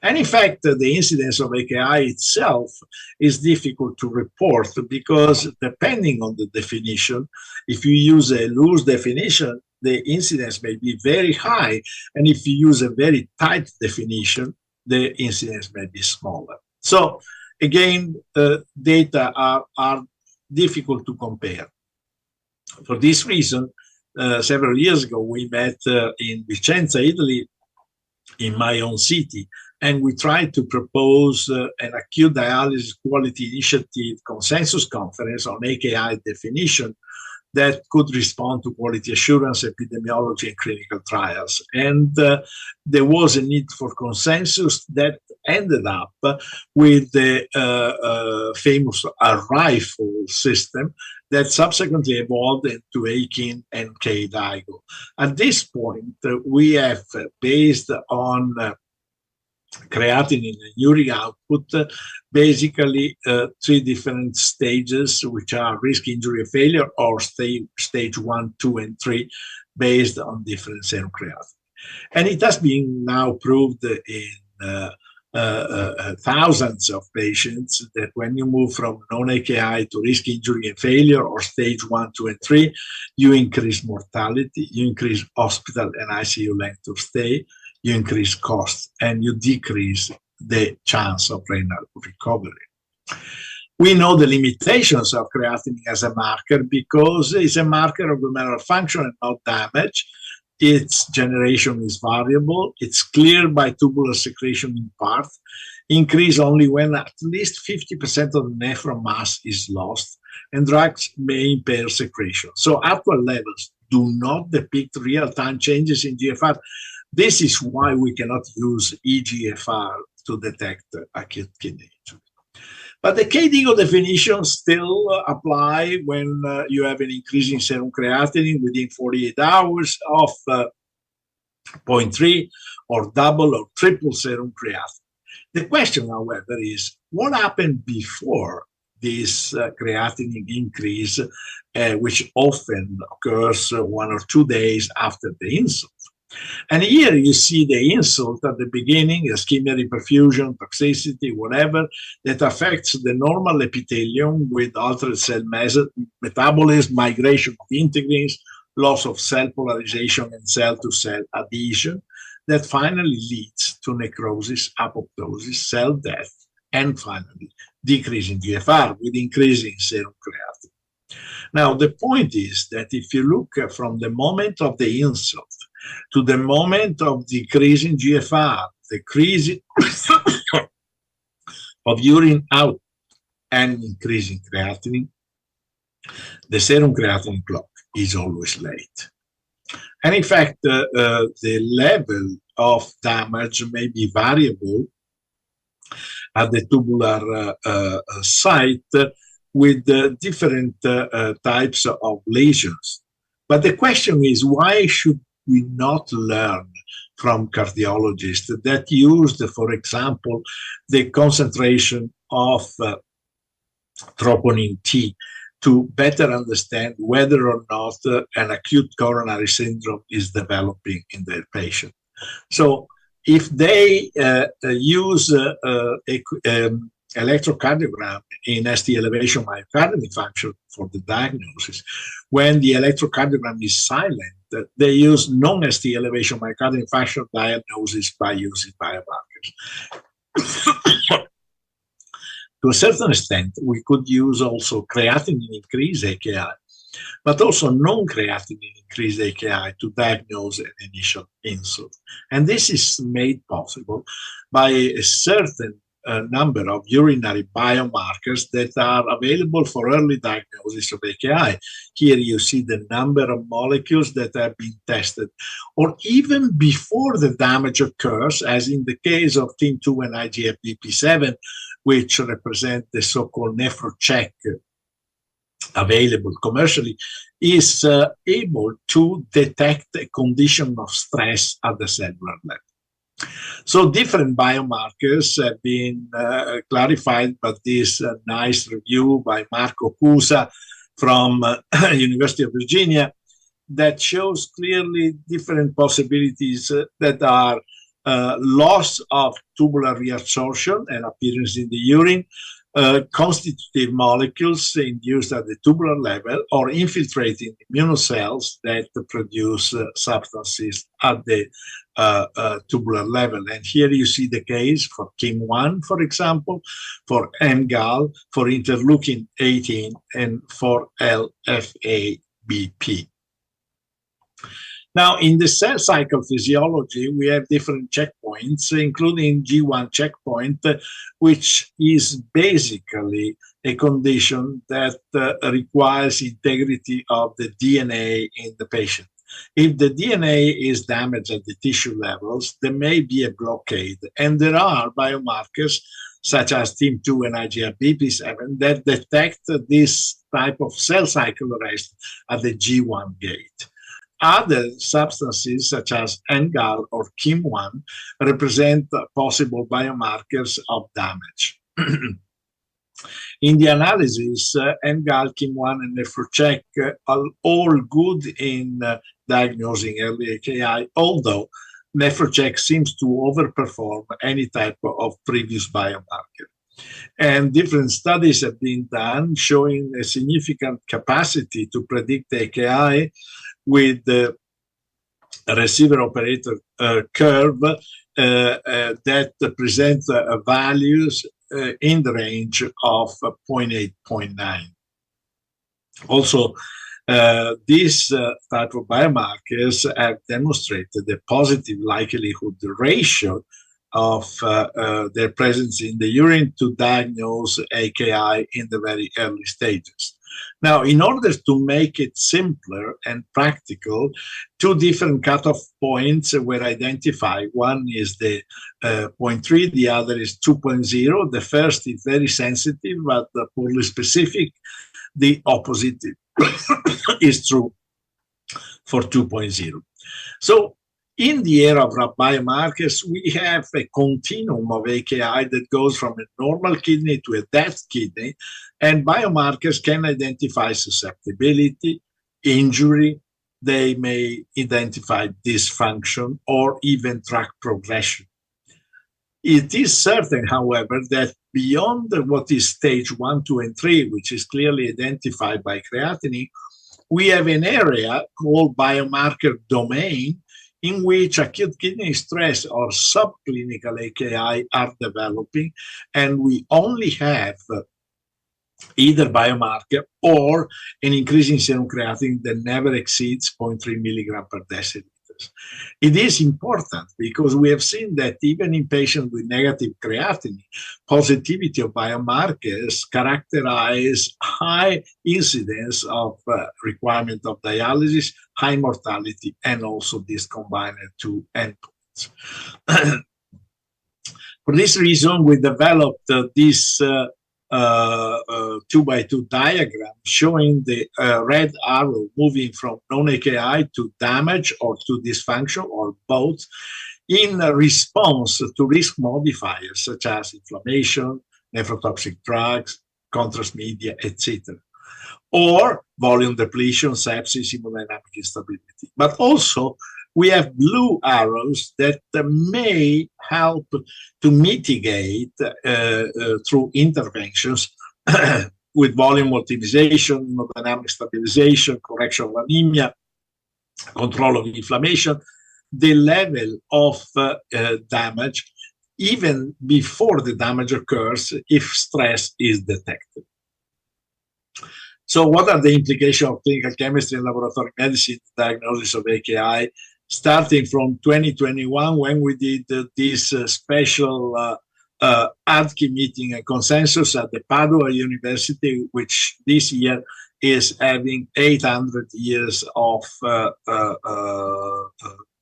And in fact, the incidence of AKI itself is difficult to report because depending on the definition, if you use a loose definition, the incidence may be very high. And if you use a very tight definition, the incidence may be smaller. So again, data are difficult to compare. For this reason, several years ago, we met in Vicenza, Italy, in my own city, and we tried to propose an acute dialysis quality initiative consensus conference on AKI definition that could respond to quality assurance, epidemiology, and clinical trials. And there was a need for consensus that ended up with the famous rifle system that subsequently evolved into AKIN and KDIGO. At this point, we have, based on creatinine and uric output, basically 3 different stages, which are risk, injury, and failure, or stage 1, 2, and 3, based on different serum creatinine. And it has been now proved in thousands of patients that when you move from non-AKI to risk, injury, and failure, or stage 1, 2, and 3, you increase mortality, you increase hospital and ICU length of stay, you increase costs, and you decrease the chance of renal recovery. We know the limitations of creatinine as a marker because it's a marker of glomerular function and not damage. Its generation is variable. It's cleared by tubular secretion in part, increase only when at least 50% of the nephron mass is lost, and drugs may impair secretion. So actual levels do not depict real-time changes in GFR. This is why we cannot use eGFR to detect acute kidney injury. But the KDIGO definition still apply when you have an increase in serum creatinine within 48 hours of 0.3 or double or triple serum creatinine. The question, however, is what happened before this creatinine increase, which often occurs 1 or 2 days after the insult. And here you see the insult at the beginning, ischemia, reperfusion, toxicity, whatever, that affects the normal epithelium with altered cell metabolism, migration of integrins, loss of cell polarization and cell-to-cell adhesion, that finally leads to necrosis, apoptosis, cell death, and finally decrease in GFR with increasing serum creatinine. Now, the point is that if you look from the moment of the insult to the moment of decreasing GFR, decreasing of urine out and increasing creatinine, the serum creatinine clock is always late. And in fact, the level of damage may be variable at the tubular site with different types of lesions. But the question is, why should we not learn from cardiologists that used, for example, the concentration of troponin T to better understand whether or not an acute coronary syndrome is developing in their patient? So if they use electrocardiogram in ST elevation myocardial infarction for the diagnosis, when the electrocardiogram is silent, they use non-ST elevation myocardial infarction diagnosis by using biomarkers. To a certain extent, we could use also creatinine increase AKI but also non-creatinine increased AKI to diagnose an initial insult. And this is made possible by a certain number of urinary biomarkers that are available for early diagnosis of AKI. Here you see the number of molecules that have been tested, or even before the damage occurs, as in the case of TIM2 and IGF-BP7, which represent the so-called NephroCheck available commercially, is able to detect a condition of stress at the cellular level. So different biomarkers have been clarified by this nice review by Marco Cusa from University of Virginia that shows clearly different possibilities that are loss of tubular reabsorption and appearance in the urine, constitutive molecules induced at the tubular level, or infiltrating immunocells that produce substances at the tubular level. And here you see the case for KIM1, for example, for mGAL, for interleukin-18, and for LFA-BP. Now, in the cell cycle physiology, we have different checkpoints, including G1 checkpoint, which is basically a condition that requires integrity of the DNA in the patient. If the DNA is damaged at the tissue levels, there may be a blockade, and there are biomarkers such as TIM2 and IGF-BP7 that detect this type of cell cycle arrest at the G1 gate. Other substances such as mGAL or KIM1 represent possible biomarkers of damage. In the analysis, mGAL, KIM1, and NephroCheck are all good in diagnosing early AKI, although NephroCheck seems to overperform any type of previous biomarker. And different studies have been done showing a significant capacity to predict AKI with the receiver operator curve that presents values in the range of 0.8, 0.9. Also, these type of biomarkers have demonstrated a positive likelihood ratio of their presence in the urine to diagnose AKI in the very early stages. Now, in order to make it simpler and practical, two different cutoff points were identified. One is the 0.3, the other is 2.0. The first is very sensitive, but poorly specific. The opposite is true for 2.0. So, in the era of biomarkers, we have a continuum of AKI that goes from a normal kidney to a dead kidney, and biomarkers can identify susceptibility, injury, they may identify dysfunction, or even track progression. It is certain, however, that beyond what is stage 1, 2, and 3, which is clearly identified by creatinine, we have an area called biomarker domain in which acute kidney stress or subclinical AKI are developing, and we only have either biomarker or an increase in serum creatinine that never exceeds 0.3 milligram per deciliter. It is important because we have seen that even in patients with negative creatinine, positivity of biomarkers characterize high incidence of requirement of dialysis, high mortality, and also this combined two endpoints. For this reason, we developed this 2x2 diagram showing the red arrow moving from non-AKI to damage or to dysfunction or both in response to risk modifiers such as inflammation, nephrotoxic drugs, contrast media, etc. Or volume depletion, sepsis, hemodynamic instability. But also we have blue arrows that may help to mitigate through interventions with volume optimization, hemodynamic stabilization, correction of anemia, control of inflammation, the level of damage even before the damage occurs if stress is detected. So what are the implications of clinical chemistry and laboratory medicine diagnosis of AKI? Starting from 2021, when we did this special ADKI meeting and consensus at the Padua University, which this year is having 800 years of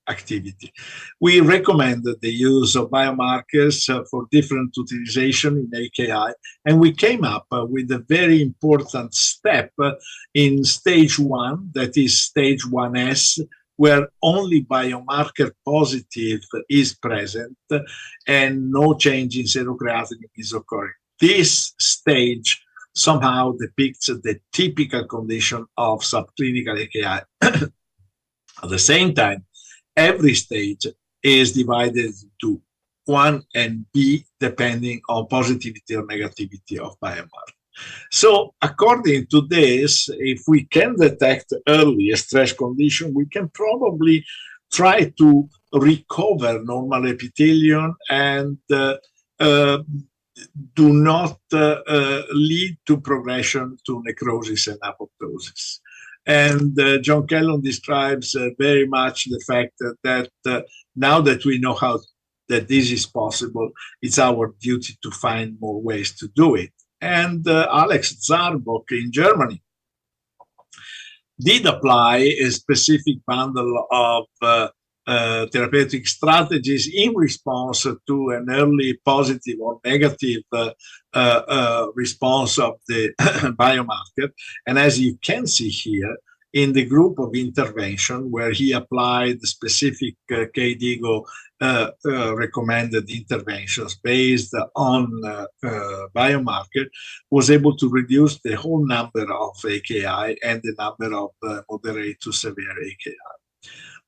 activity. We recommended the use of biomarkers for different utilization in AKI, and we came up with a very important step in stage 1, that is stage 1S, where only biomarker positive is present and no change in serocreatinine is occurring. This stage somehow depicts the typical condition of subclinical AKI. At the same time, every stage is divided into 1 and B, depending on positivity or negativity of biomarker. So according to this, if we can detect early a stress condition, we can probably try to recover normal epithelium and do not lead to progression to necrosis and apoptosis. And John Kellogg describes very much the fact that now that we know how that this is possible, it's our duty to find more ways to do it. And Alex Zarbok in Germany did apply a specific bundle of therapeutic strategies in response to an early positive or negative response of the biomarker. And as you can see here, in the group of intervention where he applied specific KDIGO recommended interventions based on biomarker, was able to reduce the whole number of AKI and the number of moderate to severe AKI.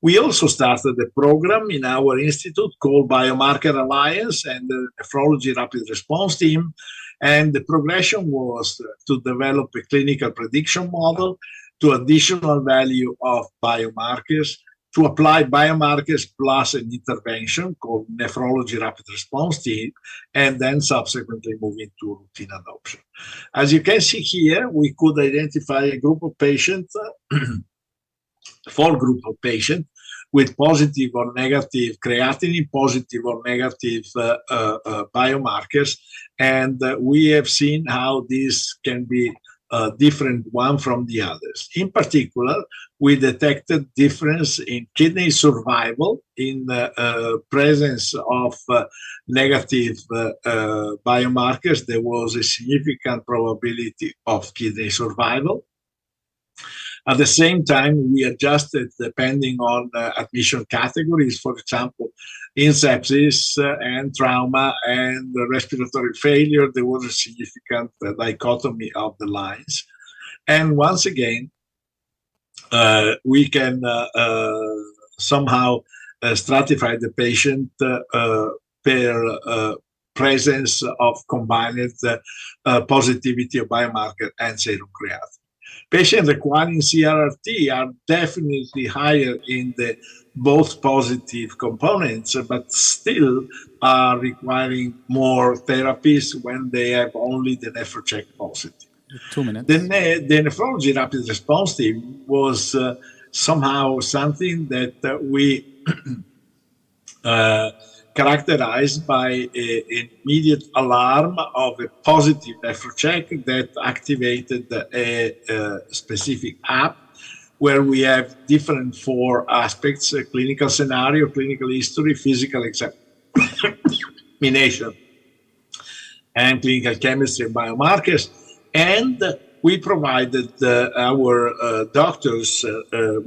We also started a program in our institute called Biomarker Alliance and the Nephrology Rapid Response Team. And the progression was to develop a clinical prediction model to additional value of biomarkers, to apply biomarkers plus an intervention called Nephrology Rapid Response Team, and then subsequently move into routine adoption. As you can see here, we could identify a group of patients, 4 groups of patients, with positive or negative creatinine, positive or negative biomarkers. And we have seen how this can be different one from the others. In particular, we detected difference in kidney survival in presence of negative biomarkers. There was a significant probability of kidney survival. At the same time, we adjusted depending on admission categories. For example, in sepsis and trauma and respiratory failure, there was a significant dichotomy of the lines. And once again, we can somehow stratify the patient per presence of combined positivity of biomarker and serum creatinine. Patients requiring CRRT are definitely higher in the both positive components, but still are requiring more therapies when they have only the NephroCheck positive. 2 minutes. The nephrology rapid response team was somehow something that we characterized by an immediate alarm of a positive NephroCheck that activated a specific app where we have different 4 aspects: clinical scenario, clinical history, physical examination, and clinical chemistry and biomarkers. And we provided our doctors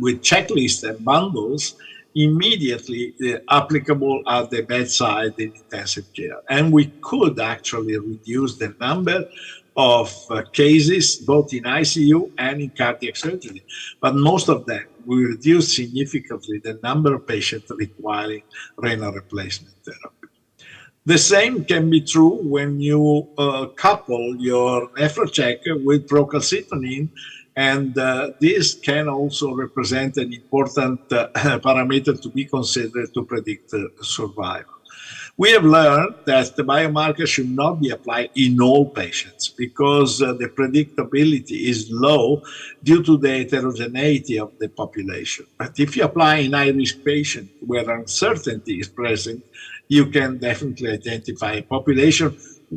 with checklists and bundles immediately applicable at the bedside in intensive care. And we could actually reduce the number of cases, both in ICU and in cardiac surgery. But most of them, we reduced significantly the number of patients requiring renal replacement therapy. The same can be true when you couple your NephroCheck with procalcitonin, and this can also represent an important parameter to be considered to predict survival. We have learned that the biomarker should not be applied in all patients because the predictability is low due to the heterogeneity of the population. But if you apply in high-risk patients where uncertainty is present, you can definitely identify a population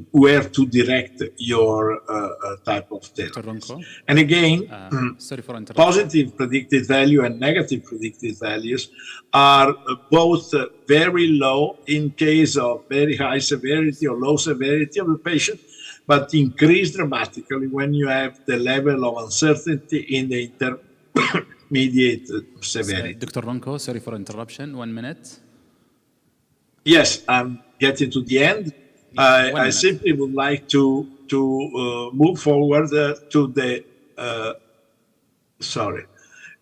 where to direct your type of therapy. And again, sorry for interrupting. positive predicted value and negative predicted values are both very low in case of very high severity or low severity of the patient, but increase dramatically when you have the level of uncertainty in the intermediate severity. Dr. Ronco, sorry for interruption. 1 minute. Yes, I'm getting to the end. I simply would like to move forward to the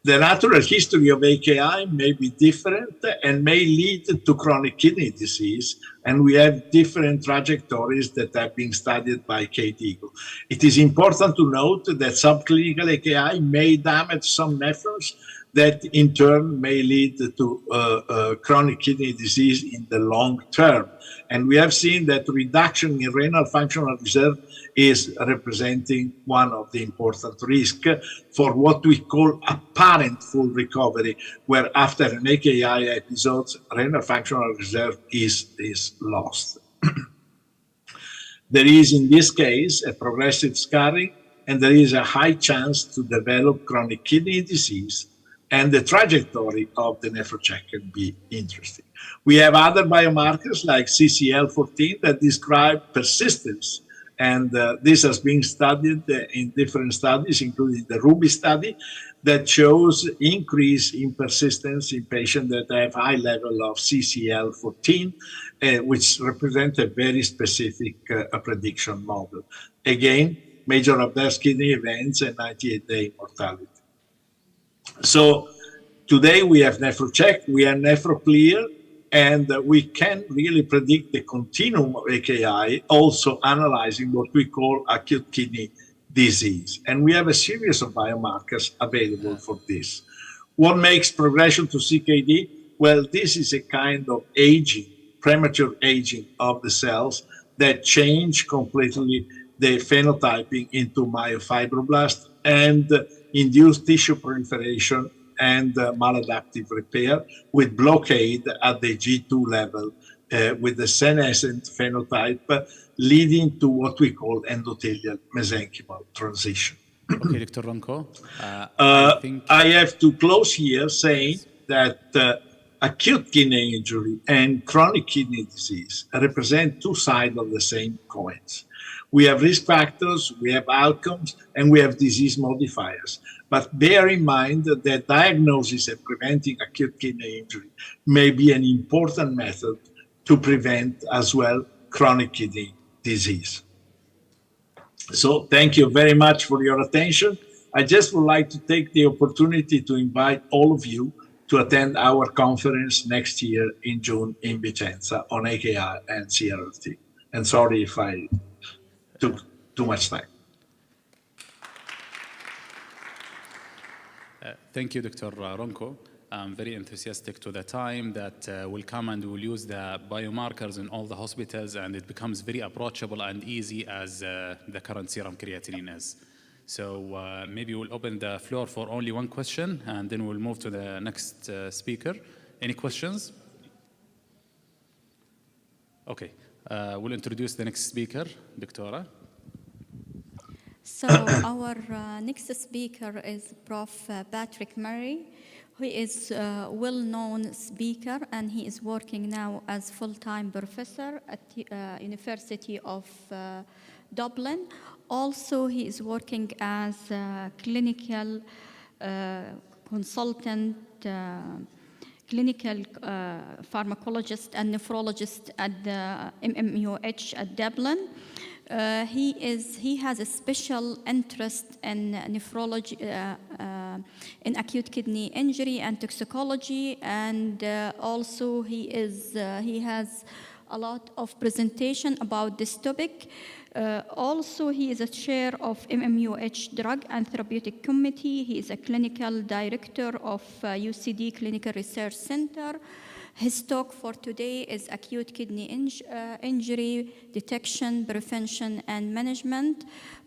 the natural history of AKI may be different and may lead to chronic kidney disease, and we have different trajectories that have been studied by Kate Eagle. It is important to note that subclinical AKI may damage some nephrons that in turn may lead to chronic kidney disease in the long term. And we have seen that reduction in renal functional reserve is representing one of the important risks for what we call apparent full recovery, where after an AKI episode, renal functional reserve is lost. There is, in this case, a progressive scarring, and there is a high chance to develop chronic kidney disease, and the trajectory of the nephrocheck can be interesting. We have other biomarkers like CCL14 that describe persistence, and this has been studied in different studies, including the RUBY study, that shows increase in persistence in patients that have high level of CCL14, which represent a very specific prediction model. Again, major adverse kidney events and 98-day mortality. So today we have NephroCheck, we have NephroClear, and we can really predict the continuum of AKI, also analyzing what we call acute kidney disease. And we have a series of biomarkers available for this. What makes progression to CKD? Well, this is a kind of aging, premature aging of the cells that change completely the phenotyping into myofibroblast and induce tissue proliferation and maladaptive repair with blockade at the G2 level with the senescent phenotype leading to what we call endothelial mesenchymal transition. Okay, Dr. Ronco. I have to close here saying that acute kidney injury and chronic kidney disease represent two sides of the same coins. We have risk factors, we have outcomes, and we have disease modifiers. But bear in mind that diagnosis and preventing acute kidney injury may be an important method to prevent as well chronic kidney disease. So thank you very much for your attention. I just would like to take the opportunity to invite all of you to attend our conference next year in June in Vicenza on AKI and CRLT. And sorry if I took too much time. Thank you, Dr. Ronco. I'm very enthusiastic to the time that will come and we'll use the biomarkers in all the hospitals, and it becomes very approachable and easy as the current serum creatinine is. So maybe we'll open the floor for only one question, and then we'll move to the next speaker. Any questions? Okay, we'll introduce the next speaker, Doctora. So our next speaker is Prof. Patrick Murray, who is a well-known speaker, and he is working now as full-time professor at the University of Dublin. Also, he is working as a clinical consultant, clinical pharmacologist and nephrologist at the MMUH at Dublin. He has a special interest in nephrology, in acute kidney injury and toxicology, and also he has a lot of presentation about this topic. Also, he is a chair of MMUH Drug and Therapeutic Committee. He is a clinical director of UCD Clinical Research Center. His talk for today is acute kidney injury detection, prevention, and management.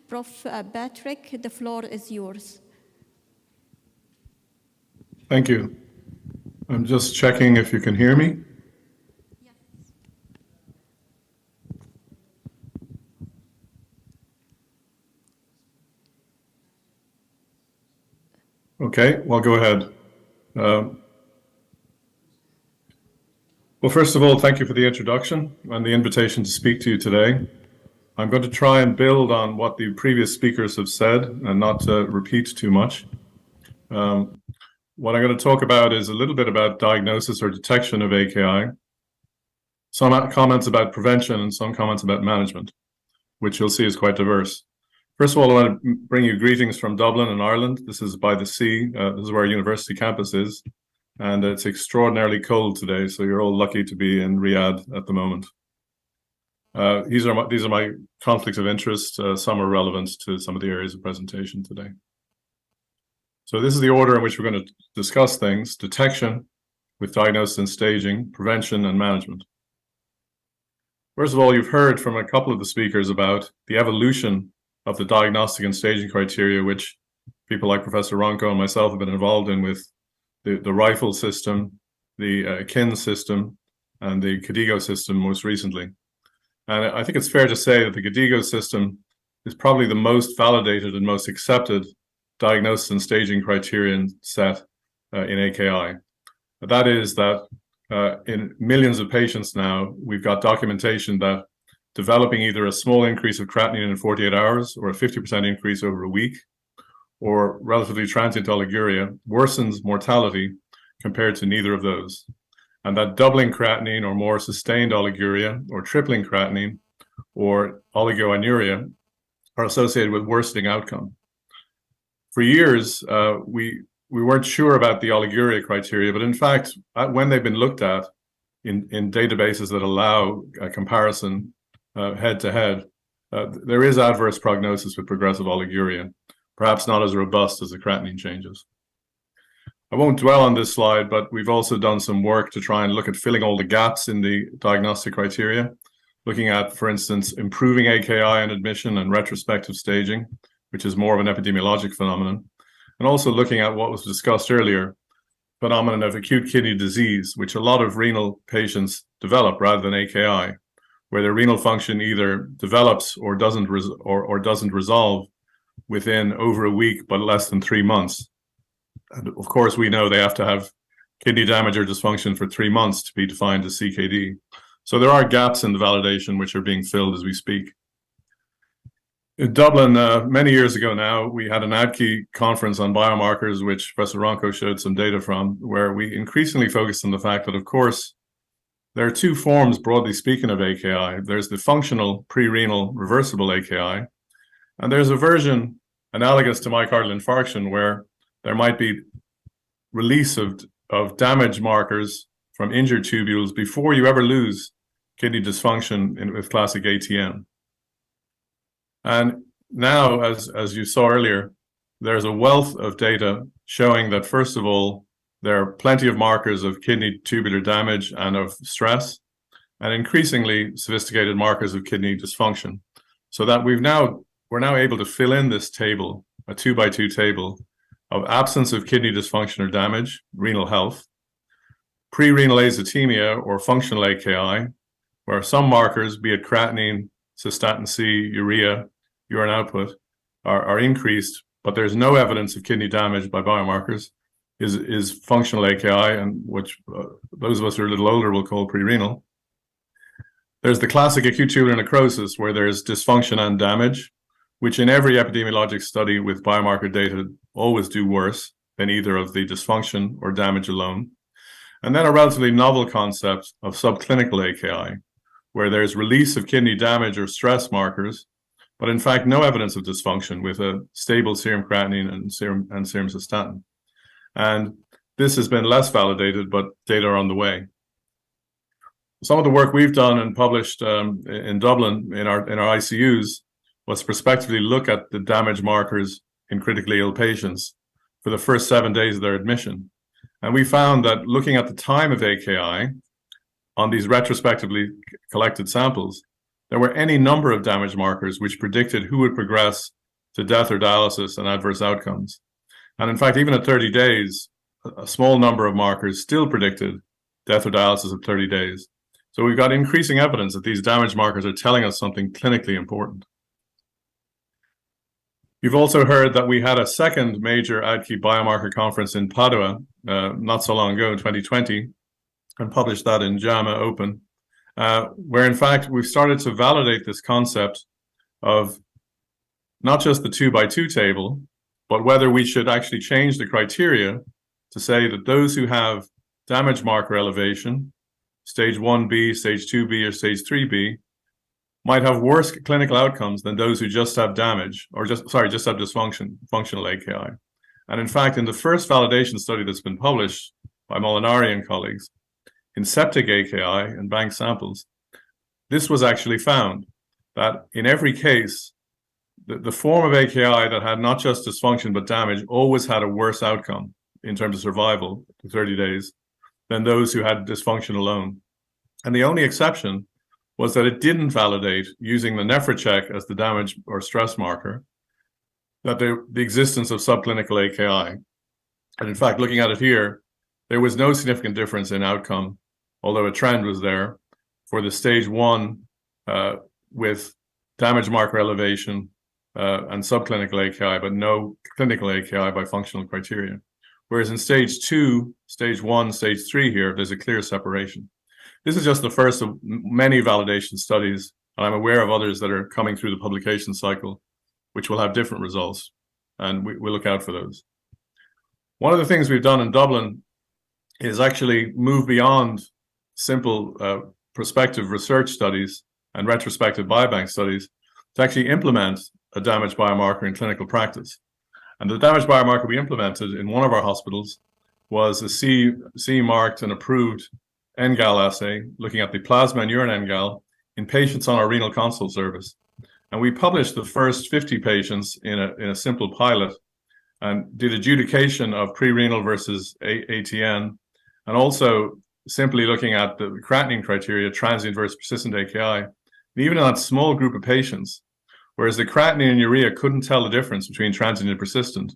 Prof. Patrick, the floor is yours. Thank you. I'm just checking if you can hear me. Okay, well, go ahead. Well, first of all, thank you for the introduction and the invitation to speak to you today. I'm going to try and build on what the previous speakers have said and not repeat too much. What I'm going to talk about is a little bit about diagnosis or detection of AKI, some comments about prevention, and some comments about management, which you'll see is quite diverse. First of all, I want to bring you greetings from Dublin in Ireland. This is by the sea. This is where our university campus is. And it's extraordinarily cold today, so you're all lucky to be in Riyadh at the moment. These are my conflicts of interest. Some are relevant to some of the areas of presentation today. So this is the order in which we're going to discuss things: detection with diagnosis and staging, prevention, and management. First of all, you've heard from a couple of the speakers about the evolution of the diagnostic and staging criteria, which people like Professor Ronco and myself have been involved in, with the rifle system, the KIN system, and the KDIGO system most recently. And I think it's fair to say that the KDIGO system is probably the most validated and most accepted diagnosis and staging criterion set in AKI. That is that in millions of patients now, we've got documentation that developing either a small increase of creatinine in 48 hours or a 50% increase over a week, or relatively transient oliguria, worsens mortality compared to neither of those. And that doubling creatinine or more sustained oliguria, or tripling creatinine or oligoanuria are associated with worsening outcome. For years, we weren't sure about the oliguria criteria, but in fact, when they've been looked at in databases that allow a comparison head-to-head, there is adverse prognosis with progressive oliguria, perhaps not as robust as the creatinine changes. I won't dwell on this slide, but we've also done some work to try and look at filling all the gaps in the diagnostic criteria, looking at, for instance, improving AKI in admission and retrospective staging, which is more of an epidemiologic phenomenon, and also looking at what was discussed earlier, phenomenon of acute kidney disease, which a lot of renal patients develop rather than AKI, where their renal function either develops or doesn't resolve within over a week, but less than 3 months. And of course, we know they have to have kidney damage or dysfunction for 3 months to be defined as CKD. So there are gaps in the validation which are being filled as we speak. In Dublin, many years ago now, we had an ADCI conference on biomarkers, which Professor Ronco showed some data from, where we increasingly focused on the fact that, of course, there are two forms, broadly speaking, of AKI. There's the functional pre-renal reversible AKI, and there's a version analogous to myocardial infarction where there might be release of damage markers from injured tubules before you ever lose kidney dysfunction with classic ATM. And now, as you saw earlier, there's a wealth of data showing that, first of all, there are plenty of markers of kidney tubular damage and of stress, and increasingly sophisticated markers of kidney dysfunction. So that we're now able to fill in this table, a 2x2 table, of absence of kidney dysfunction or damage, renal health, pre-renal azotemia or functional AKI, where some markers, be it creatinine, cystatin C, urea, urine output, are increased, but there's no evidence of kidney damage by biomarkers, is functional AKI, and which those of us who are a little older will call pre-renal. There's the classic acute tubular necrosis, where there's dysfunction and damage, which in every epidemiologic study with biomarker data always do worse than either of the dysfunction or damage alone. And then a relatively novel concept of subclinical AKI, where there's release of kidney damage or stress markers, but in fact no evidence of dysfunction with a stable serum creatinine and serum cystatin. And this has been less validated, but data are on the way. some of the work we've done and published in Dublin in our ICUs was prospectively look at the damage markers in critically ill patients for the first 7 days of their admission. And we found that looking at the time of AKI on these retrospectively collected samples, there were any number of damage markers which predicted who would progress to death or dialysis and adverse outcomes. And in fact, even at 30 days, a small number of markers still predicted death or dialysis at 30 days. So we've got increasing evidence that these damage markers are telling us something clinically important. You've also heard that we had a second major ADCI biomarker conference in Padua not so long ago in 2020 and published that in JAMA Open, where in fact we've started to validate this concept of not just the 2x2 table, but whether we should actually change the criteria to say that those who have damage marker elevation, stage 1B, stage 2B, or stage 3B, might have worse clinical outcomes than those who just have damage, or just have dysfunction, functional AKI. And in fact, in the first validation study that's been published by Molinari and colleagues in septic AKI and bank samples, this was actually found that in every case, the form of AKI that had not just dysfunction but damage always had a worse outcome in terms of survival to 30 days than those who had dysfunction alone. And the only exception was that it didn't validate using the NEPHROCHECK as the damage or stress marker, that the existence of subclinical AKI. And in fact, looking at it here, there was no significant difference in outcome, although a trend was there for the stage 1 with damage marker elevation and subclinical AKI, but no clinical AKI by functional criteria. Whereas in stage 2, stage 1, stage 3 here, there's a clear separation. This is just the first of many validation studies, and I'm aware of others that are coming through the publication cycle, which will have different results, and we look out for those. One of the things we've done in Dublin is actually move beyond simple prospective research studies and retrospective biobank studies to actually implement a damage biomarker in clinical practice. And the damage biomarker we implemented in one of our hospitals was a CE-marked and approved NGAL assay, looking at the plasma and urine NGAL in patients on our renal consult service. And we published the first 50 patients in a simple pilot and did adjudication of pre-renal versus ATN, and also simply looking at the creatinine criteria, transient versus persistent AKI. And even in that small group of patients, whereas the creatinine and urea couldn't tell the difference between transient and persistent,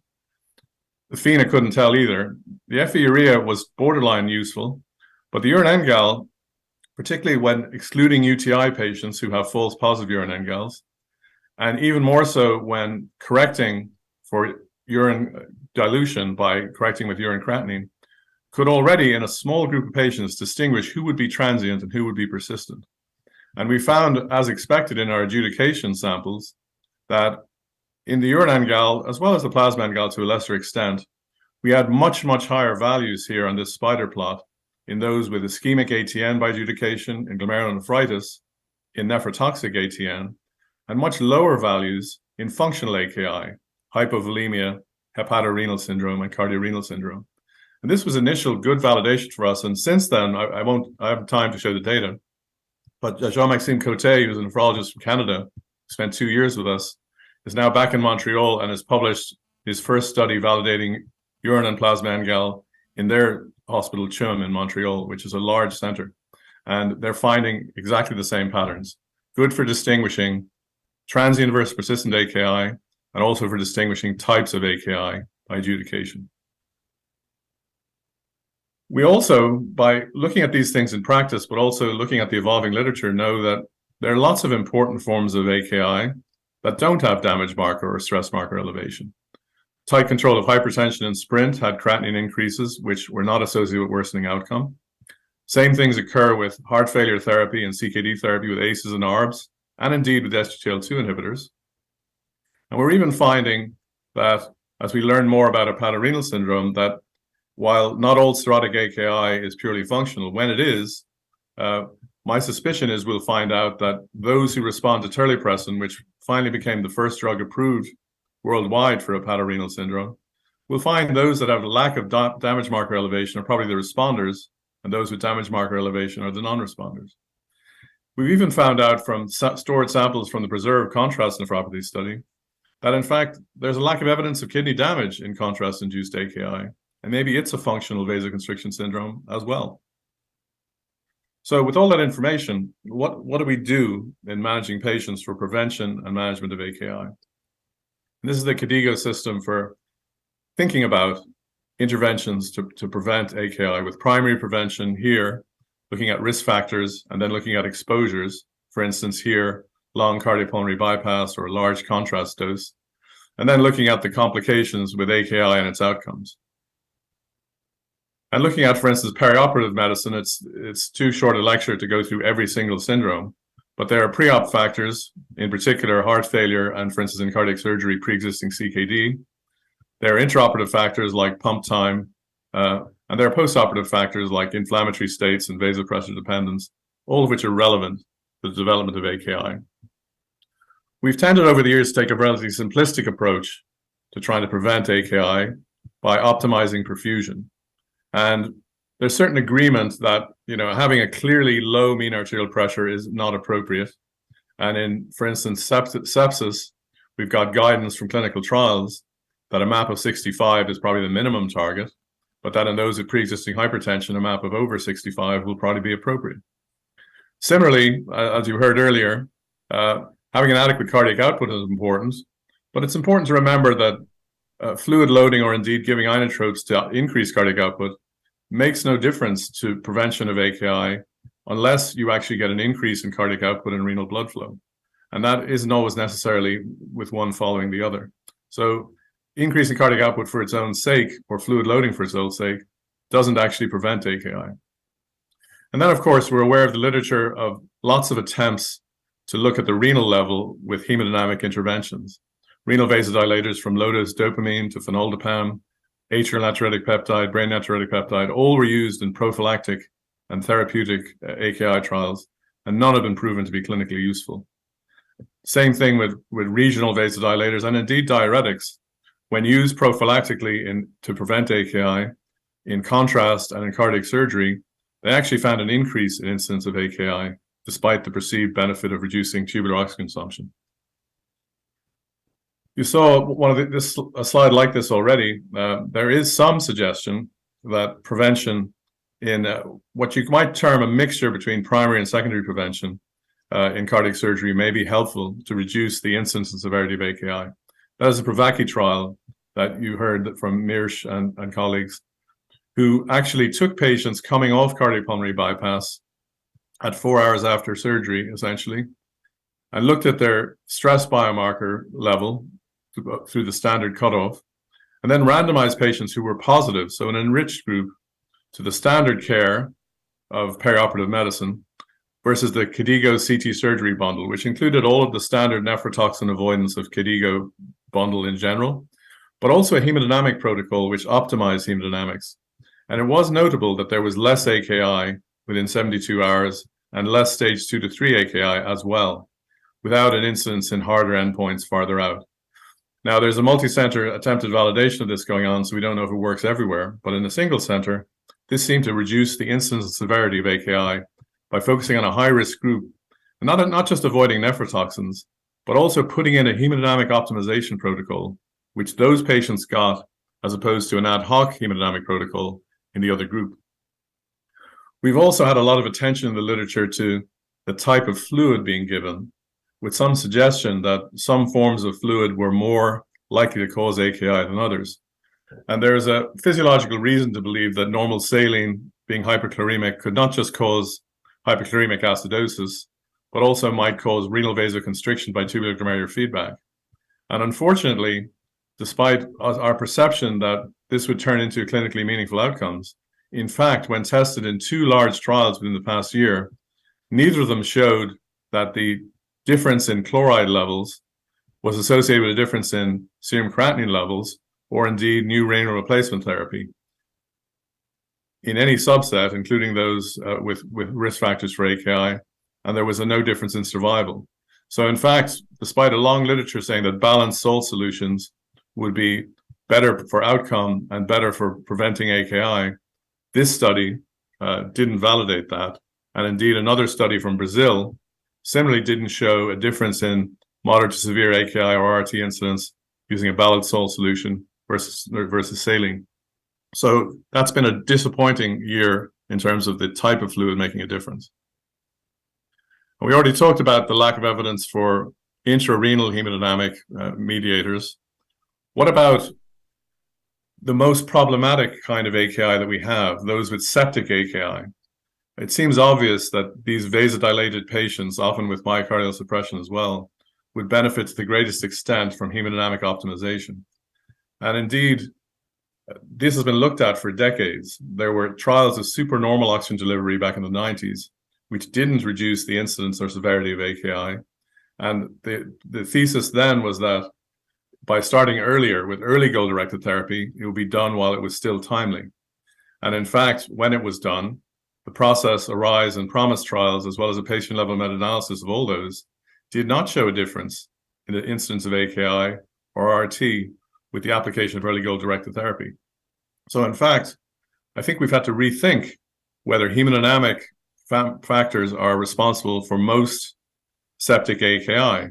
the FeNA couldn't tell either. The FE urea was borderline useful, but the urine NGAL, particularly when excluding UTI patients who have false positive urine NGALs, and even more so when correcting for urine dilution by correcting with urine creatinine, could already in a small group of patients distinguish who would be transient and who would be persistent. And we found, as expected in our adjudication samples, that in the urine NGAL, as well as the plasma NGAL to a lesser extent, we had much, much higher values here on this spider plot in those with ischemic ATN by adjudication, in glomerulonephritis, in nephrotoxic ATN, and much lower values in functional AKI, hypovolemia, hepatorenal syndrome, and cardiorenal syndrome. And this was initial good validation for us. And since then, I have time to show the data, but Jean-Maxime Coté, who's a nephrologist from Canada, spent 2 years with us, is now back in Montreal and has published his first study validating urine and plasma NGAL in their hospital, CHUM, in Montreal, which is a large center. And they're finding exactly the same patterns. Good for distinguishing transient versus persistent AKI, and also for distinguishing types of AKI by adjudication. We also, by looking at these things in practice, but also looking at the evolving literature, know that there are lots of important forms of AKI that don't have damage marker or stress marker elevation. Tight control of hypertension in SPRINT had creatinine increases, which were not associated with worsening outcome. Same things occur with heart failure therapy and CKD therapy with ACEs and ARBs, and indeed with SGLT2 inhibitors. And we're even finding that as we learn more about hepatorenal syndrome, that while not all cirrhotic AKI is purely functional, when it is, my suspicion is we'll find out that those who respond to terlipressin, which finally became the first drug approved worldwide for hepatorenal syndrome, we'll find those that have a lack of damage marker elevation are probably the responders, and those with damage marker elevation are the non-responders. We've even found out from stored samples from the preserved contrast nephropathy study that in fact, there's a lack of evidence of kidney damage in contrast-induced AKI, and maybe it's a functional vasoconstriction syndrome as well. So with all that information, what do we do in managing patients for prevention and management of AKI? And this is the KDIGO system for thinking about interventions to prevent AKI, with primary prevention here, looking at risk factors, and then looking at exposures. For instance, here, long cardiopulmonary bypass or large contrast dose, and then looking at the complications with AKI and its outcomes. And looking at, for instance, perioperative medicine, it's too short a lecture to go through every single syndrome, but there are pre-op factors, in particular heart failure and, for instance, in cardiac surgery, pre-existing CKD. There are intraoperative factors like pump time, and there are postoperative factors like inflammatory states and vasopressor dependence, all of which are relevant to the development of AKI. We've tended over the years to take a relatively simplistic approach to trying to prevent AKI by optimizing perfusion. And there's certain agreement that, having a clearly low mean arterial pressure is not appropriate. And in, for instance, sepsis, we've got guidance from clinical trials that a MAP of 65 is probably the minimum target, but that in those with pre-existing hypertension, a MAP of over 65 will probably be appropriate. Similarly, as you heard earlier, having an adequate cardiac output is important, but it's important to remember that fluid loading or indeed giving inotropes to increase cardiac output makes no difference to prevention of AKI unless you actually get an increase in cardiac output and renal blood flow. And that isn't always necessarily with one following the other. So increasing cardiac output for its own sake or fluid loading for its own sake doesn't actually prevent AKI. And then, of course, we're aware of the literature of lots of attempts to look at the renal level with hemodynamic interventions. Renal vasodilators from low-dose dopamine to phenoldiprem, atrial natriuretic peptide, brain natriuretic peptide, all were used in prophylactic and therapeutic AKI trials, and none have been proven to be clinically useful. Same thing with regional vasodilators and indeed diuretics. When used prophylactically to prevent AKI, in contrast and in cardiac surgery, they actually found an increase in incidence of AKI, despite the perceived benefit of reducing tubular oxygen consumption. You saw a slide like this already. There is some suggestion that prevention in what you might term a mixture between primary and secondary prevention in cardiac surgery may be helpful to reduce the incidence and severity of AKI. That is a Pravaki trial that you heard from Mirsh and colleagues, who actually took patients coming off cardiopulmonary bypass at 4 hours after surgery, essentially, and looked at their stress biomarker level through the standard cutoff, and then randomized patients who were positive, so an enriched group, to the standard care of perioperative medicine versus the KDIGO CT surgery bundle, which included all of the standard nephrotoxin avoidance of KDIGO bundle in general, but also a hemodynamic protocol which optimized hemodynamics. And it was notable that there was less AKI within 72 hours and less stage 2 to 3 AKI as well, without an incidence in harder endpoints farther out. Now, there's a multi-center attempted validation of this going on, so we don't know if it works everywhere, but in a single center, this seemed to reduce the incidence and severity of AKI by focusing on a high-risk group, and not just avoiding nephrotoxins, but also putting in a hemodynamic optimization protocol, which those patients got, as opposed to an ad hoc hemodynamic protocol in the other group. We've also had a lot of attention in the literature to the type of fluid being given, with some suggestion that some forms of fluid were more likely to cause AKI than others. And there is a physiological reason to believe that normal saline, being hyperchloremic, could not just cause hyperchloremic acidosis, but also might cause renal vasoconstriction by tubular glomerular feedback. And unfortunately, despite our perception that this would turn into clinically meaningful outcomes, in fact, when tested in 2 large trials within the past year, neither of them showed that the difference in chloride levels was associated with a difference in serum creatinine levels or indeed new renal replacement therapy in any subset, including those with risk factors for AKI, and there was no difference in survival. So in fact, despite a long literature saying that balanced salt solutions would be better for outcome and better for preventing AKI, this study didn't validate that. And indeed, another study from Brazil similarly didn't show a difference in moderate to severe AKI or RT incidence using a ballast salt solution versus saline. So that's been a disappointing year in terms of the type of fluid making a difference. And we already talked about the lack of evidence for intrarenal hemodynamic mediators. What about the most problematic kind of AKI that we have, those with septic AKI? It seems obvious that these vasodilated patients, often with myocardial suppression as well, would benefit to the greatest extent from hemodynamic optimization. And indeed, this has been looked at for decades. There were trials of supernormal oxygen delivery back in the 90s, which didn't reduce the incidence or severity of AKI. And the thesis then was that by starting earlier with early goal-directed therapy, it would be done while it was still timely. And in fact, when it was done, the process, ARISE, and PROMISE trials, as well as a patient-level meta-analysis of all those, did not show a difference in the incidence of AKI or RT with the application of early goal-directed therapy. So in fact, I think we've had to rethink whether hemodynamic factors are responsible for most septic AKI.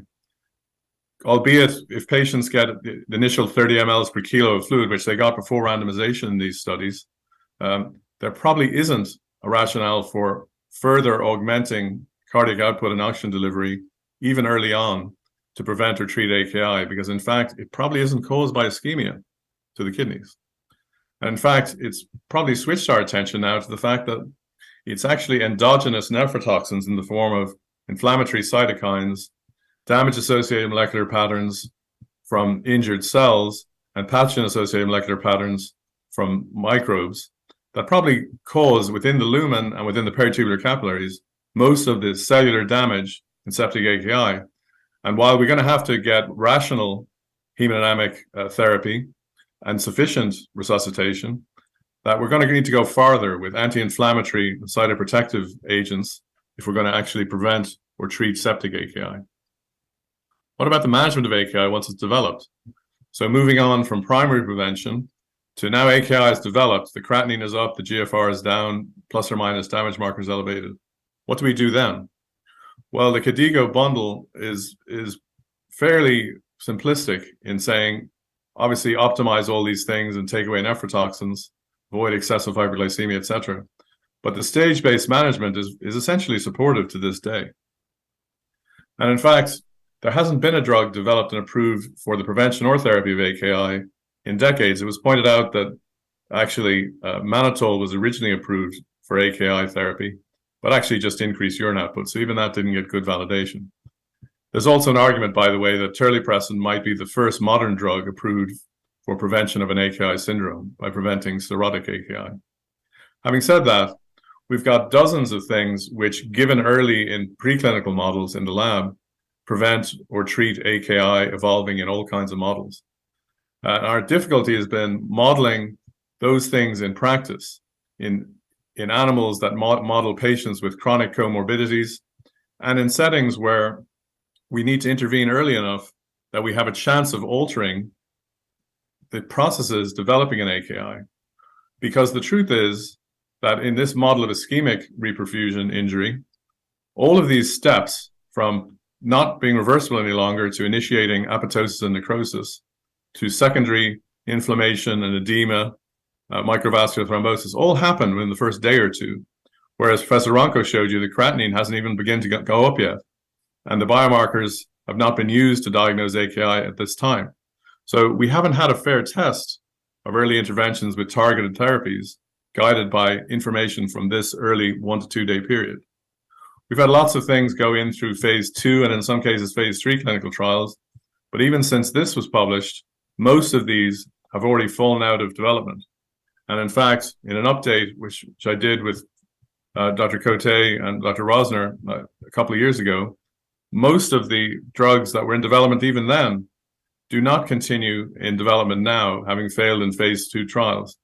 Albeit, if patients get the initial 30 mLs per kilo of fluid, which they got before randomization in these studies, there probably isn't a rationale for further augmenting cardiac output and oxygen delivery even early on to prevent or treat AKI, because in fact, it probably isn't caused by ischemia to the kidneys. And in fact, it's probably switched our attention now to the fact that it's actually endogenous nephrotoxins in the form of inflammatory cytokines, damage-associated molecular patterns from injured cells, and pathogen-associated molecular patterns from microbes that probably cause, within the lumen and within the peritubular capillaries, most of the cellular damage in septic AKI. And while we're going to have to get rational hemodynamic therapy and sufficient resuscitation, that we're going to need to go farther with anti-inflammatory cytoprotective agents if we're going to actually prevent or treat septic AKI. What about the management of AKI once it's developed? So moving on from primary prevention to now AKI is developed, the creatinine is up, the GFR is down, plus or minus damage markers elevated. What do we do then? Well, the KDIGO bundle is fairly simplistic in saying, obviously optimize all these things and take away nephrotoxins, avoid excessive hyperglycemia, etc. But the stage-based management is essentially supportive to this day. And in fact, there hasn't been a drug developed and approved for the prevention or therapy of AKI in decades. It was pointed out that actually mannitol was originally approved for AKI therapy, but actually just increased urine output. So even that didn't get good validation. There's also an argument, by the way, that terlipressin might be the first modern drug approved for prevention of an AKI syndrome by preventing cirrhotic AKI. Having said that, we've got dozens of things which, given early in preclinical models in the lab, prevent or treat AKI evolving in all kinds of models. Our difficulty has been modeling those things in practice in animals that model patients with chronic comorbidities and in settings where we need to intervene early enough that we have a chance of altering the processes developing an AKI. Because the truth is that in this model of ischemic reperfusion injury, all of these steps from not being reversible any longer to initiating apoptosis and necrosis to secondary inflammation and edema, microvascular thrombosis, all happened within the first day or two. Whereas Professor Ronco showed you the creatinine hasn't even begun to go up yet. And the biomarkers have not been used to diagnose AKI at this time. So we haven't had a fair test of early interventions with targeted therapies guided by information from this early 1 to 2 day period. We've had lots of things go in through phase 2 and in some cases phase 3 clinical trials. But even since this was published, most of these have already fallen out of development. And in fact, in an update, which I did with Dr. Cote and Dr. Rosner a couple of years ago, most of the drugs that were in development even then do not continue in development now, having failed in phase 2 trials.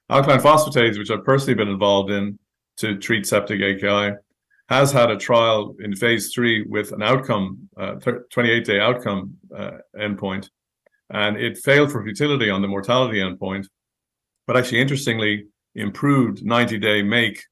Alkaline phosphatase, which I've personally been involved in to treat septic AKI, has had a trial in phase 3 with an outcome, 28-day outcome endpoint, and it failed for futility on the mortality endpoint, but actually interestingly improved 90-day MAKE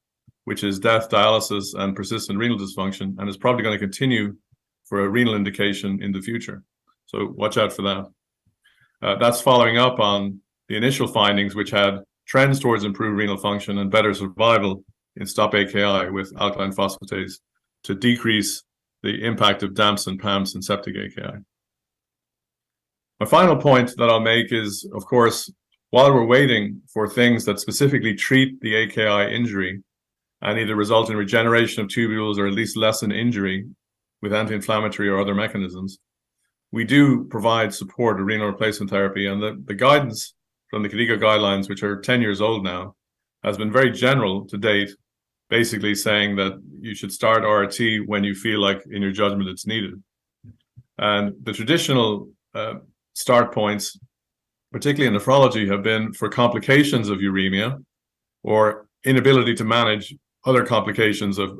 which is death, dialysis, and persistent renal dysfunction, and is probably going to continue for a renal indication in the future. So watch out for that. That's following up on the initial findings, which had trends towards improved renal function and better survival in STOP AKI with alkaline phosphatase to decrease the impact of DAMPs and PAMPs in septic AKI. My final point that I'll make is, of course, while we're waiting for things that specifically treat the AKI injury and either result in regeneration of tubules or at least lessen injury with anti-inflammatory or other mechanisms, we do provide support of renal replacement therapy. And the guidance from the KDIGO guidelines, which are 10 years old now, has been very general to date, basically saying that you should start RRT when you feel like, in your judgment, it's needed. And the traditional start points, particularly in nephrology, have been for complications of uremia or inability to manage other complications of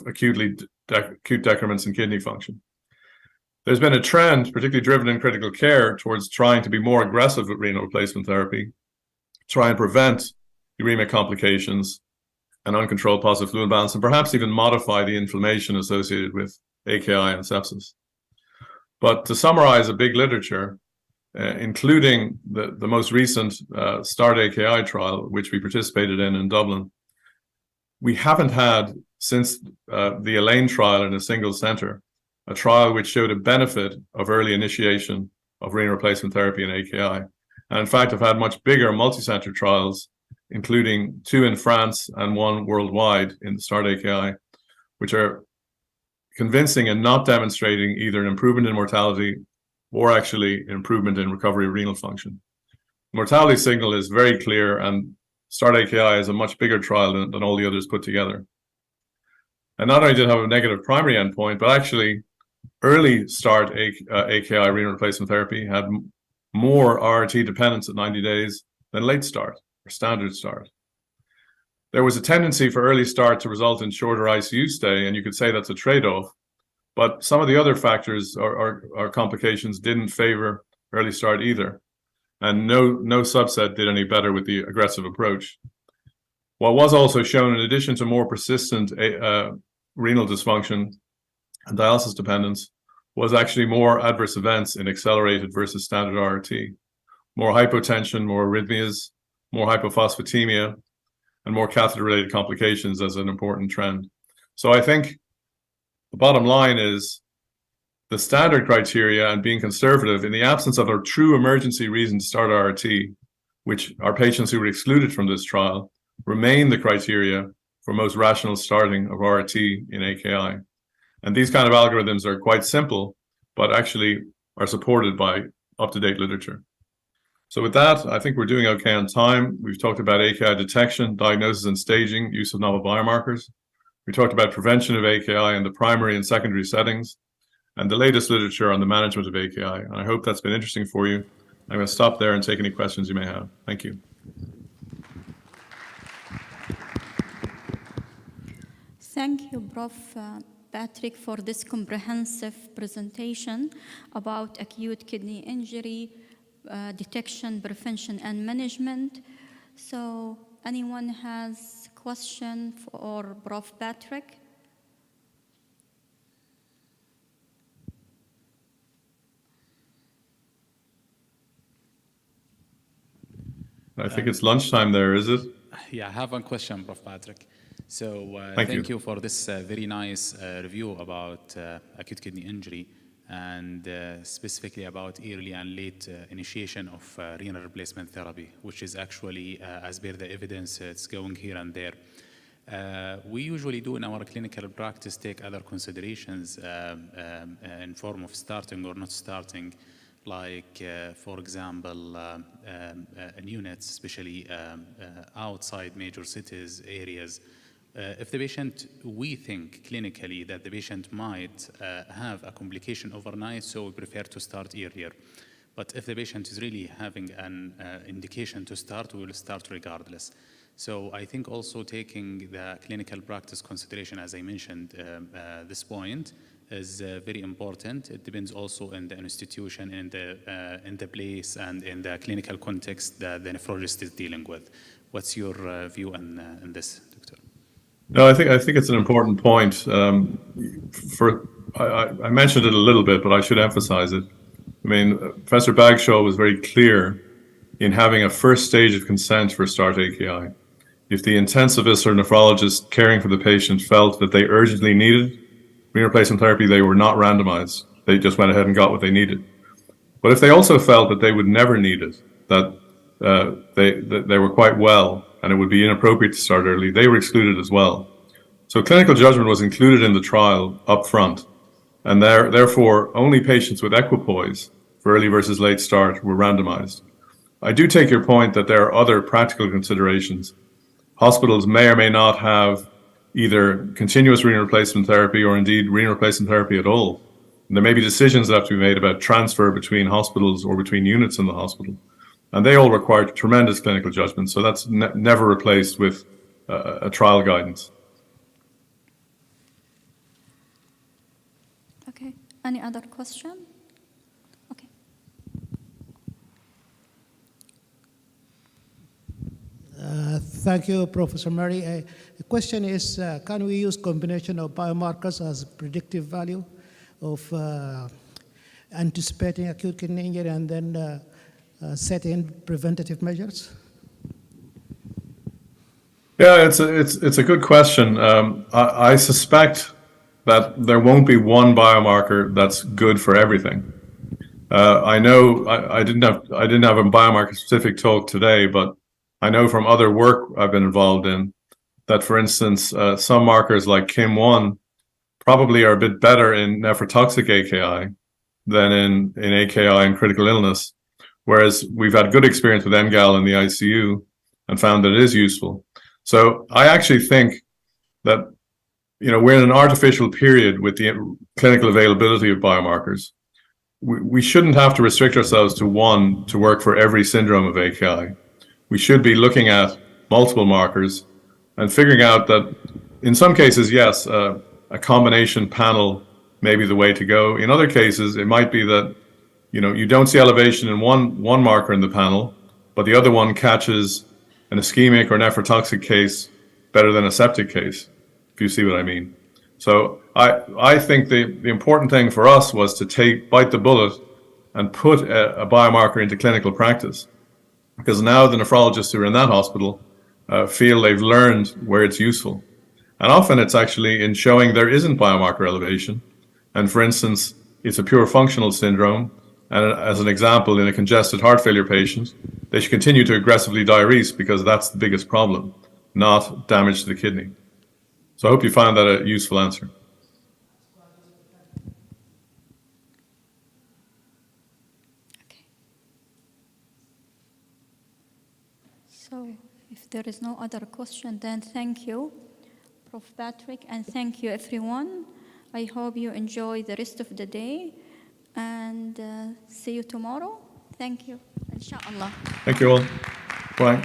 acute decrements in kidney function. There's been a trend, particularly driven in critical care, towards trying to be more aggressive with renal replacement therapy, try and prevent uremia complications and uncontrolled positive fluid balance, and perhaps even modify the inflammation associated with AKI and sepsis. But to summarize a big literature, including the most recent START AKI trial, which we participated in Dublin, we haven't had, since the Elaine trial in a single center, a trial which showed a benefit of early initiation of renal replacement therapy in AKI. And in fact, I've had much bigger multi-center trials, including 2 in France and 1 worldwide in the START AKI, which are convincing and not demonstrating either an improvement in mortality or actually an improvement in recovery of renal function. Mortality signal is very clear, and START AKI is a much bigger trial than all the others put together. And not only did it have a negative primary endpoint, but actually early START AKI renal replacement therapy had more RRT dependence at 90 days than late START or standard START. There was a tendency for early START to result in shorter ICU stay, and you could say that's a trade-off. But some of the other factors or complications didn't favor early START either. And no subset did any better with the aggressive approach. What was also shown, in addition to more persistent renal dysfunction and dialysis dependence, was actually more adverse events in accelerated versus standard RRT. More hypotension, more arrhythmias, more hypophosphatemia, and more catheter-related complications as an important trend. So I think the bottom line is the standard criteria and being conservative in the absence of a true emergency reason to start RRT, which are patients who were excluded from this trial, remain the criteria for most rational starting of RRT in AKI. And these kind of algorithms are quite simple, but actually are supported by up-to-date literature. So with that, I think we're doing okay on time. We've talked about AKI detection, diagnosis and staging, use of novel biomarkers. We talked about prevention of AKI in the primary and secondary settings, and the latest literature on the management of AKI. And I hope that's been interesting for you. I'm going to stop there and take any questions you may have. Thank you. Thank you, Prof. Patrick, for this comprehensive presentation about acute kidney injury, detection, prevention, and management. So anyone has a question for Prof. Patrick? I think it's lunchtime there, is it? Yeah, I have one question, Prof. Patrick. So thank you for this very nice review about acute kidney injury and specifically about early and late initiation of renal replacement therapy, which is actually, as per the evidence, it's going here and there. We usually do in our clinical practice take other considerations in form of starting or not starting, like, for example, in units, especially outside major cities, areas. If the patient, we think clinically that the patient might have a complication overnight, so we prefer to start earlier. But if the patient is really having an indication to start, we will start regardless. So I think also taking the clinical practice consideration, as I mentioned, this point is very important. It depends also on the institution, in the place, and in the clinical context that the nephrologist is dealing with. What's your view on this, Doctor? No, I think it's an important point. I mentioned it a little bit, but I should emphasize it. I mean, Professor Bagshaw was very clear in having a first stage of consent for START AKI. If the intensivist or nephrologist caring for the patient felt that they urgently needed renal replacement therapy, they were not randomized. They just went ahead and got what they needed. But if they also felt that they would never need it, that they were quite well and it would be inappropriate to start early, they were excluded as well. So clinical judgment was included in the trial up front, and therefore only patients with equipoise for early versus late start were randomized. I do take your point that there are other practical considerations. Hospitals may or may not have either continuous renal replacement therapy or indeed renal replacement therapy at all. And there may be decisions that have to be made about transfer between hospitals or between units in the hospital. And they all require tremendous clinical judgment. So that's never replaced with a trial guidance. Okay, any other question? Okay. Thank you, Professor Murray. The question is, can we use combination of biomarkers as predictive value of anticipating acute kidney injury and then setting preventative measures? Yeah, it's a good question. I suspect that there won't be one biomarker that's good for everything. I know I didn't have a biomarker specific talk today, but I know from other work I've been involved in that, for instance, some markers like KIM1 probably are a bit better in nephrotoxic AKI than in AKI and critical illness, whereas we've had good experience with NGAL in the ICU and found that it is useful. So I actually think that, you know, we're in an artificial period with the clinical availability of biomarkers. We shouldn't have to restrict ourselves to one to work for every syndrome of AKI. We should be looking at multiple markers and figuring out that in some cases, yes, a combination panel may be the way to go. In other cases, it might be that, you know, you don't see elevation in one marker in the panel, but the other one catches an ischemic or nephrotoxic case better than a septic case, if you see what I mean. So I think the important thing for us was to bite the bullet and put a biomarker into clinical practice, because now the nephrologists who are in that hospital feel they've learned where it's useful. And often it's actually in showing there isn't biomarker elevation. And for instance, it's a pure functional syndrome. And as an example, in a congested heart failure patient, they should continue to aggressively diurese because that's the biggest problem, not damage to the kidney. So I hope you found that a useful answer. So if there is no other question, then thank you, Prof. Patrick, and thank you, everyone. I hope you enjoy the rest of the day, and see you tomorrow. Thank you. Inshallah. Thank you all. Bye.